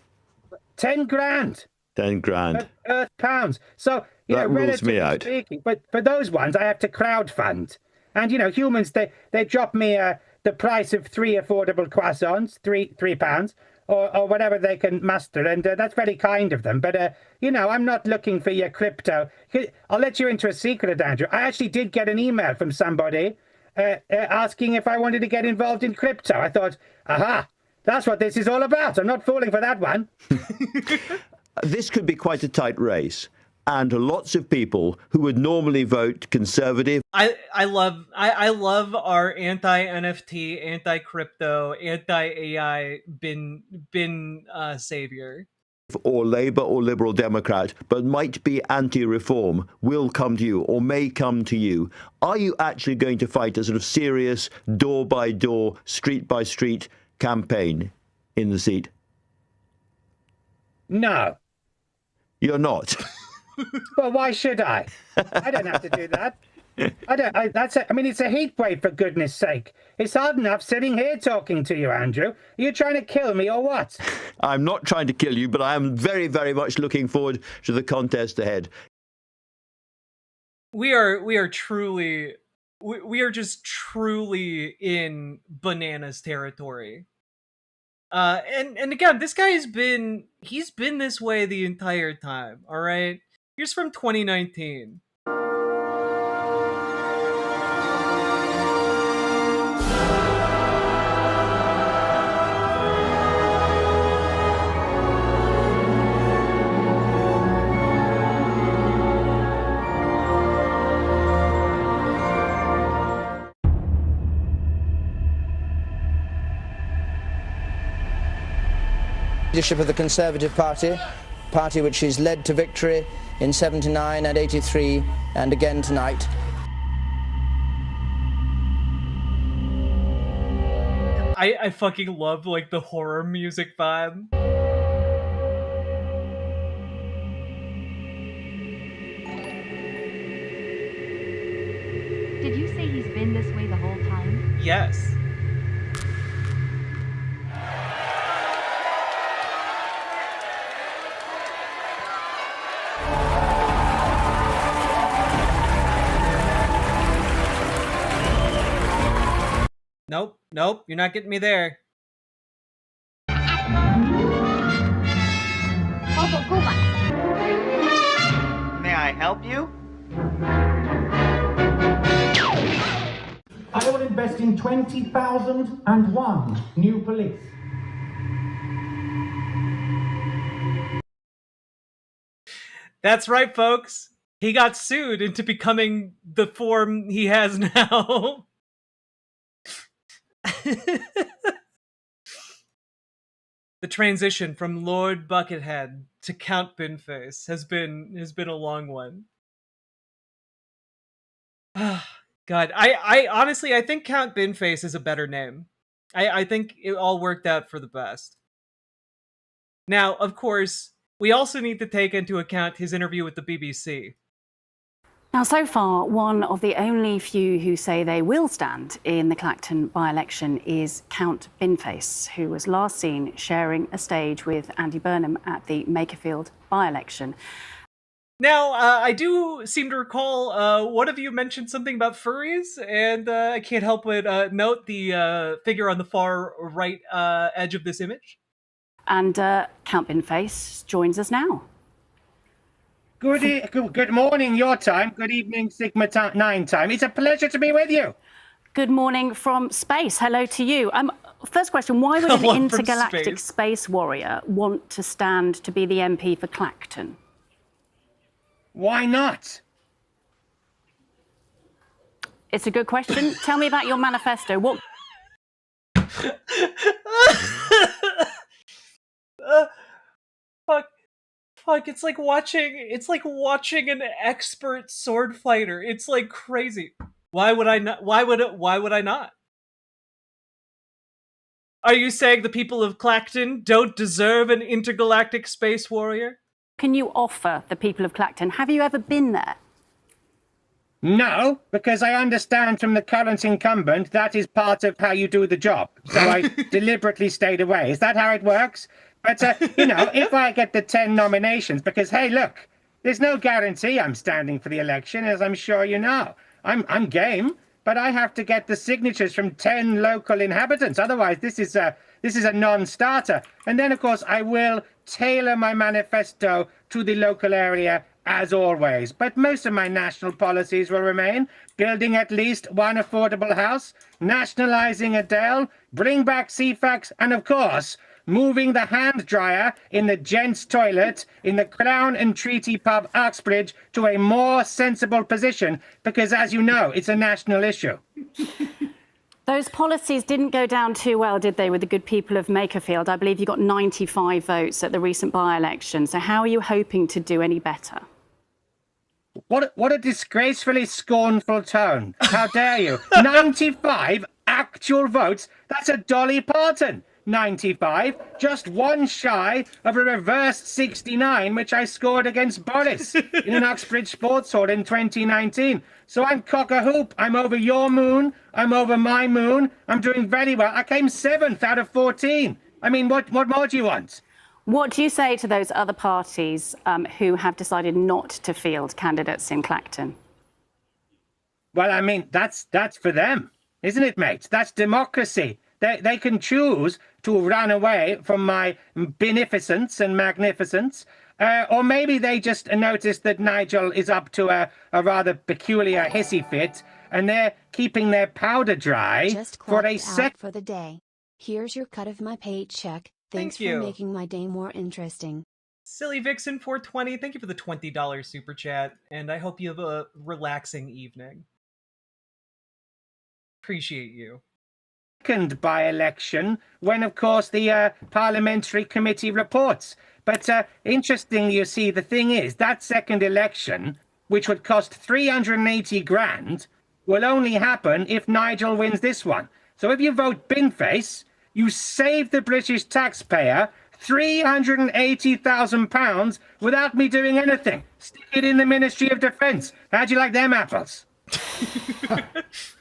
10 grand. 10 grand. Earth pounds. So, that rules me out. Speaking, but for those ones, I have to crowdfund. And, humans, they drop me the price of 3 affordable croissants, £3, or whatever they can muster. And that's very kind of them. But, I'm not looking for your crypto. I'll let you into a secret, Andrew. I actually did get an email from somebody asking if I wanted to get involved in crypto. I thought, aha, that's what this is all about. I'm not falling for that one. This could be quite a tight race. And lots of people who would normally vote Conservative. I love our anti-NFT, anti-crypto, anti-AI bin savior. Or Labour or Liberal Democrat, but might be anti-reform, will come to you or may come to you. Are you actually going to fight a sort of serious door-by-door, street-by-street campaign in the seat? No. You're not? Well, why should I? I don't have to do that. It's a heat wave, for goodness sake. It's hard enough sitting here talking to you, Andrew. Are you trying to kill me or what? I'm not trying to kill you, but I am very, very much looking forward to the contest ahead. We are just truly in bananas territory. And again, this guy he's been this way the entire time, all right? Here's from 2019. Leadership of the Conservative Party which is led to victory in 79 and 83 and again tonight. I fucking love the horror music vibe. Did you say he's been this way the whole time? Yes. Nope, you're not getting me there. May I help you? I will invest in 20,001 new police. That's right, folks. He got sued into becoming the form he has now. The transition from Lord Buckethead to Count Binface has been a long one. God, I honestly, I think Count Binface is a better name. I think it all worked out for the best. Now, of course, we also need to take into account his interview with the BBC. Now, so far, one of the only few who say they will stand in the Clacton by-election is Count Binface, who was last seen sharing a stage with Andy Burnham at the Makerfield by-election. Now, I do seem to recall one of you mentioned something about furries, and I can't help but note the figure on the far right edge of this image. And Count Binface joins us now. Good morning, your time. Good evening, Sigma 9 time. It's a pleasure to be with you. Good morning from space. Hello to you. First question, why would an intergalactic space warrior want to stand to be the MP for Clacton? Why not? It's a good question. Tell me about your manifesto. What? Fuck! It's like watching an expert sword fighter. It's like crazy. Why would I not? Why would I not? Are you saying the people of Clacton don't deserve an intergalactic space warrior? Can you offer the people of Clacton? Have you ever been there? No, because I understand from the current incumbent that is part of how you do the job. So I deliberately stayed away. Is that how it works? But, you know, if I get the 10 nominations, because, hey, look, there's no guarantee I'm standing for the election, as I'm sure you know. I'm game, but I have to get the signatures from 10 local inhabitants. Otherwise, this is a non-starter. And then, of course, I will tailor my manifesto to the local area as always. But most of my national policies will remain: building at least one affordable house, nationalizing Adele, bring back CFAX, and of course, moving the hand dryer in the gents' toilet in the Crown and Treaty pub Uxbridge to a more sensible position, because as you know, it's a national issue. Those policies didn't go down too well, did they, with the good people of Makerfield? I believe you got 95 votes at the recent by-election. So how are you hoping to do any better? What a disgracefully scornful tone. How dare you? 95 actual votes? That's a Dolly Parton. 95, just one shy of a reverse 69, which I scored against Boris in an Uxbridge sports hall in 2019. So I'm cock-a-hoop. I'm over your moon. I'm over my moon. I'm doing very well. I came 7th out of 14. I mean, what more do you want? What do you say to those other parties who have decided not to field candidates in Clacton? Well, I mean, that's for them, isn't it, mate? That's democracy. They can choose to run away from my beneficence and magnificence, or maybe they just noticed that Nigel is up to a rather peculiar hissy fit, and they're keeping their powder dry for a sec. For the day. Here's your cut of my paycheck. Thanks Thank you. for making my day more interesting. Silly Vixen 420, thank you for the $20 super chat, and I hope you have a relaxing evening. Appreciate you. Second by-election, when of course the parliamentary committee reports. But interesting, you see, the thing is that second election, which would cost 380 grand, will only happen if Nigel wins this one. So if you vote Binface, you save the British taxpayer £380,000 without me doing anything. Stick it in the Ministry of Defence. How'd you like them apples?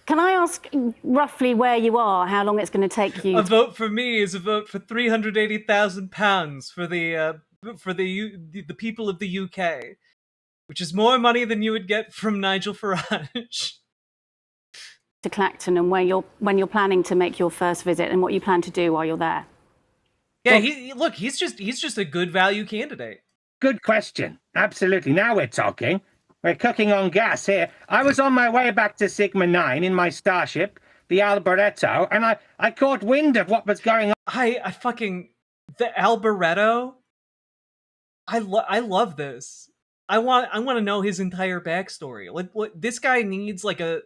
Can I ask roughly where you are, how long it's going to take you? A vote for me is a vote for £380,000 for the people of the UK, which is more money than you would get from Nigel Farage. To Clacton, and when you're planning to make your first visit, and what you plan to do while you're there. Yeah, he's just a good value candidate. Good question. Absolutely. Now we're talking. We're cooking on gas here. I was on my way back to Sigma 9 in my starship, the Alboreto, and I caught wind of what was going on. I fucking... The Alboreto? I love this. I want to know his entire backstory. Like this guy needs I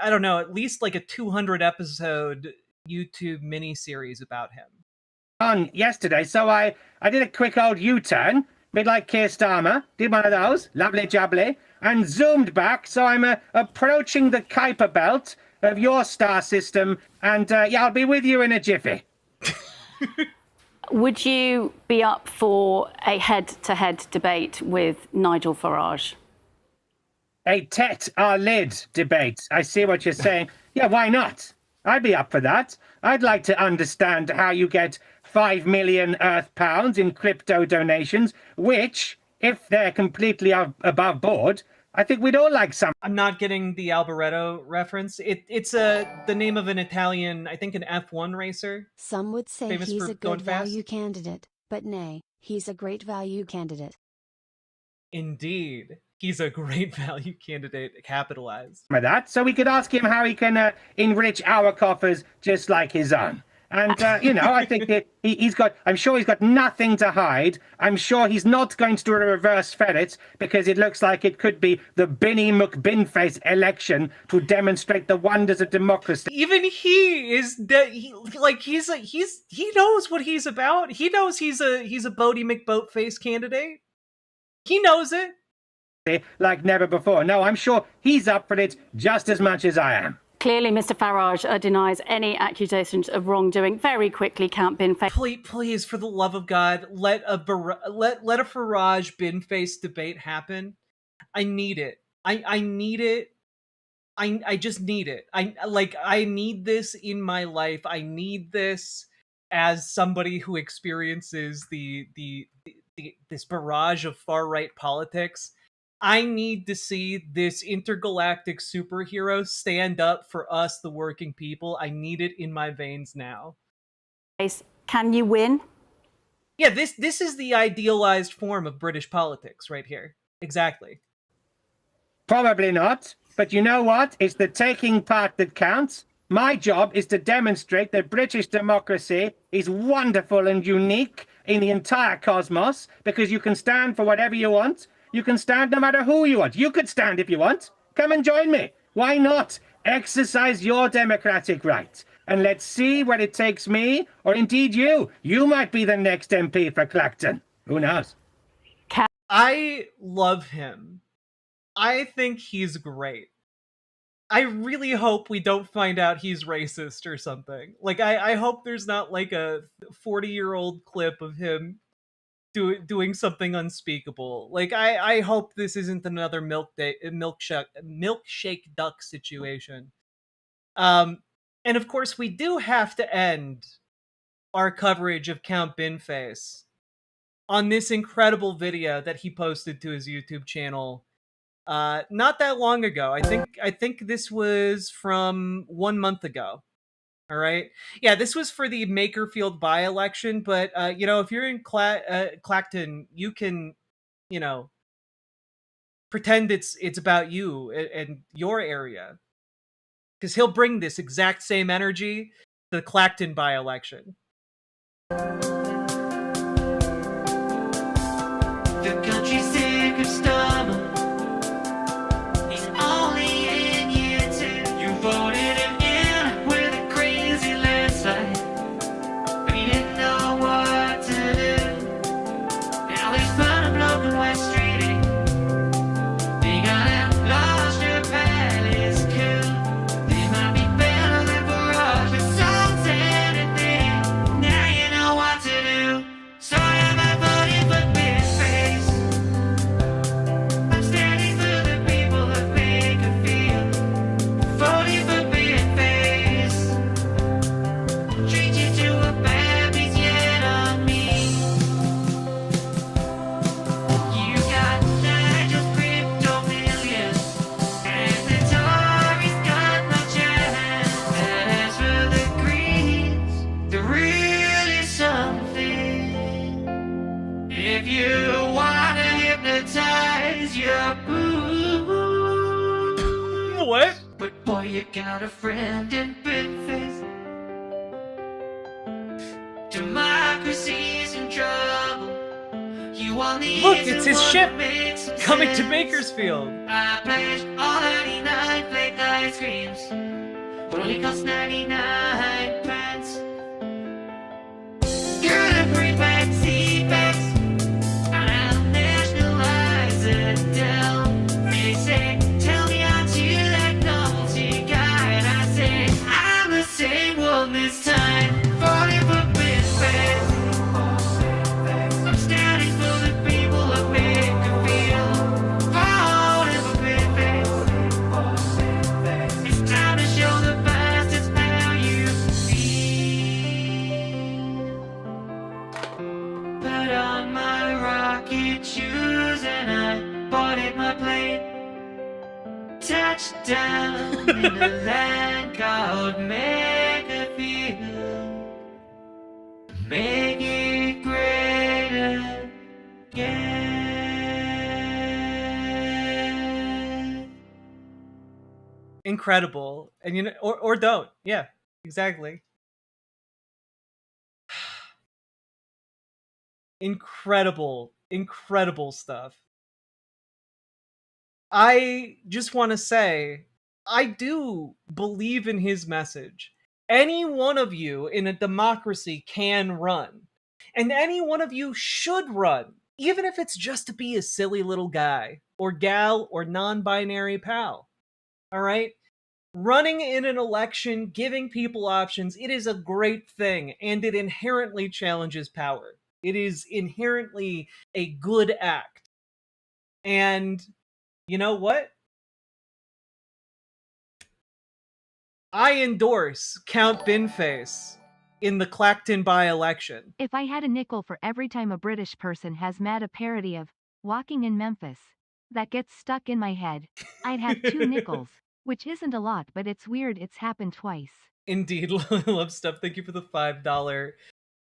don't know, at least like a 200 episode YouTube miniseries about him. On yesterday, so I did a quick old U-turn, bit like Keir Starmer, did one of those, lovely jubbly, and zoomed back, so I'm approaching the Kuiper belt of your star system, and yeah, I'll be with you in a jiffy. Would you be up for a head-to-head debate with Nigel Farage? A tete-a-lid debate. I see what you're saying. Yeah, why not? I'd be up for that. I'd like to understand how you get 5 million Earth pounds in crypto donations, which, if they're completely above board, I think we'd all like some. I'm not getting the Alboreto reference. It's the name of an Italian, I think an F1 racer. Some would say famous he's for a going good fast. value candidate, but nay, he's a great value candidate. Indeed. He's a great value candidate, capitalized. That, so we could ask him how he can enrich our coffers just like his own. And, you know, I think that I'm sure he's got nothing to hide. I'm sure he's not going to do a reverse ferret because it looks like it could be the Binny McBinface election to demonstrate the wonders of democracy. Even he is that he knows what he's about. He knows he's a Bodie McBoatface candidate. He knows it. Like never before. No, I'm sure he's up for it just as much as I am. Clearly, Mr. Farage denies any accusations of wrongdoing. Very quickly, Count Binface. Please, for the love of God, let a Farage Binface debate happen. I need it. I need it. I just need it. I need this in my life. I need this as somebody who experiences this barrage of far right politics. I need to see this intergalactic superhero stand up for us, the working people. I need it in my veins now. Can you win? Yeah, this is the idealized form of British politics right here. Exactly. Probably not, but you know what? It's the taking part that counts. My job is to demonstrate that British democracy is wonderful and unique in the entire cosmos because you can stand for whatever you want. You can stand no matter who you want. You could stand if you want. Come and join me. Why not? Exercise your democratic right. And let's see where it takes me, or indeed you. You might be the next MP for Clacton. Who knows? I love him. I think he's great. I really hope we don't find out he's racist or something. Like, I hope there's not like a 40-year-old clip of him doing something unspeakable. Like, I hope this isn't another milkshake duck situation. And of course, we do have to end our coverage of Count Binface on this incredible video that he posted to his YouTube channel not that long ago. I think this was from 1 month ago. All right. Yeah, this was for the Makerfield by-election, but you know, if you're in Clacton, you can, you know, pretend it's about you and your area, because he'll bring this exact same energy to the Clacton by-election. The country's sick of Starmer. He's only in year 2. You voted him in with a crazy landslide, but he didn't know what to do. Now he's burning broken West Street. They got him lost your palace coup. They might be better than Barrage, but so's anything. Now you know what to do. So am I voting for Binface. I'm standing for the people of Makerfield. Voting for Binface. Treat you to a bad piece yet on me. You got Nigel's crypto millions, and the Tories got no chance. And as for the Greens, they're really something. If you wanna hypnotize your boo. What? But boy, you got a friend in Binface. Democracy's in trouble. You all need Look, it's his ship someone to make some coming to sense. Bakersfield. I pledged all 99 flake ice creams, but only cost 99 pence. Gonna bring back CPACs, and I'll nationalize Adele. They say, tell me aren't you that novelty guy? And I say, I'm the same one this time. Voting for Binface. I'm standing for the people of Makerfield. Voting for Binface. It's time to show the bastards how you feel. Put on my rocket shoes plane. Touchdown in a land called Makerfield. Make it great again. Incredible. And you know, or don't. Yeah, exactly. Incredible stuff. I just want to say, I do believe in his message. Any one of you in a democracy can run. And any one of you should run, even if it's just to be a silly little guy or gal or non-binary pal. All right? Running in an election, giving people options, it is a great thing, and it inherently challenges power. It is inherently a good act. And you know what? I endorse Count Binface in the Clacton by-election. If I had a nickel for every time a British person has made a parody of Walking in Memphis that gets stuck in my head, I'd have 2 nickels, which isn't a lot, but it's weird it's happened twice. Indeed, love stuff. Thank you for the $5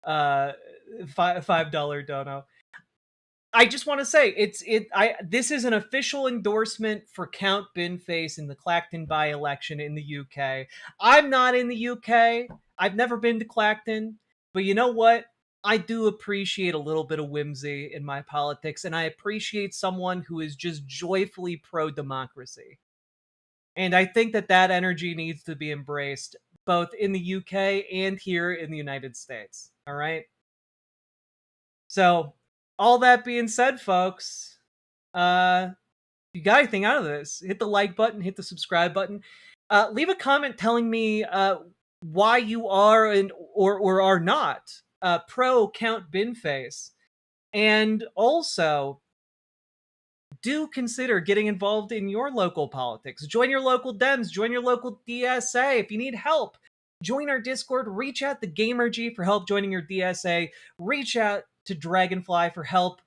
$5 dono. I just want to say this is an official endorsement for Count Binface in the Clacton by-election in the UK. I'm not in the UK. I've never been to Clacton, but you know what? I do appreciate a little bit of whimsy in my politics, and I appreciate someone who is just joyfully pro-democracy. And I think that energy needs to be embraced both in the UK and here in the United States. All right? So, all that being said, folks, you got anything out of this, hit the like button, hit the subscribe button. Leave a comment telling me why you are or are not pro Count Binface. And also, do consider getting involved in your local politics. Join your local Dems, join your local DSA. If you need help, join our Discord, reach out to GamerG for help joining your DSA, reach out to Dragonfly for help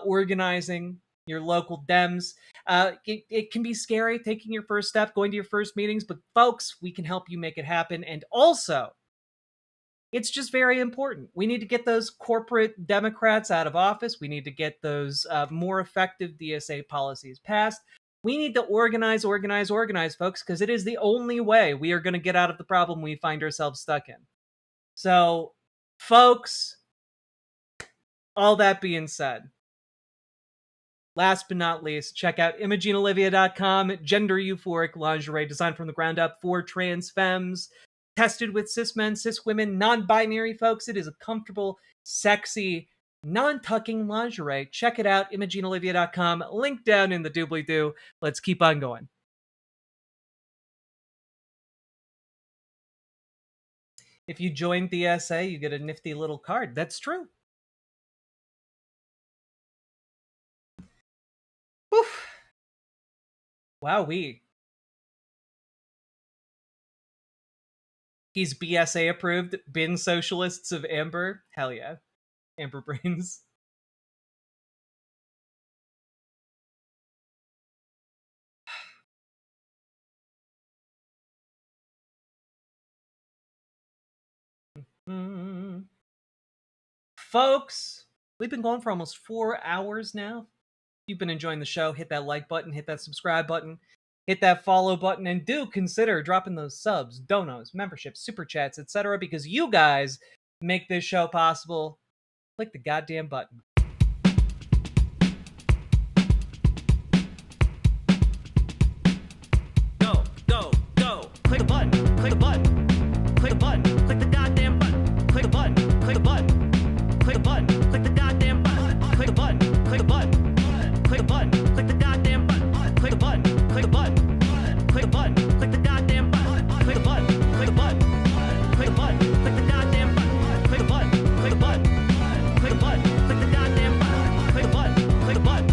organizing your local Dems. It can be scary taking your first step, going to your first meetings, but folks, we can help you make it happen. And also, it's just very important. We need to get those corporate Democrats out of office. We need to get those more effective DSA policies passed. We need to organize, folks, because it is the only way we are going to get out of the problem we find ourselves stuck in. So, folks, all that being said, last but not least, check out ImogeneOlivia.com, gender euphoric lingerie designed from the ground up for trans femmes, tested with cis men, cis women, non-binary folks. It is a comfortable, sexy, non-tucking lingerie. Check it out, ImogeneOlivia.com, link down in the doobly-doo. Let's keep on going. If you join DSA, you get a nifty little card. That's true. Oof. Wowee. He's BSA approved. Bin socialists of Amber. Hell yeah. Amber brains. Folks, we've been going for almost 4 hours now. If you've been enjoying the show, hit that like button, hit that subscribe button, hit that follow button, and do consider dropping those subs, donos, memberships, super chats, etc. because you guys make this show possible. Click the goddamn button. Go, go, go. Click a button, click a button, click a button, click the goddamn button, click a button, click a button, click a button, click the goddamn button, click a button, click a button, click a button, click the goddamn button, click a button, click a button, click a button, click the goddamn button, click a button, click a button, click a button, click the goddamn button, click a button, click a button, click a button, click the goddamn button, click a button, click a button,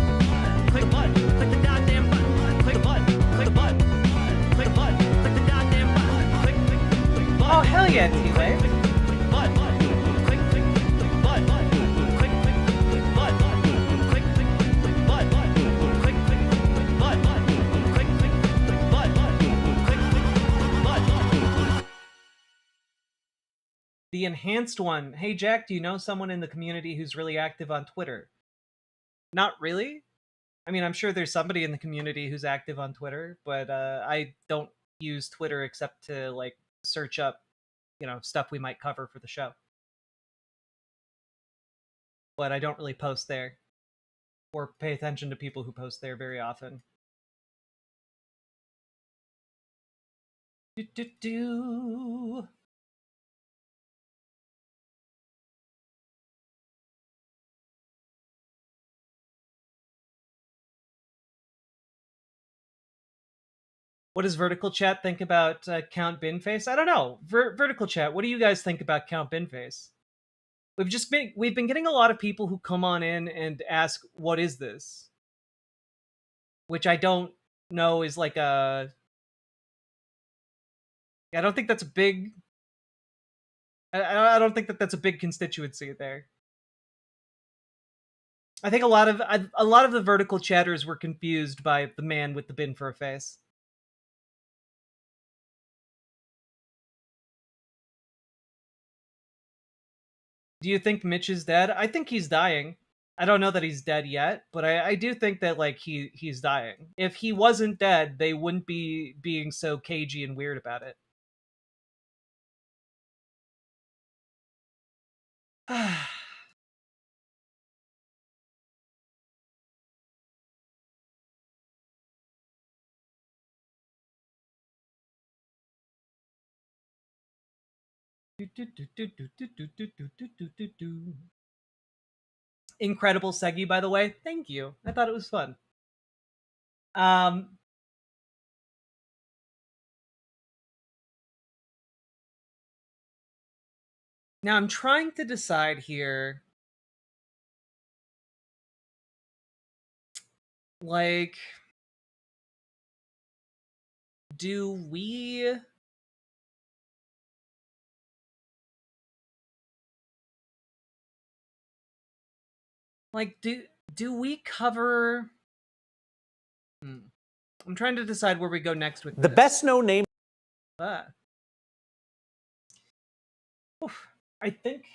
click a button, click the goddamn button, click a button, click a button, click a button, click the goddamn button, click, click, click, oh hell yeah, T-Wave. The enhanced one. Hey, Jack, do you know someone in the community who's really active on Twitter? Not really. I mean, I'm sure there's somebody in the community who's active on Twitter, but I don't use Twitter except to, like, search up, you know, stuff we might cover for the show. But I don't really post there or pay attention to people who post there very often. Do. What does Vertical Chat think about Count Binface? I don't know. Vertical Chat, what do you guys think about Count Binface? We've been getting a lot of people who come on in and ask, "What is this?" Which I don't know is like a. I don't think that's a big. I don't think that's a big constituency there. I think a lot of the Vertical Chatters were confused by the man with the bin for a face. Do you think Mitch is dead? I think he's dying. I don't know that he's dead yet, but I do think that, like, he's dying. If he wasn't dead, they wouldn't be being so cagey and weird about it. Incredible Seggy, by the way. Thank you. I thought it was fun. Now I'm trying to decide here. Like, do we... Like, do we cover... I'm trying to decide where we go next with the this. best known name. I think,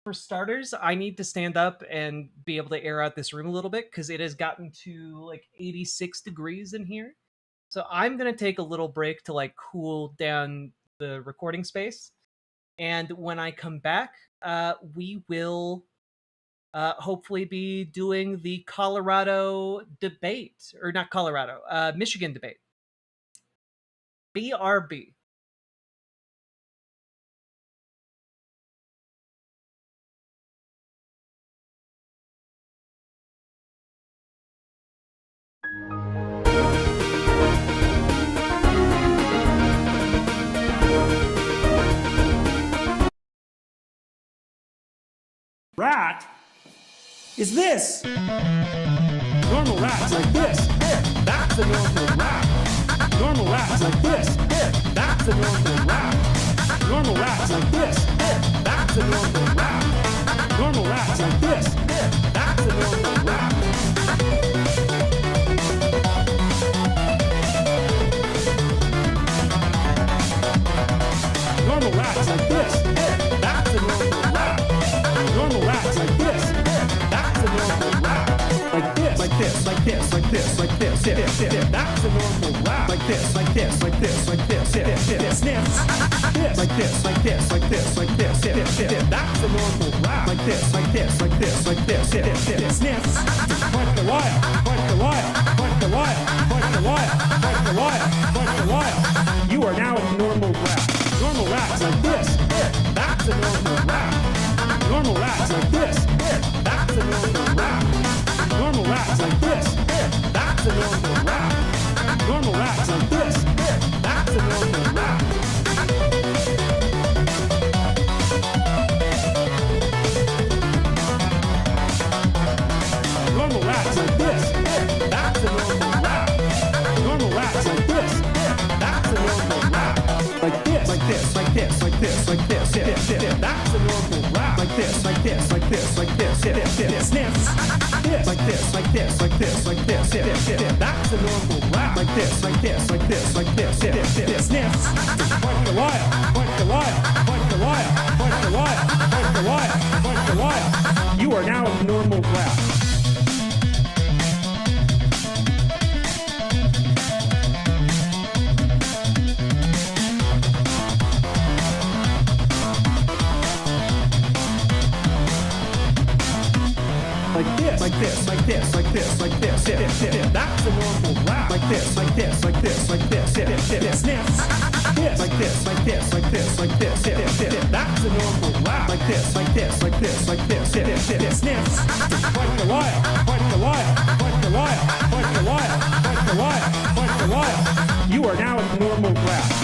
for starters, I need to stand up and be able to air out this room a little bit, because it has gotten to, like, 86 degrees in here. So I'm going to take a little break to, like, cool down the recording space. And when I come back, we will... hopefully be doing the Colorado debate, or not Colorado, Michigan debate. BRB. Rat is this. Normal rat's like this. That's a normal rat. Normal rat's like this. That's a normal rat. Normal rat's like this. That's a normal rat. Normal rat's like this. That's a normal rat. Normal rat's like this. That's a normal rat. Normal rat's like this. That's a normal rat. Like this, like this, like this, like this, like this, that's a normal rat. Like this, like this, like this, like this, sniffs. This, like this, like this, like this, like this, that's a normal rat. Like this, like this, like this, like this, sniffs. Point the wire, point the wire, point the wire, point the wire, point the wire, point the wire. You are now a normal rat. Normal rat's like this. That's a normal rat. Normal rat's like this. That's a normal rat. Normal rat's like this. That's a normal rat. Normal rat's like this. That's a normal rat. Normal rat's like this. That's a normal rat. Normal rat's like this. That's a normal rat. Like this, like this, like this, like this, like this, that's a normal rat. Like this, like this, like this, like this, sniffs. This, like this, like this, like this, like this, that's a normal rat. Like this, like this, like this, like this, sniffs. Point the wire, point the wire, point the wire, point the wire. are now at normal ground. Like this, like this, like this, like this, like this, that's a normal rap. Like this, like this, like this, like this, sniffs. This, like this, like this, like this, like this, that's a normal rap. Like this, like this, like this, like this, sniffs. Quite the while, quite the while, quite the while, quite the while, quite the while, quite the while. You are now at normal rap.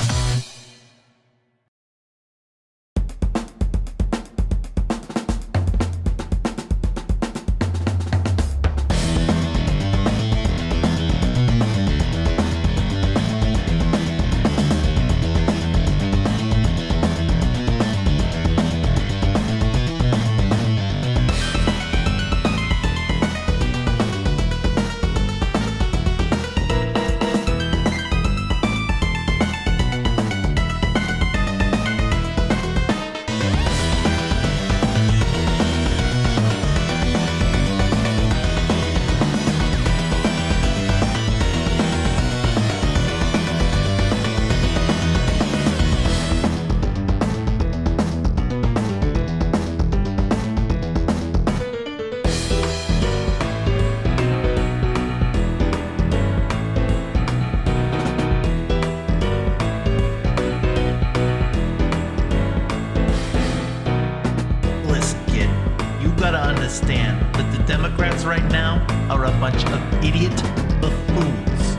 right now are a bunch of idiot buffoons.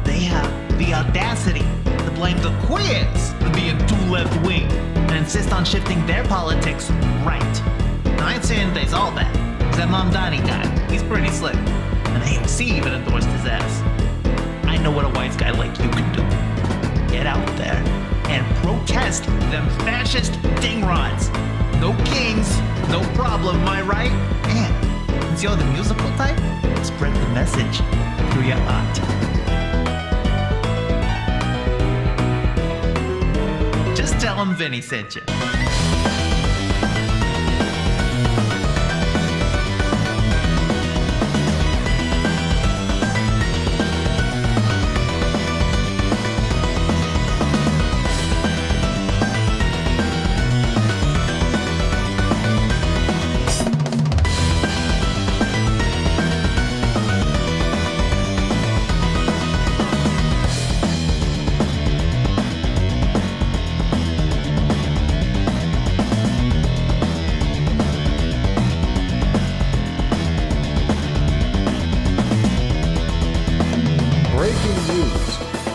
They have the audacity to blame the queers for being too left-wing and insist on shifting their politics right. Now, I ain't saying they's all bad, because that Mamdani guy, he's pretty slick, and AOC even endorsed his ass. I know what a wise guy like you can do. Get out there and protest them fascist dingrods. No kings, no problem, am I right? And since you're the musical type, spread the message through your art. Just tell him Vinny sent you.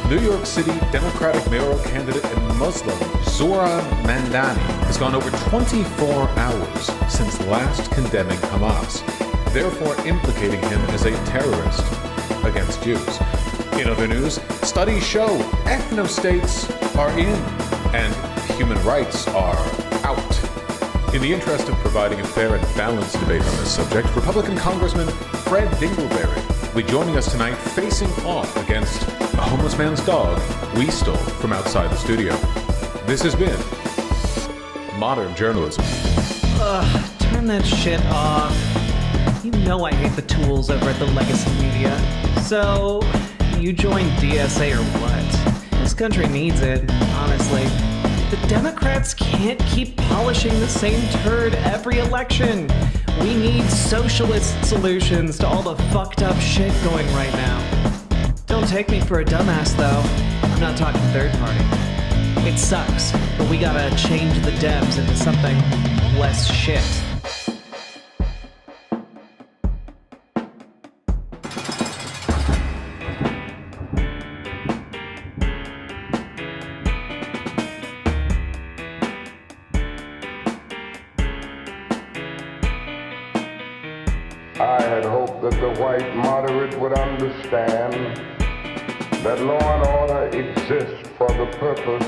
New York City Democratic mayoral candidate and Muslim Zohran Mamdani has gone over 24 hours since last condemning Hamas, therefore implicating him as a terrorist against Jews. In other news, studies show ethno-states are in and human rights are out. In the interest of providing a fair and balanced debate on this subject, Republican Congressman Fred Dingleberry will be joining us tonight facing off against a homeless man's dog we stole from outside the studio. This has been Modern Journalism. Turn that shit off. You know I hate the tools over at the Legacy Media. So, you join DSA or what? This country needs it, honestly. The Democrats can't keep polishing the same turd every election. We need socialist solutions to all the fucked up shit going right now. Don't take me for a dumbass, though. I'm not talking third party. It sucks, but we gotta change the Dems into something less shit. I had hoped that the white moderate would understand that law and order exists for the purpose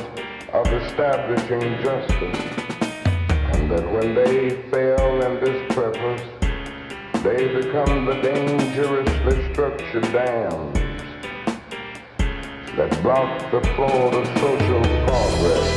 of establishing justice, and that when they fail in this purpose, they become the dangerously structured dams that block the flow of social progress.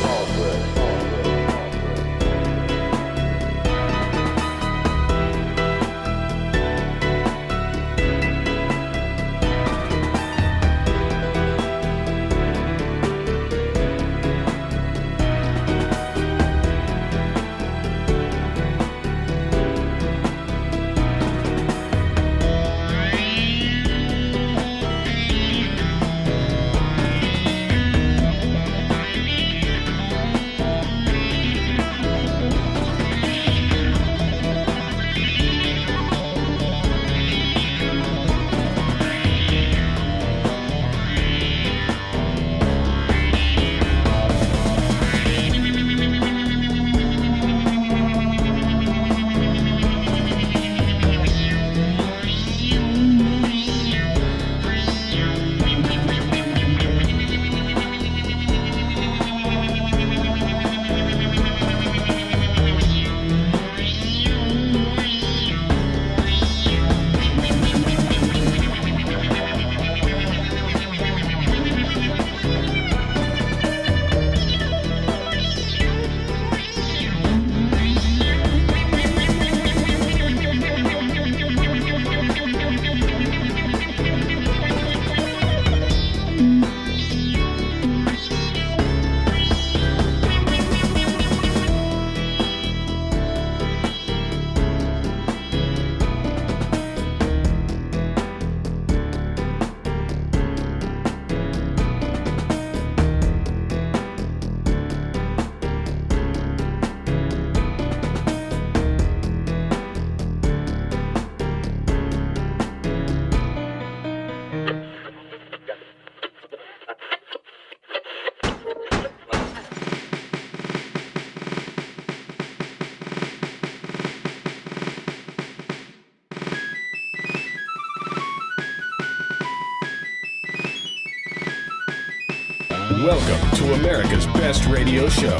Welcome to America's best radio show,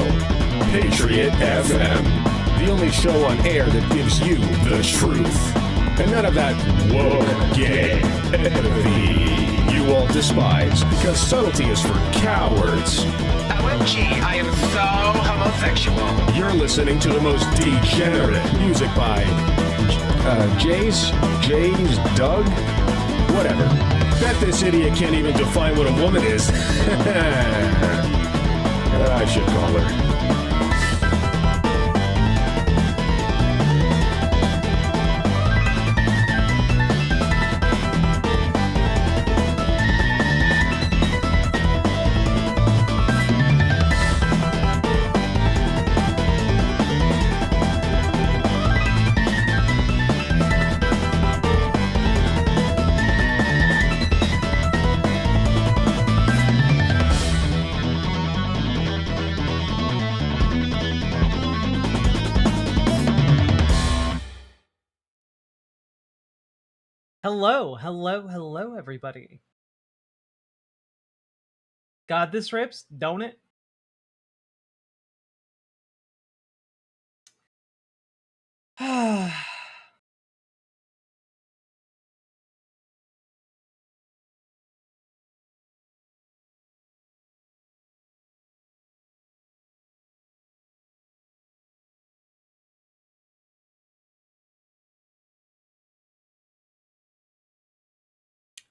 Patriot FM. The only show on air that gives you the truth. And none of that woke gay empathy you all despise, because subtlety is for cowards. OMG, I am so homosexual. You're listening to the most degenerate music by Jays, Doug, whatever. Bet this idiot can't even define what a woman is. I should call her. Hello, everybody. God, this rips, don't it?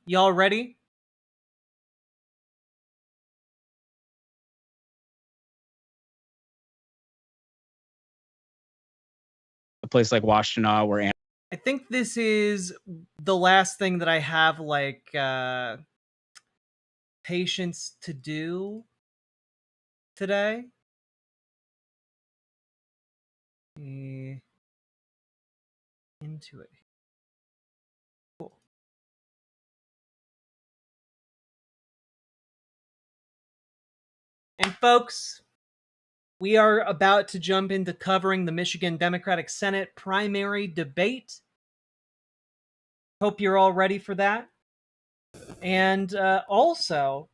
Y'all ready? A place like Washtenaw where I think this is the last thing that I have like patience to do today. Into it. Cool. And folks, we are about to jump into covering the Michigan Democratic Senate primary debate. Hope you're all ready for that. And also,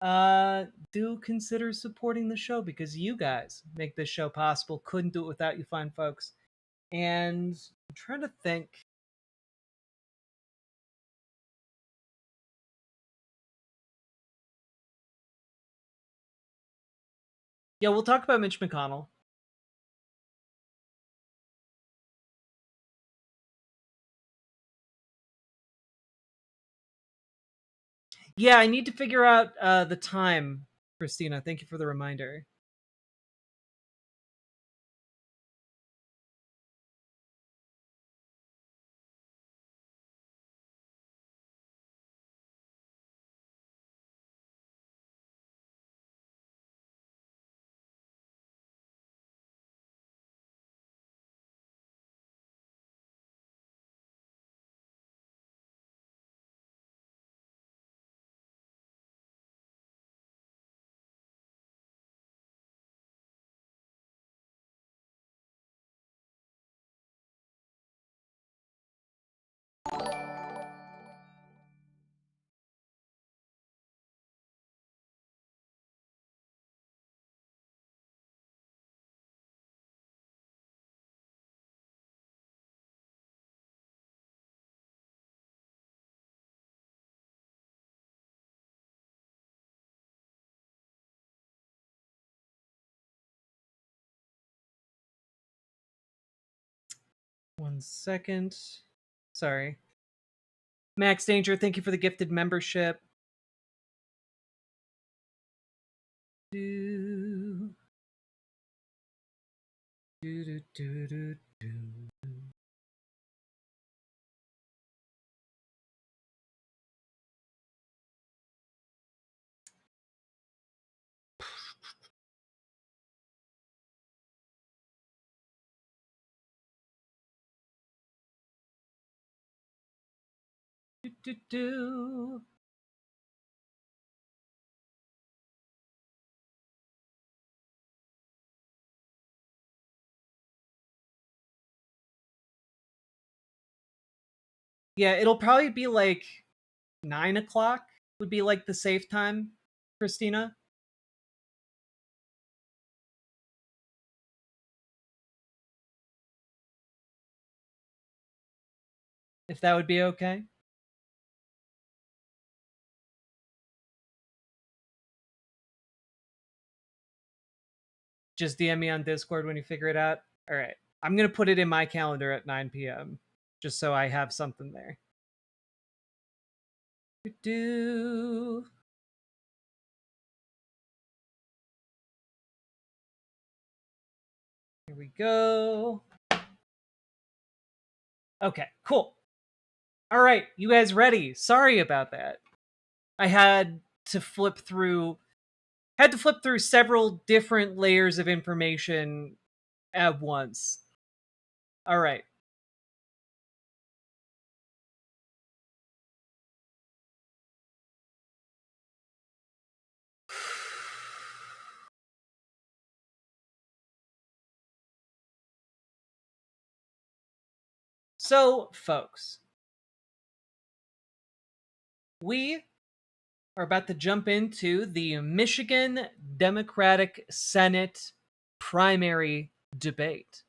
do consider supporting the show because you guys make this show possible. Couldn't do it without you fine folks. And I'm trying to think. Yeah, we'll talk about Mitch McConnell. Yeah, I need to figure out the time, Christina. Thank you for the reminder. One second. Sorry. Max Danger, thank you for the gifted membership. Do, do, do, do, do. Do, do, do. Yeah, it'll probably be like 9 o'clock would be like the safe time, Christina? If that would be okay? Just DM me on Discord when you figure it out. All right. I'm going to put it in my calendar at 9 p.m. just so I have something there. Here we go. Okay, cool. All right, you guys ready? Sorry about that. I had to flip through several different layers of information at once. All right. So, folks, we are about to jump into the Michigan Democratic Senate primary debate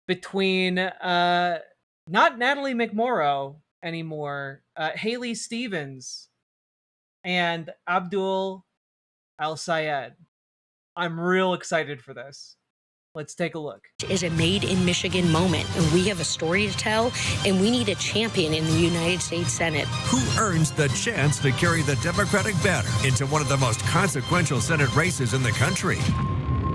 between not Natalie McMorrow anymore, Haley Stevens, and Abdul Al-Sayed. I'm real excited for this. Let's take a look. Is a made in Michigan moment, and we have a story to tell, and we need a champion in the United States Senate. Who earns the chance to carry the Democratic banner into one of the most consequential Senate races in the country?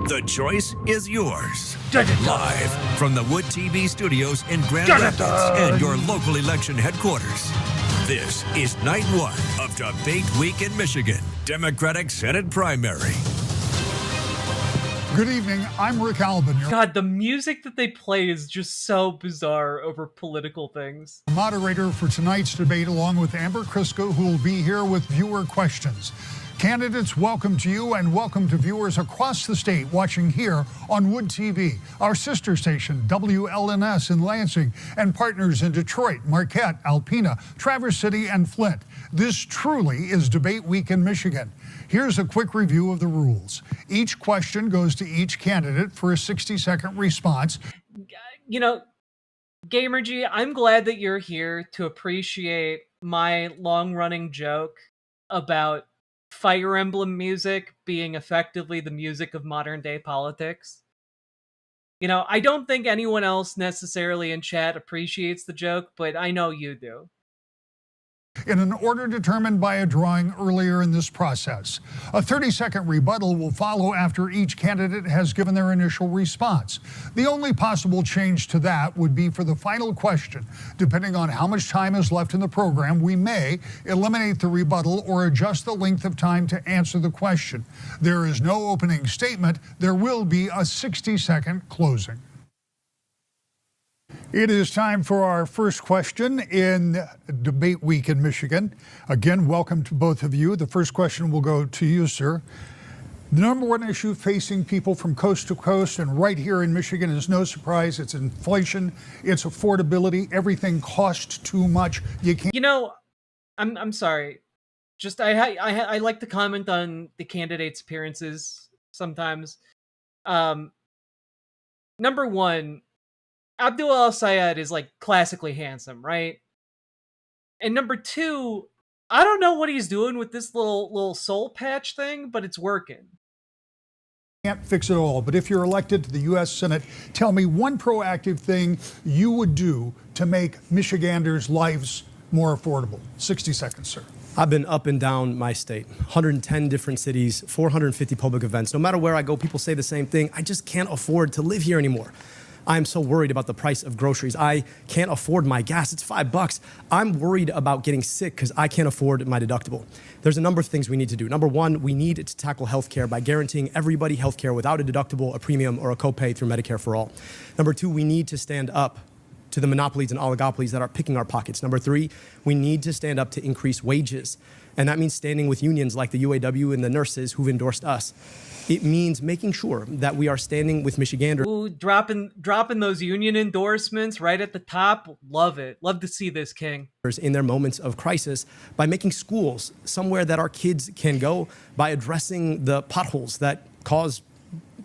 The choice is yours. Live from the Wood TV studios in Grand Rapids and your local election headquarters. This is night one of Debate Week in Michigan, Democratic Senate primary. Good evening, I'm Rick Albin. God, the music that they play is just so bizarre over political things. Moderator for tonight's debate, along with Amber Crisco, who will be here with viewer questions. Candidates, welcome to you and welcome to viewers across the state watching here on Wood TV, our sister station, WLNS in Lansing, and partners in Detroit, Marquette, Alpena, Traverse City, and Flint. This truly is Debate Week in Michigan. Here's a quick review of the rules. Each question goes to each candidate for a 60-second response. You know, Gamergy, I'm glad that you're here to appreciate my long-running joke about Fire Emblem music being effectively the music of modern-day politics. You know, I don't think anyone else necessarily in chat appreciates the joke, but I know you do. In an order determined by a drawing earlier in this process. A 30-second rebuttal will follow after each candidate has given their initial response. The only possible change to that would be for the final question. Depending on how much time is left in the program, we may eliminate the rebuttal or adjust the length of time to answer the question. There is no opening statement. There will be a 60-second closing. It is time for our first question in Debate Week in Michigan. Again, welcome to both of you. The first question will go to you, sir. The number one issue facing people from coast to coast and right here in Michigan is no surprise. It's inflation, it's affordability, everything costs too much. You can't. You know, I'm sorry. Just I like to comment on the candidates' appearances sometimes. Number one, Abdul Al-Sayed is like classically handsome, right? And number two, I don't know what he's doing with this little soul patch thing, but it's working. Can't fix it all, but if you're elected to the U.S. Senate, tell me one proactive thing you would do to make Michiganders' lives more affordable. 60 seconds, sir. I've been up and down my state, 110 different cities, 450 public events. No matter where I go, people say the same thing. I just can't afford to live here anymore. I'm so worried about the price of groceries. I can't afford my gas. It's $5. I'm worried about getting sick because I can't afford my deductible. There's a number of things we need to do. Number one, we need to tackle healthcare by guaranteeing everybody healthcare without a deductible, a premium, or a copay through Medicare for all. Number two, we need to stand up to the monopolies and oligopolies that are picking our pockets. Number three, we need to stand up to increase wages. And that means standing with unions like the UAW and the nurses who've endorsed us. It means making sure that we are standing with Michiganders. Ooh, dropping those union endorsements right at the top. Love it. Love to see this, King. In their moments of crisis, by making schools somewhere that our kids can go, by addressing the potholes that cause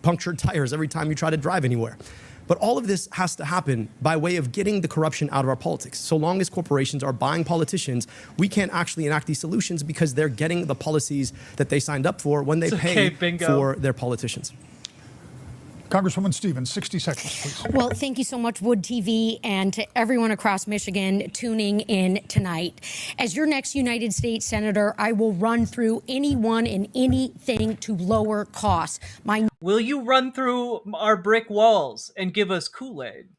punctured tires every time you try to drive anywhere. But all of this has to happen by way of getting the corruption out of our politics. So long as corporations are buying politicians, we can't actually enact these solutions because they're getting the policies that they signed up for when they pay for their politicians. Congresswoman Stevens, 60 seconds, please. Well, thank you so much, Wood TV, and to everyone across Michigan tuning in tonight. As your next United States Senator, I will run through anyone and anything to lower costs. Will you run through our brick walls and give us Kool-Aid?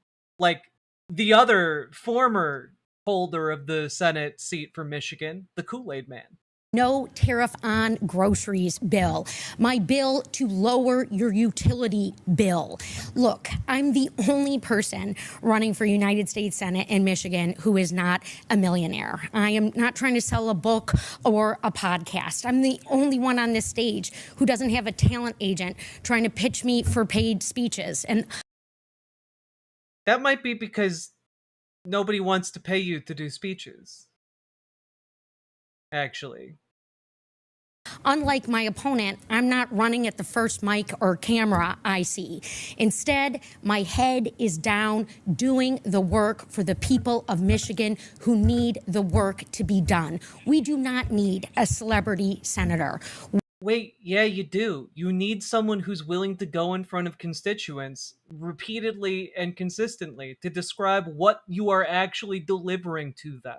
Like the other former holder of the Senate seat for Michigan, the Kool-Aid man. No tariff on groceries bill. My bill to lower your utility bill. Look, I'm the only person running for United States Senate in Michigan who is not a millionaire. I am not trying to sell a book or a podcast. I'm the only one on this stage who doesn't have a talent agent trying to pitch me for paid speeches. And that might be because nobody wants to pay you to do speeches. Actually. Unlike my opponent, I'm not running at the first mic or camera I see. Instead, my head is down doing the work for the people of Michigan who need the work to be done. We do not need a celebrity senator. Wait, yeah, you do. You need someone who's willing to go in front of constituents repeatedly and consistently to describe what you are actually delivering to them.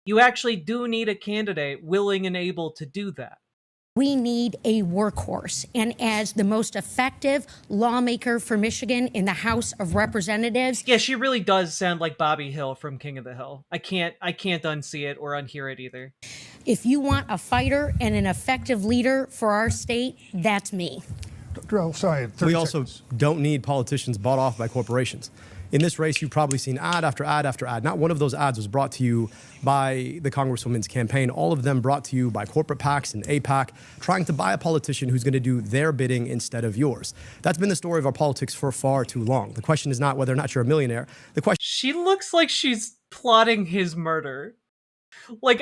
You actually do need a candidate willing and able to do that. We need a workhorse. And as the most effective lawmaker for Michigan in the House of Representatives. Yeah, she really does sound like Bobby Hill from King of the Hill. I can't unsee it or unhear it either. If you want a fighter and an effective leader for our state, that's me. We also don't need politicians bought off by corporations. In this race, you've probably seen ad after ad after ad. Not one of those ads was brought to you by the Congresswoman's campaign. All of them brought to you by corporate PACs and APAC, trying to buy a politician who's going to do their bidding instead of yours. That's been the story of our politics for far too long. The question is not whether or not you're a millionaire. The question. She looks like she's plotting his murder. Like,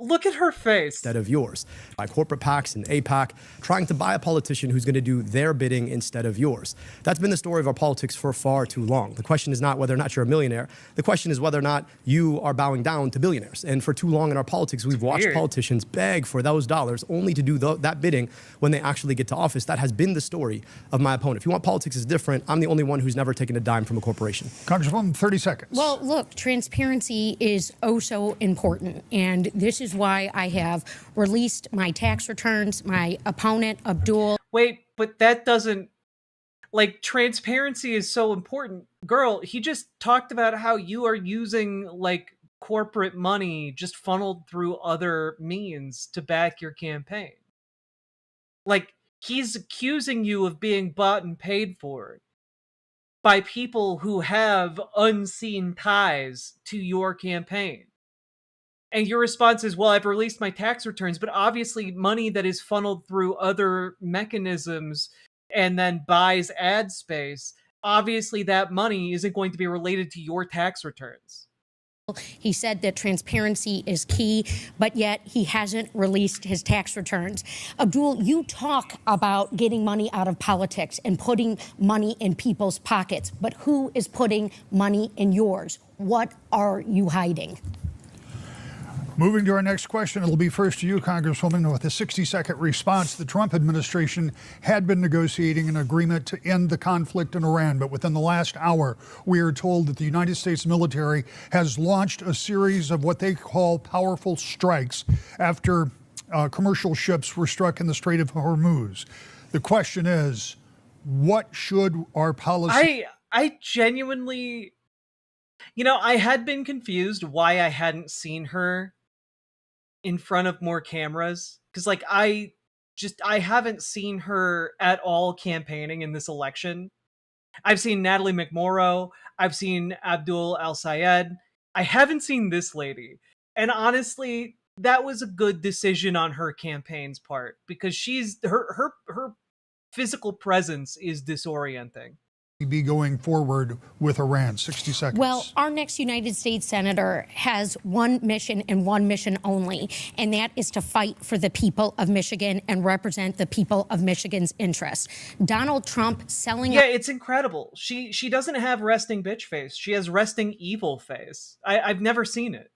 look at her face. Instead of yours. By corporate PACs and APAC, trying to buy a politician who's going to do their bidding instead of yours. That's been the story of our politics for far too long. The question is not whether or not you're a millionaire. The question is whether or not you are bowing down to billionaires. And for too long in our politics, we've watched politicians beg for those dollars only to do that bidding when they actually get to office. That has been the story of my opponent. If you want politics is different, I'm the only one who's never taken a dime from a corporation. Congresswoman, 30 seconds. Well, look, transparency is oh so important. And this is why I have released my tax returns. My opponent, Abdul. Wait, but that doesn't, like, transparency is so important. Girl, he just talked about how you are using, like, corporate money just funneled through other means to back your campaign. Like, he's accusing you of being bought and paid for by people who have unseen ties to your campaign. And your response is, well, I've released my tax returns, but obviously money that is funneled through other mechanisms and then buys ad space, obviously that money isn't going to be related to your tax returns. He said that transparency is key, but yet he hasn't released his tax returns. Abdul, you talk about getting money out of politics and putting money in people's pockets, but who is putting money in yours? What are you hiding? Moving to our next question, it'll be first to you, Congresswoman, with a 60-second response. The Trump administration had been negotiating an agreement to end the conflict in Iran, but within the last hour, we are told that the United States military has launched a series of what they call powerful strikes after commercial ships were struck in the Strait of Hormuz. The question is, what should our policy... I genuinely... You know, I had been confused why I hadn't seen her in front of more cameras, because like I haven't seen her at all campaigning in this election. I've seen Natalie McMorrow, I've seen Abdul Al-Sayed, I haven't seen this lady. And honestly, that was a good decision on her campaign's part, because her physical presence is disorienting. Be going forward with Iran? 60 seconds. Well, our next United States Senator has one mission and one mission only, and that is to fight for the people of Michigan and represent the people of Michigan's interests. Donald Trump selling... Yeah, it's incredible. She doesn't have resting bitch face. She has resting evil face. I've never seen it.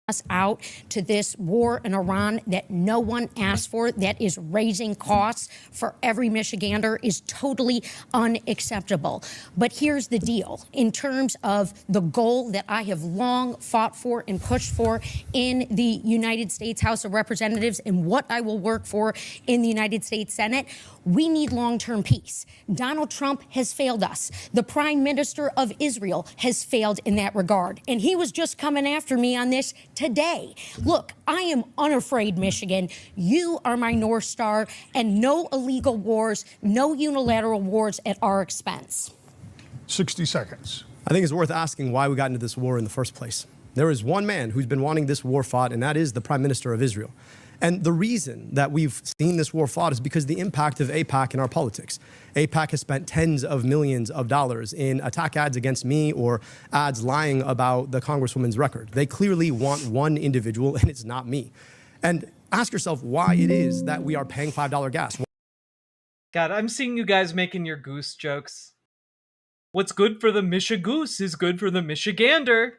Us out to this war in Iran that no one asked for, that is raising costs for every Michigander, is totally unacceptable. But here's the deal. In terms of the goal that I have long fought for and pushed for in the United States House of Representatives and what I will work for in the United States Senate, we need long-term peace. Donald Trump has failed us. The Prime Minister of Israel has failed in that regard. And he was just coming after me on this today. Look, I am unafraid, Michigan. You are my North Star, and no illegal wars, no unilateral wars at our expense. 60 seconds. I think it's worth asking why we got into this war in the first place. There is one man who's been wanting this war fought, and that is the Prime Minister of Israel. And the reason that we've seen this war fought is because the impact of AIPAC in our politics. AIPAC has spent tens of millions of dollars in attack ads against me or ads lying about the Congresswoman's record. They clearly want one individual, and it's not me. And ask yourself why it is that we are paying $5 gas. God, I'm seeing you guys making your goose jokes. What's good for the Michigoose is good for the Michigander.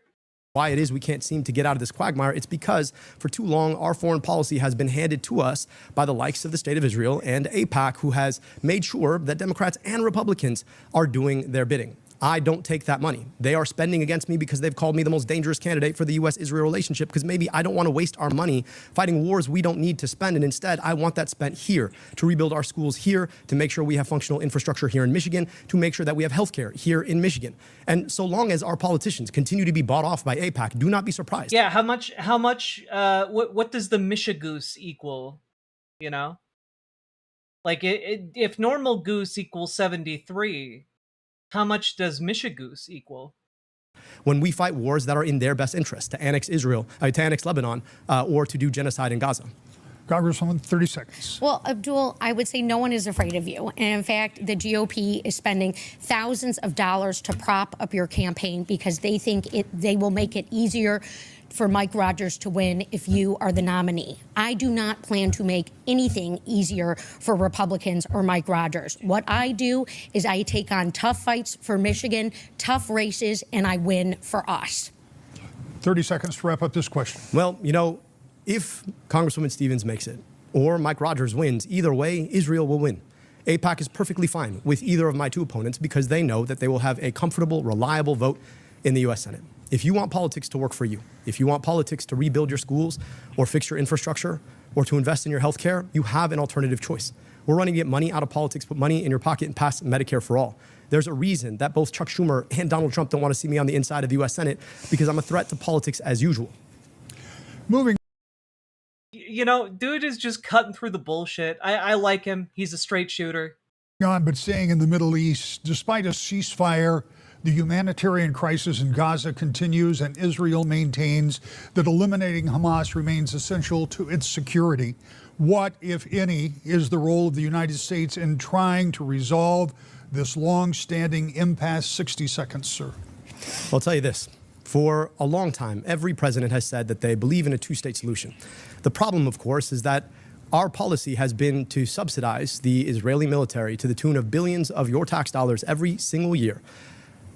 Why it is we can't seem to get out of this quagmire, it's because for too long our foreign policy has been handed to us by the likes of the State of Israel and AIPAC, who has made sure that Democrats and Republicans are doing their bidding. I don't take that money. They are spending against me because they've called me the most dangerous candidate for the U.S.-Israel relationship, because maybe I don't want to waste our money fighting wars we don't need to spend, and instead I want that spent here to rebuild our schools here, to make sure we have functional infrastructure here in Michigan, to make sure that we have healthcare here in Michigan. And so long as our politicians continue to be bought off by AIPAC, do not be surprised. Yeah, how much, what does the Michigoose equal, you know? Like, if normal goose equals 73, how much does Michigoose equal? When we fight wars that are in their best interest, to annex Israel, to annex Lebanon, or to do genocide in Gaza. Congresswoman, 30 seconds. Well, Abdul, I would say no one is afraid of you. And in fact, the GOP is spending thousands of dollars to prop up your campaign because they think they will make it easier for Mike Rogers to win if you are the nominee. I do not plan to make anything easier for Republicans or Mike Rogers. What I do is I take on tough fights for Michigan, tough races, and I win for us. 30 seconds to wrap up this question. Well, you know, if Congresswoman Stevens makes it or Mike Rogers wins, either way, Israel will win. AIPAC is perfectly fine with either of my two opponents because they know that they will have a comfortable, reliable vote in the U.S. Senate. If you want politics to work for you, if you want politics to rebuild your schools or fix your infrastructure or to invest in your health care, you have an alternative choice. We're running to get money out of politics, put money in your pocket, and pass Medicare for all. There's a reason that both Chuck Schumer and Donald Trump don't want to see me on the inside of the U.S. Senate, because I'm a threat to politics as usual. Moving. You know, dude is just cutting through the bullshit. I like him. He's a straight shooter. But staying in the Middle East, despite a ceasefire, the humanitarian crisis in Gaza continues, and Israel maintains that eliminating Hamas remains essential to its security. What, if any, is the role of the United States in trying to resolve this long-standing impasse? 60 seconds, sir. I'll tell you this. For a long time, every president has said that they believe in a two-state solution. The problem, of course, is that our policy has been to subsidize the Israeli military to the tune of billions of your tax dollars every single year.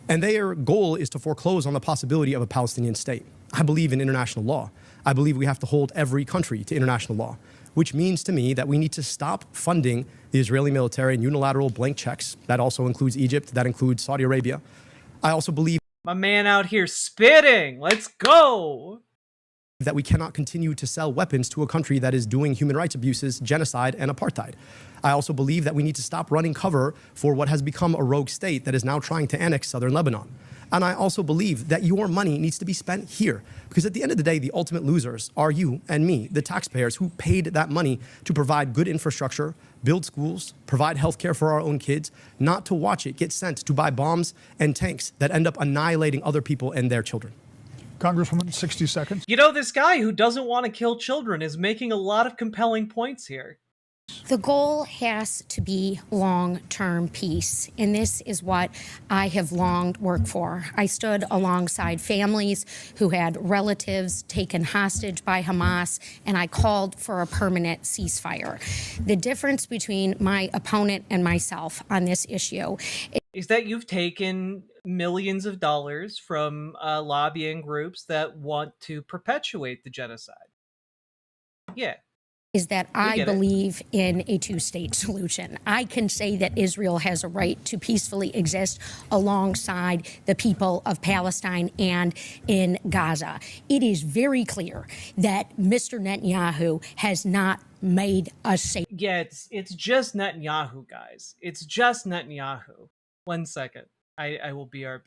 And their goal is to foreclose on the possibility of a Palestinian state. I believe in international law. I believe we have to hold every country to international law, which means to me that we need to stop funding the Israeli military in unilateral blank checks. That also includes Egypt. That includes Saudi Arabia. I also believe my man out here spitting. Let's go. That we cannot continue to sell weapons to a country that is doing human rights abuses, genocide, and apartheid. I also believe that we need to stop running cover for what has become a rogue state that is now trying to annex southern Lebanon. And I also believe that your money needs to be spent here, because at the end of the day, the ultimate losers are you and me, the taxpayers who paid that money to provide good infrastructure, build schools, provide health care for our own kids, not to watch it get sent to buy bombs and tanks that end up annihilating other people and their children. Congresswoman, 60 seconds. You know, this guy who doesn't want to kill children is making a lot of compelling points here. The goal has to be long-term peace, and this is what I have long worked for. I stood alongside families who had relatives taken hostage by Hamas, and I called for a permanent ceasefire. The difference between my opponent and myself on this issue is that you've taken millions of dollars from lobbying groups that want to perpetuate the genocide. Yeah. Is that I get it. believe in a two-state solution. I can say that Israel has a right to peacefully exist alongside the people of Palestine and in Gaza. It is very clear that Mr. Netanyahu has not made us safe. Yeah, it's just Netanyahu, guys. It's just Netanyahu. 1 second. I will BRB.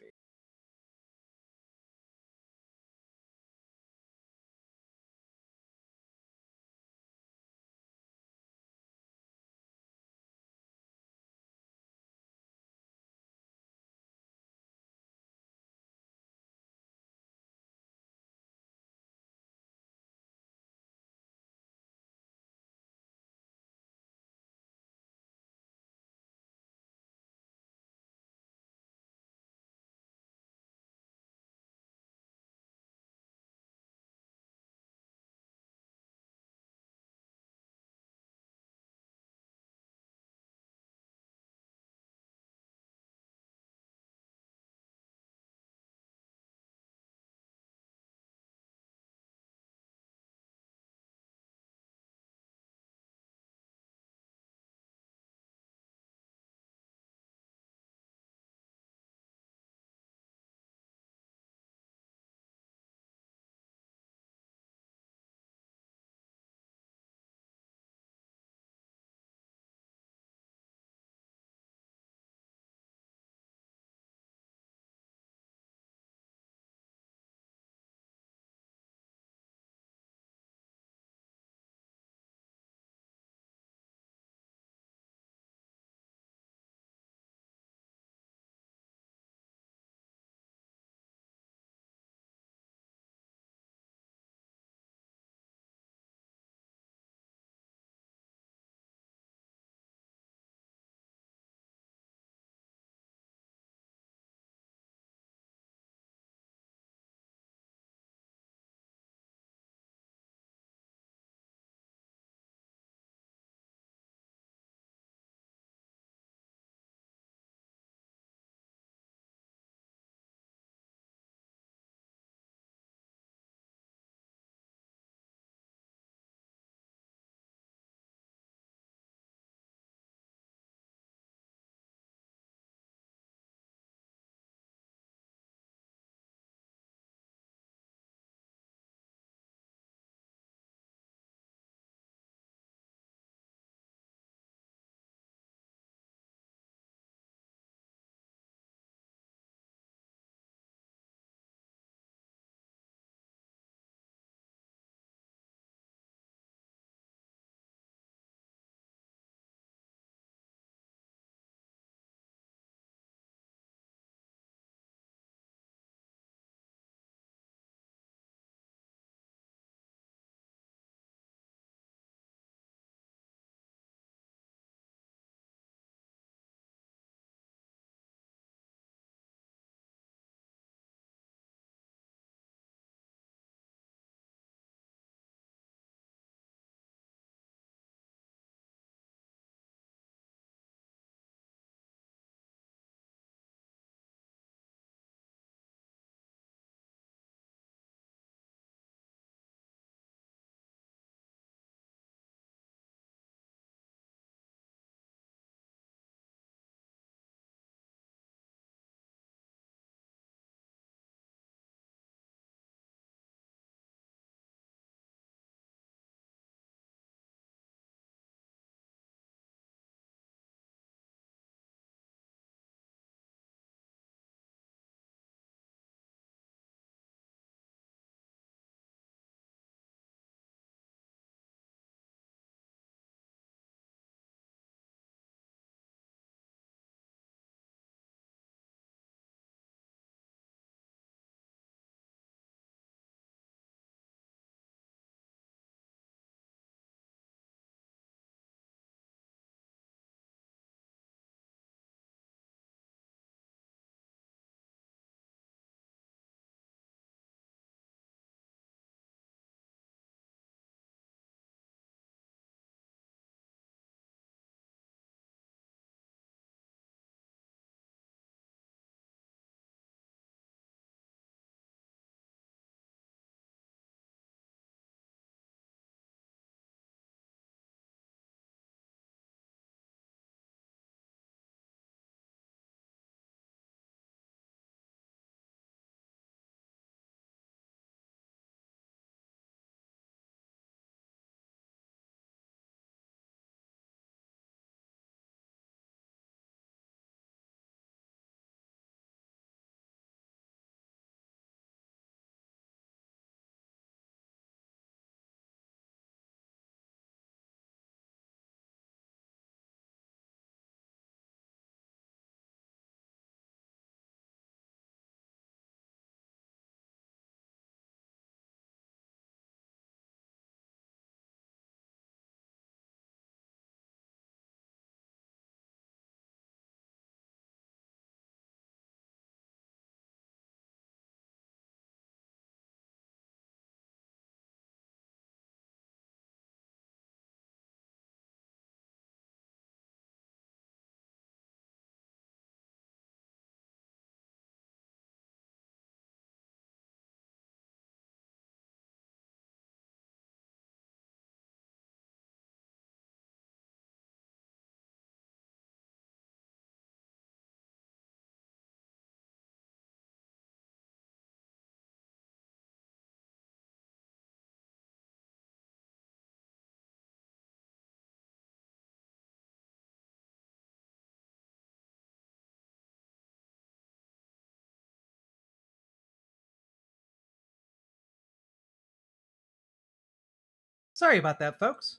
Sorry about that, folks.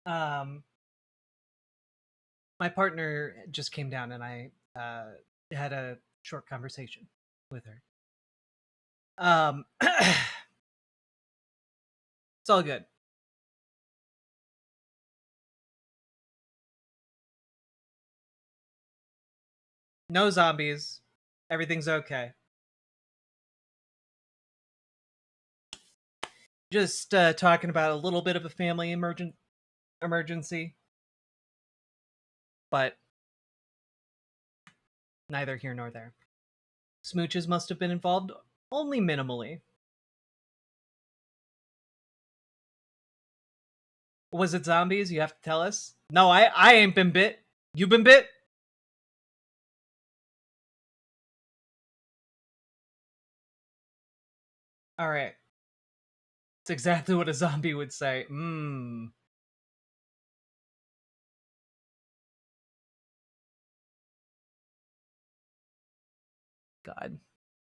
My partner just came down and I had a short conversation with her. It's all good. No zombies. Everything's okay. Just talking about a little bit of a family emergency. But neither here nor there. Smooches must have been involved only minimally. Was it zombies? You have to tell us. No, I ain't been bit. You been bit? All right. It's exactly what a zombie would say. God.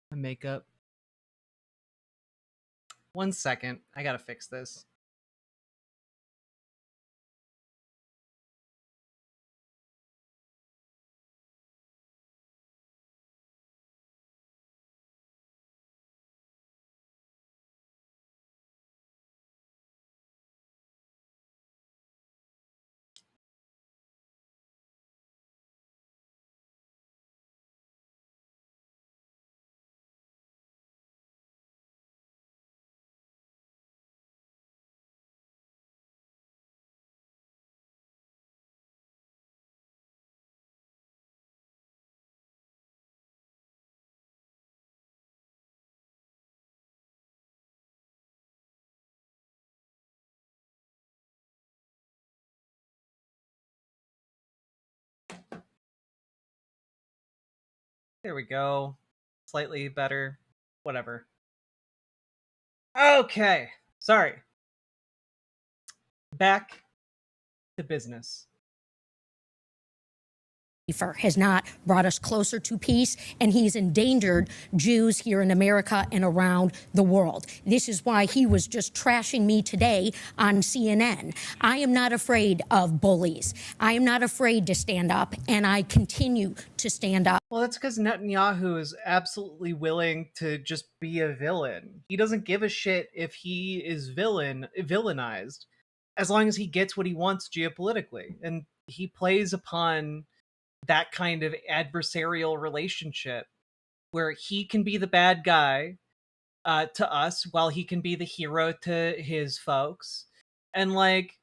My makeup. 1 second. I gotta fix this. There we go. Slightly better. Whatever. Okay. Sorry. Back to business. Has not brought us closer to peace, and he's endangered Jews here in America and around the world. This is why he was just trashing me today on CNN. I am not afraid of bullies. I am not afraid to stand up, and I continue to stand up. Well, that's because Netanyahu is absolutely willing to just be a villain. He doesn't give a shit if he is villainized, as long as he gets what he wants geopolitically. And he plays upon that kind of adversarial relationship where he can be the bad guy to us while he can be the hero to his folks. And like,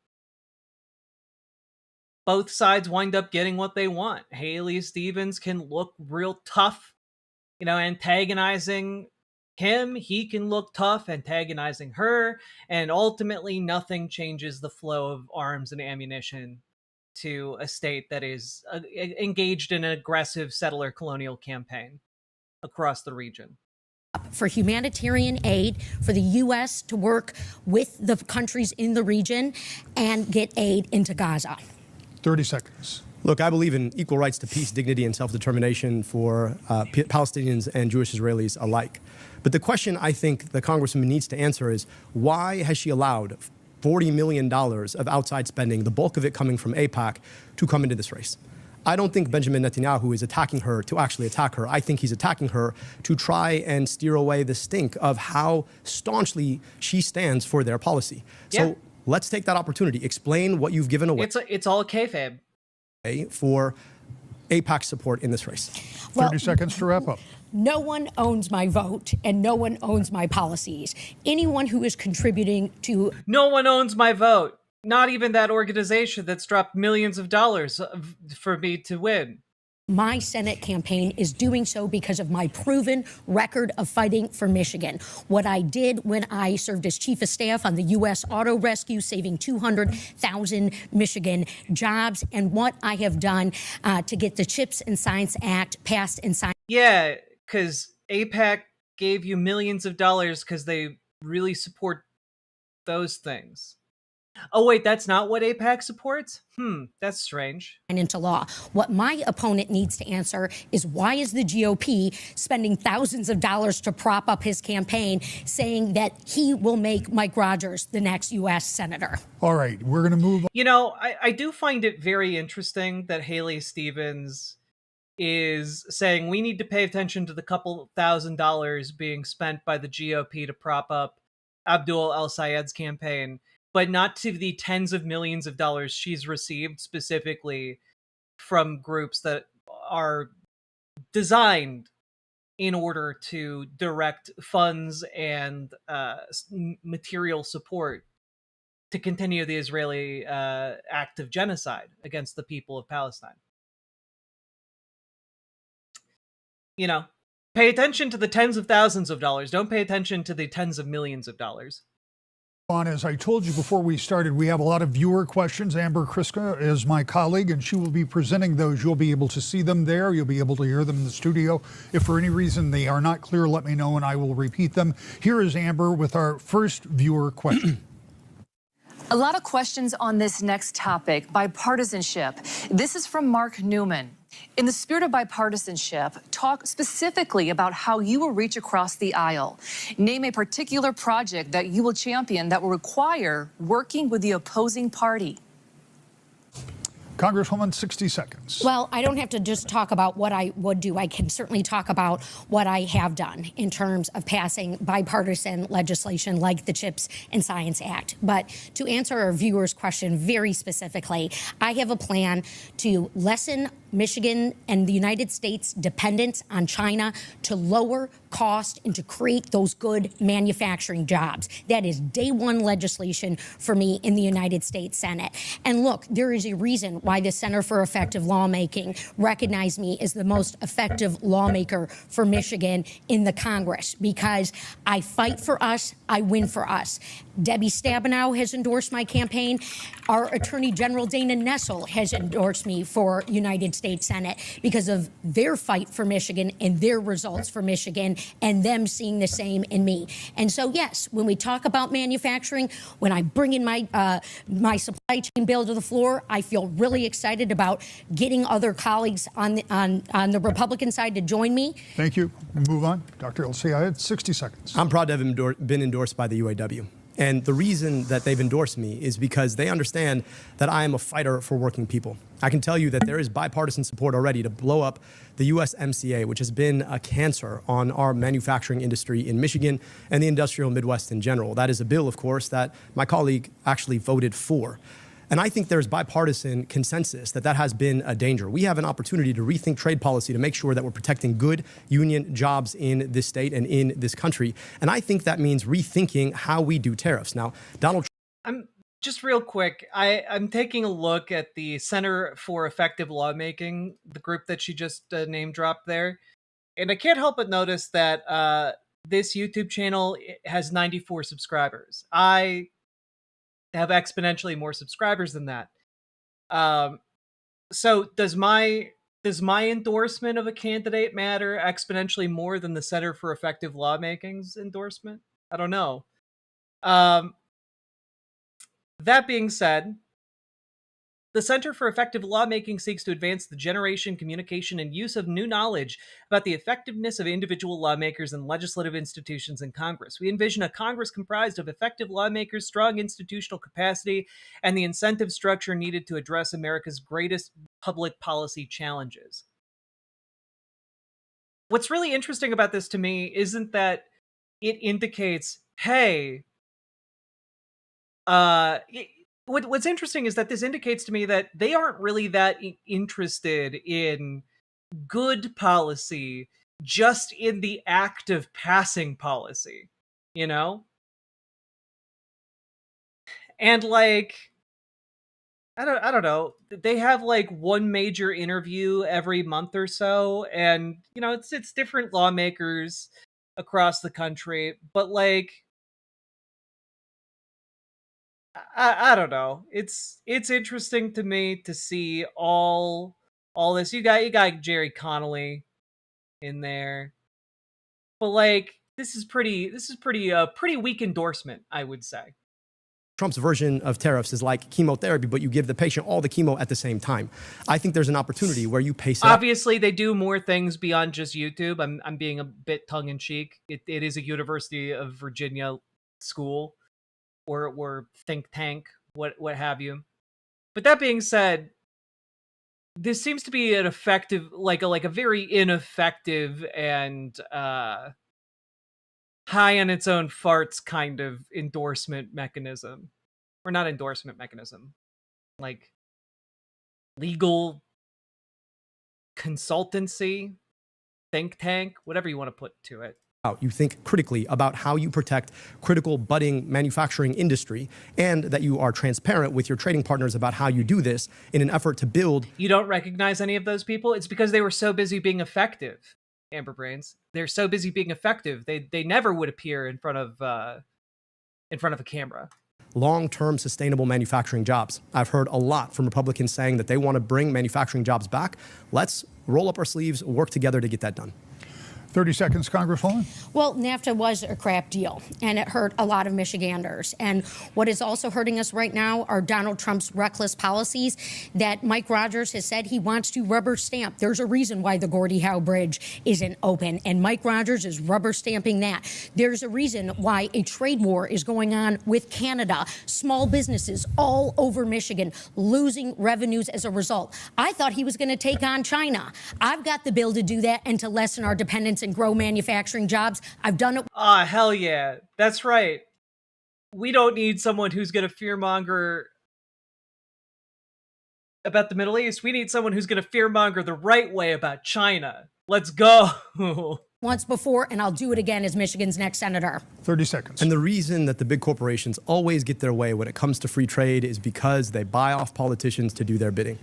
both sides wind up getting what they want. Haley Stevens can look real tough, antagonizing him. He can look tough, antagonizing her. And ultimately, nothing changes the flow of arms and ammunition to a state that is engaged in an aggressive settler colonial campaign across the region. For humanitarian aid, for the U.S. to work with the countries in the region and get aid into Gaza. 30 seconds. Look, I believe in equal rights to peace, dignity, and self-determination for Palestinians and Jewish Israelis alike. But the question I think the Congresswoman needs to answer is, why has she allowed $40 million of outside spending, the bulk of it coming from AIPAC, to come into this race? I don't think Benjamin Netanyahu is attacking her to actually attack her. I think he's attacking her to try and steer away the stink of how staunchly she stands for their policy. Yeah. So let's take that opportunity. Explain what you've given away. It's all kayfabe. For AIPAC support in this race. 30 seconds to wrap up. No one owns my vote, and no one owns my policies. Anyone who is contributing to... No one owns my vote. Not even that organization that's dropped millions of dollars for me to win. My Senate campaign is doing so because of my proven record of fighting for Michigan. What I did when I served as chief of staff on the U.S. Auto Rescue, saving 200,000 Michigan jobs, and what I have done to get the CHIPS and Science Act passed and signed. Yeah, because AIPAC gave you millions of dollars because they really support those things. Oh wait, that's not what AIPAC supports? That's strange. And into law. What my opponent needs to answer is why is the GOP spending thousands of dollars to prop up his campaign, saying that he will make Mike Rogers the next U.S. Senator? All right, we're going to move on. You know, I do find it very interesting that Haley Stevens is saying we need to pay attention to the couple $1,000s being spent by the GOP to prop up Abdul El-Sayed's campaign, but not to the tens of millions of dollars she's received specifically from groups that are designed in order to direct funds and material support to continue the Israeli act of genocide against the people of Palestine. You know, pay attention to the tens of thousands of dollars. Don't pay attention to the tens of millions of dollars. As I told you before we started, we have a lot of viewer questions. Amber Kriska is my colleague, and she will be presenting those. You'll be able to see them there. You'll be able to hear them in the studio. If for any reason they are not clear, let me know, and I will repeat them. Here is Amber with our first viewer question. A lot of questions on this next topic, bipartisanship. This is from Mark Newman. In the spirit of bipartisanship, talk specifically about how you will reach across the aisle. Name a particular project that you will champion that will require working with the opposing party. Congresswoman, 60 seconds. Well, I don't have to just talk about what I would do. I can certainly talk about what I have done in terms of passing bipartisan legislation like the CHIPS and Science Act. But to answer our viewers' question very specifically, I have a plan to lessen Michigan and the United States' dependence on China, to lower cost and to create those good manufacturing jobs. That is day one legislation for me in the United States Senate. And look, there is a reason why the Center for Effective Lawmaking recognized me as the most effective lawmaker for Michigan in the Congress, because I fight for us, I win for us. Debbie Stabenow has endorsed my campaign. Our Attorney General Dana Nessel has endorsed me for United States Senate because of their fight for Michigan and their results for Michigan and them seeing the same in me. And so, yes, when we talk about manufacturing, when I bring in my supply chain bill to the floor, I feel really excited about getting other colleagues on the Republican side to join me. Thank you. Move on. Dr. El-Sayed, 60 seconds. I'm proud to have been endorsed by the UAW. And the reason that they've endorsed me is because they understand that I am a fighter for working people. I can tell you that there is bipartisan support already to blow up the USMCA, which has been a cancer on our manufacturing industry in Michigan and the industrial Midwest in general. That is a bill, of course, that my colleague actually voted for. And I think there's bipartisan consensus that that has been a danger. We have an opportunity to rethink trade policy to make sure that we're protecting good union jobs in this state and in this country. And I think that means rethinking how we do tariffs. Now, Donald Trump. Just real quick, I'm taking a look at the Center for Effective Lawmaking, the group that she just name dropped there. And I can't help but notice that this YouTube channel has 94 subscribers. I have exponentially more subscribers than that. So does my endorsement of a candidate matter exponentially more than the Center for Effective Lawmaking's endorsement? I don't know. That being said, the Center for Effective Lawmaking seeks to advance the generation, communication, and use of new knowledge about the effectiveness of individual lawmakers and legislative institutions in Congress. We envision a Congress comprised of effective lawmakers, strong institutional capacity, and the incentive structure needed to address America's greatest public policy challenges. What's really interesting about this to me isn't that it indicates, hey, what's interesting is that this indicates to me that they aren't really that interested in good policy, just in the act of passing policy, you know? And like, I don't know. They have like one major interview every month or so, and you know, it's different lawmakers across the country, but like, I don't know. It's interesting to me to see all this. You got Jerry Connolly in there, but like this is pretty weak endorsement, I would say. Trump's version of tariffs is like chemotherapy, but you give the patient all the chemo at the same time. I think there's an opportunity where you pace it up. Obviously, they do more things beyond just YouTube. I'm being a bit tongue in cheek. It is a University of Virginia school or think tank, what have you. But that being said, this seems to be an effective, like a very ineffective and high on its own farts kind of endorsement mechanism. Or not endorsement mechanism. Like legal consultancy, think tank, whatever you want to put to it. You think critically about how you protect critical budding manufacturing industry, and that you are transparent with your trading partners about how you do this in an effort to build. You don't recognize any of those people? It's because they were so busy being effective, Amber Brains. They're so busy being effective. They never would appear in front of a camera. Long-term sustainable manufacturing jobs. I've heard a lot from Republicans saying that they want to bring manufacturing jobs back. Let's roll up our sleeves, work together to get that done. 30 seconds, Congresswoman. Well, NAFTA was a crap deal, and it hurt a lot of Michiganders. And what is also hurting us right now are Donald Trump's reckless policies that Mike Rogers has said he wants to rubber stamp. There's a reason why the Gordie Howe Bridge isn't open, and Mike Rogers is rubber stamping that. There's a reason why a trade war is going on with Canada. Small businesses all over Michigan losing revenues as a result. I thought he was going to take on China. I've got the bill to do that and to lessen our dependence and grow manufacturing jobs. I've done it. Ah, hell yeah. That's right. We don't need someone who's going to fearmonger about the Middle East. We need someone who's going to fearmonger the right way about China. Let's go. Once before, and I'll do it again as Michigan's next senator. 30 seconds. And the reason that the big corporations always get their way when it comes to free trade is because they buy off politicians to do their bidding.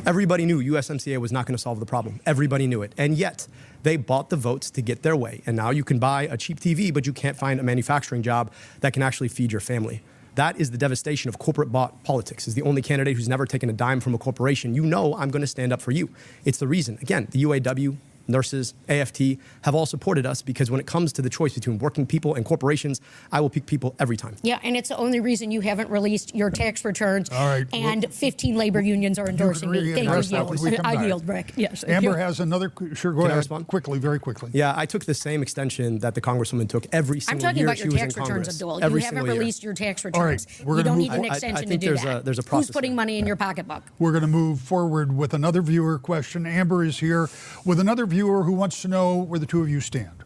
Everybody knew USMCA was not going to solve the problem. Everybody knew it. And yet, they bought the votes to get their way. And now you can buy a cheap TV, but you can't find a manufacturing job that can actually feed your family. That is the devastation of corporate-bought politics. As the only candidate who's never taken a dime from a corporation, you know I'm going to stand up for you. It's the reason. Again, the UAW, nurses, AFT have all supported us because when it comes to the choice between working people and corporations, I will pick people every time. Yeah, and it's the only reason you haven't released your tax returns. All right. And 15 labor unions are endorsing me. Thank you. I yield, Rick. Yes. Amber has another. Sure, go Can I ahead. respond? Quickly, very quickly. Yeah, I took the same extension that the Congresswoman took every I'm single talking year about she your was tax in returns, Congress. Abdul. Every You haven't single year. released your tax All right, returns. we're You gonna don't move- need an I extension think to do there's that. a process Who's putting here. money in your pocketbook? We're going to move forward with another viewer question. Amber is here with another viewer who wants to know where the two of you stand.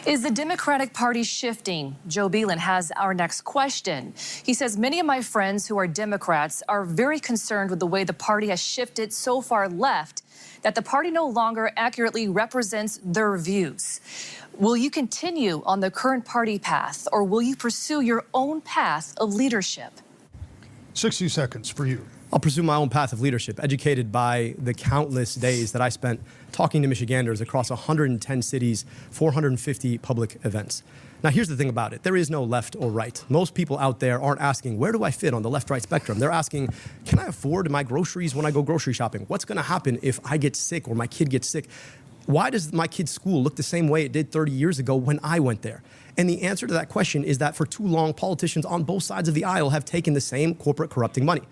Is the Democratic Party shifting? Joe Beelan has our next question. He says, many of my friends who are Democrats are very concerned with the way the party has shifted so far left that the party no longer accurately represents their views. Will you continue on the current party path, or will you pursue your own path of leadership? 60 seconds for you. I'll pursue my own path of leadership, educated by the countless days that I spent talking to Michiganders across 110 cities, 450 public events. Now, here's the thing about it. There is no left or right. Most people out there aren't asking, where do I fit on the left-right spectrum? They're asking, can I afford my groceries when I go grocery shopping? What's going to happen if I get sick or my kid gets sick? Why does my kid's school look the same way it did 30 years ago when I went there? And the answer to that question is that for too long, politicians on both sides of the aisle have taken the same corporate corrupting money.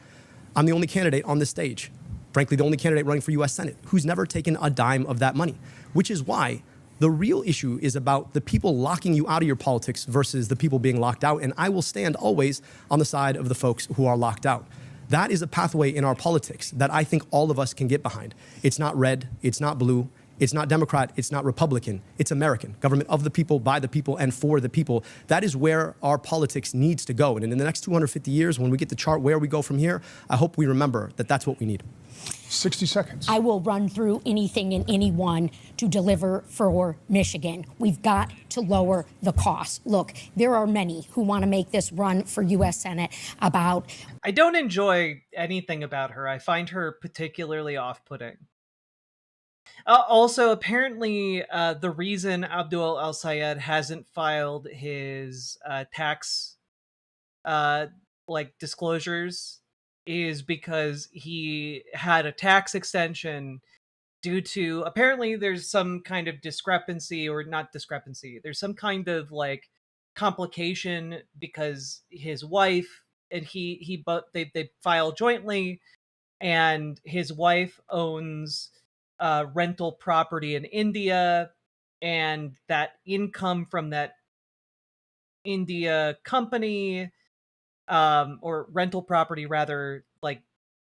I'm the only candidate on this stage, frankly, the only candidate running for U.S. Senate, who's never taken a dime of that money, which is why the real issue is about the people locking you out of your politics versus the people being locked out. And I will stand always on the side of the folks who are locked out. That is a pathway in our politics that I think all of us can get behind. It's not red, it's not blue, it's not Democrat, it's not Republican, it's American. Government of the people, by the people, and for the people. That is where our politics needs to go. And in the next 250 years, when we get to chart where we go from here, I hope we remember that that's what we need. 60 seconds. I will run through anything and anyone to deliver for Michigan. We've got to lower the cost. Look, there are many who want to make this run for U.S. Senate about... I don't enjoy anything about her. I find her particularly off-putting. Also, apparently, the reason Abdul El-Sayed hasn't filed his tax disclosures is because he had a tax extension due to, apparently there's some kind of discrepancy, or not discrepancy, there's some kind of complication because his wife and they file jointly, and his wife owns rental property in India, and that income from that India company, or rental property rather, like,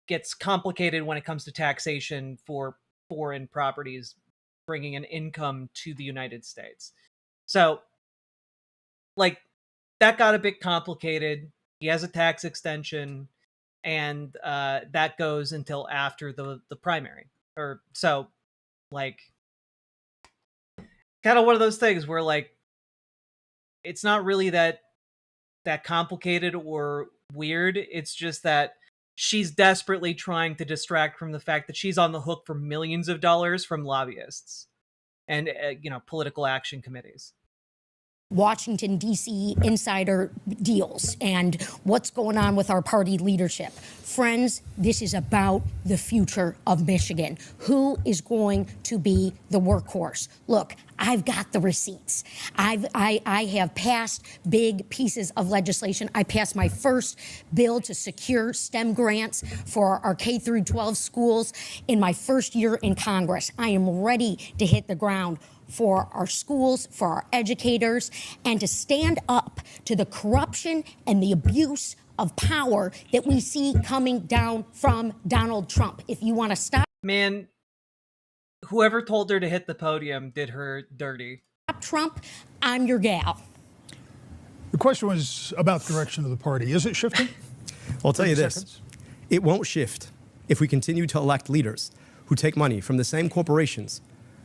gets complicated when it comes to taxation for foreign properties bringing an income to the United States. So, like, that got a bit complicated. He has a tax extension, and that goes until after the primary. Or so, like, kind of one of those things where, like, it's not really that complicated or weird. It's just that she's desperately trying to distract from the fact that she's on the hook for millions of dollars from lobbyists and political action committees. Washington, D.C. insider deals and what's going on with our party leadership. Friends, this is about the future of Michigan. Who is going to be the workhorse? Look, I've got the receipts. I have passed big pieces of legislation. I passed my first bill to secure STEM grants for our K through 12 schools in my first year in Congress. I am ready to hit the ground for our schools, for our educators, and to stand up to the corruption and the abuse of power that we see coming down from Donald Trump. If you want to stop... Man, whoever told her to hit the podium did her dirty. Stop Trump, I'm your gal. The question was about the direction of the party. Is it shifting? I'll tell you this. It won't shift if we continue to elect leaders who take money from the same corporations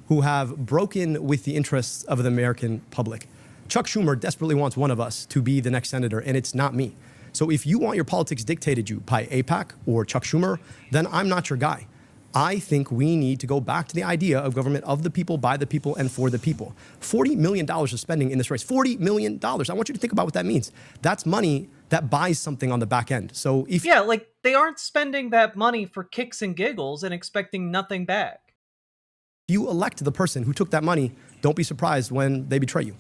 who have broken with the interests of the American public. Chuck Schumer desperately wants one of us to be the next senator, and it's not me. So if you want your politics dictated you by AIPAC or Chuck Schumer, then I'm not your guy. I think we need to go back to the idea of government of the people, by the people, and for the people. $40 million of spending in this race. $40 million. I want you to think about what that means. That's money that buys something on the back end. So if... Yeah, like, they aren't spending that money for kicks and giggles and expecting nothing back. You elect the person who took that money, don't be surprised when they betray you.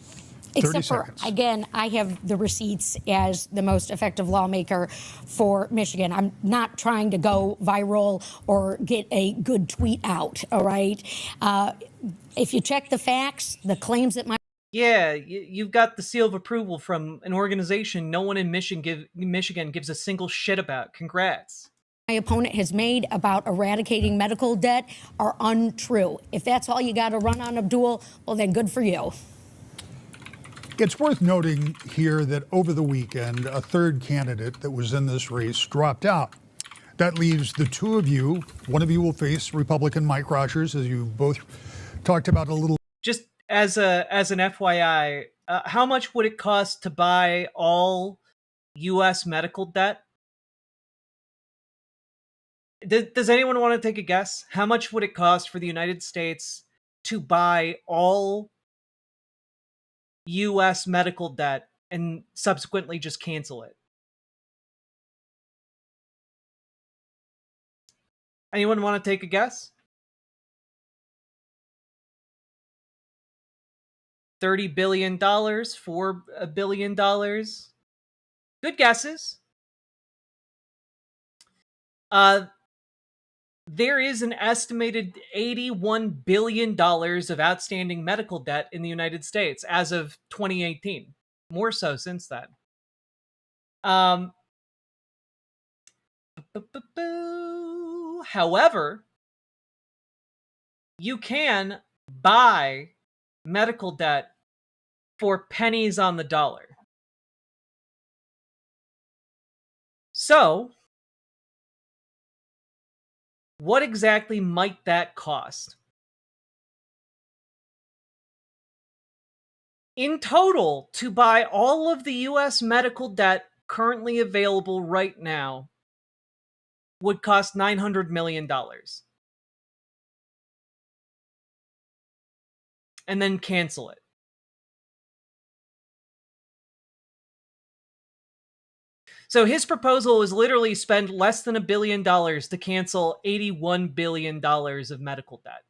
Except for, again, I have the receipts as the most effective lawmaker for Michigan. I'm not trying to go viral or get a good tweet out, all right? If you check the facts, the claims that my... Yeah, you've got the seal of approval from an organization no one in Michigan gives a single shit about. Congrats. My opponent has made about eradicating medical debt are untrue. If that's all you got to run on, Abdul, well, then good for you. It's worth noting here that over the weekend, a third candidate that was in this race dropped out. That leaves the two of you. One of you will face Republican Mike Rogers, as you both talked about a little. Just as an FYI, how much would it cost to buy all U.S. medical debt? Does anyone want to take a guess? How much would it cost for the United States to buy all U.S. medical debt and subsequently just cancel it? Anyone want to take a guess? $30 billion, $4 billion. Good guesses. There is an estimated $81 billion of outstanding medical debt in the United States as of 2018. More so since then. However, you can buy medical debt for pennies on the dollar. So, what exactly might that cost? In total, to buy all of the U.S. medical debt currently available right now would cost $900 million. And then cancel it. So his proposal is literally spend less than $1 billion to cancel $81 billion of medical debt.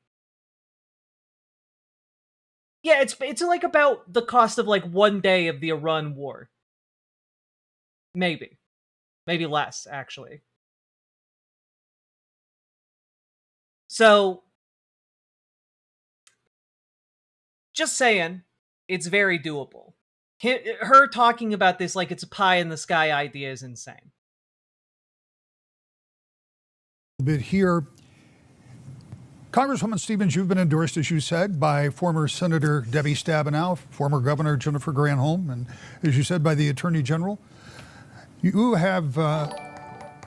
Yeah, it's like about the cost of like one day of the Iran war. Maybe. maybe less, actually. So, just saying, it's very doable. Her talking about this like it's a pie in the sky idea is insane. A bit here. Congresswoman Stevens, you've been endorsed, as you said, by former Senator Debbie Stabenow, former Governor Jennifer Granholm, and as you said, by the Attorney General. You have,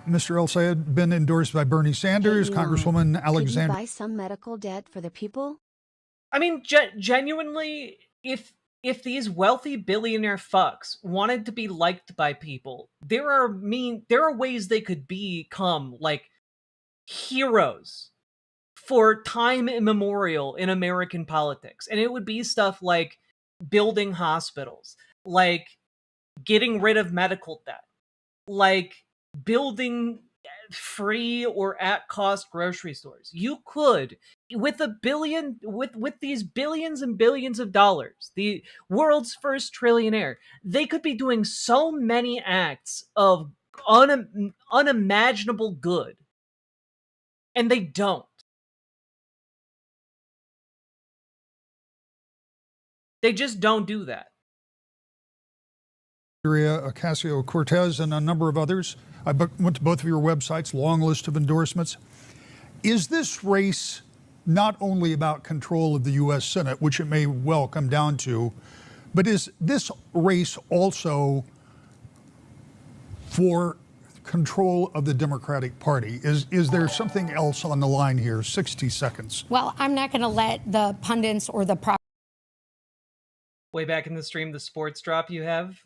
Mr. El Sayed, been endorsed by Bernie Sanders, Congresswoman Could you Alexander. buy some medical debt for the people? I mean, genuinely, if these wealthy billionaire fucks wanted to be liked by people, there are ways they could become like heroes for time immemorial in American politics. And it would be stuff like building hospitals, like getting rid of medical debt, like building free or at cost grocery stores. You could, with these billions and billions of dollars, the world's first trillionaire, they could be doing so many acts of unimaginable good. And they don't. They just don't do that. Ocasio-Cortez and a number of others. I went to both of your websites, long list of endorsements. Is this race not only about control of the U.S. Senate, which it may well come down to, but is this race also for control of the Democratic Party? Is there something else on the line here? 60 seconds. Well, I'm not going to let the pundits or the Way back in the stream, the sports drop you have.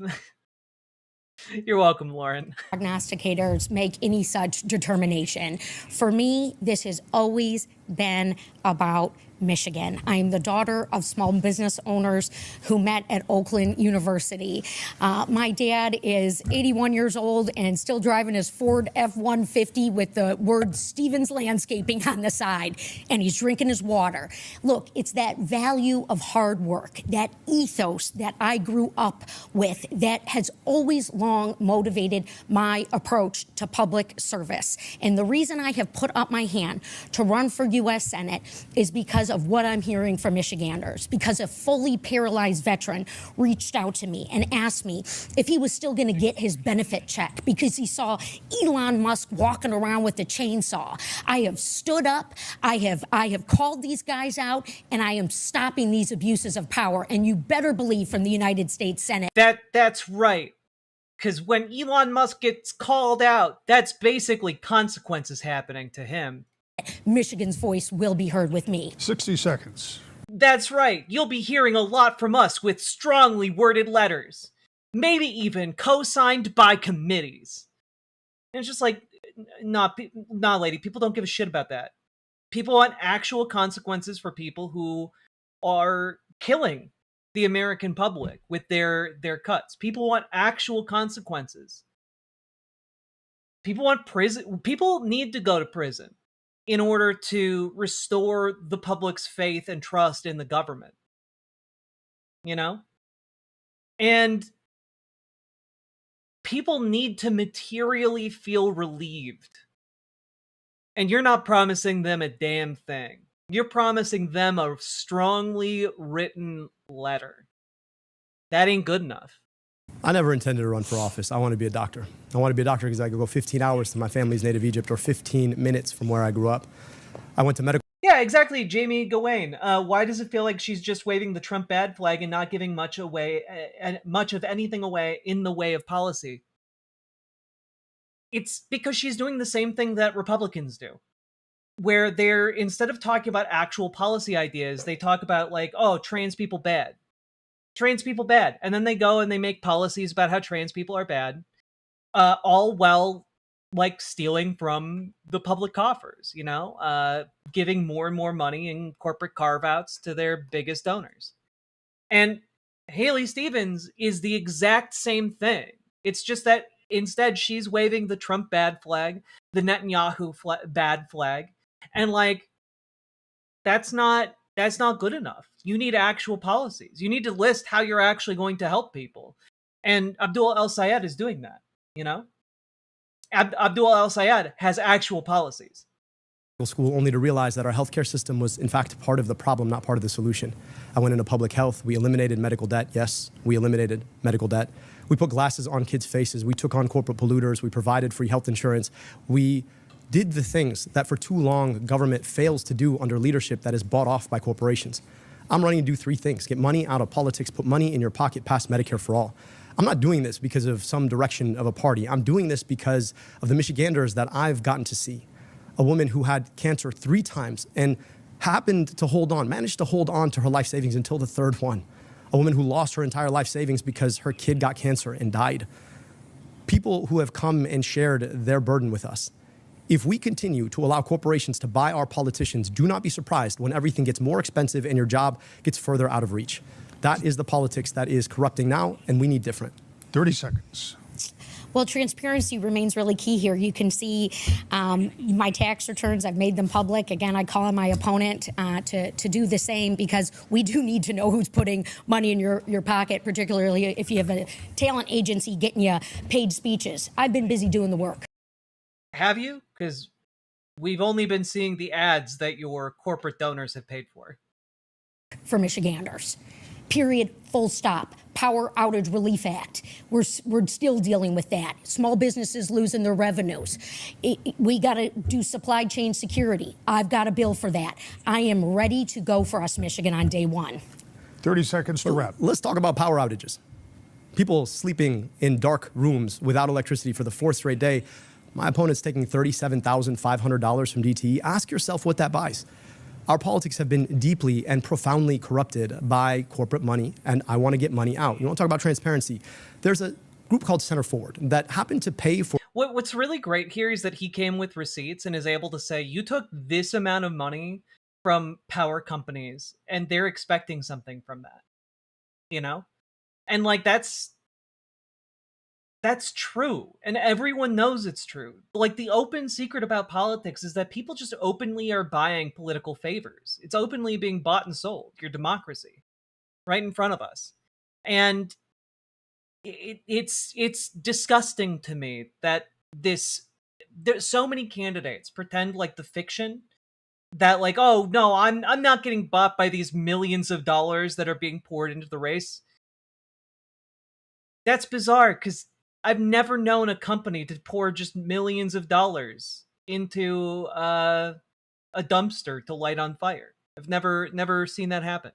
You're welcome, Lauren. prognosticators make any such determination. For me, this has always been about Michigan. I am the daughter of small business owners who met at Oakland University. My dad is 81 years old and still driving his Ford F-150 with the word Stevens Landscaping on the side, and he's drinking his water. Look, it's that value of hard work, that ethos that I grew up with that has always long motivated my approach to public service. And the reason I have put up my hand to run for U.S. Senate is because of what I'm hearing from Michiganders, because a fully paralyzed veteran reached out to me and asked me if he was still going to get his benefit check because he saw Elon Musk walking around with a chainsaw. I have stood up, I have called these guys out, and I am stopping these abuses of power. And you better believe from the United States Senate. That's right. Because when Elon Musk gets called out, that's basically consequences happening to him. Michigan's voice will be heard with me. 60 seconds. That's right. You'll be hearing a lot from us with strongly worded letters. Maybe even co-signed by committees. And it's just like, nah, lady, people don't give a shit about that. People want actual consequences for people who are killing the American public with their cuts. People want actual consequences. People want prison. People need to go to prison in order to restore the public's faith and trust in the government. You know? And people need to materially feel relieved. And you're not promising them a damn thing. You're promising them a strongly written letter. That ain't good enough. I never intended to run for office. I want to be a doctor. I want to be a doctor because I could go 15 hours to my family's native Egypt or 15 minutes from where I grew up. I went to medical. Yeah, exactly, Jamie Gawain. Why does it feel like she's just waving the Trump bad flag and not giving much of anything away in the way of policy? It's because she's doing the same thing that Republicans do, where they're, instead of talking about actual policy ideas, they talk about like, oh, trans people bad. Trans people bad. And then they go and they make policies about how trans people are bad, all while like stealing from the public coffers, you know, giving more and more money in corporate carve-outs to their biggest donors. And Haley Stevens is the exact same thing. It's just that instead she's waving the Trump bad flag, the Netanyahu bad flag, and like, that's not good enough. You need actual policies. You need to list how you're actually going to help people. And Abdul El Sayed is doing that, you know? Abdul al-Sayed has actual policies. School only to realize that our healthcare system was in fact part of the problem, not part of the solution. I went into public health. We eliminated medical debt. Yes, we eliminated medical debt. We put glasses on kids' faces. We took on corporate polluters. We provided free health insurance. We did the things that for too long government fails to do under leadership that is bought off by corporations. I'm running to do three things: get money out of politics, put money in your pocket, pass Medicare for all. I'm not doing this because of some direction of a party. I'm doing this because of the Michiganders that I've gotten to see. A woman who had cancer 3 times and happened to managed to hold on to her life savings until the 3rd one. A woman who lost her entire life savings because her kid got cancer and died. People who have come and shared their burden with us. If we continue to allow corporations to buy our politicians, do not be surprised when everything gets more expensive and your job gets further out of reach. That is the politics that is corrupting now, and we need different. 30 seconds. Well, transparency remains really key here. You can see my tax returns. I've made them public. Again, I call on my opponent to do the same, because we do need to know who's putting money in your pocket, particularly if you have a talent agency getting you paid speeches. I've been busy doing the work. Have you? Because we've only been seeing the ads that your corporate donors have paid for. For Michiganders. Period, full stop. Power Outage Relief Act. We're still dealing with that. Small businesses losing their revenues. We got to do supply chain security. I've got a bill for that. I am ready to go for us, Michigan, on day one. 30 seconds to wrap. Let's talk about power outages. People sleeping in dark rooms without electricity for the 4th straight day. My opponent's taking $37,500 from DTE. Ask yourself what that buys. Our politics have been deeply and profoundly corrupted by corporate money, and I want to get money out. You want to talk about transparency? There's a group called Center Forward that happened to pay for... What's really great here is that he came with receipts and is able to say, you took this amount of money from power companies, and they're expecting something from that. You know? And like, that's true, and everyone knows it's true. Like, the open secret about politics is that people just openly are buying political favors. It's openly being bought and sold, your democracy, right in front of us. And it's disgusting to me that there's so many candidates pretend like the fiction that, like, oh no, I'm not getting bought by these millions of dollars that are being poured into the race. That's bizarre, because I've never known a company to pour just millions of dollars into a dumpster to light on fire. I've never seen that happen.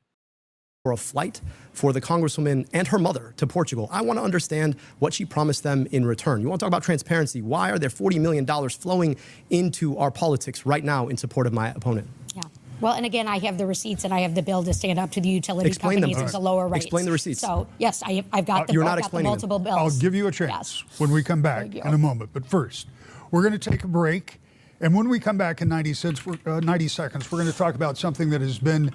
For a flight for the Congresswoman and her mother to Portugal. I want to understand what she promised them in return. You want to talk about transparency? Why are there $40 million flowing into our politics right now in support of my opponent? Yeah. Well, and again, I have the receipts and I have the bill to stand up to the utility companies at the lower rates. Explain the receipts. So, yes, I've got the, You're not I've got the multiple bills. I'll give you a chance when we come back in a moment. But first, we're going to take a break. And when we come back in 90 seconds, we're going to talk about something that has been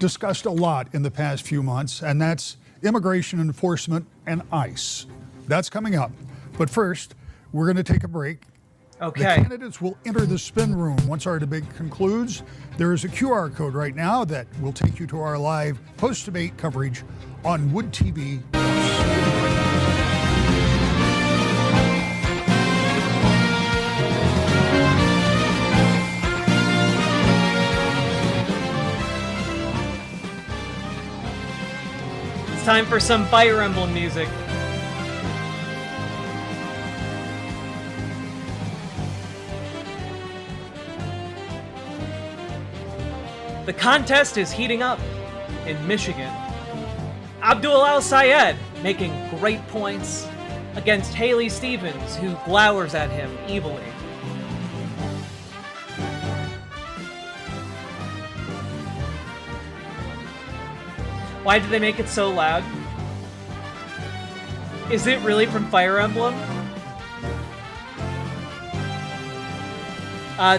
discussed a lot in the past few months, and that's immigration enforcement and ICE. That's coming up. But first, we're going to take a break. Okay. The candidates will enter the spin room once our debate concludes. There is a QR code right now that will take you to our live post-debate coverage on Wood TV. It's time for some Fire Emblem music. The contest is heating up in Michigan. Abdul al-Sayed making great points against Haley Stevens, who glowers at him evilly. Why did they make it so loud? Is it really from Fire Emblem?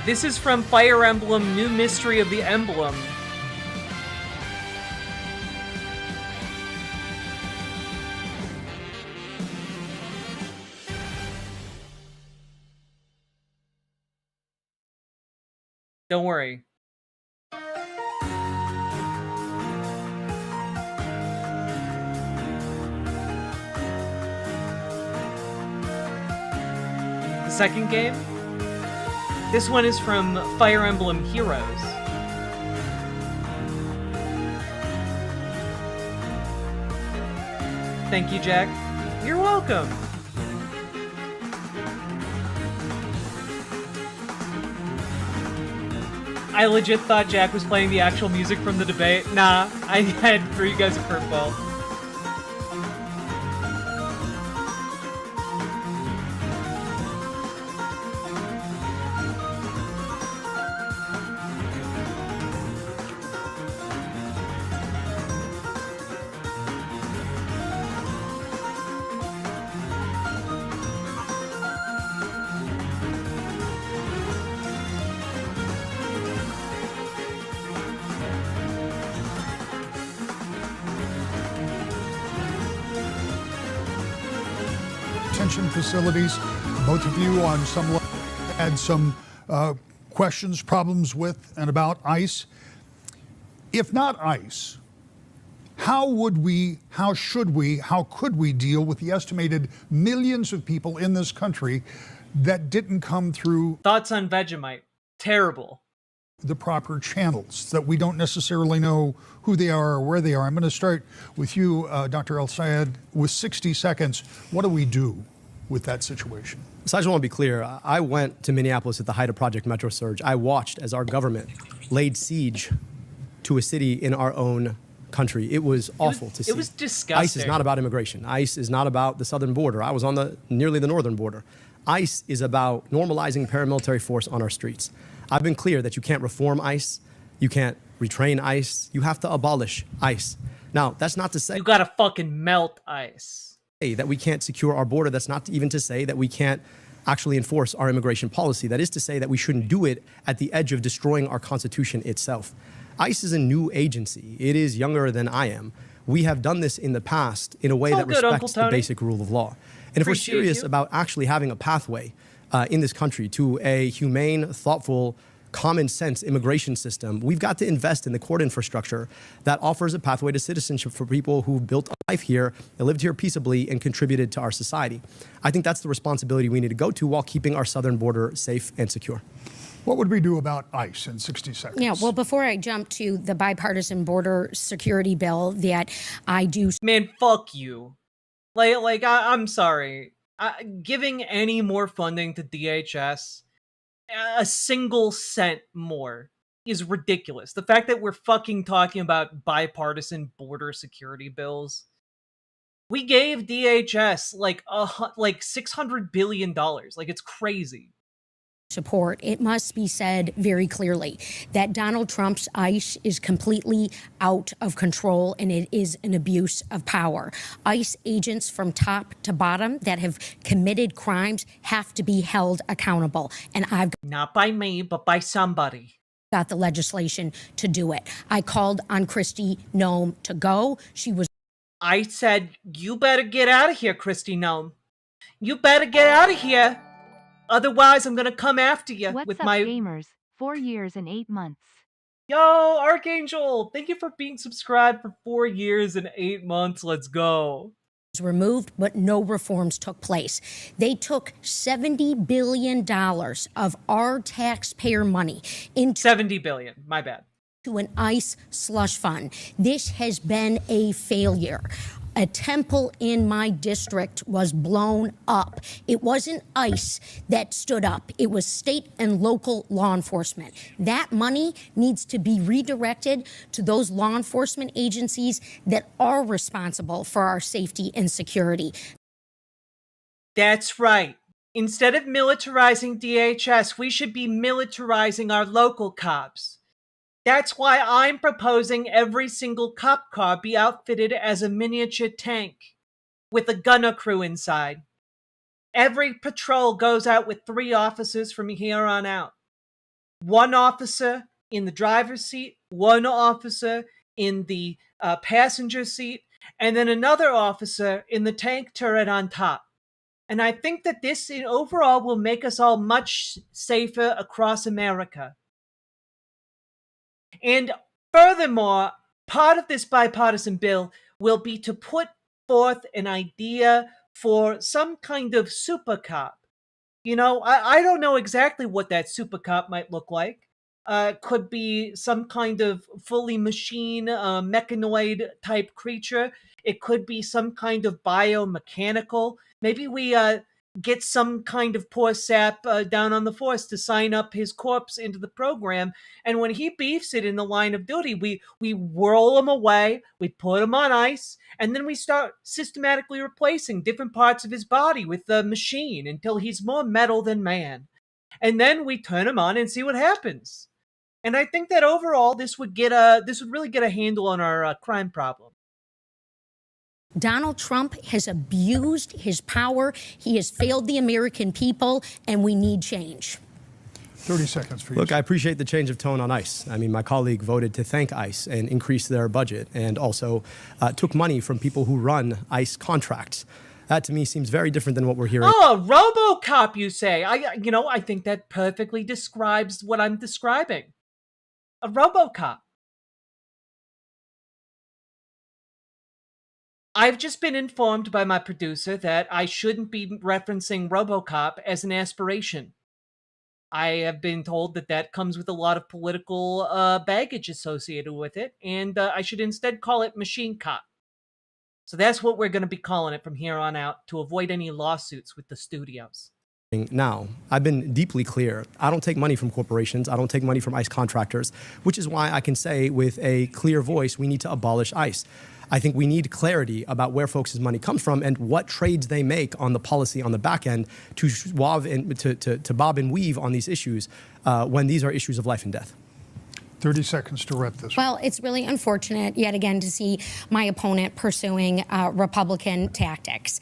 This is from Fire Emblem New Mystery of the Emblem. Don't worry. second game. This one is from Fire Emblem Heroes. Thank you, Jack. You're welcome. I legit thought Jack was playing the actual music from the debate. Nah, I had threw you guys a curveball. Detention facilities. Both of you on some level had some questions, problems with and about ICE. If not ICE, how would we, how should we, how could we deal with the estimated millions of people in this country that didn't come through Thoughts on Vegemite. Terrible. the proper channels, that we don't necessarily know who they are or where they are? I'm going to start with you, Dr. El-Sayed. With 60 seconds, what do we do with that situation? So I just want to be clear. I went to Minneapolis at the height of Project Metro Surge. I watched as our government laid siege to a city in our own country. It was awful to see. It was disgusting. ICE is not about immigration. ICE is not about the southern border. I was on nearly the northern border. ICE is about normalizing paramilitary force on our streets. I've been clear that you can't reform ICE. You can't retrain ICE. You have to abolish ICE. Now, that's not to say You gotta fucking melt ICE. that we can't secure our border. That's not even to say that we can't actually enforce our immigration policy. That is to say that we shouldn't do it at the edge of destroying our Constitution itself. ICE is a new agency. It is younger than I am. We have done this in the past in a way that respects the basic rule of law. And if we're serious about actually having a pathway in this country to a humane, thoughtful, common sense immigration system, we've got to invest in the court infrastructure that offers a pathway to citizenship for people who've built a life here and lived here peaceably and contributed to our society. I think that's the responsibility we need to go to while keeping our southern border safe and secure. What would we do about ICE in 60 seconds? Yeah, well, before I jump to the bipartisan border security bill that I do... Man, fuck you. I'm sorry. Giving any more funding to DHS, a single cent more, is ridiculous. The fact that we're fucking talking about bipartisan border security bills. We gave DHS like $600 billion. Like, it's crazy. Support. It must be said very clearly that Donald Trump's ICE is completely out of control and it is an abuse of power. ICE agents from top to bottom that have committed crimes have to be held accountable. And I've not by me, but by somebody. Got the legislation to do it. I called on Kristi Noem to go. She was. I said, you better get out of here, Kristi Noem. You better get out of here. Otherwise, I'm gonna come after you What's with up, my gamers? 4 years and 8 months. Yo, Archangel! Thank you for being subscribed for 4 years and 8 months. Let's go. Was removed, but no reforms took place. They took $70 billion of our taxpayer money into $70 billion. My bad. To an ICE slush fund. This has been a failure. A temple in my district was blown up. It wasn't ICE that stood up. It was state and local law enforcement. That money needs to be redirected to those law enforcement agencies that are responsible for our safety and security. That's right. Instead of militarizing DHS, we should be militarizing our local cops. That's why I'm proposing every single cop car be outfitted as a miniature tank with a gunner crew inside. Every patrol goes out with 3 officers from here on out. 1 officer in the driver's seat, 1 officer in the passenger seat, and then another officer in the tank turret on top. And I think that this overall will make us all much safer across America. And furthermore, part of this bipartisan bill will be to put forth an idea for some kind of super cop You know, I don't know exactly what that super cop might look like. Could be some kind of fully machine, mechanoid type creature. It could be some kind of biomechanical. Maybe we get some kind of poor sap down on the force to sign up his corpse into the program. And when he beefs it in the line of duty, we whirl him away, we put him on ice, and then we start systematically replacing different parts of his body with the machine until he's more metal than man. And then we turn him on and see what happens. And I think that overall, this would really get a handle on our crime problem. Donald Trump has abused his power. He has failed the American people, and we need change. 30 seconds for you. Look, I appreciate the change of tone on ICE. I mean, my colleague voted to thank ICE and increase their budget, and also took money from people who run ICE contracts. That to me seems very different than what we're hearing. Oh, RoboCop, you say? I think that perfectly describes what I'm describing. A RoboCop. I've just been informed by my producer that I shouldn't be referencing RoboCop as an aspiration. I have been told that that comes with a lot of political baggage associated with it, and I should instead call it Machine Cop. So that's what we're going to be calling it from here on out to avoid any lawsuits with the studios. Now, I've been deeply clear. I don't take money from corporations. I don't take money from ICE contractors, which is why I can say with a clear voice, we need to abolish ICE. I think we need clarity about where folks' money comes from and what trades they make on the policy on the back end to bob and weave on these issues when these are issues of life and death. 30 seconds to wrap this. Well, it's really unfortunate yet again to see my opponent pursuing Republican tactics.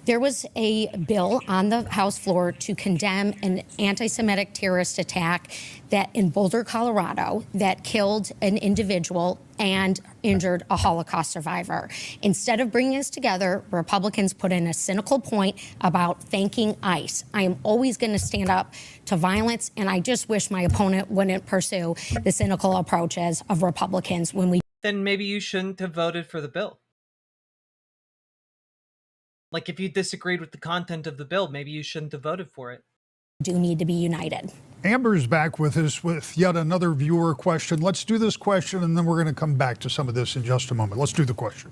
There was a bill on the House floor to condemn an anti-Semitic terrorist attack that in Boulder, Colorado, that killed an individual and injured a Holocaust survivor. Instead of bringing us together, Republicans put in a cynical point about thanking ICE. I am always going to stand up to violence, and I just wish my opponent wouldn't pursue the cynical approaches of Republicans when we... Then maybe you shouldn't have voted for the bill. Like, if you disagreed with the content of the bill, maybe you shouldn't have voted for it. Do need to be united. Amber's back with us with yet another viewer question. Let's do this question, and then we're going to come back to some of this in just a moment. Let's do the question.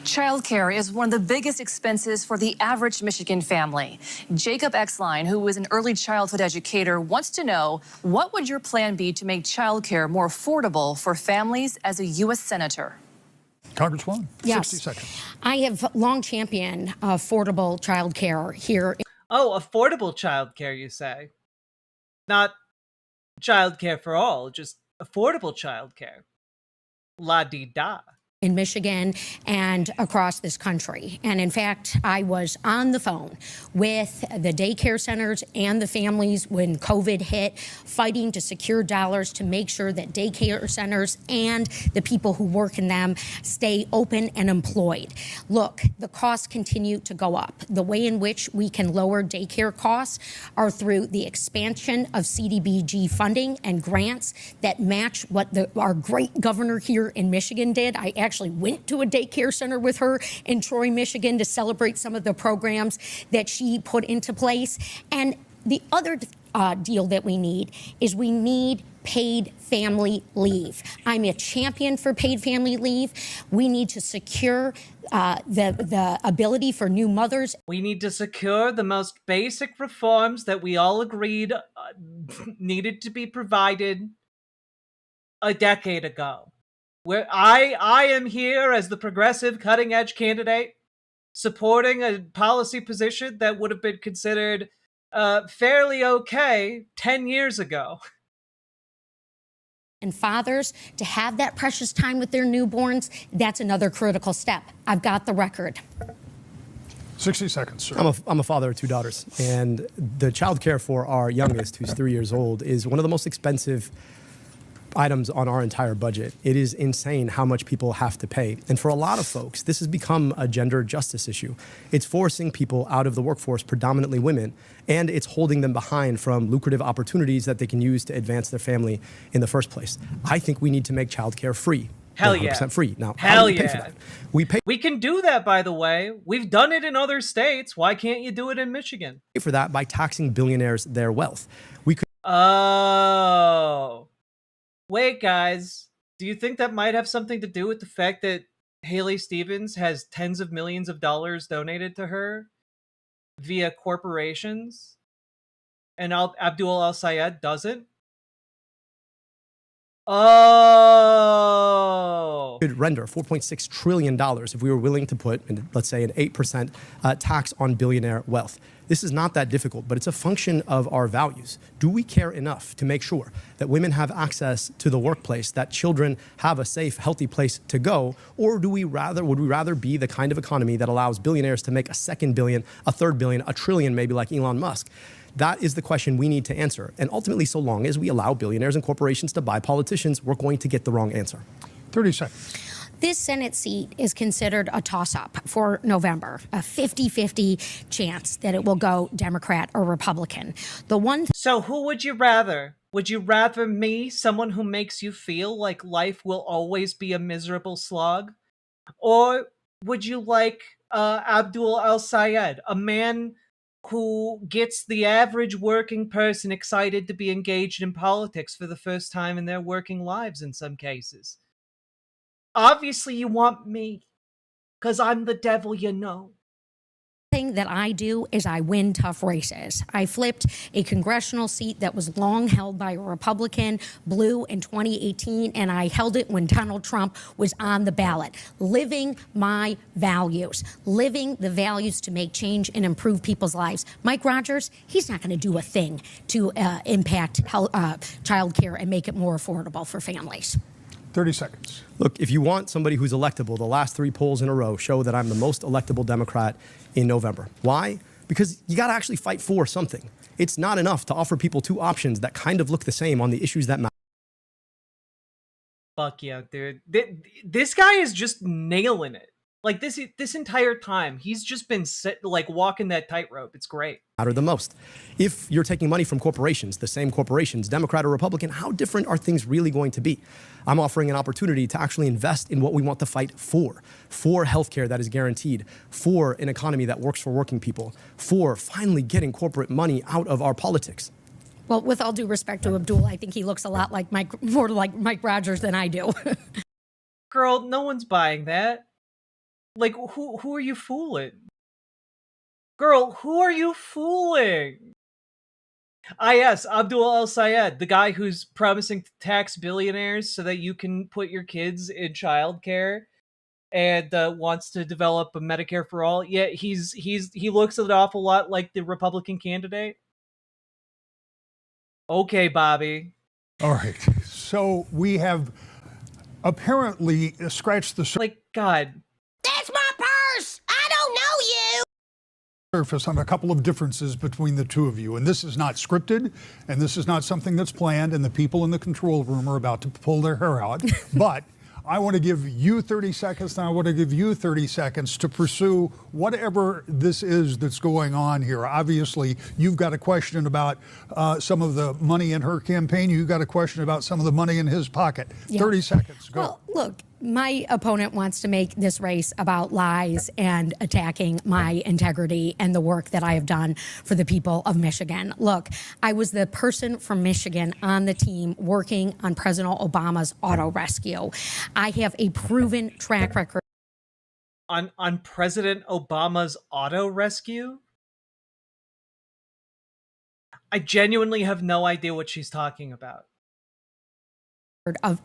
Childcare is one of the biggest expenses for the average Michigan family. Jacob Exline, who is an early childhood educator, wants to know, what would your plan be to make childcare more affordable for families as a U.S. Senator? Congresswoman, yes. 60 seconds. I have long championed affordable child care here. Oh, affordable child care, you say? Not child care for all, just affordable child care. La-dee-da. In Michigan and across this country. And in fact, I was on the phone with the daycare centers and the families when COVID hit, fighting to secure dollars to make sure that daycare centers and the people who work in them stay open and employed. Look, the costs continue to go up. The way in which we can lower daycare costs are through the expansion of CDBG funding and grants that match what our great governor here in Michigan did. I actually went to a daycare center with her in Troy, Michigan to celebrate some of the programs that she put into place. And the other deal that we need is we need paid family leave. I'm a champion for paid family leave. We need to secure the ability for new mothers. We need to secure the most basic reforms that we all agreed needed to be provided a decade ago. Where I am here as the progressive cutting-edge candidate supporting a policy position that would have been considered fairly okay 10 years ago. And fathers to have that precious time with their newborns, that's another critical step. I've got the record. 60 seconds, sir. I'm a father of 2 daughters, and the child care for our youngest, who's 3 years old, is one of the most expensive items on our entire budget. It is insane how much people have to pay. And for a lot of folks, this has become a gender justice issue. It's forcing people out of the workforce, predominantly women, and it's holding them behind from lucrative opportunities that they can use to advance their family in the first place. I think we need to make childcare free. Hell 100% yeah. free. Now, how Hell do we pay for yeah. that? We pay We can do that, by the way. We've done it in other states. Why can't you do it in Michigan? for that by taxing billionaires their wealth. We could Oh. Wait, guys. Do you think that might have something to do with the fact that Haley Stevens has tens of millions of dollars donated to her via corporations? And Abdul Al-Sayed doesn't? Oh. could render $4.6 trillion if we were willing to put, let's say, an 8% tax on billionaire wealth. This is not that difficult, but it's a function of our values. Do we care enough to make sure that women have access to the workplace, that children have a safe, healthy place to go, or would we rather be the kind of economy that allows billionaires to make a second billion, a third billion, a trillion, maybe like Elon Musk? That is the question we need to answer. And ultimately, so long as we allow billionaires and corporations to buy politicians, we're going to get the wrong answer. 30 seconds. This Senate seat is considered a toss-up for November, a 50-50 chance that it will go Democrat or Republican. So who would you rather? Would you rather me, someone who makes you feel like life will always be a miserable slog? Or would you like Abdul Al-Sayed, a man who gets the average working person excited to be engaged in politics for the first time in their working lives in some cases? Obviously you want me, because I'm the devil, you know. Thing that I do is I win tough races. I flipped a congressional seat that was long held by a Republican, blue in 2018, and I held it when Donald Trump was on the ballot. Living my values, living the values to make change and improve people's lives. Mike Rogers, he's not going to do a thing to impact child care and make it more affordable for families. 30 seconds. Look, if you want somebody who's electable, the last 3 polls in a row show that I'm the most electable Democrat in November. Why? Because you got to actually fight for something. It's not enough to offer people 2 options that kind of look the same on the issues that matter. Fuck yeah, dude. This guy is just nailing it. Like this entire time, he's just been walking that tightrope. It's great. Matter the most. If you're taking money from corporations, the same corporations, Democrat or Republican, how different are things really going to be? I'm offering an opportunity to actually invest in what we want to fight for healthcare that is guaranteed, for an economy that works for working people, for finally getting corporate money out of our politics. Well, with all due respect to Abdul, I think he looks a lot like more like Mike Rogers than I do. Girl, no one's buying that. Like, who are you fooling? Girl, who are you fooling? Yes, Abdul Al-Sayed, the guy who's promising to tax billionaires so that you can put your kids in childcare and wants to develop a Medicare for all. Yeah, he looks an awful lot like the Republican candidate. Okay, Bobby. All right. So we have apparently scratched the like God. That's my purse. I don't know you. Surface on a couple of differences between the two of you. And this is not scripted, and this is not something that's planned, and the people in the control room are about to pull their hair out. But I want to give you 30 seconds, and I want to give you 30 seconds to pursue whatever this is that's going on here. Obviously, you've got a question about some of the money in her campaign. You've got a question about some of the money in his pocket. Yeah. 30 seconds, go. Well, look, my opponent wants to make this race about lies and attacking my integrity and the work that I have done for the people of Michigan. Look, I was the person from Michigan on the team working on President Obama's auto rescue. I have a proven track record. On President Obama's auto rescue? I genuinely have no idea what she's talking about.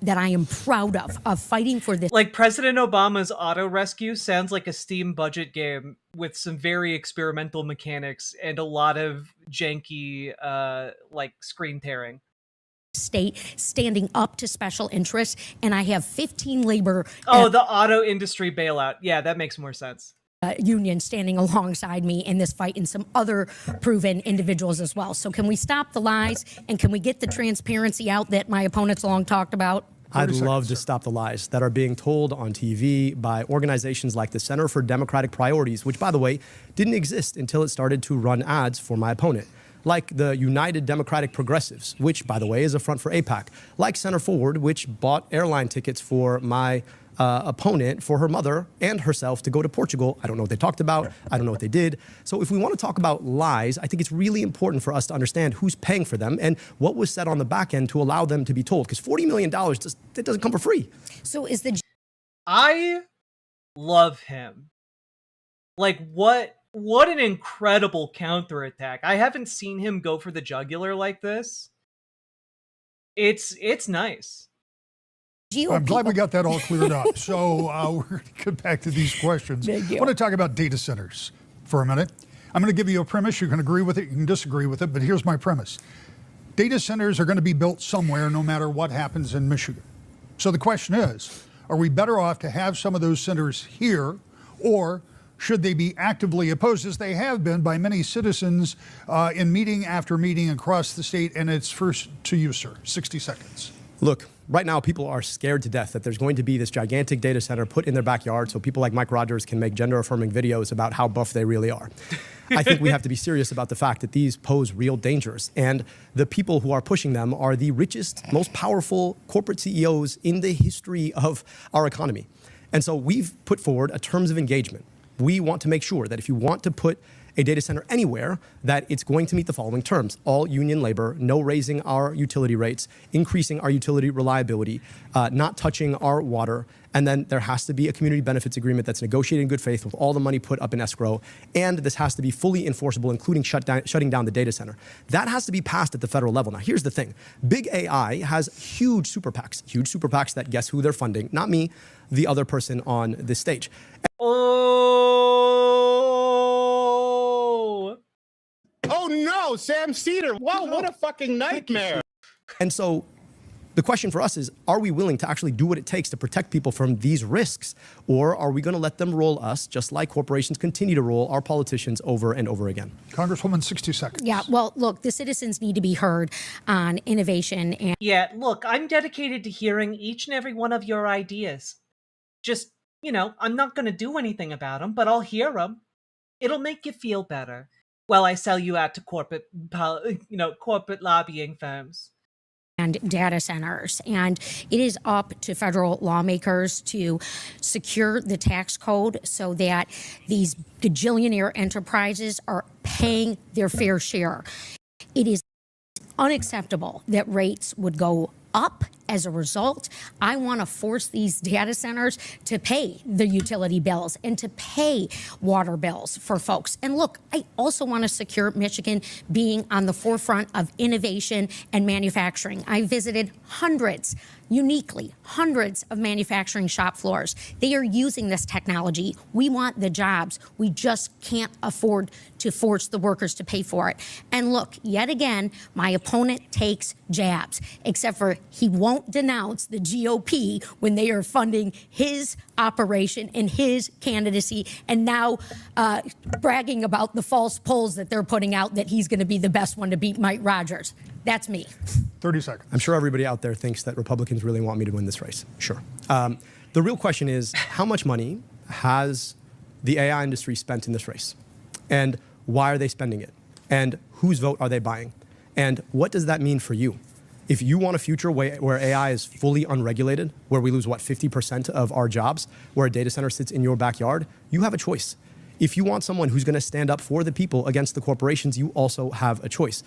That I am proud of fighting for this. Like, President Obama's auto rescue sounds like a Steam budget game with some very experimental mechanics and a lot of janky screen tearing. State standing up to special interests, and I have 15 labor the auto industry bailout. Yeah, that makes more sense. Union standing alongside me in this fight, and some other proven individuals as well. So can we stop the lies, and can we get the transparency out that my opponents long talked about? I'd love to stop the lies that are being told on TV by organizations like the Center for Democratic Priorities, which, by the way, didn't exist until it started to run ads for my opponent. like the United Democratic Progressives, which, by the way, is a front for AIPAC, like Center Forward, which bought airline tickets for my opponent, for her mother and herself to go to Portugal. I don't know what they talked about. I don't know what they did. So if we want to talk about lies, I think it's really important for us to understand who's paying for them and what was said on the back end to allow them to be told. Because $40 million, that doesn't come for free. So is the... I love him. Like, what an incredible counterattack. I haven't seen him go for the jugular like this. It's nice. I'm glad we got that all cleared up. So we're going to get back to these questions. I want to talk about data centers for a minute. I'm going to give you a premise. You can agree with it, you can disagree with it, but here's my premise. Data centers are going to be built somewhere no matter what happens in Michigan. So the question is, are we better off to have some of those centers here, or should they be actively opposed, as they have been by many citizens in meeting after meeting across the state? And it's first to you, sir. 60 seconds. Look, right now people are scared to death that there's going to be this gigantic data center put in their backyard so people like Mike Rogers can make gender-affirming videos about how buff they really are. I think we have to be serious about the fact that these pose real dangers, and the people who are pushing them are the richest, most powerful corporate CEOs in the history of our economy. And so we've put forward a terms of engagement. We want to make sure that if you want to put a data center anywhere, that it's going to meet the following terms: all union labor, no raising our utility rates, increasing our utility reliability, not touching our water, and then there has to be a community benefits agreement that's negotiated in good faith with all the money put up in escrow, and this has to be fully enforceable, including shutting down the data center. That has to be passed at the federal level. Now, here's the thing. Big AI has huge super PACs that guess who they're funding, not me, the other person on this stage. Oh no, Sam Cedar. Wow, what a fucking nightmare. And so the question for us is, are we willing to actually do what it takes to protect people from these risks? Or are we going to let them roll us, just like corporations continue to roll our politicians over and over again? Congresswoman, 60 seconds. Yeah, well, look, the citizens need to be heard on innovation. And yeah, look, I'm dedicated to hearing each and every one of your ideas. Just, I'm not going to do anything about them, but I'll hear them. It'll make you feel better. Well, I sell you out to corporate lobbying firms. And data centers. And it is up to federal lawmakers to secure the tax code so that these gajillionaire enterprises are paying their fair share. It is unacceptable that rates would go up as a result. I want to force these data centers to pay the utility bills and to pay water bills for folks. And look, I also want to secure Michigan being on the forefront of innovation and manufacturing. I visited hundreds of manufacturing shop floors. They are using this technology. We want the jobs. We just can't afford to force the workers to pay for it. And look, yet again, my opponent takes jabs, except for he won't denounce the GOP when they are funding his operation and his candidacy, and now bragging about the false polls that they're putting out that he's going to be the best one to beat Mike Rogers. That's me. 30 seconds. I'm sure everybody out there thinks that Republicans really want me to win this race. Sure. The real question is, how much money has the AI industry spent in this race? And why are they spending it? And whose vote are they buying? And what does that mean for you? If you want a future where AI is fully unregulated, where we lose, 50% of our jobs, where a data center sits in your backyard, you have a choice. If you want someone who's going to stand up for the people against the corporations, you also have a choice.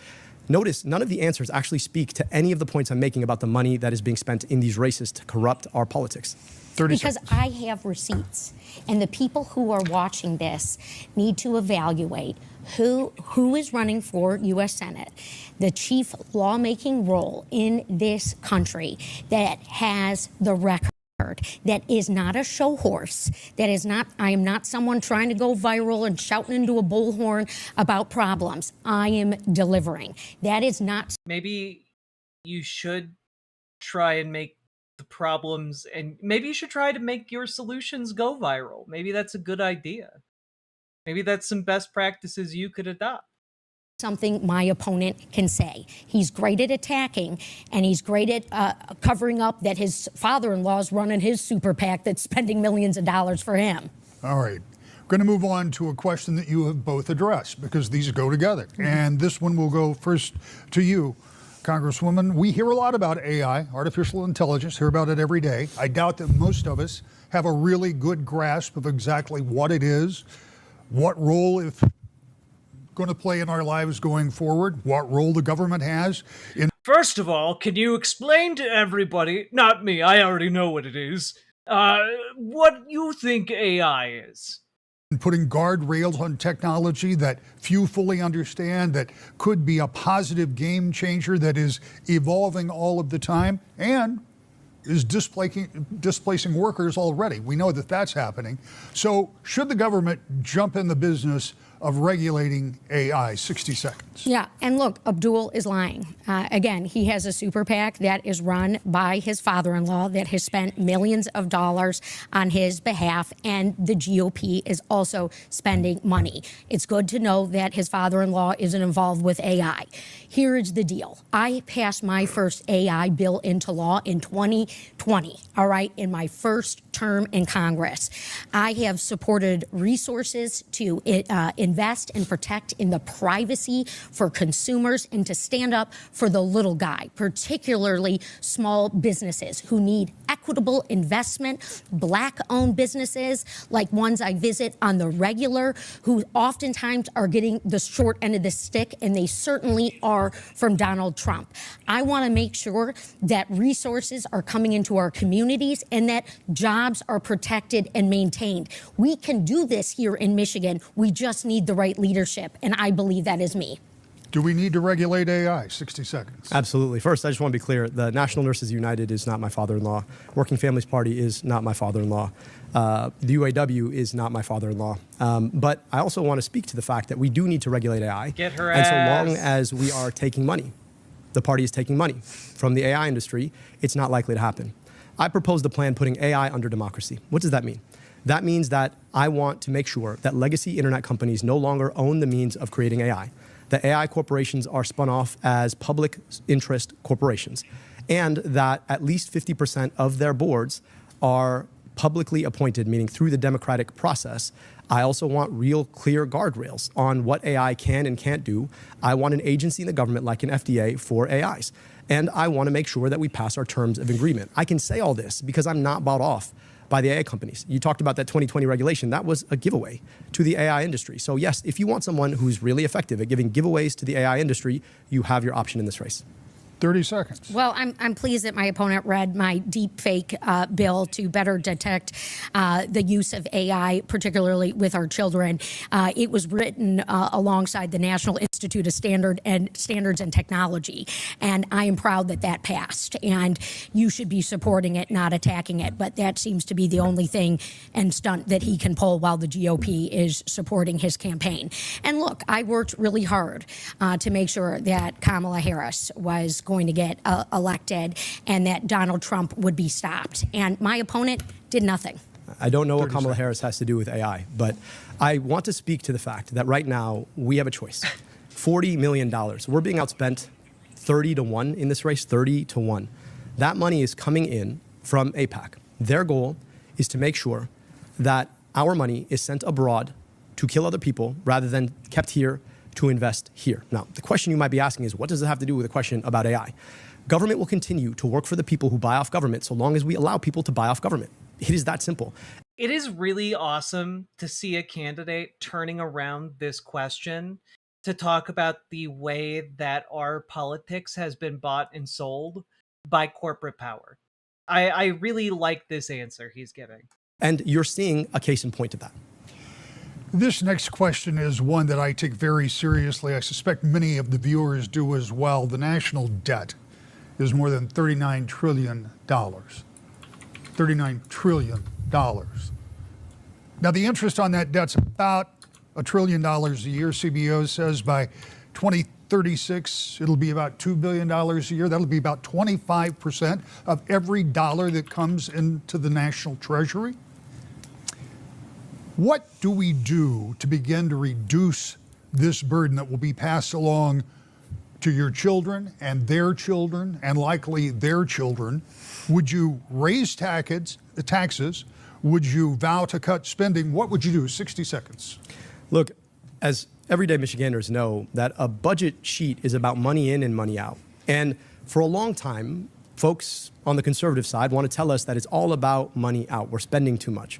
Notice, none of the answers actually speak to any of the points I'm making about the money that is being spent in these races to corrupt our politics. 30 because seconds. I have receipts, and the people who are watching this need to evaluate who is running for U.S. Senate, the chief lawmaking role in this country that has the record, that is not a show horse, that is not, I am not someone trying to go viral and shouting into a bullhorn about problems. I am delivering. That is not. Maybe you should try and make the problems, and maybe you should try to make your solutions go viral. Maybe that's a good idea. Maybe that's some best practices you could adopt. Something my opponent can say. He's great at attacking, and he's great at covering up that his father-in-law is running his super PAC that's spending millions of dollars for him. All right. Going to move on to a question that you have both addressed because these go together. And this one will go first to you, Congresswoman. We hear a lot about AI, artificial intelligence, hear about it every day. I doubt that most of us have a really good grasp of exactly what it is, what role it's going to play in our lives going forward, what role the government has in First of all, can you explain to everybody, not me, I already know what it is, what you think AI is? putting guardrails on technology that few fully understand, that could be a positive game changer that is evolving all of the time and is displacing workers already. We know that that's happening. So should the government jump in the business of regulating AI? 60 seconds. Yeah, and look, Abdul is lying. Again, he has a super PAC that is run by his father-in-law that has spent millions of dollars on his behalf, and the GOP is also spending money. It's good to know that his father-in-law isn't involved with AI. Here is the deal. I passed my first AI bill into law in 2020, all right, in my first term in Congress. I have supported resources to invest and protect in the privacy for consumers and to stand up for the little guy, particularly small businesses who need equitable investment, Black-owned businesses like ones I visit on the regular, who oftentimes are getting the short end of the stick, and they certainly are from Donald Trump. I want to make sure that resources are coming into our communities and that jobs are protected and maintained. We can do this here in Michigan. We just need the right leadership, and I believe that is me. Do we need to regulate AI? 60 seconds. Absolutely. First, I just want to be clear. The National Nurses United is not my father-in-law. Working Families Party is not my father-in-law. The UAW is not my father-in-law. But I also want to speak to the fact that we do need to regulate AI. Get her and ass. so long as we are taking money, the party is taking money from the AI industry, it's not likely to happen. I proposed a plan putting AI under democracy. What does that mean? That means that I want to make sure that legacy internet companies no longer own the means of creating AI. The AI corporations are spun off as public interest corporations, and that at least 50% of their boards are publicly appointed, meaning through the democratic process. I also want real clear guardrails on what AI can and can't do. I want an agency in the government like an FDA for AIs. And I want to make sure that we pass our terms of agreement. I can say all this because I'm not bought off by the AI companies. You talked about that 2020 regulation. That was a giveaway to the AI industry. So yes, if you want someone who's really effective at giving giveaways to the AI industry, you have your option in this race. 30 seconds. Well, I'm pleased that my opponent read my deep fake bill to better detect the use of AI, particularly with our children. It was written alongside the National Institute of Standards and Technology, and I am proud that that passed. And you should be supporting it, not attacking it. But that seems to be the only thing and stunt that he can pull while the GOP is supporting his campaign. And look, I worked really hard to make sure that Kamala Harris was going to get elected and that Donald Trump would be stopped. And my opponent did nothing. I don't know what Kamala Harris has to do with AI, but I want to speak to the fact that right now we have a choice. $40 million. We're being outspent 30-1 in this race, 30-1. That money is coming in from AIPAC. Their goal is to make sure that our money is sent abroad to kill other people rather than kept here to invest here. Now, the question you might be asking is, what does it have to do with a question about AI? Government will continue to work for the people who buy off government so long as we allow people to buy off government. It is that simple. It is really awesome to see a candidate turning around this question to talk about the way that our politics has been bought and sold by corporate power. I really like this answer he's giving. And you're seeing a case in point of that. This next question is one that I take very seriously. I suspect many of the viewers do as well. The national debt is more than $39 trillion. $39 trillion. Now, the interest on that debt's about $1 trillion a year. CBO says by 2036, it'll be about $2 billion a year. That'll be about 25% of every dollar that comes into the national treasury. What do we do to begin to reduce this burden that will be passed along to your children and likely their children? Would you raise taxes? Would you vow to cut spending? What would you do? 60 seconds. Look, as everyday Michiganders know, that a budget sheet is about money in and money out. And for a long time, folks on the conservative side want to tell us that it's all about money out. We're spending too much.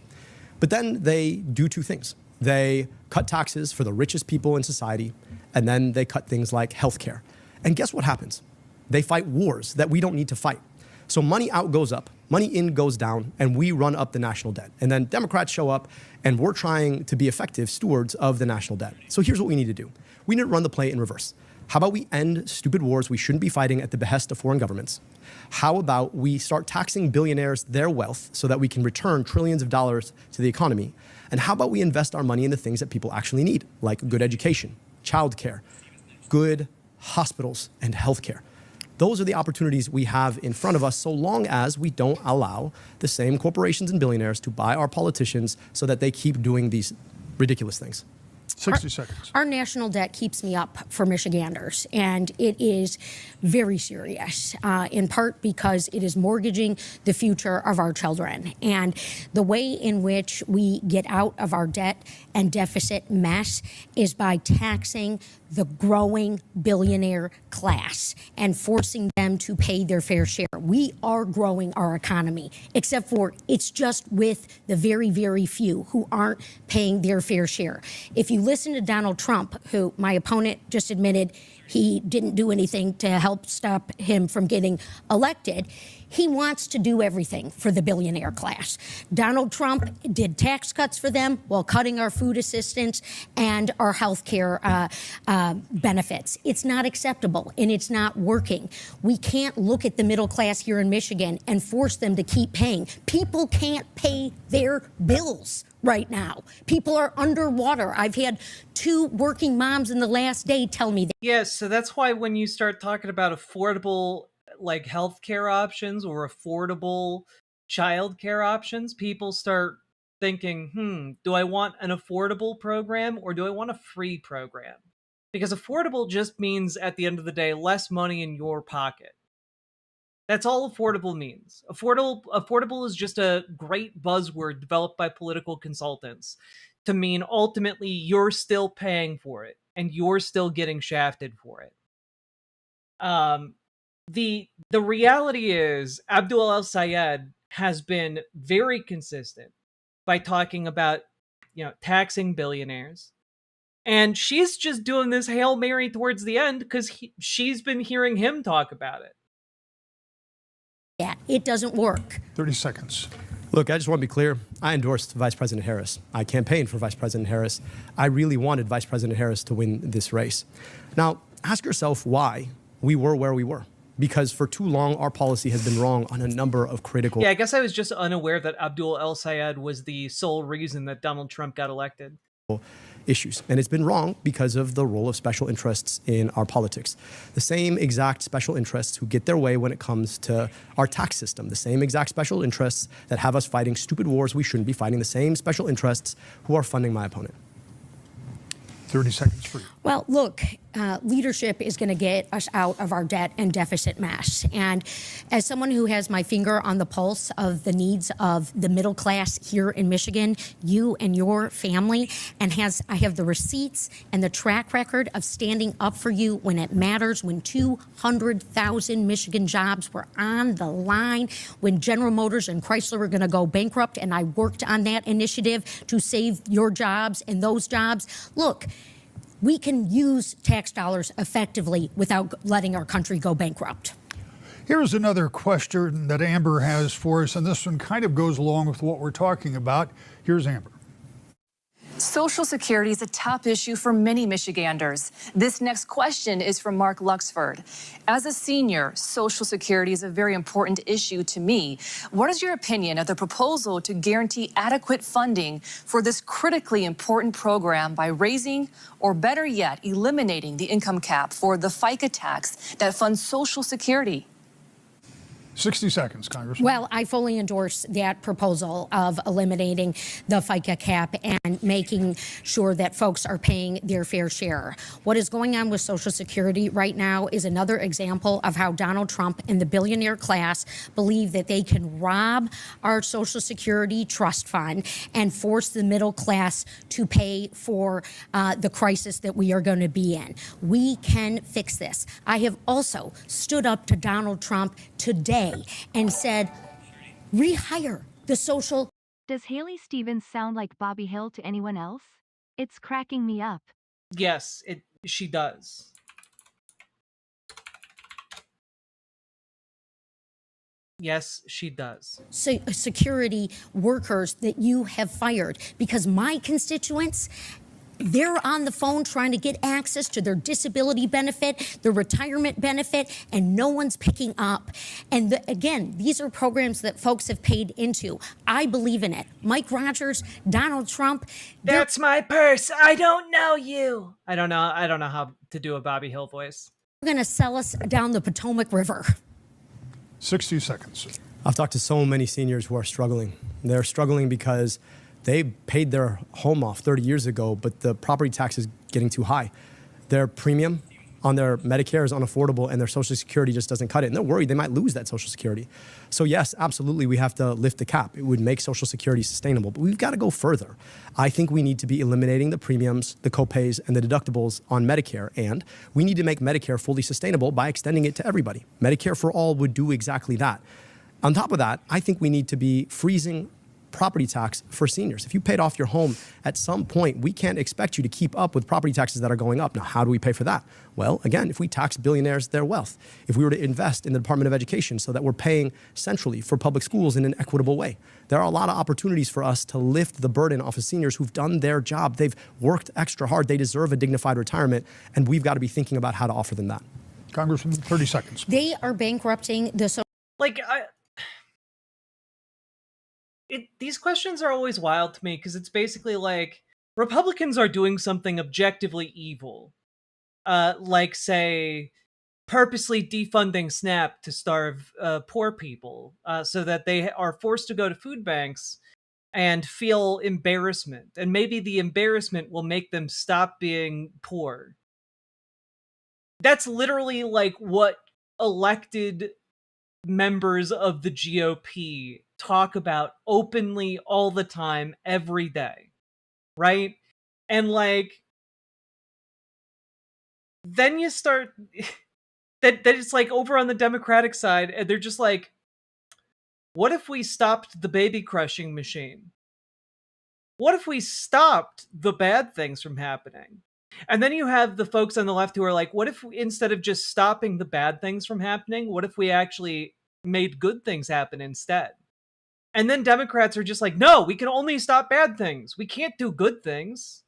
But then they do two things. They cut taxes for the richest people in society, and then they cut things like healthcare. And guess what happens? They fight wars that we don't need to fight. So money out goes up, money in goes down, and we run up the national debt. And then Democrats show up, and we're trying to be effective stewards of the national debt. So here's what we need to do. We need to run the play in reverse. How about we end stupid wars we shouldn't be fighting at the behest of foreign governments? How about we start taxing billionaires their wealth so that we can return trillions of dollars to the economy? And how about we invest our money in the things that people actually need, like good education, childcare, good hospitals, and healthcare? Those are the opportunities we have in front of us, so long as we don't allow the same corporations and billionaires to buy our politicians so that they keep doing these ridiculous things. 60 seconds. Our national debt keeps me up for Michiganders, and it is very serious, in part because it is mortgaging the future of our children. And the way in which we get out of our debt and deficit mess is by taxing the growing billionaire class and forcing them to pay their fair share. We are growing our economy, except for it's just with the very, very few who aren't paying their fair share. If you listen to Donald Trump, who my opponent just admitted he didn't do anything to help stop him from getting elected, he wants to do everything for the billionaire class. Donald Trump did tax cuts for them while cutting our food assistance and our health care benefits. It's not acceptable, and it's not working. We can't look at the middle class here in Michigan and force them to keep paying. People can't pay their bills right now. People are underwater. I've had 2 working moms in the last day tell me that. Yes, so that's why when you start talking about affordable like healthcare options or affordable childcare options, people start thinking, do I want an affordable program or do I want a free program? Because affordable just means, at the end of the day, less money in your pocket. That's all affordable means. Affordable is just a great buzzword developed by political consultants to mean ultimately you're still paying for it and you're still getting shafted for it. The reality is Abdul El-Sayed has been very consistent by talking about, taxing billionaires. And she's just doing this Hail Mary towards the end because she's been hearing him talk about it. Yeah, it doesn't work. 30 seconds. Look, I just want to be clear. I endorsed Vice President Harris. I campaigned for Vice President Harris. I really wanted Vice President Harris to win this race. Now, ask yourself why we were where we were. Because for too long, our policy has been wrong on a number of critical... Yeah, I guess I was just unaware that Abdul El-Sayed was the sole reason that Donald Trump got elected. issues. And it's been wrong because of the role of special interests in our politics. The same exact special interests who get their way when it comes to our tax system. The same exact special interests that have us fighting stupid wars we shouldn't be fighting. The same special interests who are funding my opponent. 30 seconds for you. Well, look, leadership is going to get us out of our debt and deficit mess. And as someone who has my finger on the pulse of the needs of the middle class here in Michigan, you and your family, and I have the receipts and the track record of standing up for you when it matters, when 200,000 Michigan jobs were on the line, when General Motors and Chrysler were going to go bankrupt, and I worked on that initiative to save your jobs and those jobs. Look, we can use tax dollars effectively without letting our country go bankrupt. Here's another question that Amber has for us, and this one kind of goes along with what we're talking about. Here's Amber. Social Security is a top issue for many Michiganders. This next question is from Mark Luxford. As a senior, Social Security is a very important issue to me. What is your opinion of the proposal to guarantee adequate funding for this critically important program by raising, or better yet, eliminating the income cap for the FICA tax that funds Social Security? 60 seconds, Congressman. Well, I fully endorse that proposal of eliminating the FICA cap and making sure that folks are paying their fair share. What is going on with Social Security right now is another example of how Donald Trump and the billionaire class believe that they can rob our Social Security trust fund and force the middle class to pay for the crisis that we are going to be in. We can fix this. I have also stood up to Donald Trump today and said, rehire the social. Does Haley Stevens sound like Bobby Hill to anyone else? It's cracking me up. Yes, she does. Yes, she does. Security workers that you have fired, because my constituents, they're on the phone trying to get access to their disability benefit, their retirement benefit, and no one's picking up. And again, these are programs that folks have paid into. I believe in it. Mike Rogers, Donald Trump. That's my purse. I don't know you. I don't know how to do a Bobby Hill voice. They're going to sell us down the Potomac River. 60 seconds. I've talked to so many seniors who are struggling. They're struggling because they paid their home off 30 years ago, but the property tax is getting too high. Their premium on their Medicare is unaffordable, and their Social Security just doesn't cut it. And they're worried they might lose that Social Security. So yes, absolutely, we have to lift the cap. It would make Social Security sustainable, but we've got to go further. I think we need to be eliminating the premiums, the copays, and the deductibles on Medicare, and we need to make Medicare fully sustainable by extending it to everybody. Medicare for all would do exactly that. On top of that, I think we need to be freezing property tax for seniors. If you paid off your home at some point, we can't expect you to keep up with property taxes that are going up. Now, how do we pay for that? Well, again, if we tax billionaires their wealth, if we were to invest in the Department of Education so that we're paying centrally for public schools in an equitable way, there are a lot of opportunities for us to lift the burden off of seniors who've done their job. They've worked extra hard. They deserve a dignified retirement, and we've got to be thinking about how to offer them that. Congressman, 30 seconds. They are bankrupting the these questions are always wild to me because it's basically like Republicans are doing something objectively evil. Like, say, purposely defunding SNAP to starve poor people so that they are forced to go to food banks and feel embarrassment. And maybe the embarrassment will make them stop being poor. That's literally like what elected members of the GOP talk about openly all the time, every day, right? And like, then you start that it's like over on the Democratic side, and they're just like, what if we stopped the baby crushing machine? What if we stopped the bad things from happening? And then you have the folks on the left who are like, what if instead of just stopping the bad things from happening, what if we actually made good things happen instead? And then Democrats are just like, no, we can only stop bad things. We can't do good things.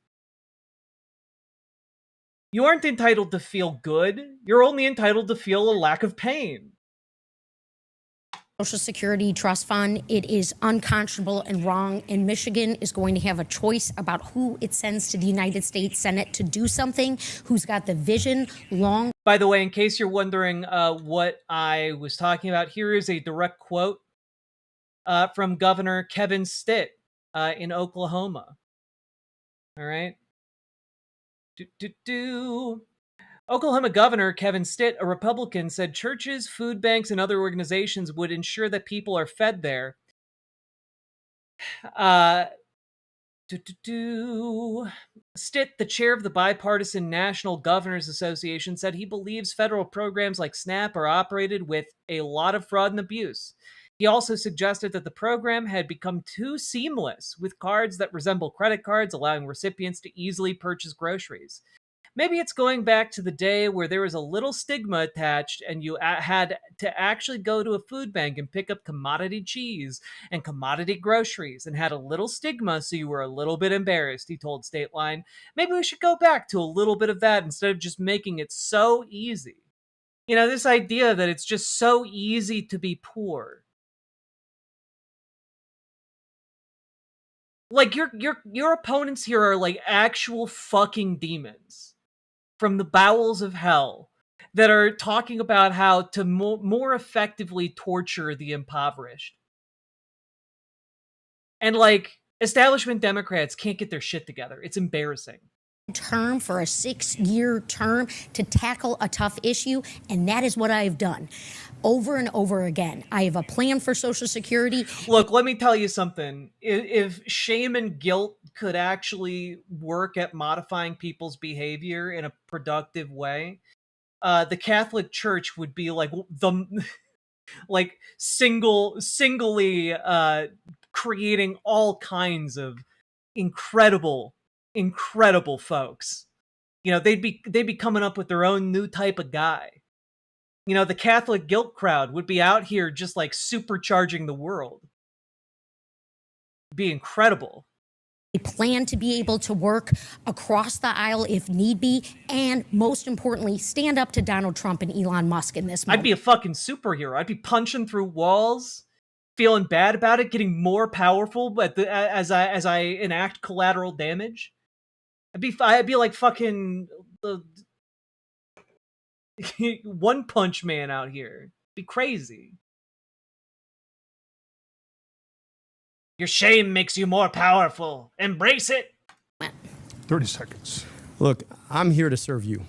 You aren't entitled to feel good. You're only entitled to feel a lack of pain. Social Security Trust Fund, it is unconscionable and wrong, and Michigan is going to have a choice about who it sends to the United States Senate to do something, who's got the vision long. By the way, in case you're wondering what I was talking about, here is a direct quote from Governor Kevin Stitt in Oklahoma. All right. Oklahoma Governor Kevin Stitt, a Republican, said churches, food banks, and other organizations would ensure that people are fed there. Stitt, the chair of the bipartisan National Governors Association, said he believes federal programs like SNAP are operated with a lot of fraud and abuse. He also suggested that the program had become too seamless, with cards that resemble credit cards, allowing recipients to easily purchase groceries. Maybe it's going back to the day where there was a little stigma attached and you had to actually go to a food bank and pick up commodity cheese and commodity groceries and had a little stigma, so you were a little bit embarrassed, he told State Line. Maybe we should go back to a little bit of that instead of just making it so easy. You know, this idea that it's just so easy to be poor. Like, your opponents here are like actual fucking demons from the bowels of hell that are talking about how to more effectively torture the impoverished. And like establishment Democrats can't get their shit together. It's embarrassing. Term for a 6-year term to tackle a tough issue, and that is what I have done over and over again. I have a plan for Social Security. Look, let me tell you something. If shame and guilt could actually work at modifying people's behavior in a productive way, the Catholic Church would be like the like singly creating all kinds of incredible folks. You know, they'd be coming up with their own new type of guy. You know, the Catholic guilt crowd would be out here just like supercharging the world. Be incredible. We plan to be able to work across the aisle if need be, and most importantly, stand up to Donald Trump and Elon Musk in this moment. I'd be a fucking superhero. I'd be punching through walls, feeling bad about it, getting more powerful, but as I enact collateral damage. I'd be like fucking One Punch Man out here. Be crazy. Your shame makes you more powerful. Embrace it. 30 seconds. Look, I'm here to serve you.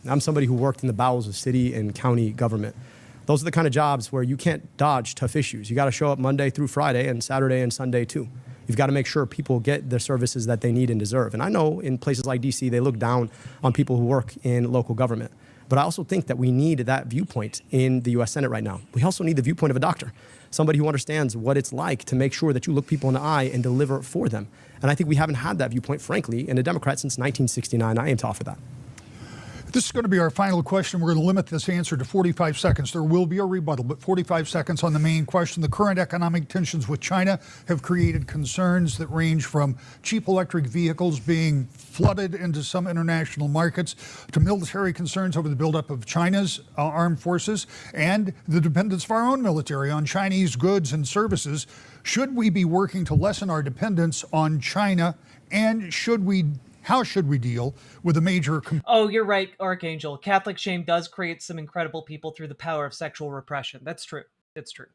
I'm somebody who worked in the bowels of city and county government. Those are the kind of jobs where you can't dodge tough issues. You got to show up Monday through Friday and Saturday and Sunday too. You've got to make sure people get the services that they need and deserve. And I know in places like DC, they look down on people who work in local government. But I also think that we need that viewpoint in the U.S. Senate right now. We also need the viewpoint of a doctor, somebody who understands what it's like to make sure that you look people in the eye and deliver for them. And I think we haven't had that viewpoint, frankly, in a Democrat since 1969. I aim to offer that. This is going to be our final question. We're going to limit this answer to 45 seconds. There will be a rebuttal, but 45 seconds on the main question. The current economic tensions with China have created concerns that range from cheap electric vehicles being flooded into some international markets to military concerns over the buildup of China's armed forces and the dependence of our own military on Chinese goods and services. Should we be working to lessen our dependence on China, and how should we deal with a major... Oh, you're right, Archangel. Catholic shame does create some incredible people through the power of sexual repression. That's true. It's true.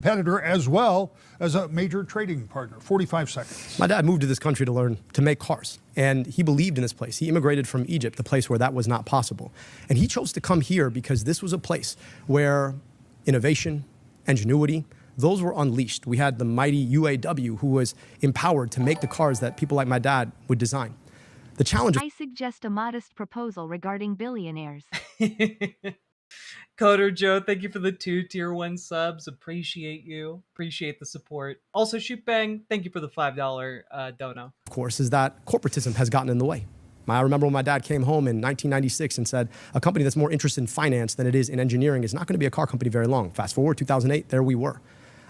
...competitor as well as a major trading partner. 45 seconds. My dad moved to this country to learn to make cars, and he believed in this place. He immigrated from Egypt, the place where that was not possible. And he chose to come here because this was a place where innovation, ingenuity, those were unleashed. We had the mighty UAW who was empowered to make the cars that people like my dad would design. The challenge. I suggest a modest proposal regarding billionaires. Coder Joe, thank you for the 2 tier 1 subs. Appreciate you. Appreciate the support. Also, Shootbang, thank you for the $5 dono. Of course, is that corporatism has gotten in the way. I remember when my dad came home in 1996 and said, a company that's more interested in finance than it is in engineering is not going to be a car company very long. Fast forward, 2008, there we were.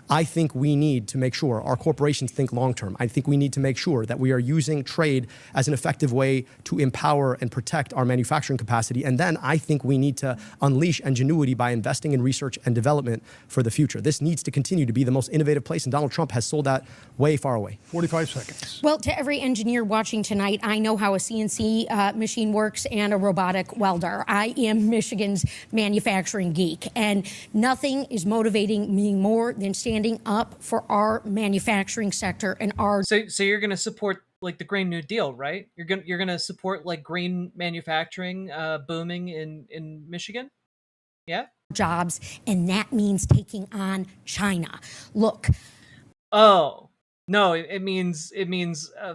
I think we need to make sure our corporations think long-term. I think we need to make sure that we are using trade as an effective way to empower and protect our manufacturing capacity. And then I think we need to unleash ingenuity by investing in research and development for the future. This needs to continue to be the most innovative place, and Donald Trump has sold that way far away. 45 seconds. Well, to every engineer watching tonight, I know how a CNC machine works and a robotic welder. I am Michigan's manufacturing geek, and nothing is motivating me more than standing up for our manufacturing sector and our... So you're going to support like the Green New Deal, right? You're going to support like green manufacturing booming in Michigan? Yeah? Jobs, and that means taking on China. Look. Oh, no, it means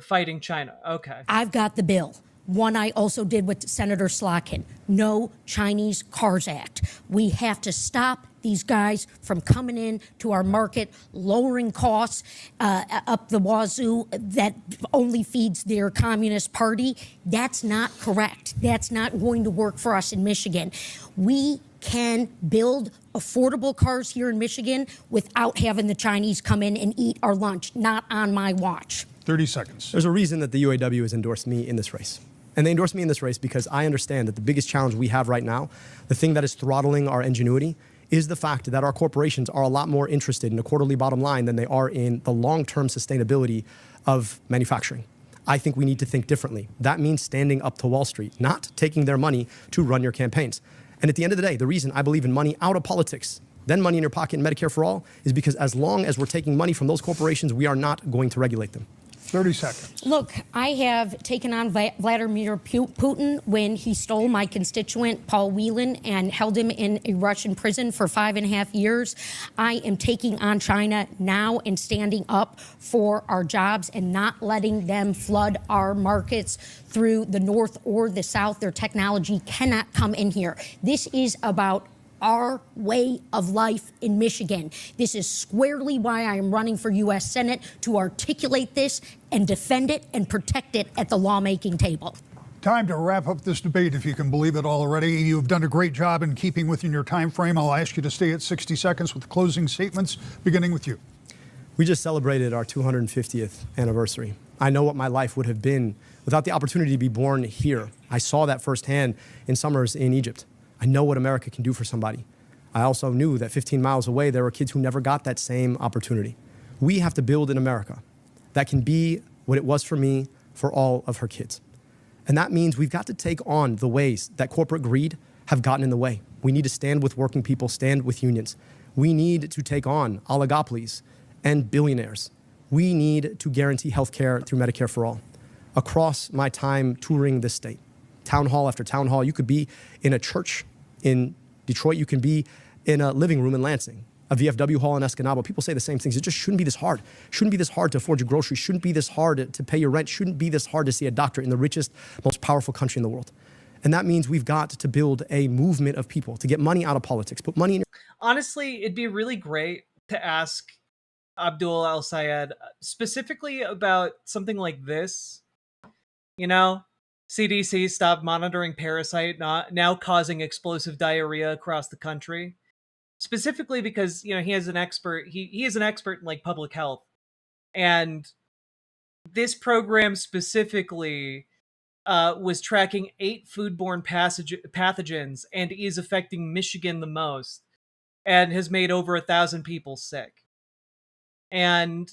fighting China. Okay. I've got the bill. One I also did with Senator Slotkin. No Chinese Cars Act. We have to stop these guys from coming in to our market, lowering costs up the wazoo that only feeds their Communist Party. That's not correct. That's not going to work for us in Michigan. We can build affordable cars here in Michigan without having the Chinese come in and eat our lunch. Not on my watch. 30 seconds. There's a reason that the UAW has endorsed me in this race. And they endorsed me in this race because I understand that the biggest challenge we have right now, the thing that is throttling our ingenuity, is the fact that our corporations are a lot more interested in a quarterly bottom line than they are in the long-term sustainability of manufacturing. I think we need to think differently. That means standing up to Wall Street, not taking their money to run your campaigns. And at the end of the day, the reason I believe in money out of politics, then money in your pocket and Medicare for all, is because as long as we're taking money from those corporations, we are not going to regulate them. 30 seconds. Look, I have taken on Vladimir Putin when he stole my constituent, Paul Whelan, and held him in a Russian prison for 5.5 years. I am taking on China now and standing up for our jobs and not letting them flood our markets through the North or the South. Their technology cannot come in here. This is about our way of life in Michigan. This is squarely why I am running for U.S. Senate, to articulate this and defend it and protect it at the lawmaking table. Time to wrap up this debate, if you can believe it already. You've done a great job in keeping within your time frame. I'll ask you to stay at 60 seconds with closing statements, beginning with you. We just celebrated our 250th anniversary. I know what my life would have been without the opportunity to be born here. I saw that firsthand in summers in Egypt. I know what America can do for somebody. I also knew that 15 miles away, there were kids who never got that same opportunity. We have to build an America that can be what it was for me, for all of her kids. And that means we've got to take on the ways that corporate greed have gotten in the way. We need to stand with working people, stand with unions. We need to take on oligopolies and billionaires. We need to guarantee health care through Medicare for all. Across my time touring this state, town hall after town hall, you could be in a church in Detroit, you can be in a living room in Lansing, a VFW hall in Escanaba. People say the same things. It just shouldn't be this hard. Shouldn't be this hard to afford your groceries. Shouldn't be this hard to pay your rent. Shouldn't be this hard to see a doctor in the richest, most powerful country in the world. And that means we've got to build a movement of people to get money out of politics, put money in. Honestly, it'd be really great to ask Abdul Al-Sayed specifically about something like this. You know, CDC stopped monitoring parasite, now causing explosive diarrhea across the country. Specifically because, you know, he is an expert in like public health. And this program specifically was tracking 8 foodborne pathogens and is affecting Michigan the most and has made over 1,000 people sick. And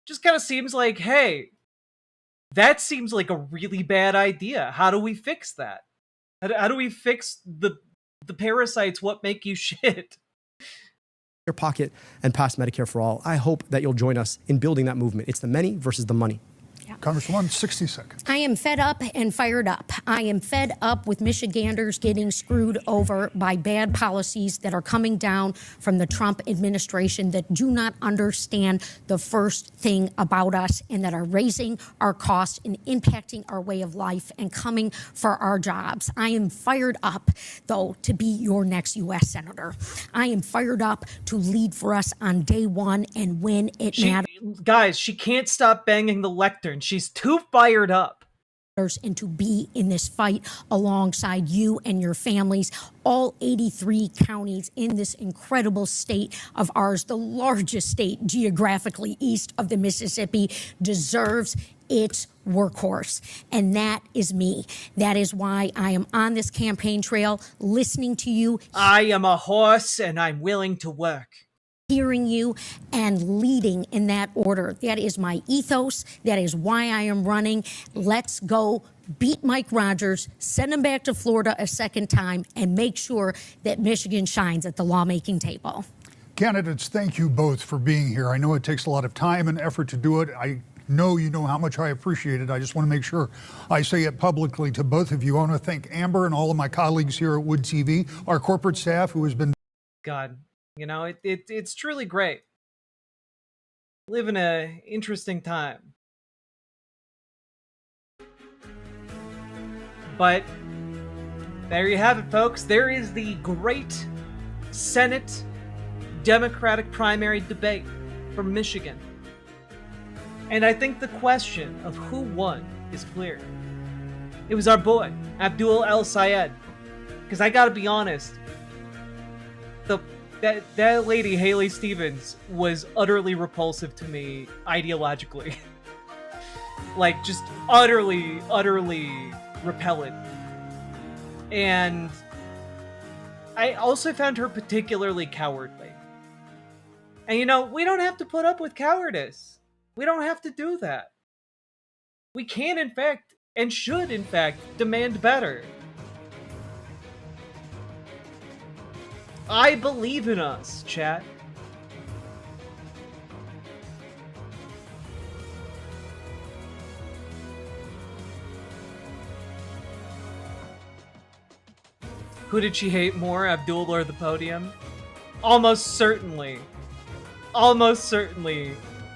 just kind of seems like, hey, that seems like a really bad idea. How do we fix that? How do we fix the parasites what make you shit? Your pocket and pass Medicare for all. I hope that you'll join us in building that movement. It's the many versus the money. Congresswoman, 60 seconds. I am fed up and fired up. I am fed up with Michiganders getting screwed over by bad policies that are coming down from the Trump administration that do not understand the first thing about us and that are raising our costs and impacting our way of life and coming for our jobs. I am fired up, though, to be your next U.S. Senator. I am fired up to lead for us on day one and when it matters. Guys, she can't stop banging the lectern. She's too fired up. And to be in this fight alongside you and your families, all 83 counties in this incredible state of ours, the largest state geographically east of the Mississippi, deserves its workhorse. And that is me. That is why I am on this campaign trail, listening to you. I am a horse and I'm willing to work. Hearing you and leading in that order. That is my ethos. That is why I am running. Let's go beat Mike Rogers, send him back to Florida a second time, and make sure that Michigan shines at the lawmaking table. Candidates, thank you both for being here. I know it takes a lot of time and effort to do it. I know you know how much I appreciate it. I just want to make sure I say it publicly to both of you. I want to thank Amber and all of my colleagues here at Wood TV, our corporate staff who has been... God. You know, it's truly great. Live in an interesting time. But there you have it, folks. There is the great Senate Democratic primary debate from Michigan. And I think the question of who won is clear. It was our boy, Abdul El-Sayed. Because I gotta be honest, that lady, Haley Stevens, was utterly repulsive to me ideologically. Like, just utterly repellent. And I also found her particularly cowardly. And you know, we don't have to put up with cowardice. We don't have to do that. We can, in fact, and should, in fact, demand better. I believe in us, chat. Who did she hate more, Abdul or the podium? Almost certainly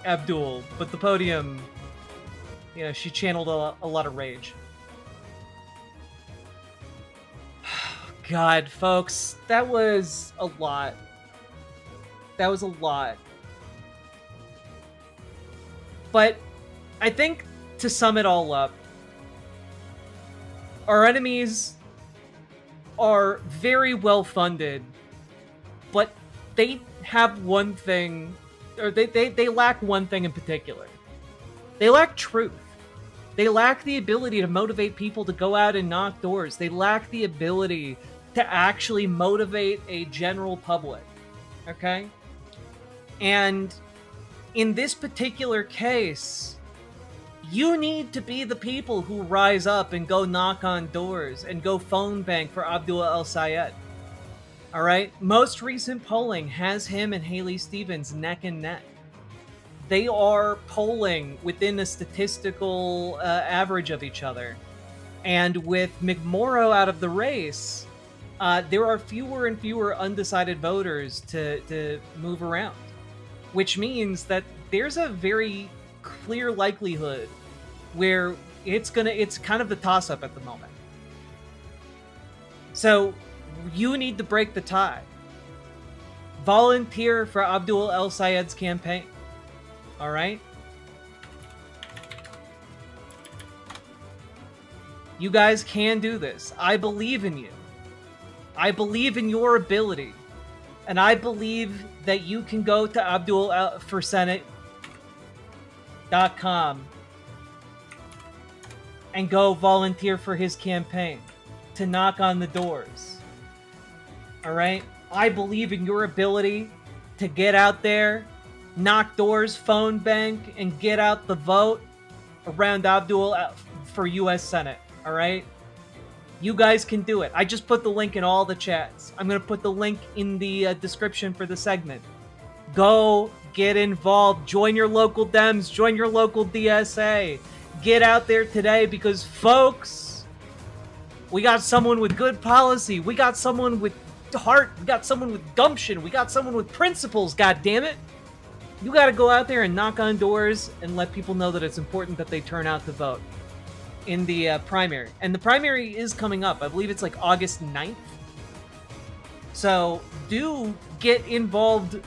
Abdul, but the podium, you know, she channeled a lot of rage. God, folks, that was a lot. That was a lot. But I think to sum it all up, our enemies are very well funded, but they have one thing, or they lack one thing in particular. They lack truth. They lack the ability to motivate people to go out and knock doors. They lack the ability to actually motivate a general public. Okay? And in this particular case, you need to be the people who rise up and go knock on doors and go phone bank for Abdul El-Sayed. All right? Most recent polling has him and Haley Stevens neck and neck. They are polling within a statistical average of each other. And with McMorrow out of the race, there are fewer and fewer undecided voters to move around, which means that there's a very clear likelihood where it's kind of the toss-up at the moment. So you need to break the tie. Volunteer for Abdul El-Sayed's campaign. All right? You guys can do this. I believe in you. I believe in your ability. And I believe that you can go to abdulforsenate.com and go volunteer for his campaign to knock on the doors. All right? I believe in your ability to get out there, knock doors, phone bank, and get out the vote around Abdul for U.S. Senate. All right? You guys can do it. I just put the link in all the chats. I'm going to put the link in the description for the segment. Go get involved. Join your local Dems. Join your local DSA. Get out there today because, folks, we got someone with good policy. We got someone with heart. We got someone with gumption. We got someone with principles, goddammit. You got to go out there and knock on doors and let people know that it's important that they turn out to vote in the primary. And the primary is coming up. I believe it's like August 9th. So do get involved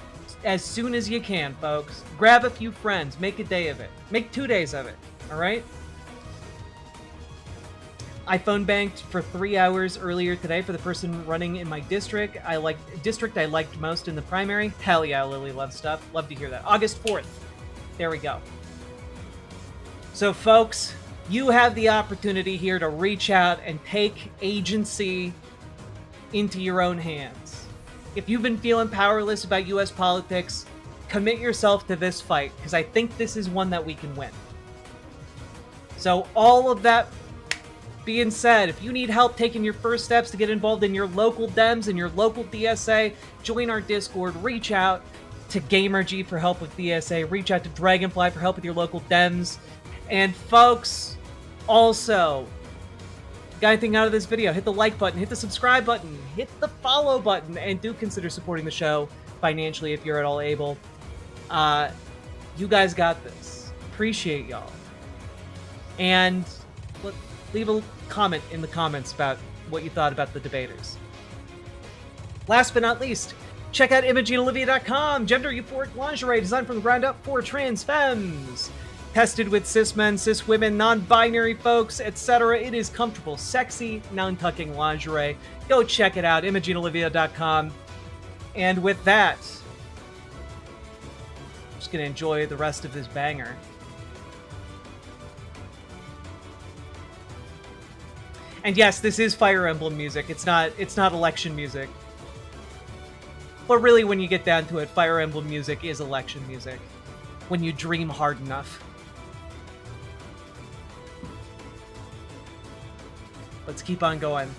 as soon as you can, folks. Grab a few friends. Make a day of it. Make 2 days of it. All right? I phone banked for 3 hours earlier today for the person running in my district. I liked most in the primary. Hell yeah, Lily loves stuff. Love to hear that. August 4th. There we go. So, folks, you have the opportunity here to reach out and take agency into your own hands. If you've been feeling powerless about U.S. politics, commit yourself to this fight, because I think this is one that we can win. So all of that being said, if you need help taking your first steps to get involved in your local Dems and your local DSA, join our Discord, reach out to GamerG for help with DSA, reach out to Dragonfly for help with your local Dems. And folks, also, got anything out of this video, hit the like button, hit the subscribe button, hit the follow button, and do consider supporting the show financially if you're at all able. You guys got this. Appreciate y'all. And leave a comment in the comments about what you thought about the debaters. Last but not least, check out ImogeneOlivia.com. Gender euphoric lingerie designed from the ground up for trans femmes. Tested with cis men, cis women, non-binary folks, etc. It is comfortable, sexy, non-tucking lingerie. Go check it out, ImogeneOlivia.com. And with that, I'm just going to enjoy the rest of this banger. And yes, this is Fire Emblem music. It's not election music. But really, when you get down to it, Fire Emblem music is election music. When you dream hard enough. Let's keep on going.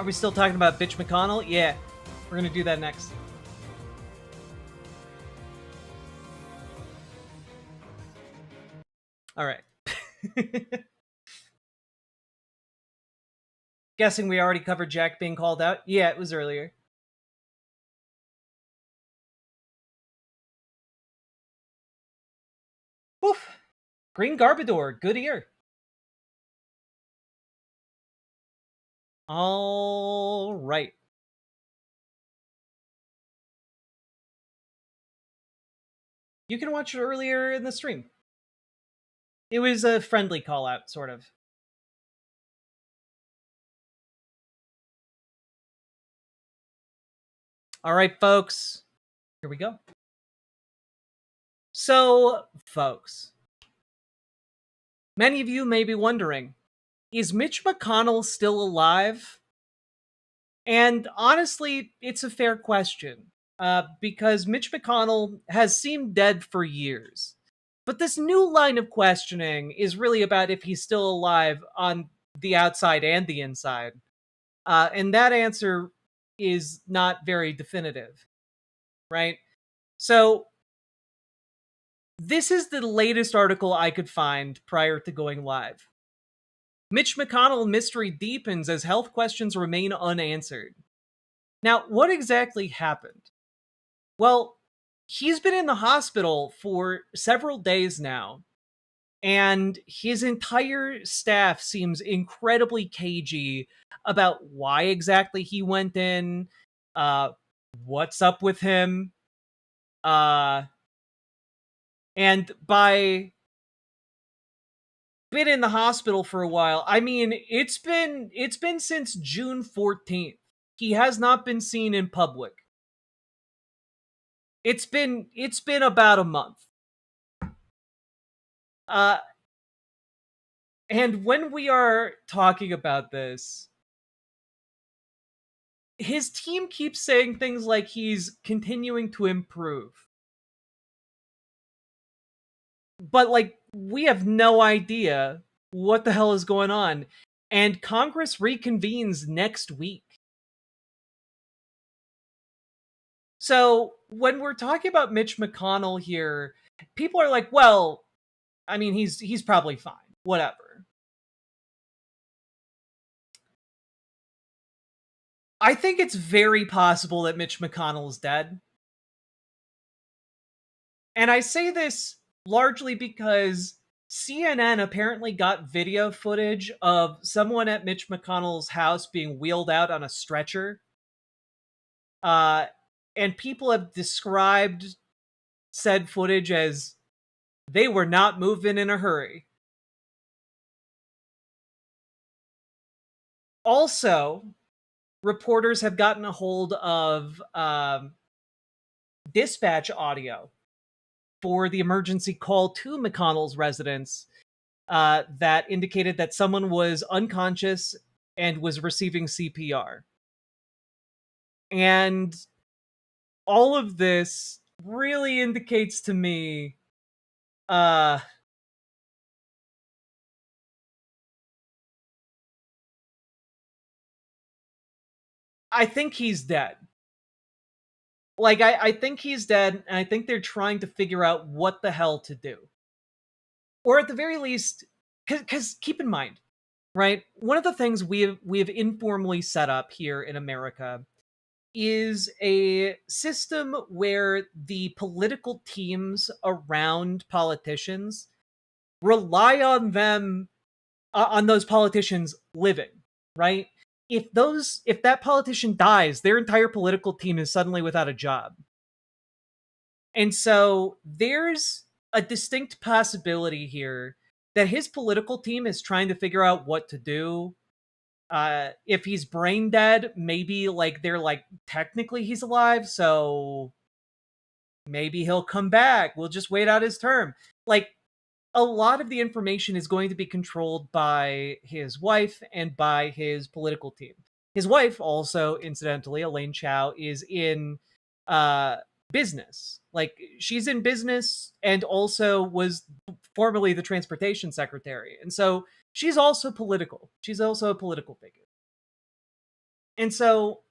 Are we still talking about bitch McConnell? Yeah, we're gonna do that next. All right. Guessing we already covered Jack being called out. Yeah, it was earlier. Woof. Green Garbador, good ear. All right. You can watch it earlier in the stream. It was a friendly call out, sort of. All right, folks. Here we go. So, folks, many of you may be wondering, is Mitch McConnell still alive? And honestly, it's a fair question, because Mitch McConnell has seemed dead for years. But this new line of questioning is really about if he's still alive on the outside and the inside. And that answer is not very definitive, right? So, this is the latest article I could find prior to going live. Mitch McConnell mystery deepens as health questions remain unanswered. Now, what exactly happened? Well, he's been in the hospital for several days now, and his entire staff seems incredibly cagey about why exactly he went in, what's up with him, and by been in the hospital for a while, I mean, it's been since June 14th. He has not been seen in public. It's been about a month. And when we are talking about this, his team keeps saying things like he's continuing to improve. But, like, we have no idea what the hell is going on. And Congress reconvenes next week. So, when we're talking about Mitch McConnell here, people are like, well, I mean, he's probably fine. Whatever. I think it's very possible that Mitch McConnell is dead. And I say this largely because CNN apparently got video footage of someone at Mitch McConnell's house being wheeled out on a stretcher. And people have described said footage as they were not moving in a hurry. Also, reporters have gotten a hold of dispatch audio for the emergency call to McConnell's residence that indicated that someone was unconscious and was receiving CPR. And all of this really indicates to me I think he's dead. Like, I think he's dead, and I think they're trying to figure out what the hell to do. Or at the very least, because keep in mind, right, one of the things we have informally set up here in America is a system where the political teams around politicians rely on them, on those politicians living, right? If that politician dies, their entire political team is suddenly without a job. And so there's a distinct possibility here that his political team is trying to figure out what to do. If he's brain dead, maybe like they're like, technically he's alive, so maybe he'll come back. We'll just wait out his term. Like, a lot of the information is going to be controlled by his wife and by his political team. His wife also, incidentally, Elaine Chao, is in business. Like, she's in business and also was formerly the transportation secretary. And so she's also political. She's also a political figure. And so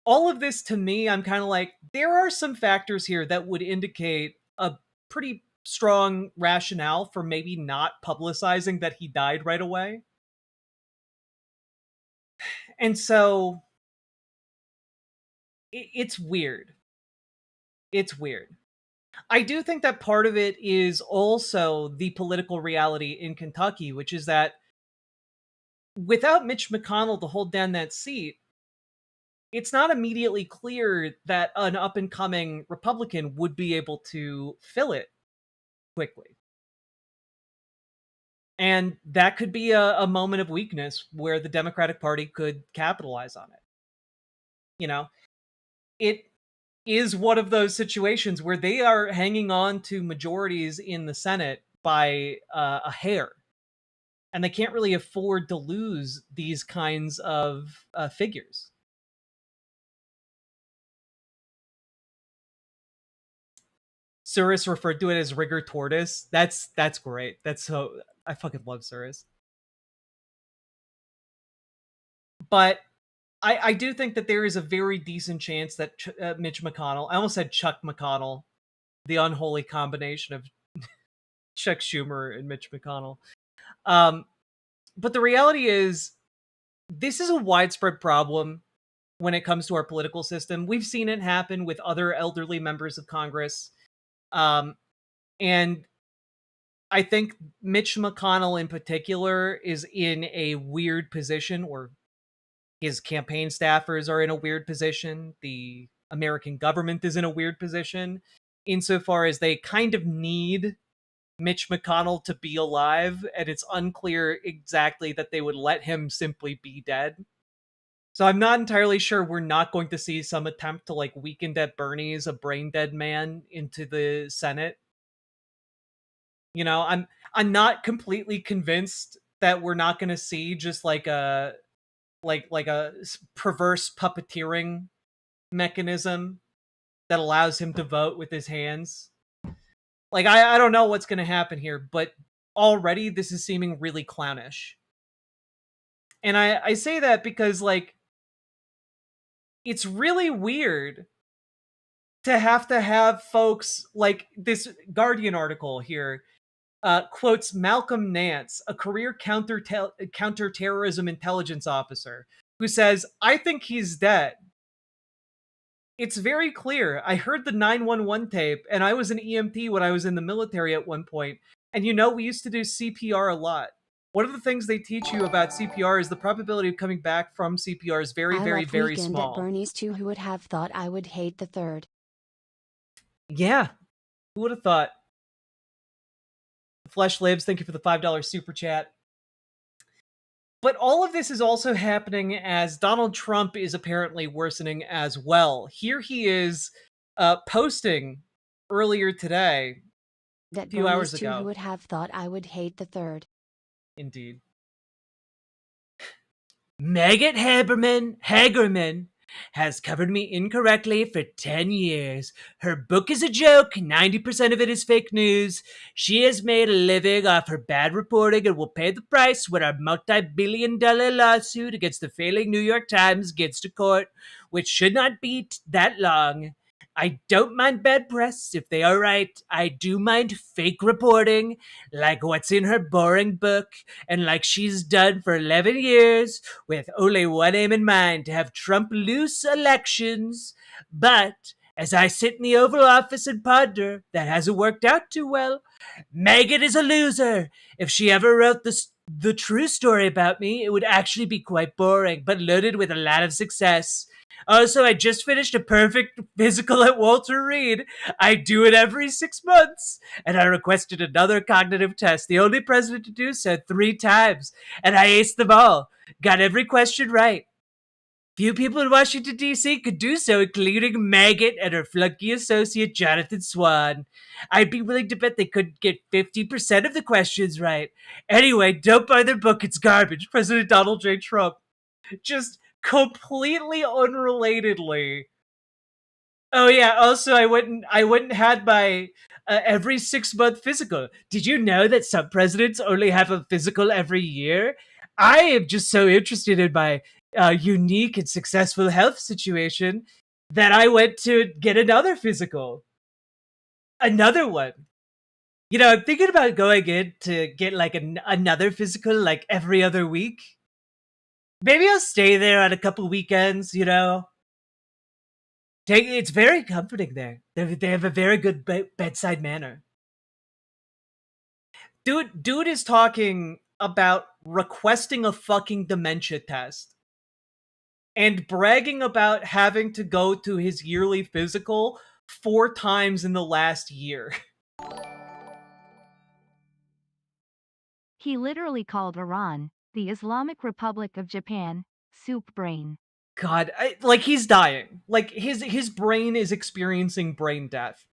all of this, to me, I'm kind of like, there are some factors here that would indicate a pretty strong rationale for maybe not publicizing that he died right away. And so it's weird. It's weird. I do think that part of it is also the political reality in Kentucky, which is that without Mitch McConnell to hold down that seat, it's not immediately clear that an up-and-coming Republican would be able to fill it quickly. And that could be a moment of weakness where the Democratic Party could capitalize on it. You know, it is one of those situations where they are hanging on to majorities in the Senate by a hair. And they can't really afford to lose these kinds of figures. Suris referred to it as rigor tortoise. That's great. That's so, I fucking love Suris. But I do think that there is a very decent chance that Mitch McConnell, I almost said Chuck McConnell, the unholy combination of Chuck Schumer and Mitch McConnell. But the reality is, this is a widespread problem when it comes to our political system. We've seen it happen with other elderly members of Congress. And I think Mitch McConnell in particular is in a weird position, or his campaign staffers are in a weird position. The American government is in a weird position insofar as they kind of need Mitch McConnell to be alive, and it's unclear exactly that they would let him simply be dead. So I'm not entirely sure we're not going to see some attempt to like Weekend at Bernie's a brain dead man into the Senate. You know, I'm not completely convinced that we're not going to see just like a perverse puppeteering mechanism that allows him to vote with his hands. Like, I don't know what's going to happen here, but already this is seeming really clownish. And I say that because, like, it's really weird to have folks like this Guardian article here quotes Malcolm Nance, a career counterterrorism intelligence officer, who says, "I think he's dead. It's very clear. I heard the 911 tape, and I was an EMT when I was in the military at one point. And you know, we used to do CPR a lot. One of the things they teach you about CPR is the probability of coming back from CPR is very, very, very Weekend small." at Bernie's too. Who would have thought I would hate the third? Yeah. Who would have thought? Flesh Lives, thank you for the $5 super chat. But all of this is also happening as Donald Trump is apparently worsening as well. Here he is posting earlier today, That a few Bernie's hours too. ago. Who would have thought I would hate the third? Indeed. Maggot Hagerman has covered me incorrectly for 10 years. Her book is a joke. 90% of it is fake news. She has made a living off her bad reporting and will pay the price when our multi-billion-dollar lawsuit against the failing New York Times gets to court, which should not be that long. I don't mind bad press if they are right. I do mind fake reporting, like what's in her boring book, and like she's done for 11 years, with only one aim in mind, to have Trump lose elections. But as I sit in the Oval Office and ponder, that hasn't worked out too well. Megan is a loser. If she ever wrote the true story about me, it would actually be quite boring, but loaded with a lot of success. Also, I just finished a perfect physical at Walter Reed. I do it every 6 months. And I requested another cognitive test, the only president to do so 3 times. And I aced them all. Got every question right. Few people in Washington, D.C. could do so, including Maggot and her flunky associate, Jonathan Swan. I'd be willing to bet they couldn't get 50% of the questions right. Anyway, don't buy their book. It's garbage. President Donald J. Trump. Just completely unrelatedly. Oh yeah, also I went and had my every 6-month physical. Did you know that some presidents only have a physical every year? I am just so interested in my unique and successful health situation that I went to get another physical. Another one. You know, I'm thinking about going in to get like another physical like every other week. Maybe I'll stay there on a couple weekends, you know. It's very comforting there. They have a very good bedside manner. Dude is talking about requesting a fucking dementia test and bragging about having to go to his yearly physical 4 times in the last year. He literally called Iran, the Islamic Republic of Japan, soup brain. God, like he's dying. Like his brain is experiencing brain death.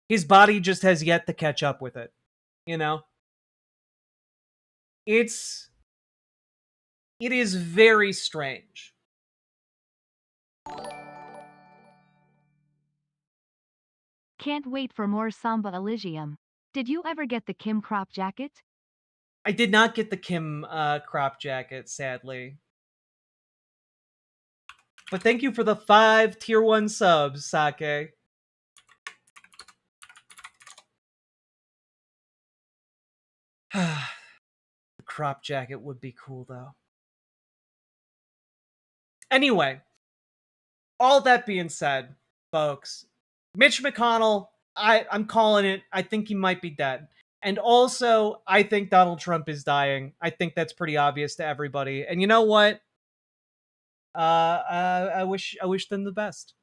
His body just has yet to catch up with it. You know? It is very strange. Can't wait for more Samba Elysium. Did you ever get the Kim crop jacket? I did not get the Kim crop jacket, sadly. But thank you for the 5 tier 1 subs, Sake. The crop jacket would be cool, though. Anyway, all that being said, folks, Mitch McConnell, I'm calling it. I think he might be dead. And also, I think Donald Trump is dying. I think that's pretty obvious to everybody. And you know what? I wish them the best.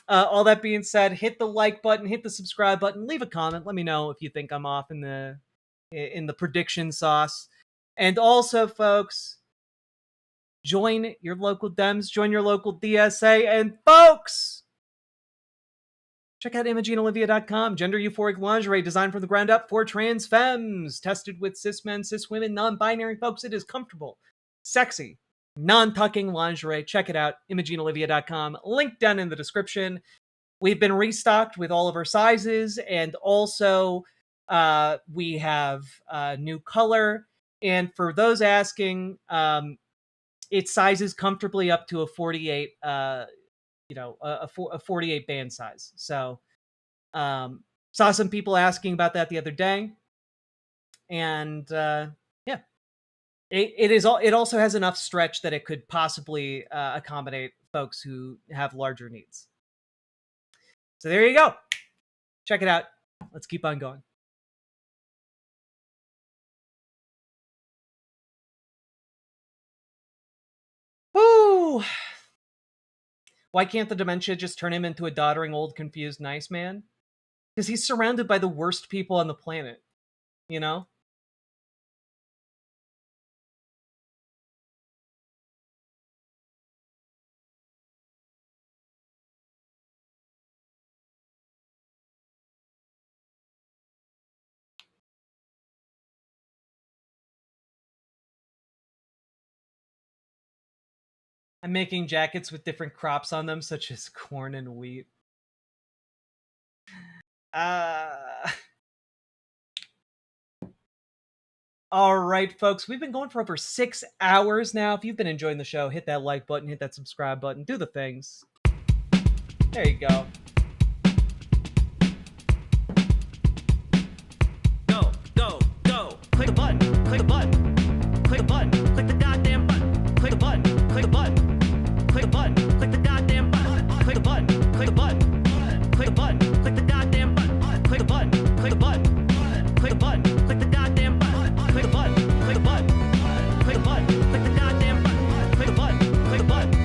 All that being said, hit the like button, hit the subscribe button, leave a comment. Let me know if you think I'm off in the prediction sauce. And also, folks, join your local Dems, join your local DSA, and folks, check out ImogeneOlivia.com. Gender euphoric lingerie designed from the ground up for trans femmes. Tested with cis men, cis women, non-binary folks. It is comfortable, sexy, non-tucking lingerie. Check it out. ImogeneOlivia.com. Link down in the description. We've been restocked with all of our sizes, and also we have new color. And for those asking, it sizes comfortably up to a 48. A 48 band size. So, saw some people asking about that the other day, and yeah, it also has enough stretch that it could possibly accommodate folks who have larger needs. So there you go. Check it out. Let's keep on going. Woo! Why can't the dementia just turn him into a doddering, old, confused, nice man? Because he's surrounded by the worst people on the planet, you know? I'm making jackets with different crops on them, such as corn and wheat. All right, folks, we've been going for over 6 hours now. If you've been enjoying the show, hit that like button, hit that subscribe button, do the things. There you go. Go, go, go. Click the button, click the button, click the button, click the goddamn button, click the button, click the button, click the button, click the goddamn button, click the button, click the button, click the button, click the goddamn button, click the button, click the button, click the button, click the goddamn button, click the button, click the button, click the button, click the goddamn button, click the button, click the button,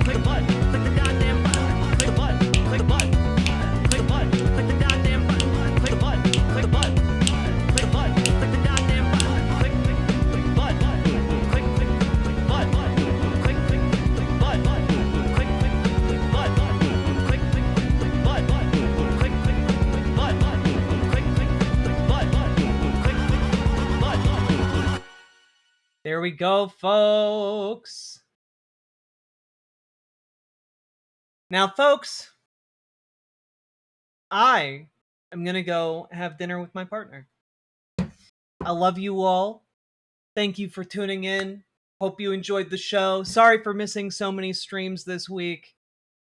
click the button, click the goddamn button, click the button, click the button, click the button, click the goddamn button, click the button, click the button, click the button, click the goddamn button, click button, click button, click There we go, folks. Now, folks, I am going to go have dinner with my partner. I love you all. Thank you for tuning in. Hope you enjoyed the show. Sorry for missing so many streams this week.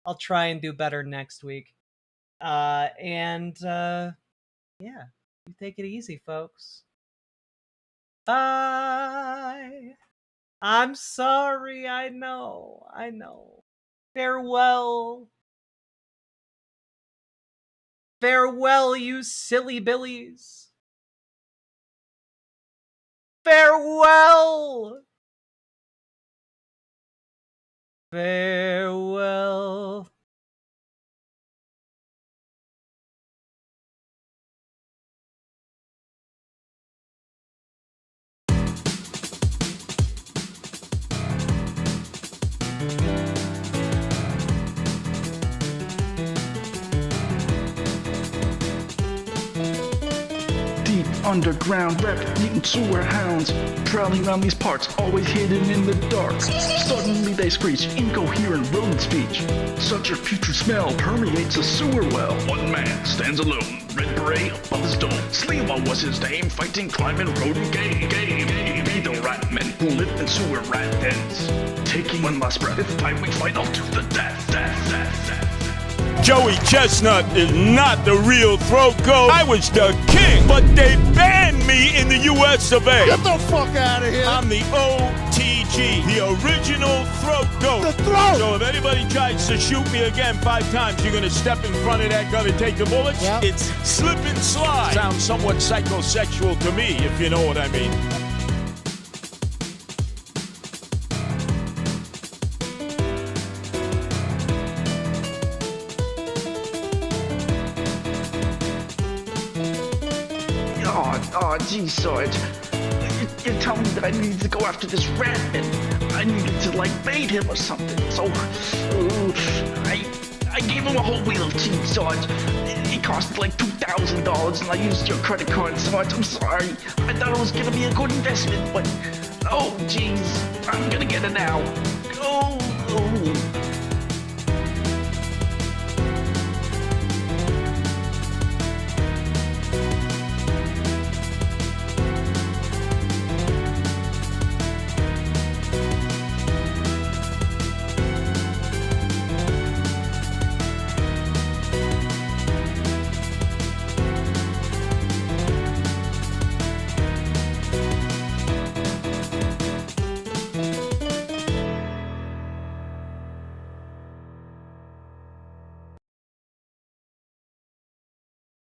I'll try and do better next week. Yeah, you take it easy, folks. Bye. I'm sorry, I know. Farewell. Farewell, you silly billies. Farewell. Farewell. Underground rap, mutant sewer hounds, prowling around these parts, always hidden in the dark. Suddenly they screech, incoherent rodent speech. Such a putrid smell permeates a sewer well. One man stands alone, red beret above his dome. Sleeva was his name, fighting, climbing, rodent game. Be the rat men who live in sewer rat dens. Taking one last breath, if we fight all to the death. Joey Chestnut is not the real throat goat. I was the king, but they banned me in the US of A. Get the fuck out of here. I'm the OTG, the original throat goat. The throat. So if anybody tries to shoot me again 5 times, you're going to step in front of that gun and take the bullets? Yep. It's slip and slide. Sounds somewhat psychosexual to me, if you know what I mean. Oh, geez, Sarge. You're telling me that I needed to go after this rat and I needed to, bait him or something. So, I gave him a whole wheel of cheese, Sarge. It cost $2,000 and I used your credit card, Sarge. I'm sorry. I thought it was gonna be a good investment, but, oh, geez. I'm gonna get it now. Oh.